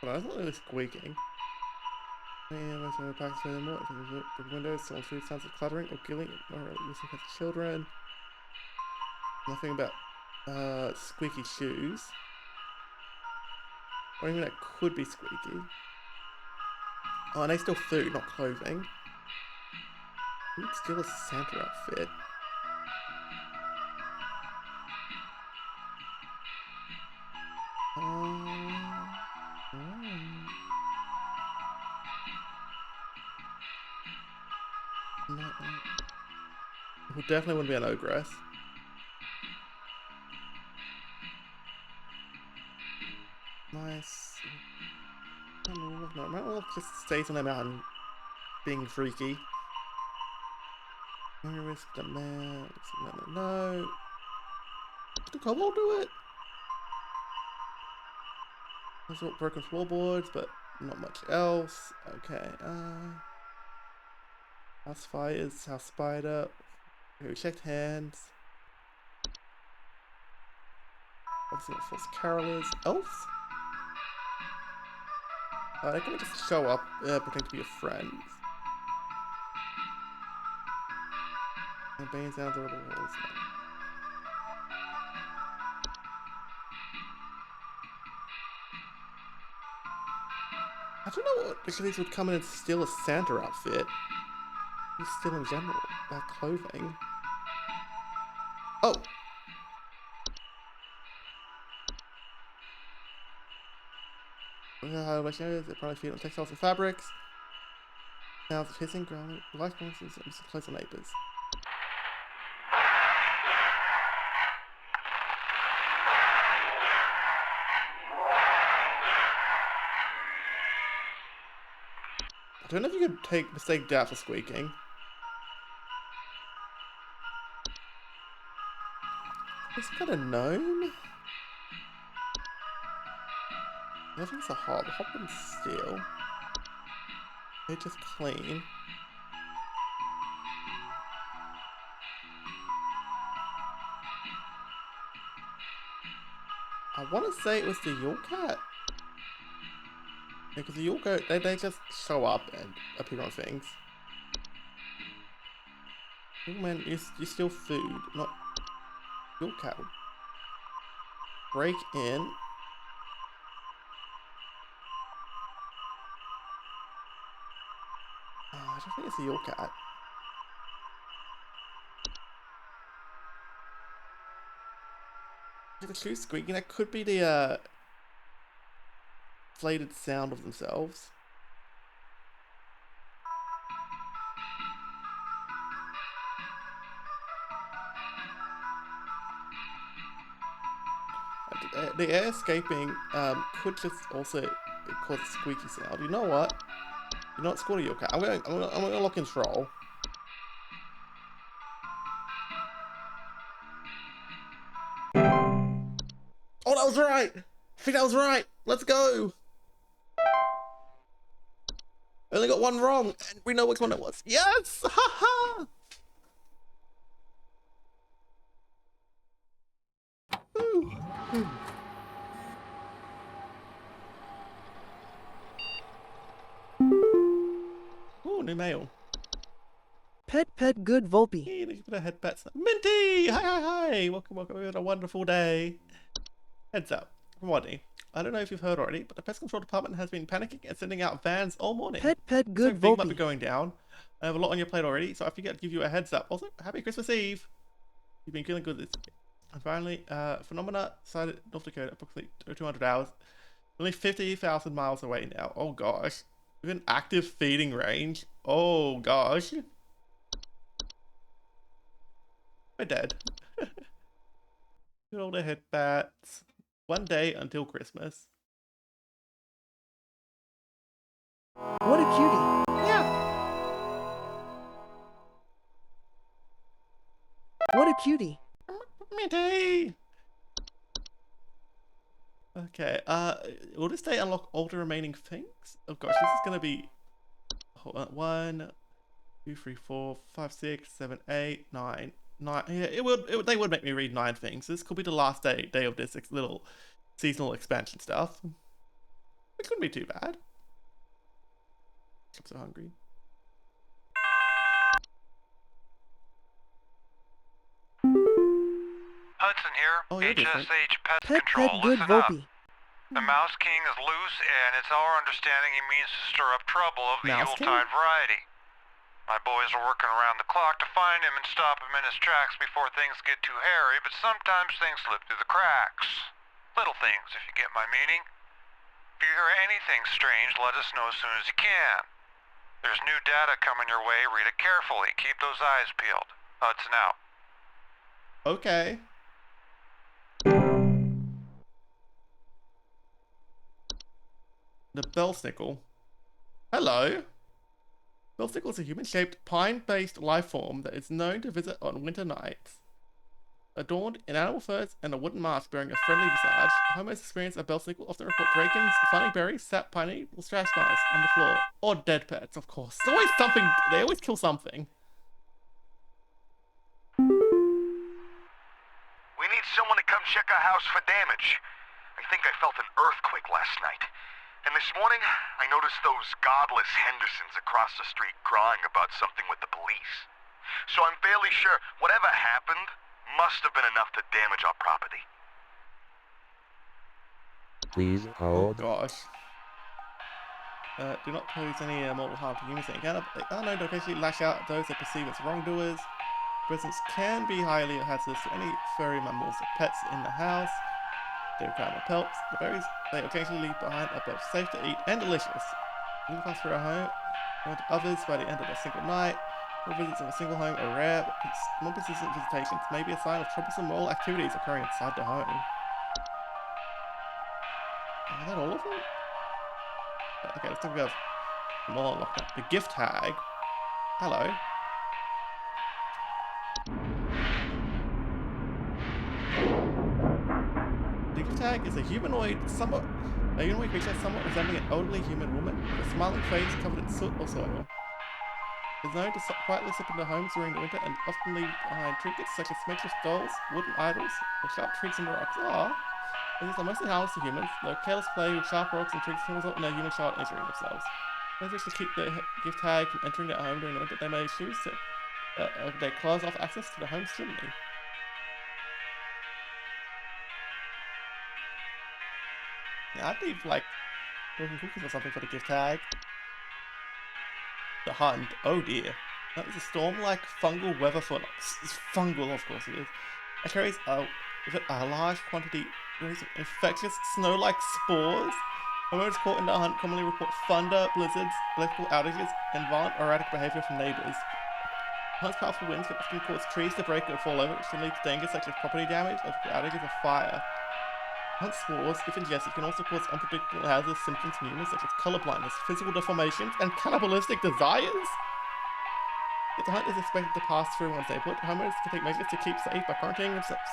But I thought it was squeaking. Yeah, I was packed away more. The windows, all food sounds of cluttering or killing, or listening to children. Nothing about squeaky shoes. Or even that could be squeaky. Oh, and they steal food, not clothing. Who would steal a Santa outfit? Who definitely wouldn't be an ogress. Nice. No, Wolf just stays on the mountain, being freaky. No risk the man. No. The kobold do it? There's what broken floorboards, but not much else. Okay. House fires, house spider. We checked hands. Obviously, what false carolers. Elves? They're gonna just show up, pretend to be your friends. And banging sounds over the walls. I don't know what because these would come in and steal a Santa outfit. Just steal in general, clothing. Oh! It probably feed on textiles and fabrics. Sounds of hissing, growling, life monsters, and some close neighbors. I don't know if you could mistake that for squeaking. Is that a gnome? I think it's a hop. Hop and steal. They just clean. I want to say it was the Yule Cat. Because the Yule Cat, they just show up and appear on things. Yule Man, you steal food, not Yule Cat. Break in. I don't think it's the Yule Cat. If the shoes squeaking, that could be the inflated sound of themselves. The air escaping could just also cause a squeaky sound. You know what? You know what? Screw Yule Cat. I'm gonna lock control. Oh, that was right! I think that was right! Let's go! I only got one wrong, and we know which one it was. Yes! Haha! Ooh, new mail. Pet good Volpe. Hey, look at a head pets. Minty! Hi! Welcome. We had a wonderful day. Heads up, from Waddy. I don't know if you've heard already, but the pest control department has been panicking and sending out vans all morning. Pet good Something might be Volpe. going down. I have a lot on your plate already, so I figured I'd give you a heads up. Also, happy Christmas Eve! You've been feeling good this year. And finally, phenomena sighted North Dakota approximately 200 hours. Only 50,000 miles away now. Oh gosh. With an active feeding range. Oh gosh. We're dead. Good old head bats. One day until Christmas. What a cutie. Yeah. What a cutie. Minty. Okay, will this day unlock all the remaining things? Oh gosh, this is gonna be 1, 2, 3, 4, 5, 6, 7, 8, 9. Yeah, they would make me read 9 things. This could be the last day of this little seasonal expansion stuff. It couldn't be too bad. I'm so hungry. Hudson here, Oh, you're different. HSH Pest Pet Control. good Listen up. Volpe. The Mouse King is loose, and it's our understanding he means to stir up trouble of the Mouse King? Yuletide variety. My boys are working around the clock to find him and stop him in his tracks before things get too hairy, but sometimes things slip through the cracks. Little things, if you get my meaning. If you hear anything strange, let us know as soon as you can. There's new data coming your way. Read it carefully. Keep those eyes peeled. Hudson out. Okay. The Bellsnickle. Hello. Bellsnickle is a human-shaped, pine-based life form that is known to visit on winter nights. Adorned in animal furs and a wooden mask bearing a friendly visage, homeowners experience a Bellsnickle often report break-ins, finding berries, sap, pine needles, trash piles on the floor, or dead pets, of course. There's always something. They always kill something. We need someone to come check our house for damage. I think I felt an earthquake last night. And this morning, I noticed those godless Hendersons across the street crying about something with the police. So I'm fairly sure whatever happened must have been enough to damage our property. Please hold. Oh gosh. Do not pose any mortal harm to humans. They are known to occasionally lash out at those they perceive as wrongdoers. Presence can be highly hazardous to any furry mammals or pets in the house. They require more pelts. The berries they occasionally leave behind are both safe to eat and delicious. When you pass through a home, going to others by the end of a single night. More visits of a single home are rare, but more persistent visitations may be a sign of troublesome moral activities occurring inside the home. Are that all of them? Okay, let's talk about more locked up. The gift hag. Hello. The gift hag is a humanoid, somewhat A humanoid creature somewhat resembling an elderly human woman with a smiling face covered in soot or soil. Is known to quietly slip into homes during the winter and often leave behind trinkets such as makeshift dolls, wooden idols, or sharp twigs and rocks. These are mostly harmless to humans, though careless play with sharp rocks and twigs can result in a human child injuring themselves. Those wish to keep their gift tag from entering their home during the winter, they may choose to they close off access to the home's chimney. Yeah, I'd leave like broken cookies or something for the gift tag. The hunt. Oh dear. That is a storm-like fungal weather for it's fungal, of course it is. It carries a large quantity of infectious snow-like spores. Homeowners caught in the hunt commonly report thunder, blizzards, electrical outages, and violent erratic behavior from neighbors. Hunt's powerful winds can cause trees to break or fall over, which can lead to dangers such as property damage, electrical outages, or fire. Hunt spores, if ingested, can also cause unpredictable hazardous symptoms in humans such as color blindness, physical deformations, and cannibalistic desires. If the hunt is expected to pass through one's neighborhood, homeowners can take measures to keep safe by quarantining themselves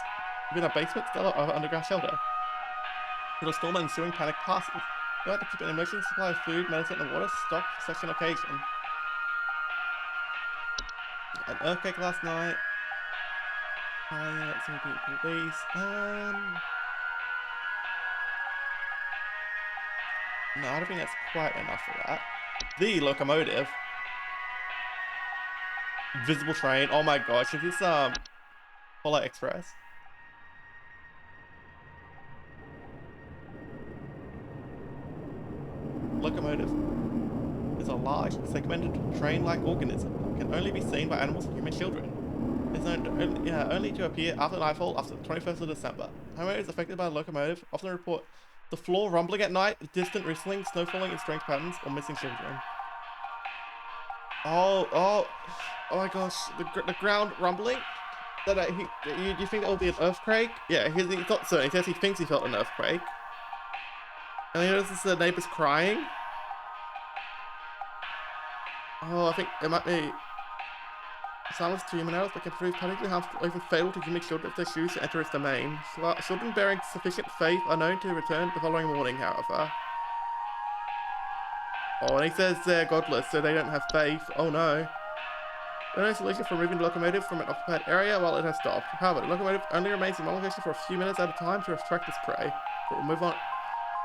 within a basement, cellar, or other underground shelter. Until a storm and ensuing panic passes. They have to keep an emergency supply of food, medicine, and water stocked for such an occasion. An earthquake last night. Some people police. No, I don't think that's quite enough for that. The locomotive. Visible train. Oh my gosh, is this Polar Express? Locomotive is a large, segmented train-like organism that can only be seen by animals and human children. It's known to only to appear after nightfall after the 21st of December. Homeowners affected by the locomotive often report the floor rumbling at night, distant whistling, snow falling in strange patterns, or missing children. Oh my gosh, the ground rumbling? You think that will be an earthquake? Yeah, he's not certain. He says he thinks he felt an earthquake. And he notices the neighbors crying. Oh, I think it might be silence to human adults, but can prove particularly harmful or even fatal to human children if they choose to enter its domain. Children bearing sufficient faith are known to return the following morning, however. Oh, and he says they're godless, so they don't have faith. Oh no. There's no solution for removing the locomotive from an occupied area while it has stopped. However, the locomotive only remains in one location for a few minutes at a time to attract its prey. It will move on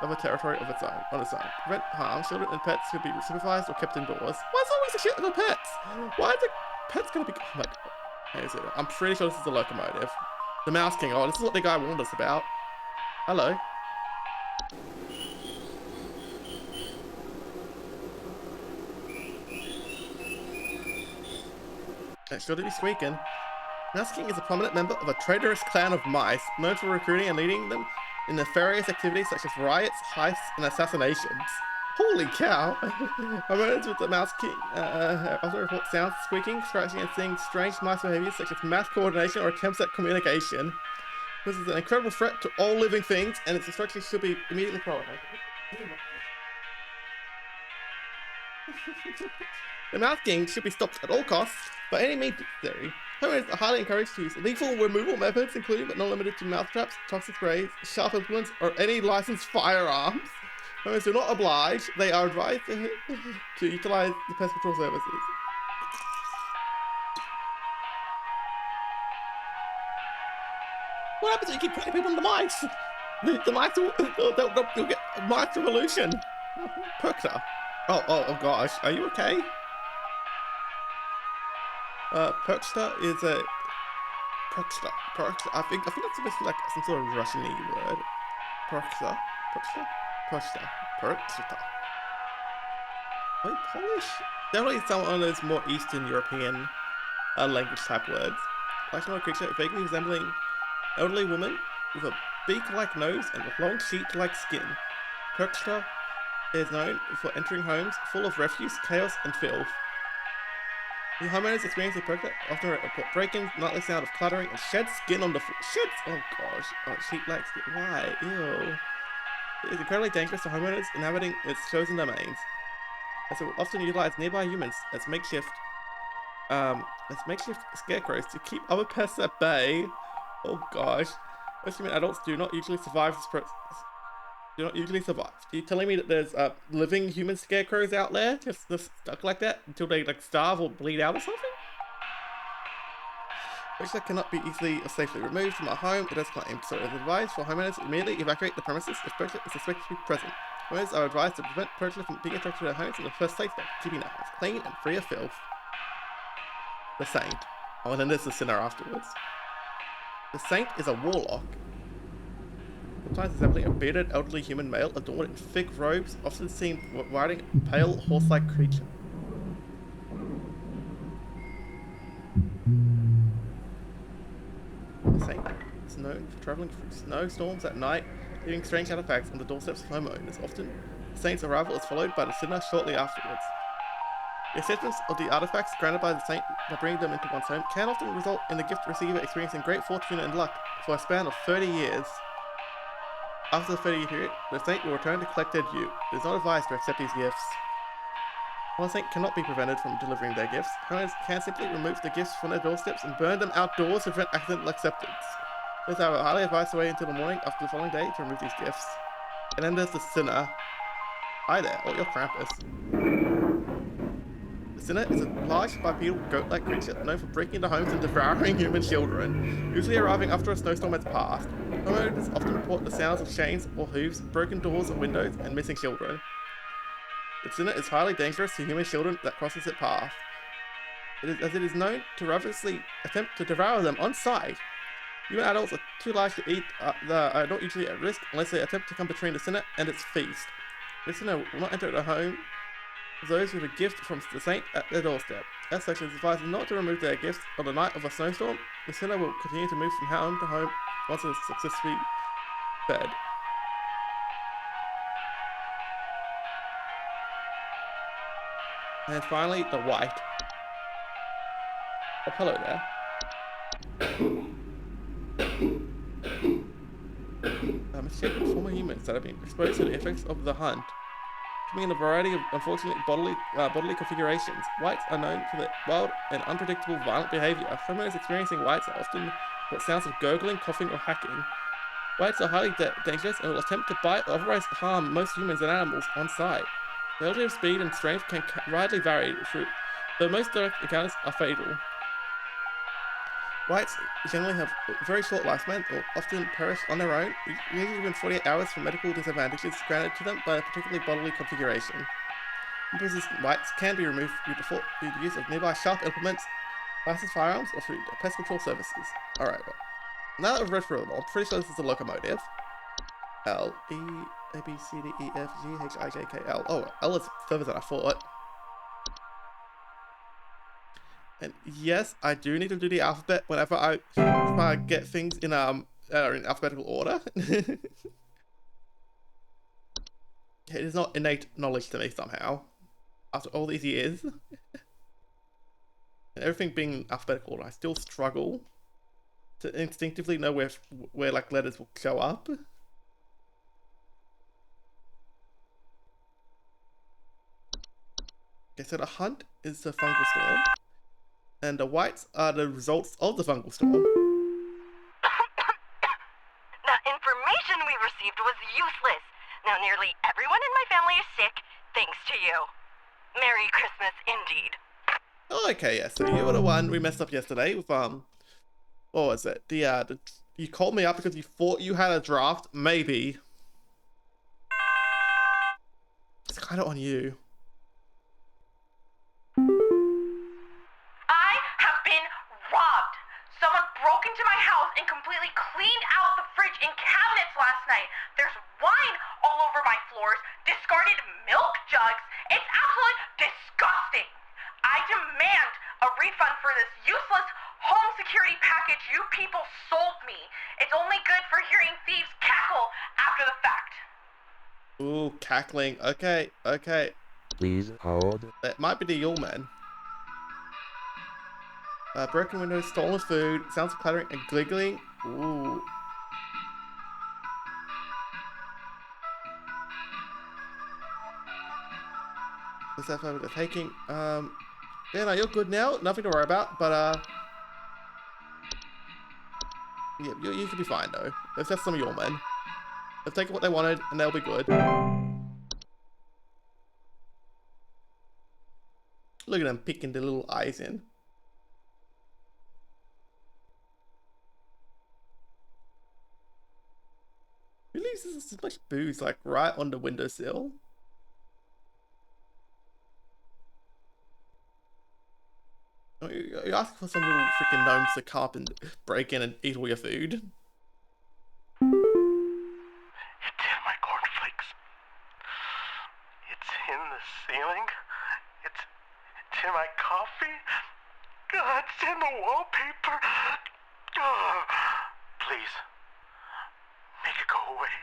other territory of its own, on its own. To prevent harm, children and pets should be supervised or kept indoors. Why is always a shit with pets? Why is the pets gonna be? Oh my god. I'm pretty sure this is the locomotive. The Mouse King. Oh, this is what the guy warned us about. Hello. It's sure to be squeaking. Mouse King is a prominent member of a traitorous clan of mice, known for recruiting and leading them in nefarious activities such as riots, heists, and assassinations. Holy cow! Homeowners with the Mouse King also report sounds, squeaking, scratching, and seeing strange mice behaviors such as mass coordination or attempts at communication. This is an incredible threat to all living things, and its destruction should be immediately prioritized. The Mouse King should be stopped at all costs by any means necessary. Homeowners are highly encouraged to use lethal removal methods, including but not limited to mouth traps, toxic sprays, sharp implements, or any licensed firearms. Homeowners do not oblige, they are advised to utilize the pest control services. What happens if you keep putting people in the mice? The mice will get mice revolution. Perkta. Oh gosh, are you okay? Perkta is a Perkta. I think that's supposed to be like some sort of Russian-y word. Perkta. Wait, Polish? Definitely some of those more Eastern European language type words. Like a creature vaguely resembling an elderly woman with a beak-like nose and long sheet-like skin. Perkta is known for entering homes full of refuse, chaos, and filth. The homeowners experiencing Perkta often report break-ins, nightly sound of clattering, and shed skin on the floor. Oh gosh. Oh, sheet-like skin. Why? Ew. It is incredibly dangerous to homeowners inhabiting its chosen domains, as it will often utilize nearby humans as makeshift scarecrows to keep other pests at bay. Oh gosh. Most human adults do not usually survive this process. do not usually survive. Are you telling me that there's living human scarecrows out there just stuck like that until they like starve or bleed out or something? Creatures that cannot be easily or safely removed from our home, it is claimed, so it is advised for homeowners to immediately evacuate the premises if predator is suspected to be present. Homeowners are advised to prevent predator from being attracted to their homes in the first place by keeping their homes clean and free of filth. The Saint. Oh, and then there's the sinner afterwards. The Saint is a warlock. Sometimes resembling a bearded elderly human male adorned in thick robes, often seen riding a pale horse-like creature. The Saint is known for traveling through snowstorms at night, leaving strange artifacts on the doorsteps of homeowners. Often, the Saint's arrival is followed by the sinner shortly afterwards. The acceptance of the artifacts granted by the Saint by bringing them into one's home can often result in the gift receiver experiencing great fortune and luck for a span of 30 years. After the 30-year period, the Saint will return to collect their due. It is not advised to accept these gifts. While the Saint cannot be prevented from delivering their gifts, homeowners can simply remove the gifts from their doorsteps and burn them outdoors to prevent accidental acceptance. It is highly advised to wait until the morning after the following day to remove these gifts. And then there's the sinner. Hi there, you're Krampus. The sinner is a large bipedal goat-like creature known for breaking into homes and devouring human children, usually arriving after a snowstorm has passed. Homeowners often report the sounds of chains or hooves, broken doors and windows, and missing children. The sinner is highly dangerous to human children that crosses its path, as it is known to ravenously attempt to devour them on sight. Human adults are too large to eat, are not usually at risk unless they attempt to come between the sinner and its feast. The sinner will not enter the home of those with a gift from the Saint at their doorstep. As such, it is advised not to remove their gifts on the night of a snowstorm. The sinner will continue to move from home to home once it is successfully fed. And finally, the white. Oh, hello there. Mistreated former humans that have been exposed to the effects of the hunt, coming in a variety of unfortunate bodily configurations. Whites are known for their wild and unpredictable violent behavior. Homeowners experiencing whites are often report sounds of gurgling, coughing, or hacking. Whites are highly dangerous and will attempt to bite or otherwise harm most humans and animals on sight. The relative speed and strength can widely vary, though most direct encounters are fatal. Whites generally have very short lifespans or often perish on their own, usually within 48 hours from medical disadvantages granted to them by a particularly bodily configuration. Resistant whites can be removed through the use of nearby sharp implements, licensed firearms, or through pest control services. Alright, well, now that I've read through them all, I'm pretty sure this is a locomotive. L, E, A, B, C, D, E, F, G, H, I, J, K, L. Oh, L is further than I thought. And yes, I do need to do the alphabet whenever I try to get things in alphabetical order. It is not innate knowledge to me somehow, after all these years. And everything being in alphabetical order, I still struggle to instinctively know where like letters will show up. Okay, so the hunt is the fungal storm. And the whites are the results of the fungal storm. The information we received was useless. Now nearly everyone in my family is sick, thanks to you. Merry Christmas, indeed. Oh, okay, yeah, so you were the one we messed up yesterday with, what was it? You called me up because you thought you had a draft, maybe. It's kind of on you. Robbed! Someone broke into my house and completely cleaned out the fridge and cabinets last night. There's wine all over my floors, discarded milk jugs. It's absolutely disgusting. I demand a refund for this useless home security package you people sold me. It's only good for hearing thieves cackle after the fact. Ooh, cackling. Okay, okay. Please hold. That might be the Yule Man. Broken windows, stolen food, sounds of clattering and giggling. Ooh. Is that over the taking? Yeah, no, you're good now. Nothing to worry about, but, yeah, you could be fine, though. There's just some of your men. They'll take what they wanted, and they'll be good. Look at them picking the little eyes in. Who leaves so much booze, like, right on the windowsill? You're asking for some little freaking gnomes to come up and break in and eat all your food. It's in my cornflakes. It's in the ceiling. It's in my coffee. God, it's in the wallpaper. Oh, please, make it go away.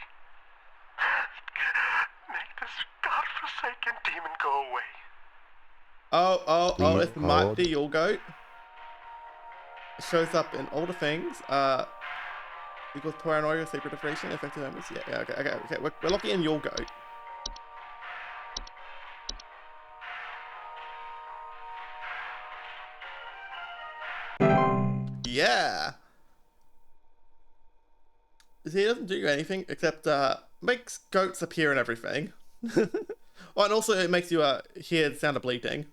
Make this godforsaken demon go away. Oh, it's Mike the Yule Goat. It shows up in all the things. Equals paranoia, sacred deprivation, effective memories. Yeah, okay. We're locking in Yule Goat. Yeah. See, he doesn't do anything except makes goats appear and everything. Oh, and also it makes you hear the sound of bleating.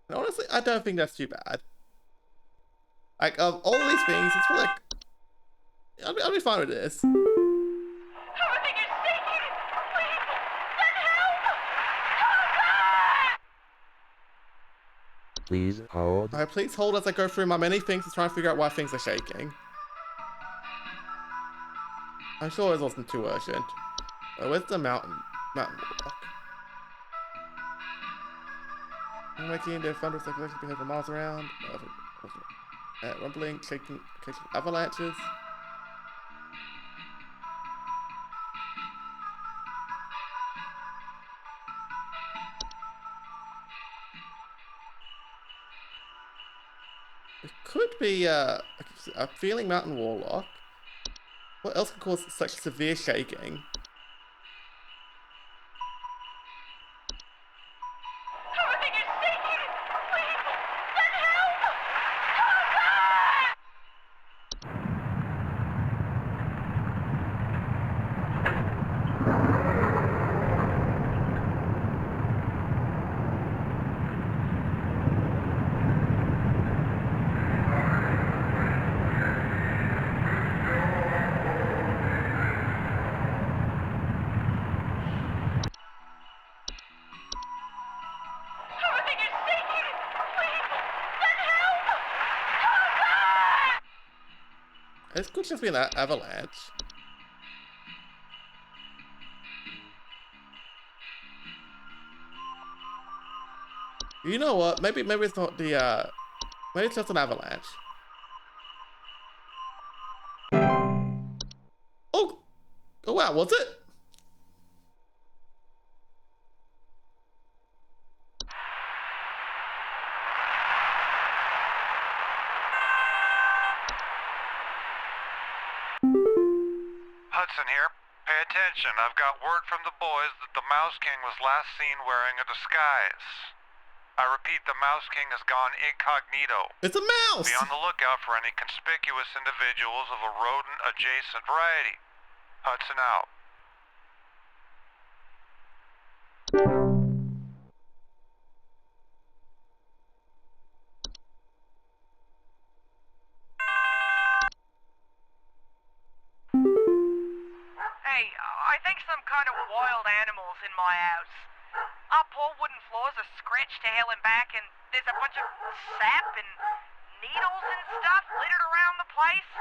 And honestly, I don't think that's too bad. Like, of all these things, it's probably like... I'll be fine with this. Everything is shaking! Please! Send help! Please hold. Alright, please hold as I go through my many things to try and figure out why things are shaking. I'm sure it wasn't too urgent. Where's the mountain walk? I'm making the thunder circulation behave for miles around. Rumbling, shaking, occasional avalanches. It could be a feeling mountain warlock. What else could cause such severe shaking? Everything is shaking! Please! Send help! Everything is shaking! Please! Send help! This could just be an avalanche. You know what? Maybe it's not the maybe it's just an avalanche. Oh wow, was it? Hudson here. Pay attention. I've got word from the boys that the Mouse King was last seen wearing a disguise. I repeat, the Mouse King has gone incognito. It's a mouse! Be on the lookout for any conspicuous individuals of a rodent-adjacent variety. Hudson out. Hey, I think some kind of wild animal's in my house. Our poor wooden floors are scratched to hell and back, and there's a bunch of sap and needles and stuff littered around the place.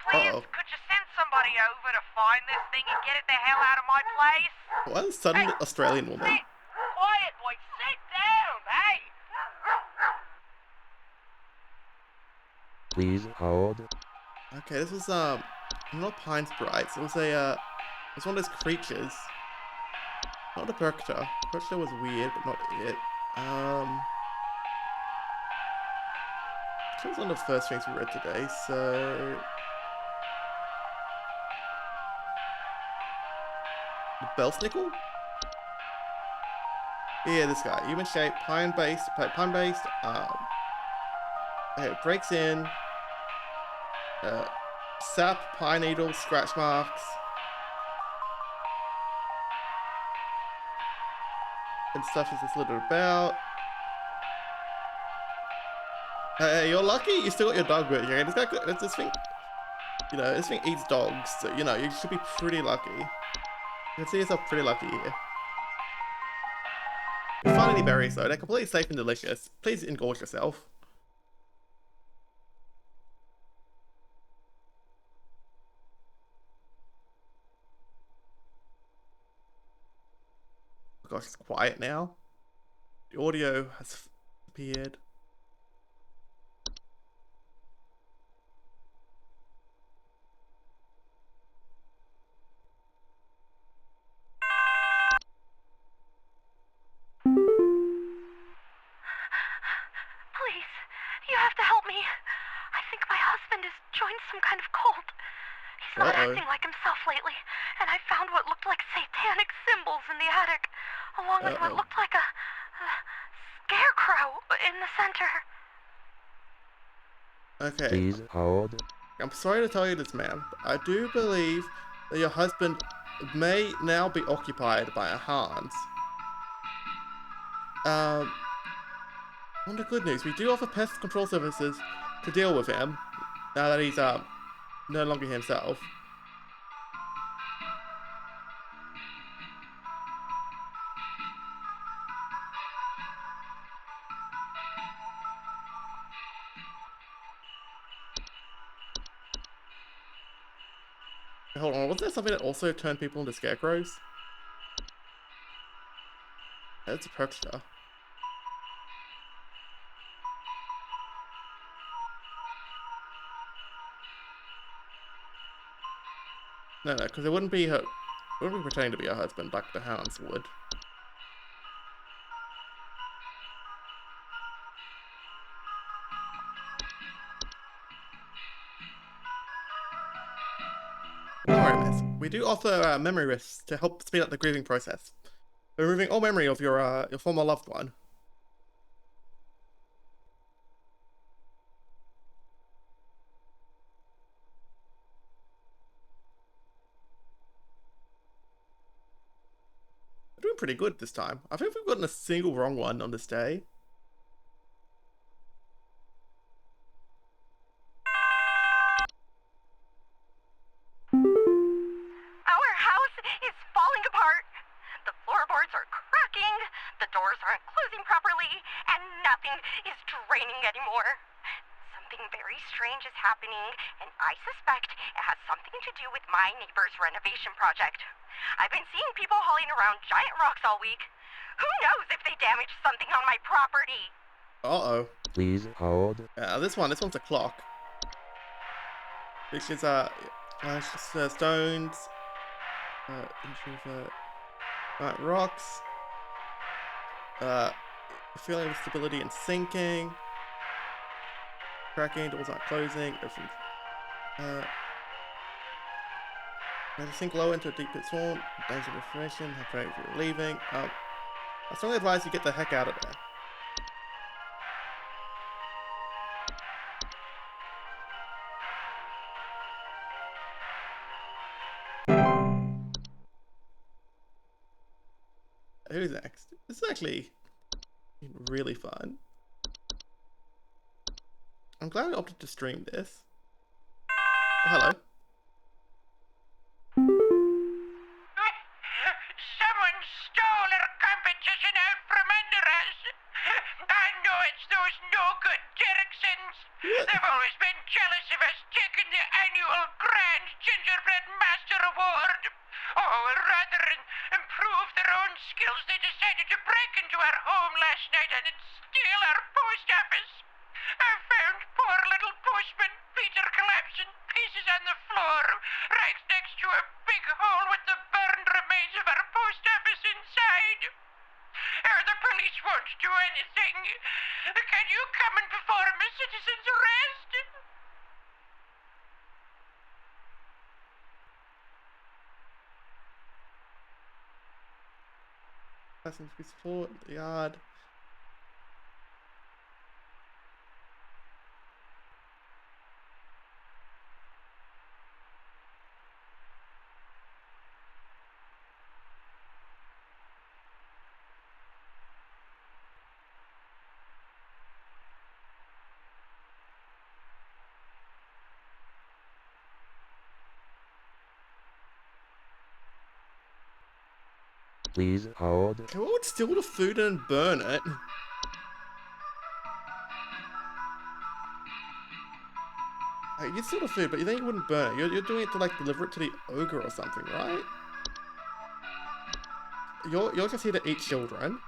Please, could you send somebody over to find this thing and get it the hell out of my place? What a sudden Australian woman. Quiet, boy, sit down, hey! Please hold. Okay, this was not Pine Sprites. It was it's one of those creatures. Not the Perctor. Perctor was weird, but not it. This was one of the first things we read today, so... The Belsnickel? Yeah, this guy. Human shape, pine-based, okay, breaks in, Sap, pine needles, scratch marks. And stuff is just littered about. Hey, you're lucky you still got your dog with you. This thing, you know, this thing eats dogs, so, you know, you should be pretty lucky. You can see yourself pretty lucky here. You find any berries, though. They're completely safe and delicious. Please engorge yourself. Oh gosh, it's quiet now. The audio has appeared. Please, you have to help me. I think my husband has joined some kind of cult. He's not acting like himself lately, and I found what looked like satanic symbols in the attic, along with what looked like a scarecrow in the center. Okay. Please hold. I'm sorry to tell you this, ma'am, but I do believe that your husband may now be occupied by a Hans. On the good news, we do offer pest control services to deal with him, now that he's, no longer himself. Hold on, wasn't there something that also turned people into scarecrows? That's a perkster. No, because it wouldn't be pretending to be her husband like the Hounds would. Don't worry, miss. We do offer memory risks to help speed up the grieving process, removing all memory of your former loved one. We're doing pretty good this time. I think we've gotten a single wrong one on this day. Our house is falling apart. The floorboards are cracking, the doors aren't closing properly, and nothing is draining anymore. Something very strange is happening, and I suspect it has something to do with my neighbor's renovation project. I've been seeing people hauling around giant rocks all week. Who knows if they damaged something on my property? Uh-oh. Please hold. This one's a clock. Which is, stones, rocks, feeling of stability and sinking, cracking, doors not closing, everything, let it sink lower into a deep pit storm, danger of information, have pray if you're leaving. I strongly advise you get the heck out of there. Who's next? This is actually really fun. I'm glad I opted to stream this. Oh, hello. Someone stole our competition out from under us. I know it's those no-good Derricksons. They've always been jealous of us taking the annual Grand Gingerbread Master Award. Oh, rather than improve their own skills, they decided to break into our home last night and steal our post office. I found poor little postman Peter collapsed in pieces on the floor, right next to a big hole with the burned remains of our post office inside. The police won't do anything. Can you come and perform a citizen's arrest? Passing to support the yard. Please hold. Okay, what would steal the food and burn it? You steal the food, but then you wouldn't burn it. You're doing it to like deliver it to the ogre or something, right? You're just here to eat children.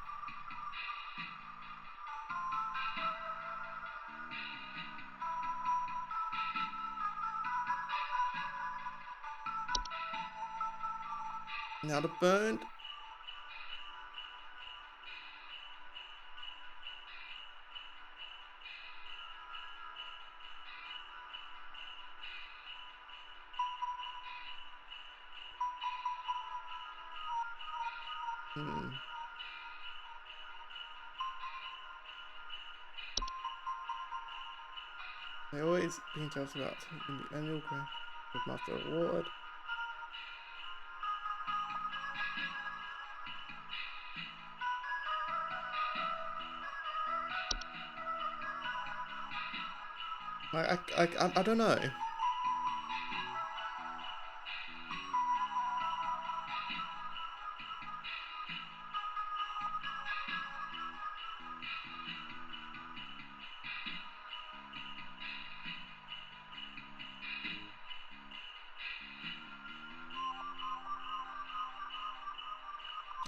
Now the burned. They always being jealous about taking the annual Grand Master Award. I don't know.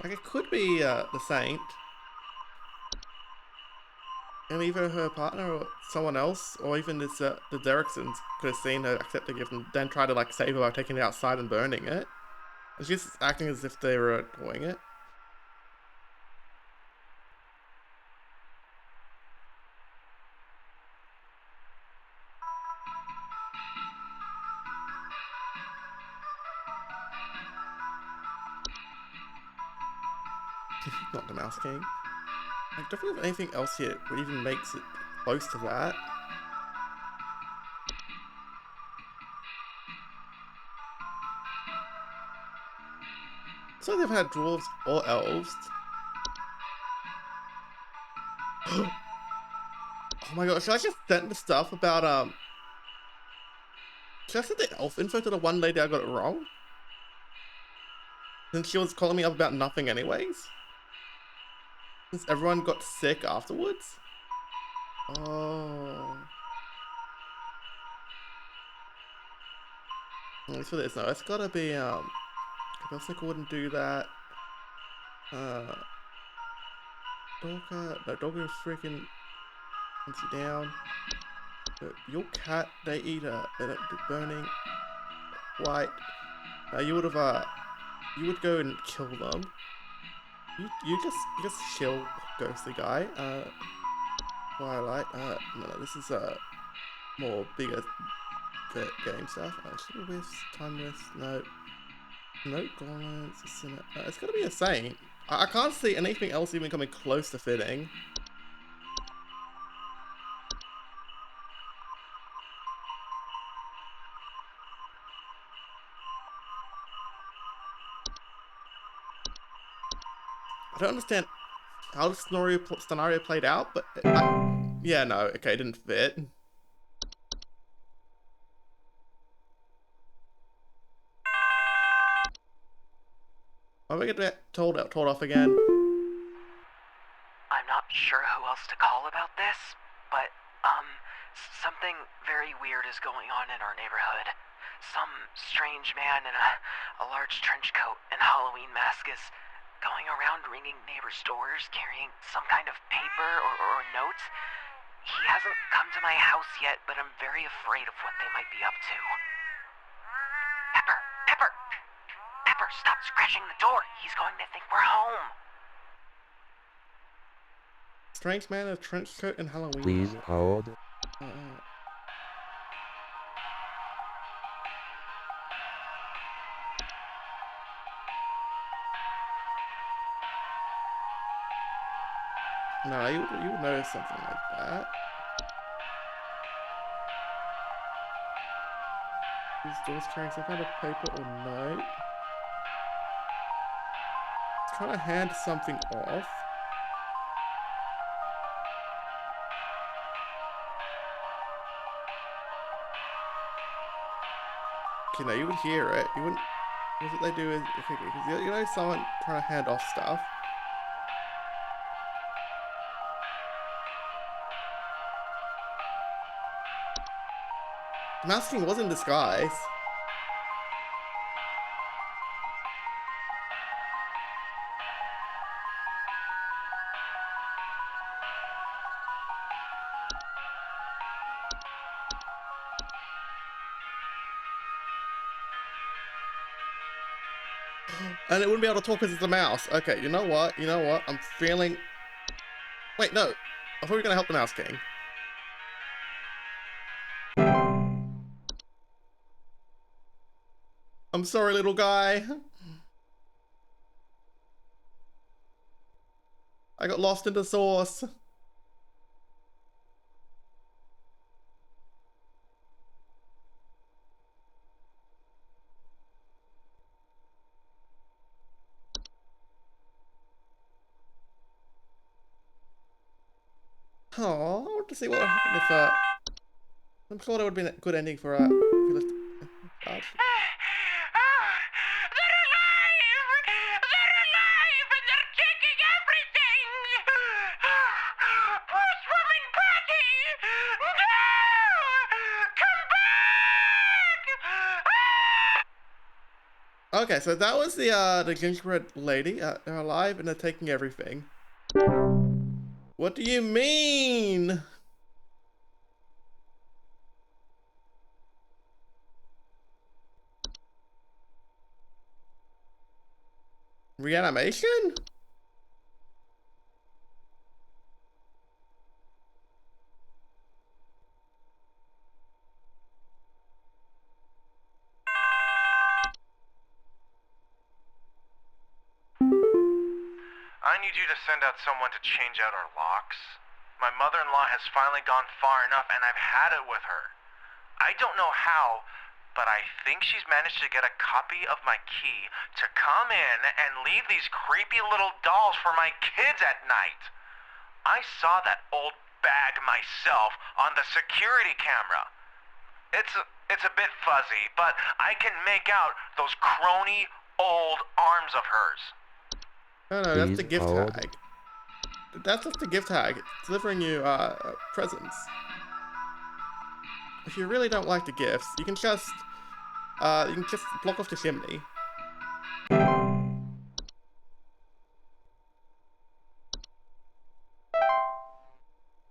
Like, it could be the Saint. And either her partner or someone else, or even this, the Derricksons could have seen her accept the gift and then try to like save her by taking it outside and burning it. And she's acting as if they were doing it. Not the Mouse King. I don't think there's anything else here that even makes it close to that. So they've had dwarves or elves. Oh my god, should I just send the stuff about should I send the elf info to the one lady I got it wrong? Since she was calling me up about nothing anyways? Since everyone got sick afterwards? Oh. At least for this, no, it's gotta be, Belsnick wouldn't do that. Dorka, no, Dorka freaking hunts you down. Your cat, they eat, they don't do burning. White. You would have, you would go and kill them. You just chill, ghostly guy. Twilight, no, this is, more bigger game stuff. Sugar Whiffs, Time Whiffs, no. No Golems, it's gotta be a Saint. I can't see anything else even coming close to fitting. I don't understand how the scenario played out, but yeah, no, okay, it didn't fit. Why do we get told off again? I'm not sure who else to call about this, but, something very weird is going on in our neighborhood. Some strange man in a large trench coat and Halloween mask is going around ringing neighbors' doors, carrying some kind of paper or notes. He hasn't come to my house yet, but I'm very afraid of what they might be up to. Pepper, stop scratching the door. He's going to think we're home. Strange man in a trench coat and Halloween. Please hold. No, you would notice something like that. These doors carrying some kind of paper or note. He's trying to hand something off. Okay, no, you would hear it. You wouldn't. Because what they do is, because you know someone trying to hand off stuff. Masking was in disguise. And it wouldn't be able to talk because it's a mouse. Okay, you know what? You know what? I'm feeling... Wait, no. I thought we were going to help the Mouse King. I'm sorry, little guy. I got lost in the sauce. Oh, I want to see what would happen if, I'm sure that would have been a good ending for, if you left... They're alive! They're alive! And they're taking everything! Housewarming party! No! Come back! Okay, so that was the gingerbread lady. They're alive and they're taking everything. What do you mean? Reanimation? I need you to send out someone to change out our locks. My mother-in-law has finally gone far enough and I've had it with her. I don't know how, but I think she's managed to get a copy of my key to come in and leave these creepy little dolls for my kids at night. I saw that old bag myself on the security camera. It's a bit fuzzy, but I can make out those crony old arms of hers. No, that's the gift tag. That's just the gift tag. It's delivering you presents. If you really don't like the gifts, you can just block off the chimney.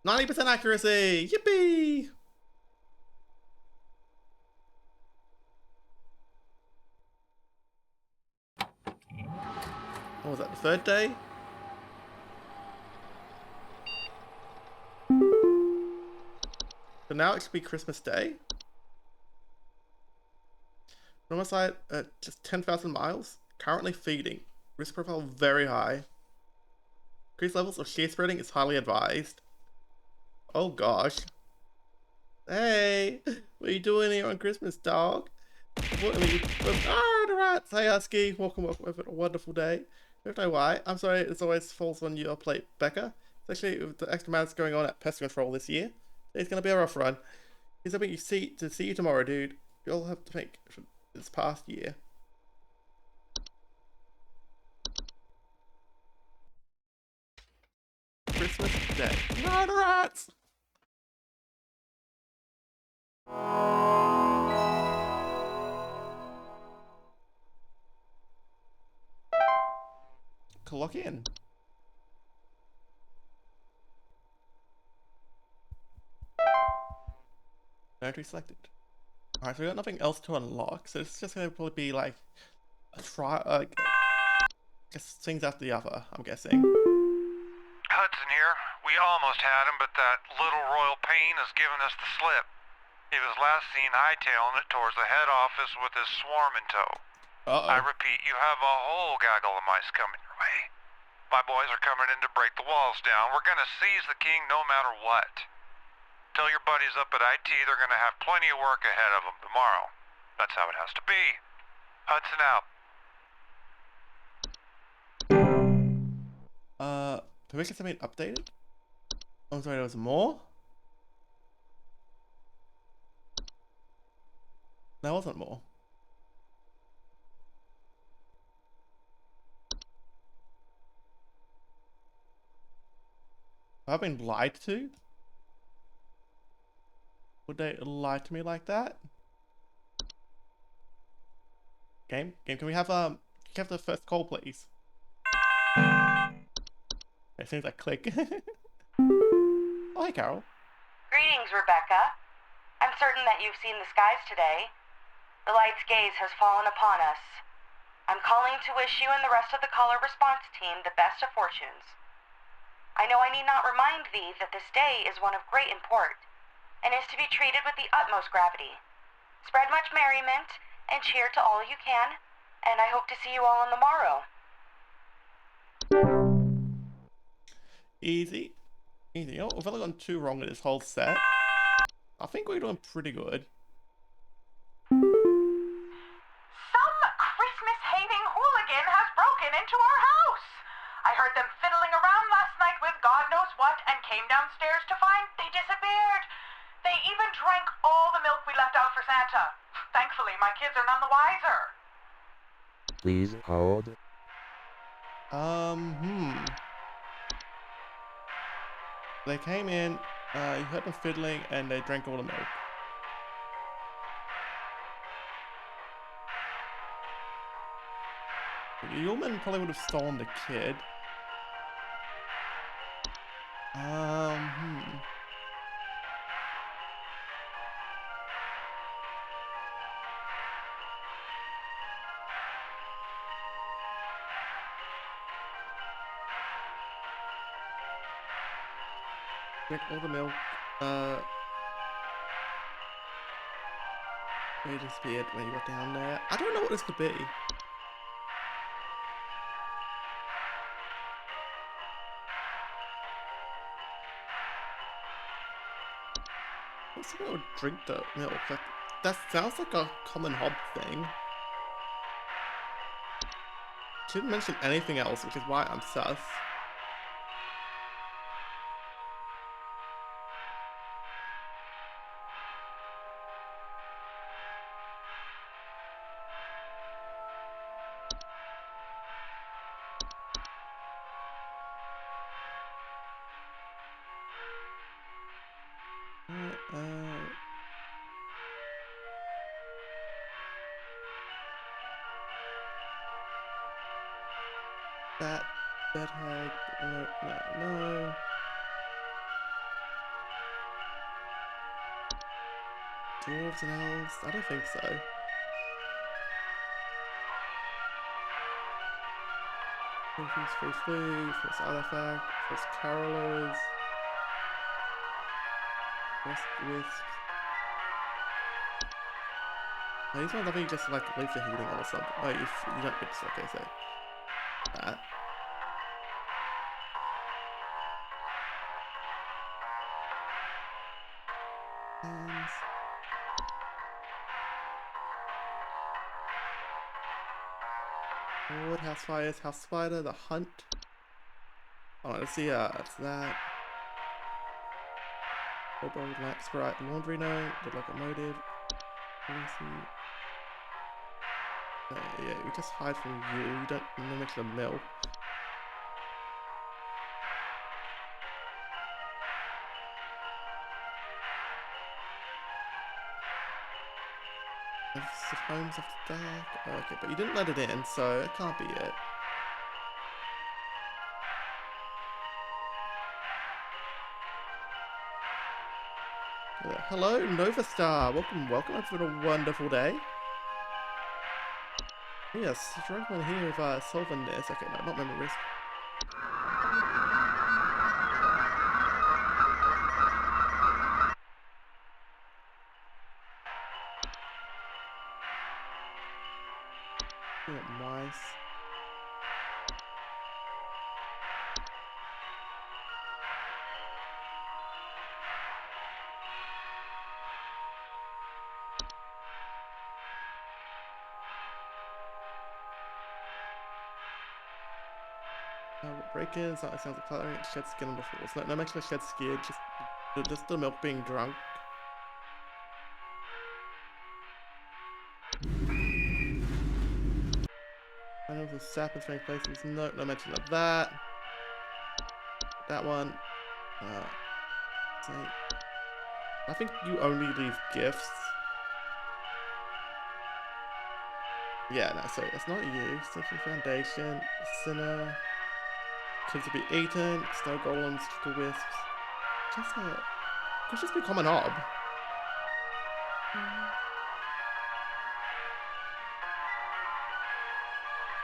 90% accuracy! Yippee! What was that, the third day? So now it should be Christmas Day. Normal side, just 10,000 miles. Currently feeding. Risk profile very high. Increased levels of shear spreading is highly advised. Oh gosh. Hey, what are you doing here on Christmas, dog? What are you? Oh, the rats. Hey, Husky. Welcome. Have a wonderful day. Don't know why. I'm sorry. It always falls on your plate, Becca. Especially with the extra matters going on at pest control this year. It's gonna be a rough run. Here's hoping to see you tomorrow, dude. You'll have to make for this past year. Christmas Day. No, the rats. Clock in. Entry selected. Alright, so we got nothing else to unlock, so it's just gonna probably be like a try, just things after the other, I'm guessing. Hudson here. We almost had him, but that little royal pain has given us the slip. He was last seen hightailing it towards the head office with his swarm in tow. I repeat, you have a whole gaggle of mice coming your way. My boys are coming in to break the walls down. We're gonna seize the king no matter what. Tell your buddies up at IT they're gonna have plenty of work ahead of them tomorrow. That's how it has to be. Hudson out. Did we get something updated? Oh, sorry, there was more? There wasn't more. Have I been lied to? Would they lie to me like that? Game, can we have the first call, please? As soon as I click. Oh, hi, Carol. Greetings, Rebecca. I'm certain that you've seen the skies today. The light's gaze has fallen upon us. I'm calling to wish you and the rest of the caller response team the best of fortunes. I know I need not remind thee that this day is one of great import, and is to be treated with the utmost gravity. Spread much merriment, and cheer to all you can, and I hope to see you all on the morrow. Easy. Easy. Oh, we've only gone 2 wrong in this whole set. I think we're doing pretty good. Some Christmas-hating hooligan has broken into our house. I heard them fiddling around last night with God knows what and came downstairs to find they disappeared. They even drank all the milk we left out for Santa. Thankfully, my kids are none the wiser. Please hold. They came in, you heard them fiddling, and they drank all the milk. The Yulman probably would have stolen the kid. Drink all the milk. They disappeared when you got down there. I don't know what this could be. What's the would drink the milk? Like, that sounds like a common hob thing. She didn't mention anything else, which is why I'm sus. That bedhead, no. Dwarves and elves? I don't think so. False food, false artifact, false carolers, false wisps. Oh, these ones I think just like leave the heating on or something. Oh, you don't get this, okay, so that. Wood, house fires, house spider, the hunt. Oh, let's see, it's that. Kobold, lamp sprite, laundry gnome, the locomotive. Yeah, we just hide from you don't mimic the mill. Homes after dark. Oh, okay, but you didn't let it in, so it can't be it. Hello, Nova Star. Welcome. It's been a wonderful day. Yes, struggling here with solving this. Okay, no, not memory risk. Mice. Break-ins, that sounds like coloring, shed skin on the floors. No mention of shed skin, just the milk being drunk. I know the sap in strange places. No mention of that. That one. Say, I think you only leave gifts. Yeah, no, so it's not you. Social Foundation, Sinner, kids to be eaten, snow golems, trickle wisps. Just could just be common ob.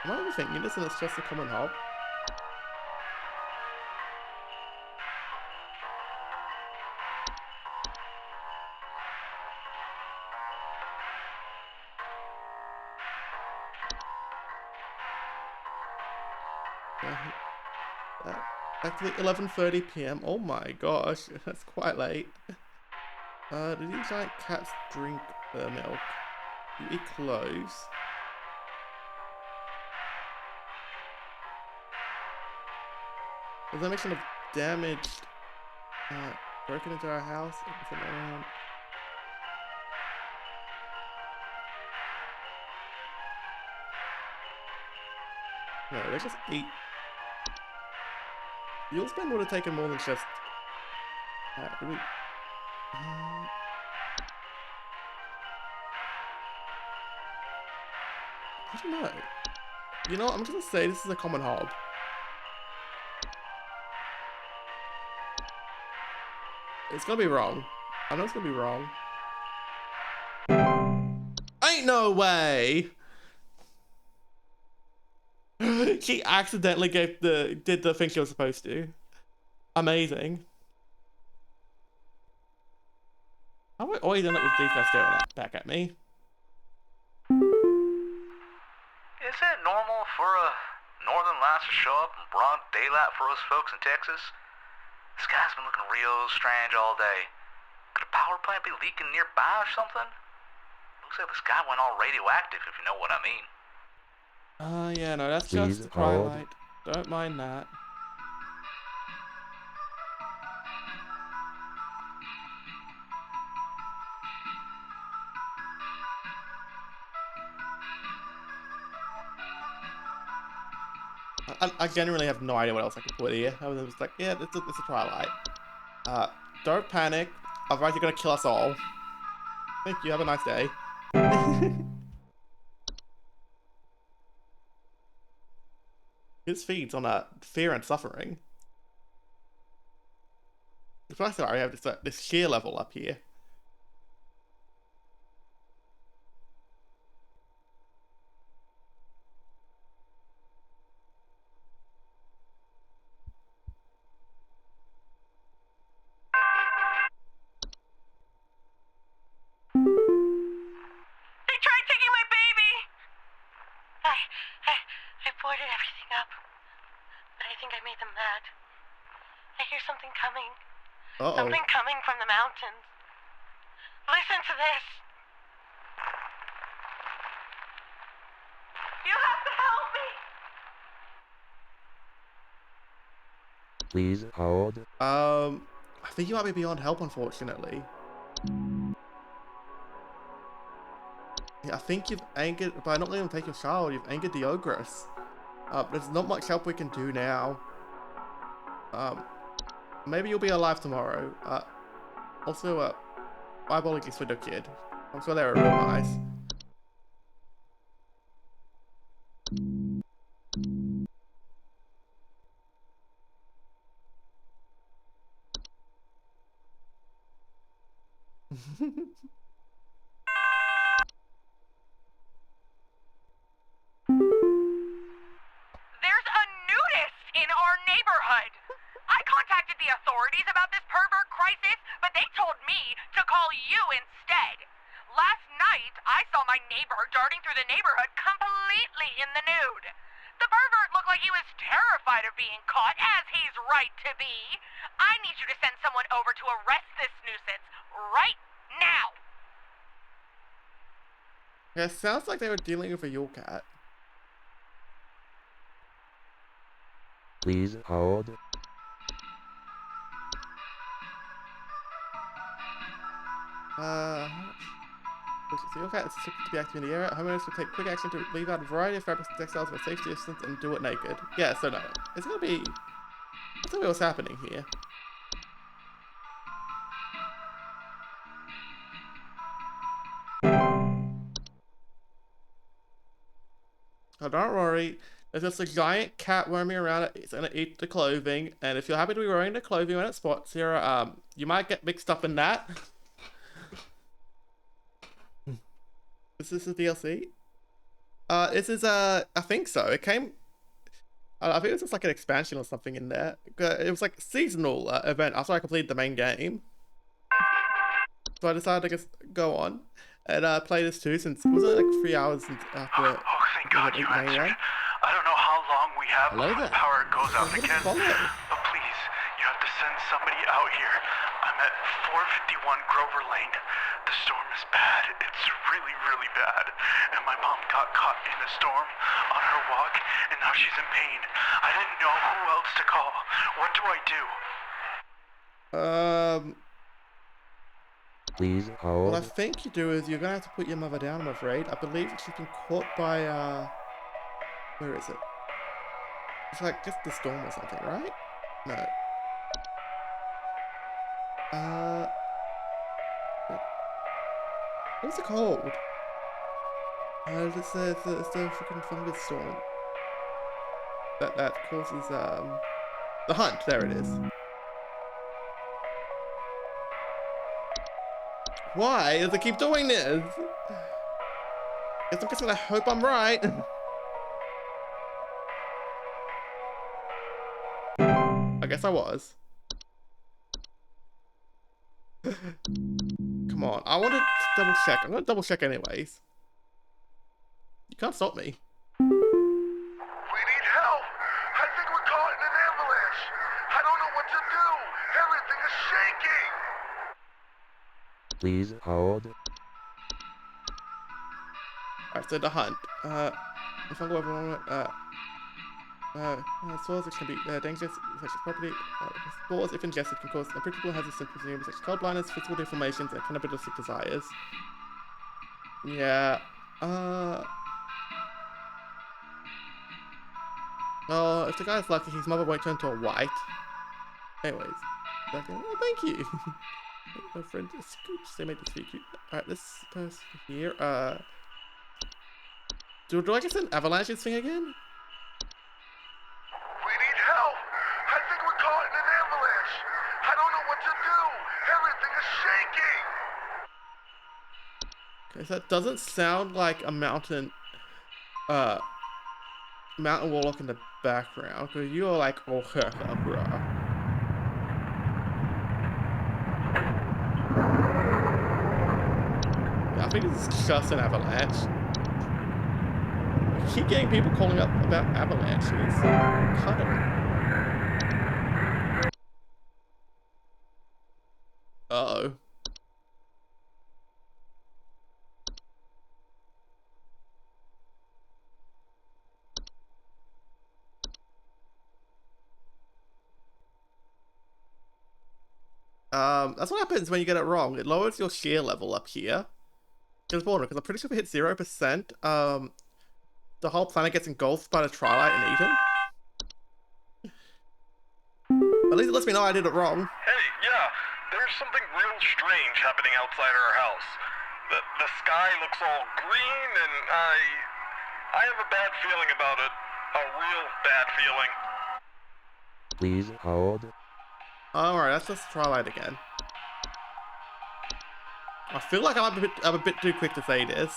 Am I overthinking this and it's just a common hob? Actually, 11:30 p.m. Oh my gosh, that's quite late. Do these giant cats drink milk? You eat cloves? There's a mission of damaged, broken into our house. No, they just eat. You'll spend would have taken more than just. I don't know. You know what? I'm just gonna say this is a common hob. It's gonna be wrong. I know it's gonna be wrong. Ain't no way! She accidentally did the thing she was supposed to. Amazing. I would always end up with these guys staring back at me. Is it normal for a northern lights to show up in broad daylight for us folks in Texas? The sky's been looking real strange all day. Could a power plant be leaking nearby or something? Looks like the sky went all radioactive, if you know what I mean. Yeah, no, that's just the twilight. Don't mind that. I genuinely have no idea what else I could put here. I was just like, yeah, it's a twilight. Don't panic. Otherwise you're gonna kill us all. Thank you, have a nice day. His feeds on fear and suffering. The first time I have this sheer level up here. They tried taking my baby! I boarded everything up, but I think I made them mad. I hear something coming. Something coming from the mountains. Listen to this. You have to help me! Please hold. I think you might be beyond help, unfortunately. Yeah, I think you've angered, by not letting them take your child, you've angered the ogress. There's not much help we can do now. Maybe you'll be alive tomorrow. Also, eyeballing is for the kid. I'm sure they were real nice. There's a nudist in our neighborhood. I contacted the authorities about this pervert crisis, but they told me to call you instead. Last night, I saw my neighbor darting through the neighborhood completely in the nude. The pervert looked like he was terrified of being caught, as he's right to be. I need you to send someone over to arrest this nuisance right now. Yeah, sounds like they were dealing with a Yule cat. Please hold. The Yule cat is expected to be active in the area. Homeowners will take quick action to leave out a variety of fabrics and textiles for safe distance and do it naked. Yeah, so no. It's gonna be what's happening here. Oh, don't worry. There's just a giant cat roaming around. It's gonna eat the clothing, and if you're happy to be wearing the clothing when it spots you, you might get mixed up in that. Is this a DLC? This is I think so. It came. I think it was just like an expansion or something in there. It was like a seasonal event after I completed the main game. So I decided to just go on and play this too, since it was only like 3 hours after Thank God you answered. I don't know how long we have before the power goes out again, but please, you have to send somebody out here. I'm at 451 Grover Lane. The storm is bad. It's really, really bad. And my mom got caught in a storm on her walk, and now she's in pain. I didn't know who else to call. What do I do? Please hold. What I think you do is you're gonna have to put your mother down, I'm afraid. I believe she's been caught by, where is it? It's like just the storm or something, right? No. What's it called? It's the freaking fungus storm. That causes, the hunt, there it is. Why does it keep doing this? Guess I'm just gonna hope I'm right. I guess I was. Come on, I want to double check. I'm gonna double check anyways. You can't stop me. We need help! I think we're caught in an avalanche! I don't know what to do! Everything is shaking! Please hold. Alright, so the hunt. If I go over spores which can be dangerous, such as property. Spores, if ingested, can cause unpredictable hazards symptoms such as cold blindness, physical deformations, and cannibalistic desires. Yeah. Oh, if the guy's lucky, his mother won't turn to a white. Anyways. Oh, thank you. My friend is Scooch. They made this really cute. Alright, this person here. Do I get an avalanche thing again? We need help! I think we're caught in an avalanche! I don't know what to do! Everything is shaking! Okay, so that doesn't sound like a mountain warlock in the background, because you are like, oh, bruh. Yeah, I think it's just an avalanche. I keep getting people calling up about avalanches. Cut it. Uh-oh. That's what happens when you get it wrong. It lowers your shear level up here. Because I'm pretty sure if it hits 0%, the whole planet gets engulfed by the twilight and eaten. At least it lets me know I did it wrong. Hey, yeah, there's something real strange happening outside our house. The sky looks all green, and I have a bad feeling about it. A real bad feeling. Please hold. Alright, let's just twilight again. I feel like I'm a bit too quick to say this.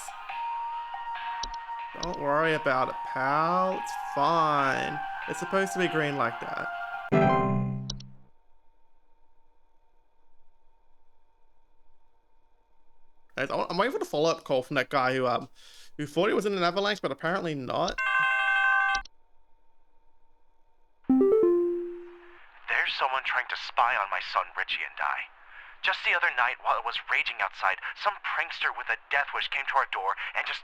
Don't worry about it, pal. It's fine. It's supposed to be green like that. I'm waiting for the follow-up call from that guy who thought he was in an avalanche, but apparently not. There's someone trying to spy on my son Richie and I. Just the other night, while it was raging outside, some prankster with a death wish came to our door and just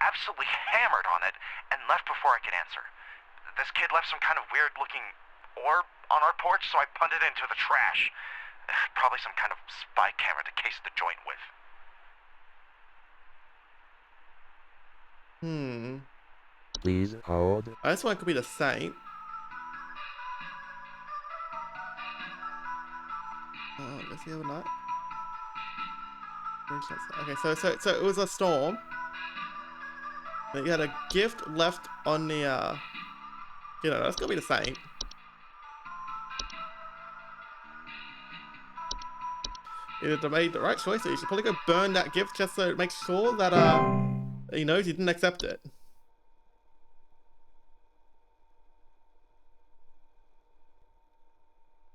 absolutely hammered on it and left before I could answer. This kid left some kind of weird-looking orb on our porch, so I punted it into the trash. Probably some kind of spy camera to case the joint with. Please hold. This one could be the same. Oh, let's see overnight. Okay, so it was a storm. And you had a gift left on the, you know, that's gonna be the same. You made the right choice, so you should probably go burn that gift just so it makes sure that, he knows you didn't accept it.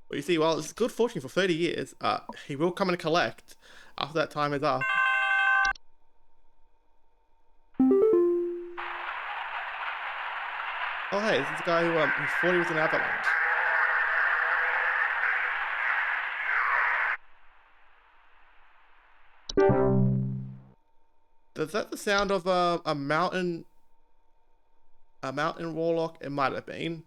But you see, while it's good fortune for 30 years, he will come and collect after that time is up. Oh hey, this is the guy who thought he was an avalanche. Is that the sound of a mountain warlock? It might have been.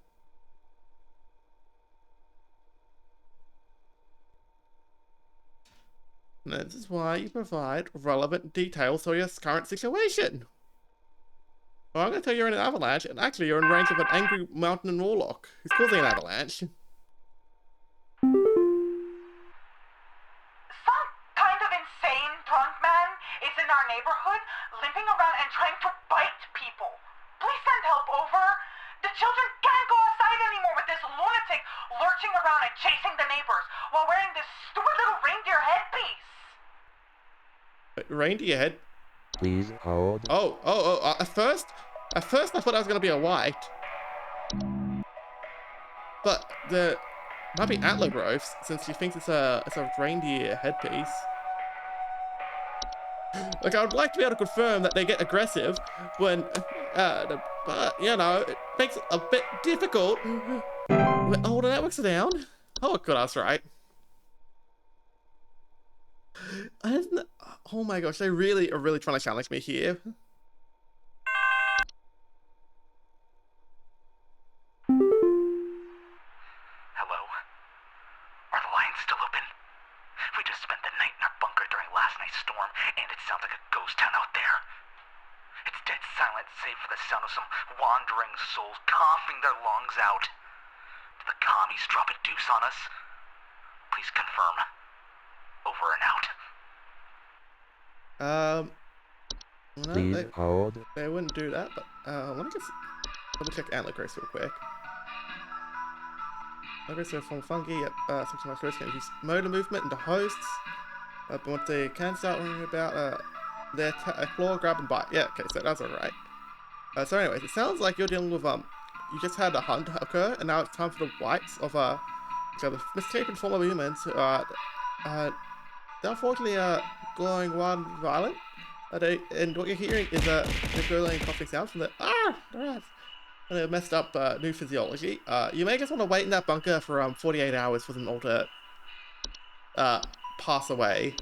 And this is why you provide relevant details for your current situation. Well, I'm going to tell you you're in an avalanche, and actually you're in range of an angry mountain warlock who's causing an avalanche. Some kind of insane drunk man is in our neighborhood, limping around and trying to bite people. Please send help over. The children can't go outside anymore with this lunatic lurching around and chasing the neighbors while wearing this stupid little reindeer headpiece. Reindeer head? Please hold. At first I thought that was gonna be a white. But the might be antler growths, since she thinks it's a reindeer headpiece. Like, I would like to be able to confirm that they get aggressive when, but you know, it makes it a bit difficult. Oh, the networks are down. Oh, good, I was right. Oh my gosh, they really are trying to challenge me here. Hello? Are the lines still open? We just spent the night in our bunker during last night's storm, and it sounds like a ghost town out there. It's dead silent, save for the sound of some wandering souls coughing their lungs out. Did the commies drop a deuce on us? Please confirm. Over and out. No, Please hold. they wouldn't do that, but let me just double check antler growth real quick. Antler growth from fungi at something like first can use motor movement into hosts. But what they can start worrying about their claw, grab, and bite. Yeah, okay, so that's alright. So anyways, it sounds like you're dealing with you just had a hunt occur, and now it's time for the whites of the misshapen form of humans who are they're unfortunately going wild and violent. And what you're hearing is the gurgling coughing sounds from the and a messed up new physiology. You may just want to wait in that bunker for 48 hours for them all to pass away.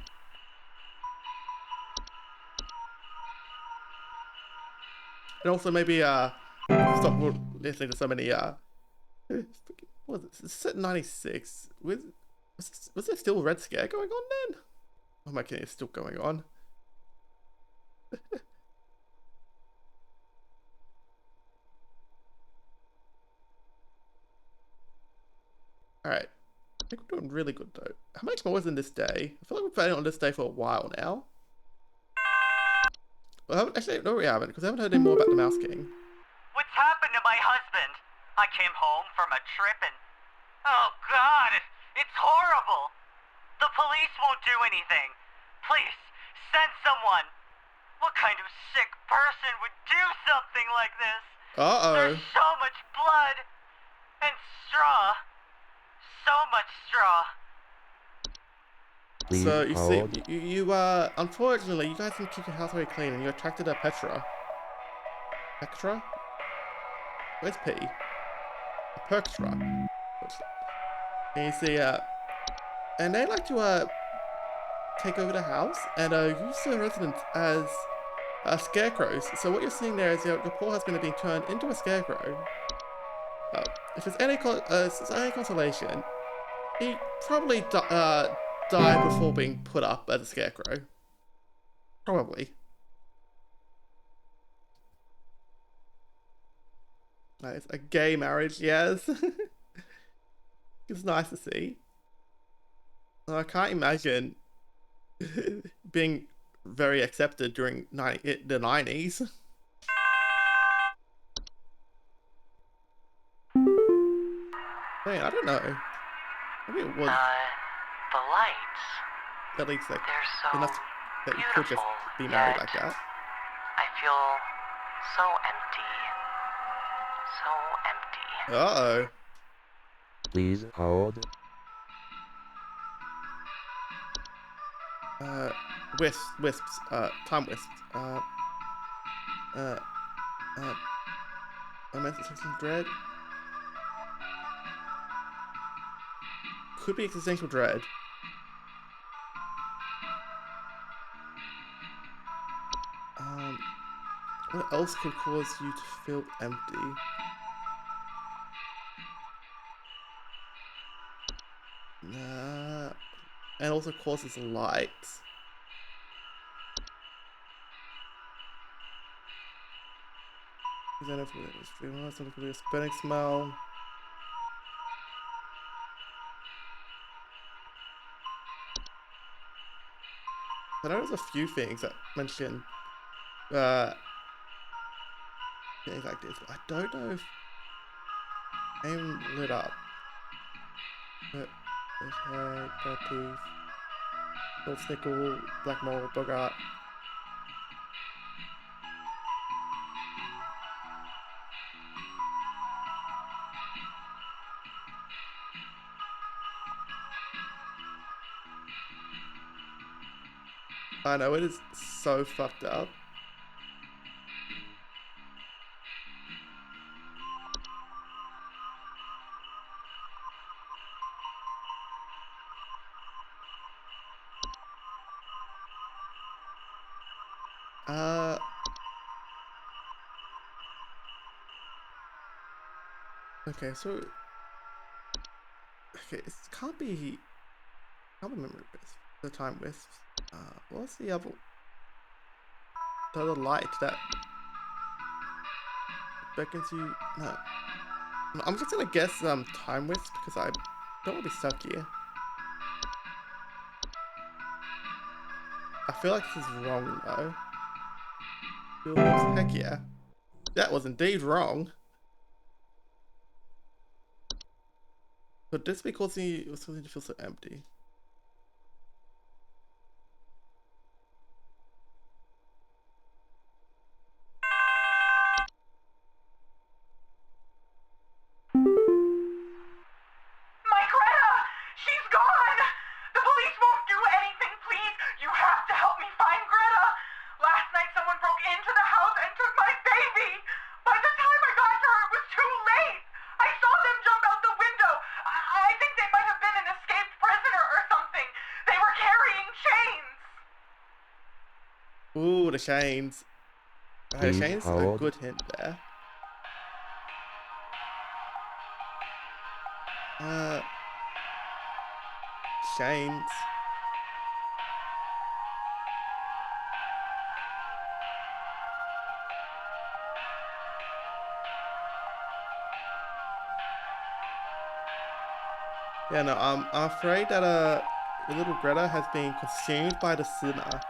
And also maybe stop listening to so many what was it? It's set 96. Was there still a Red Scare going on then? Oh my god, it's still going on. Alright. I think we're doing really good though. How much more is in this day? I feel like we've been on this day for a while now. Well, actually, no we haven't, because I haven't heard any more about the Mouse King. What's happened to my husband? I came home from a trip and... Oh God, it's horrible. The police won't do anything. Please, send someone. What kind of sick person would do something like this? There's so much blood. And straw. So much straw. Please so you hold. see, you unfortunately, you guys didn't keep your house very clean, and you attracted a Petra. Petra? Where's P? A Perktra. And you see, and they like to take over the house and use the residents as scarecrows. So what you're seeing there is your poor husband is being turned into a scarecrow. If there's any consolation, he probably died before being put up as a scarecrow. Probably. Nice. A gay marriage, yes. It's nice to see. I can't imagine being very accepted during the 90s. Man, I don't know. Maybe it was The lights. at least like They're so enough that you could just be married like that. I feel so empty. So empty. Uh-oh. Please hold. Wisps, time wisps. Existential dread. Could be existential dread. What else could cause you to feel empty? And also causes light. Something could be a burning smell. I know there's a few things that mention things like this, but I don't know if I'm lit up. But there's hair, bad teeth, gold snickle, black mole, bogart. I know it is so fucked up. Okay, so okay, it can't be remember this. The time wisps. What's the other light that beckons you? No. I'm just gonna guess time wisps because I don't want to be stuck here. I feel like this is wrong though. Heck yeah. That was indeed wrong. Could this be causing you to feel so empty? My Greta! She's gone! The police won't do anything, please! You have to help me find Greta! Last night someone broke into the house and took my baby! By the time I got to her, it was too late! I saw them jump out the window! I think they might have been an escaped prisoner or something! They were carrying chains! Ooh, the chains. The chains are a good hint there. Chains. Yeah, no, I'm afraid that little Greta has been consumed by the sinner.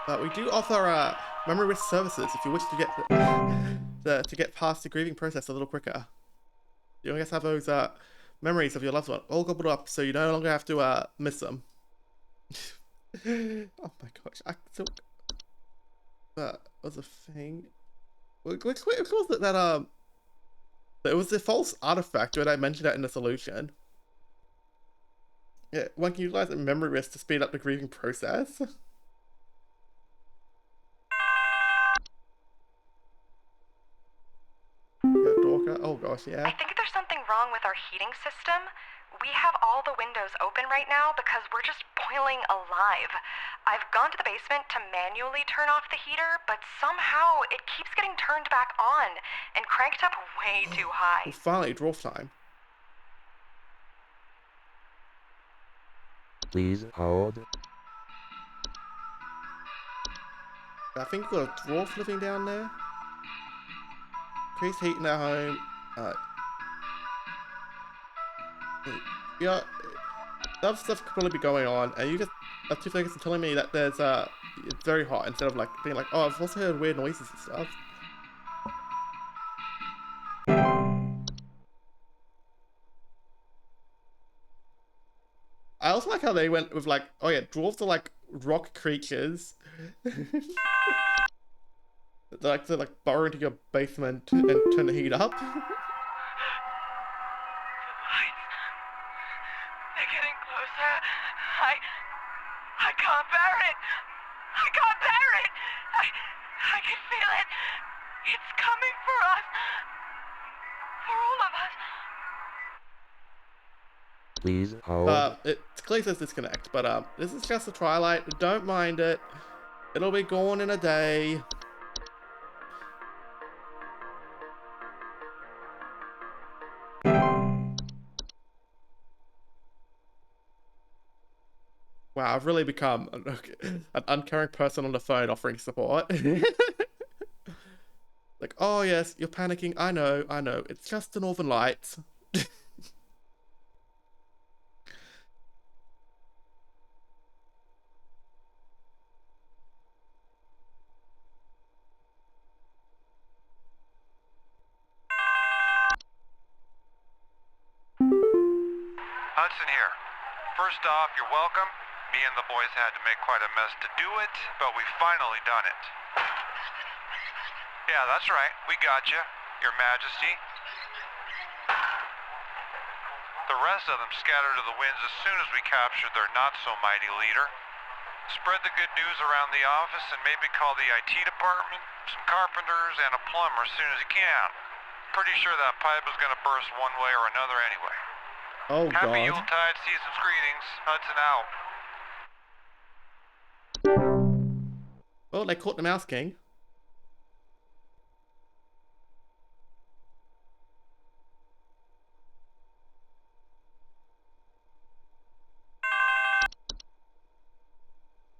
But we do offer memory risk services if you wish to get past the grieving process a little quicker. You guys have those memories of your loved one all gobbled up, so you no longer have to miss them. Oh my gosh, I still. That was a thing. Which was that it was the false artifact when I mentioned that in the solution. Yeah, one can utilize a memory risk to speed up the grieving process. Oh gosh, yeah. I think there's something wrong with our heating system. We have all the windows open right now because we're just boiling alive. I've gone to the basement to manually turn off the heater, but somehow it keeps getting turned back on and cranked up way too high. Well, finally, dwarf time. Please hold. I think we've got a dwarf living down there. Increase heat in their home. Yeah, that stuff could probably be going on, and you just have 2 seconds of telling me that there's it's very hot instead of like being like, oh, I've also heard weird noises and stuff. I also like how they went with like, oh yeah, dwarves are like rock creatures. They like to like burrow into your basement and turn the heat up. They're getting closer. I can't bear it. I can't bear it. I can feel it. It's coming for us. For all of us. Please hold. It clearly says disconnect, but this is just a twilight. Don't mind it. It'll be gone in a day. Wow, I've really become an uncaring person on the phone offering support. Like, oh yes, you're panicking. I know. It's just the Northern Lights. Hudson here. First off, you're welcome. Me and the boys had to make quite a mess to do it, but we finally done it. Yeah, that's right. We got you, Your Majesty. The rest of them scattered to the winds as soon as we captured their not-so-mighty leader. Spread the good news around the office and maybe call the IT department, some carpenters, and a plumber as soon as you can. Pretty sure that pipe is gonna burst one way or another anyway. Oh, Happy God. Yuletide season's greetings. Hudson out. Oh, they caught the Mouse King.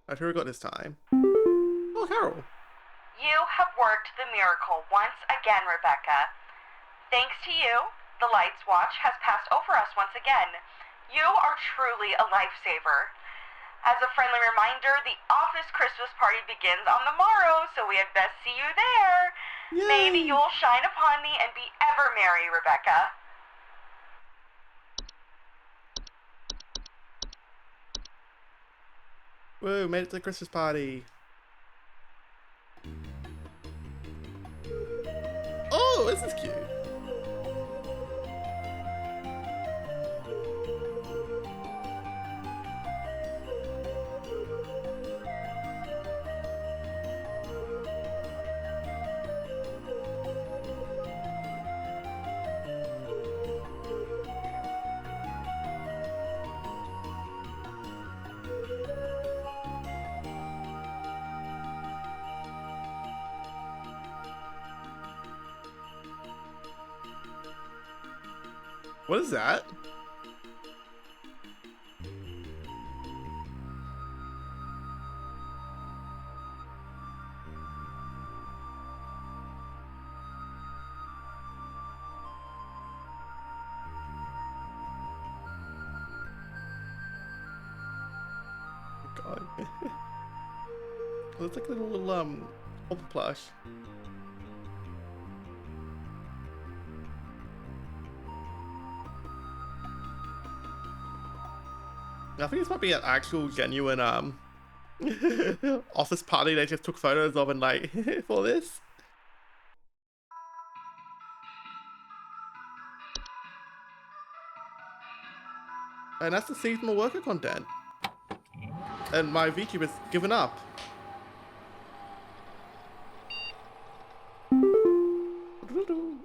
Right, who we got this time? Oh, Carol. You have worked the miracle once again, Rebecca. Thanks to you, the Lights Watch has passed over us once again. You are truly a lifesaver. As a friendly reminder, the office Christmas party begins on the morrow, so we had best see you there. Yay. May the Yule shine upon thee and be ever merry, Rebecca. Woo, made it to the Christmas party. Oh, this is cute. What is that? God. Looks like a little Hopper plush. I think this might be an actual genuine office party they just took photos of and like for this. And that's the seasonal worker content. And my VTuber's given up.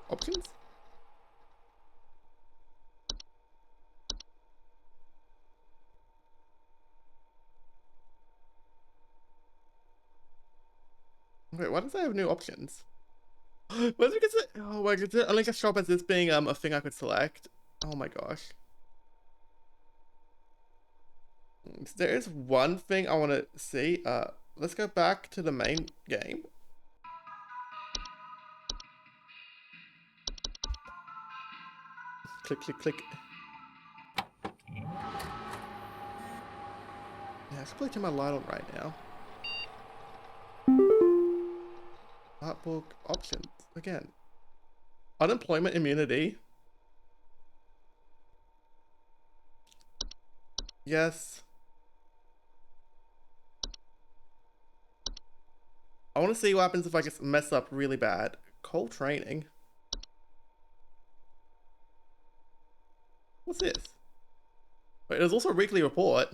Options? Wait, why does it have new options? What is it? Oh my god, it only just show up as this being a thing I could select. Oh my gosh. There is one thing I want to see. Let's go back to the main game. Click, click, click. Yeah, I should probably turn my light on right now. Artbook options again. Unemployment immunity. Yes. I want to see what happens if I just mess up really bad. Cold training. What's this? Wait, there's also a weekly report.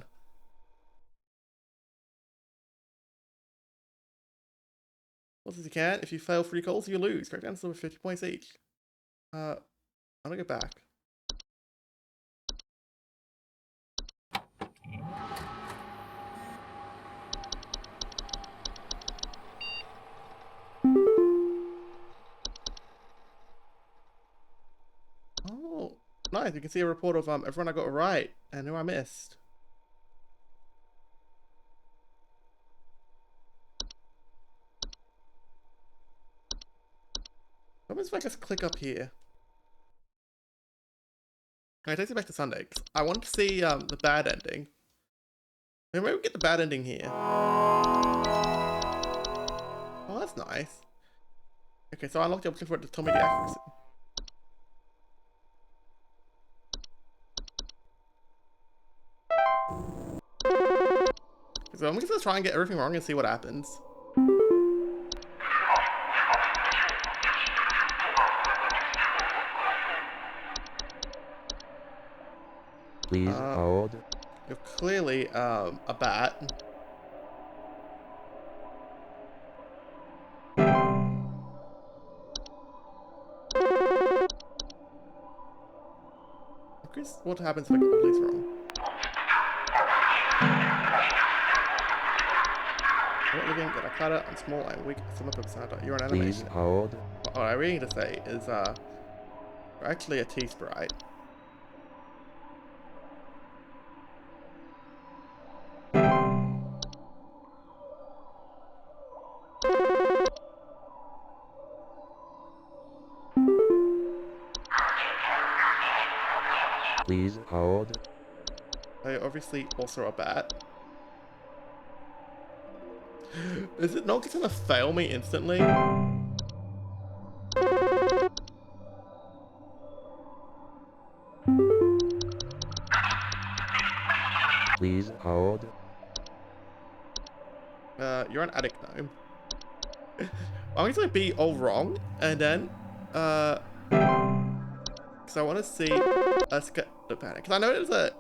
What says you can? If you fail 3 calls, you lose. Correct answer with 50 points each. I'm gonna go back. Oh, nice. You can see a report of everyone I got right and who I missed. What happens if I just click up here? Okay, it takes me back to Sunday. I want to see the bad ending. Maybe we get the bad ending here. Oh, that's nice. Okay, so I unlocked the option for it to tell me the accuracy. So I'm just gonna try and get everything wrong and see what happens. Please hold. You're clearly a bat. What happens if I get all these wrong? I'm not living, get a cutter, I'm small, I'm weak, some of it you're an animation. Please hold. What I really need to say is you're actually a T-sprite. Please hold. You're obviously also a bat. Is it not gonna fail me instantly? Please hold. You're an addict gnome. I'm gonna be all wrong, and then, because I want to see us get the panic. Because I know there's a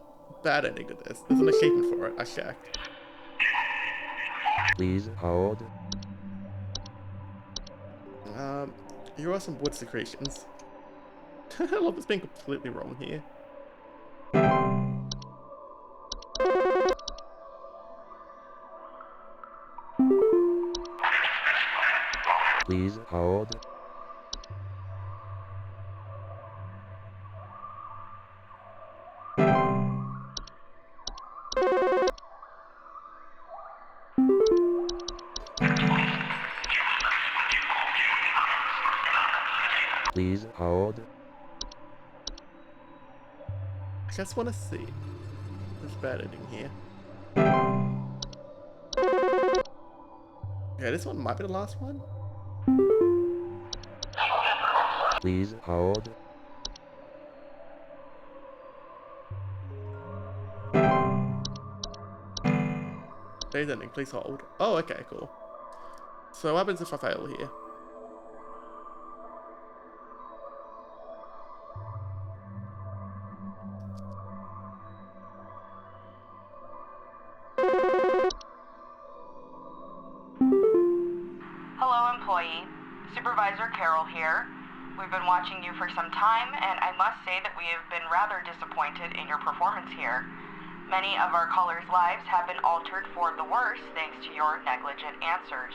bad ending to this. There's an achievement for it. I checked. Please hold. Here are some wood secretions. I love this being completely wrong here. Please hold. Please hold. I just want to see this bad ending here. Yeah, this one might be the last one. Please hold. Today's ending, please hold. Oh, okay, cool. So what happens if I fail here? Hello, employee. Supervisor Carol here. We've been watching you for some time, and I must say that we have been rather disappointed in your performance here. Many of our callers' lives have been altered for the worse thanks to your negligent answers.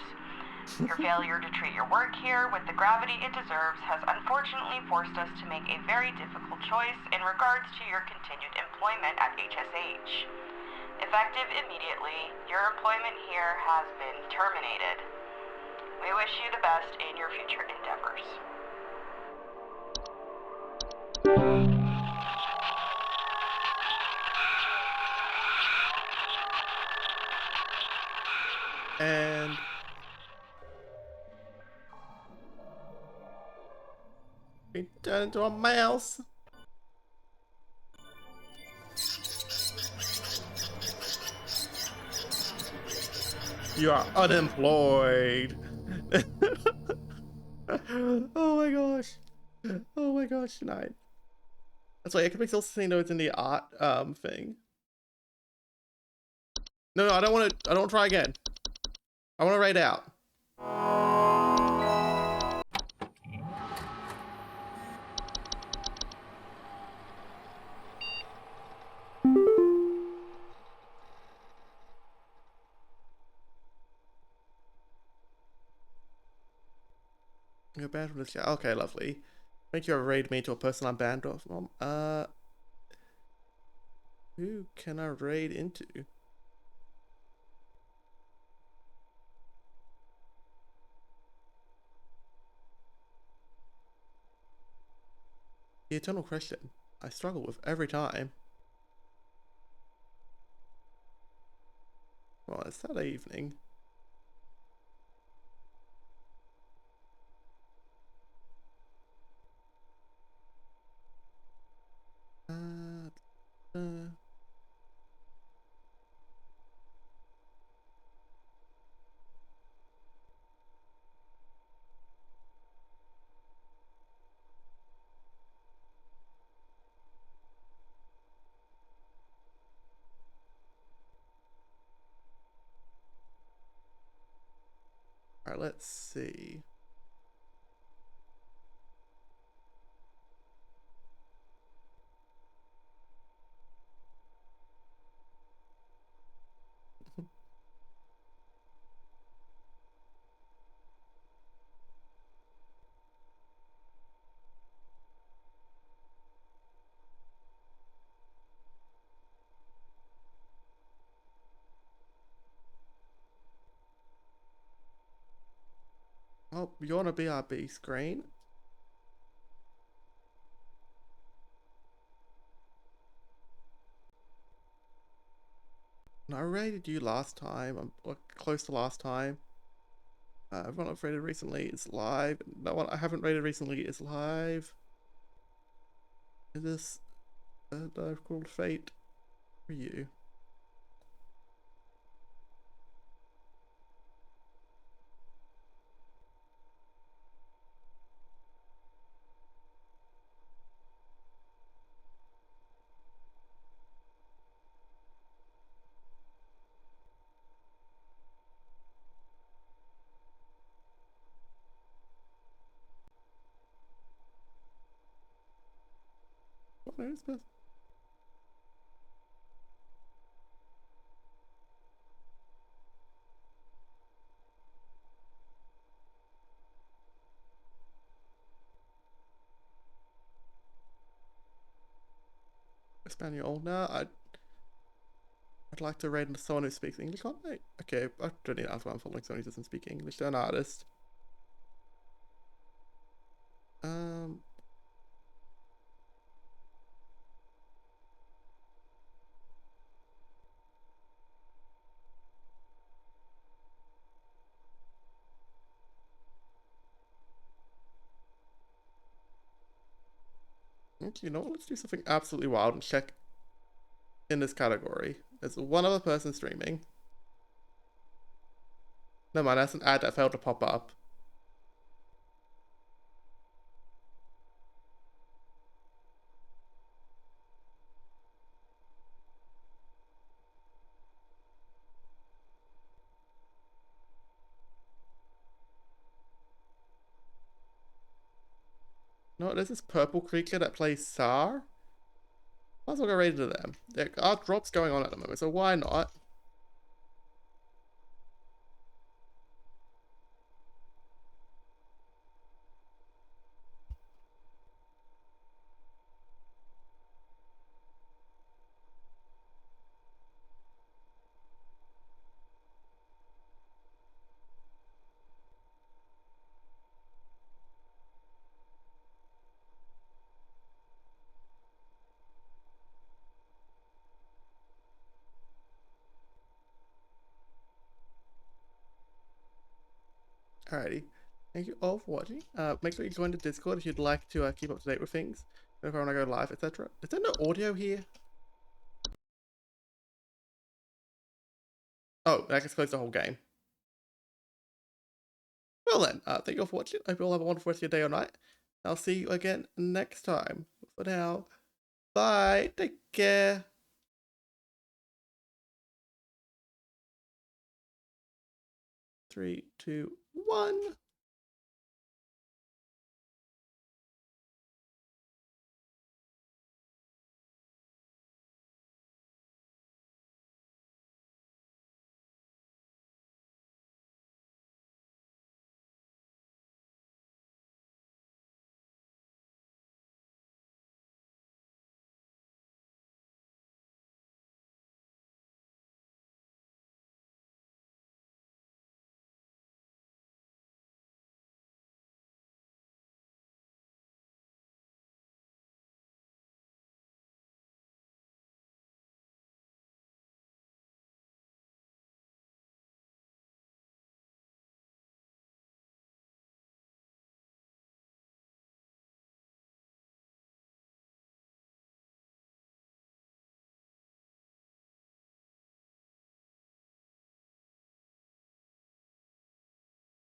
Your failure to treat your work here with the gravity it deserves has unfortunately forced us to make a very difficult choice in regards to your continued employment at HSH. Effective immediately, your employment here has been terminated. We wish you the best in your future endeavors. And He turned into a mouse. You are unemployed. Oh my gosh. Oh my gosh, tonight. That's why I could be still seeing those in the art thing. No, I don't want to. I don't try again. I want to raid out. You're banned from this chat. Okay, lovely. Make you raid me to a person I'm banned off. Who can I raid into? The eternal question I struggle with every time. Well, it's Saturday evening. Alright, let's see. Oh, you want a BRB screen? No, I rated you last time. I'm close to last time. Everyone I've rated recently is live. No one I haven't rated recently is live. Is this I've called Fate for you? What is this? Espanol? No, I'd like to raid into someone who speaks English, can't I? Okay, I don't need to ask why I'm following someone who doesn't speak English. They're an artist. Okay, you know what? Let's do something absolutely wild and check in this category. There's one other person streaming. No mind, that's an ad that failed to pop up. No, there's this purple creature that plays Sar. Might as well go right into them. There are drops going on at the moment, so why not? Alrighty. Thank you all for watching. Make sure you join the Discord if you'd like to keep up to date with things. If I want to go live, etc. Is there no audio here? Oh, I guess close the whole game. Well then, thank you all for watching. I hope you all have a wonderful rest of your day or night. I'll see you again next time. For now, bye. Take care. 3, 2, 1.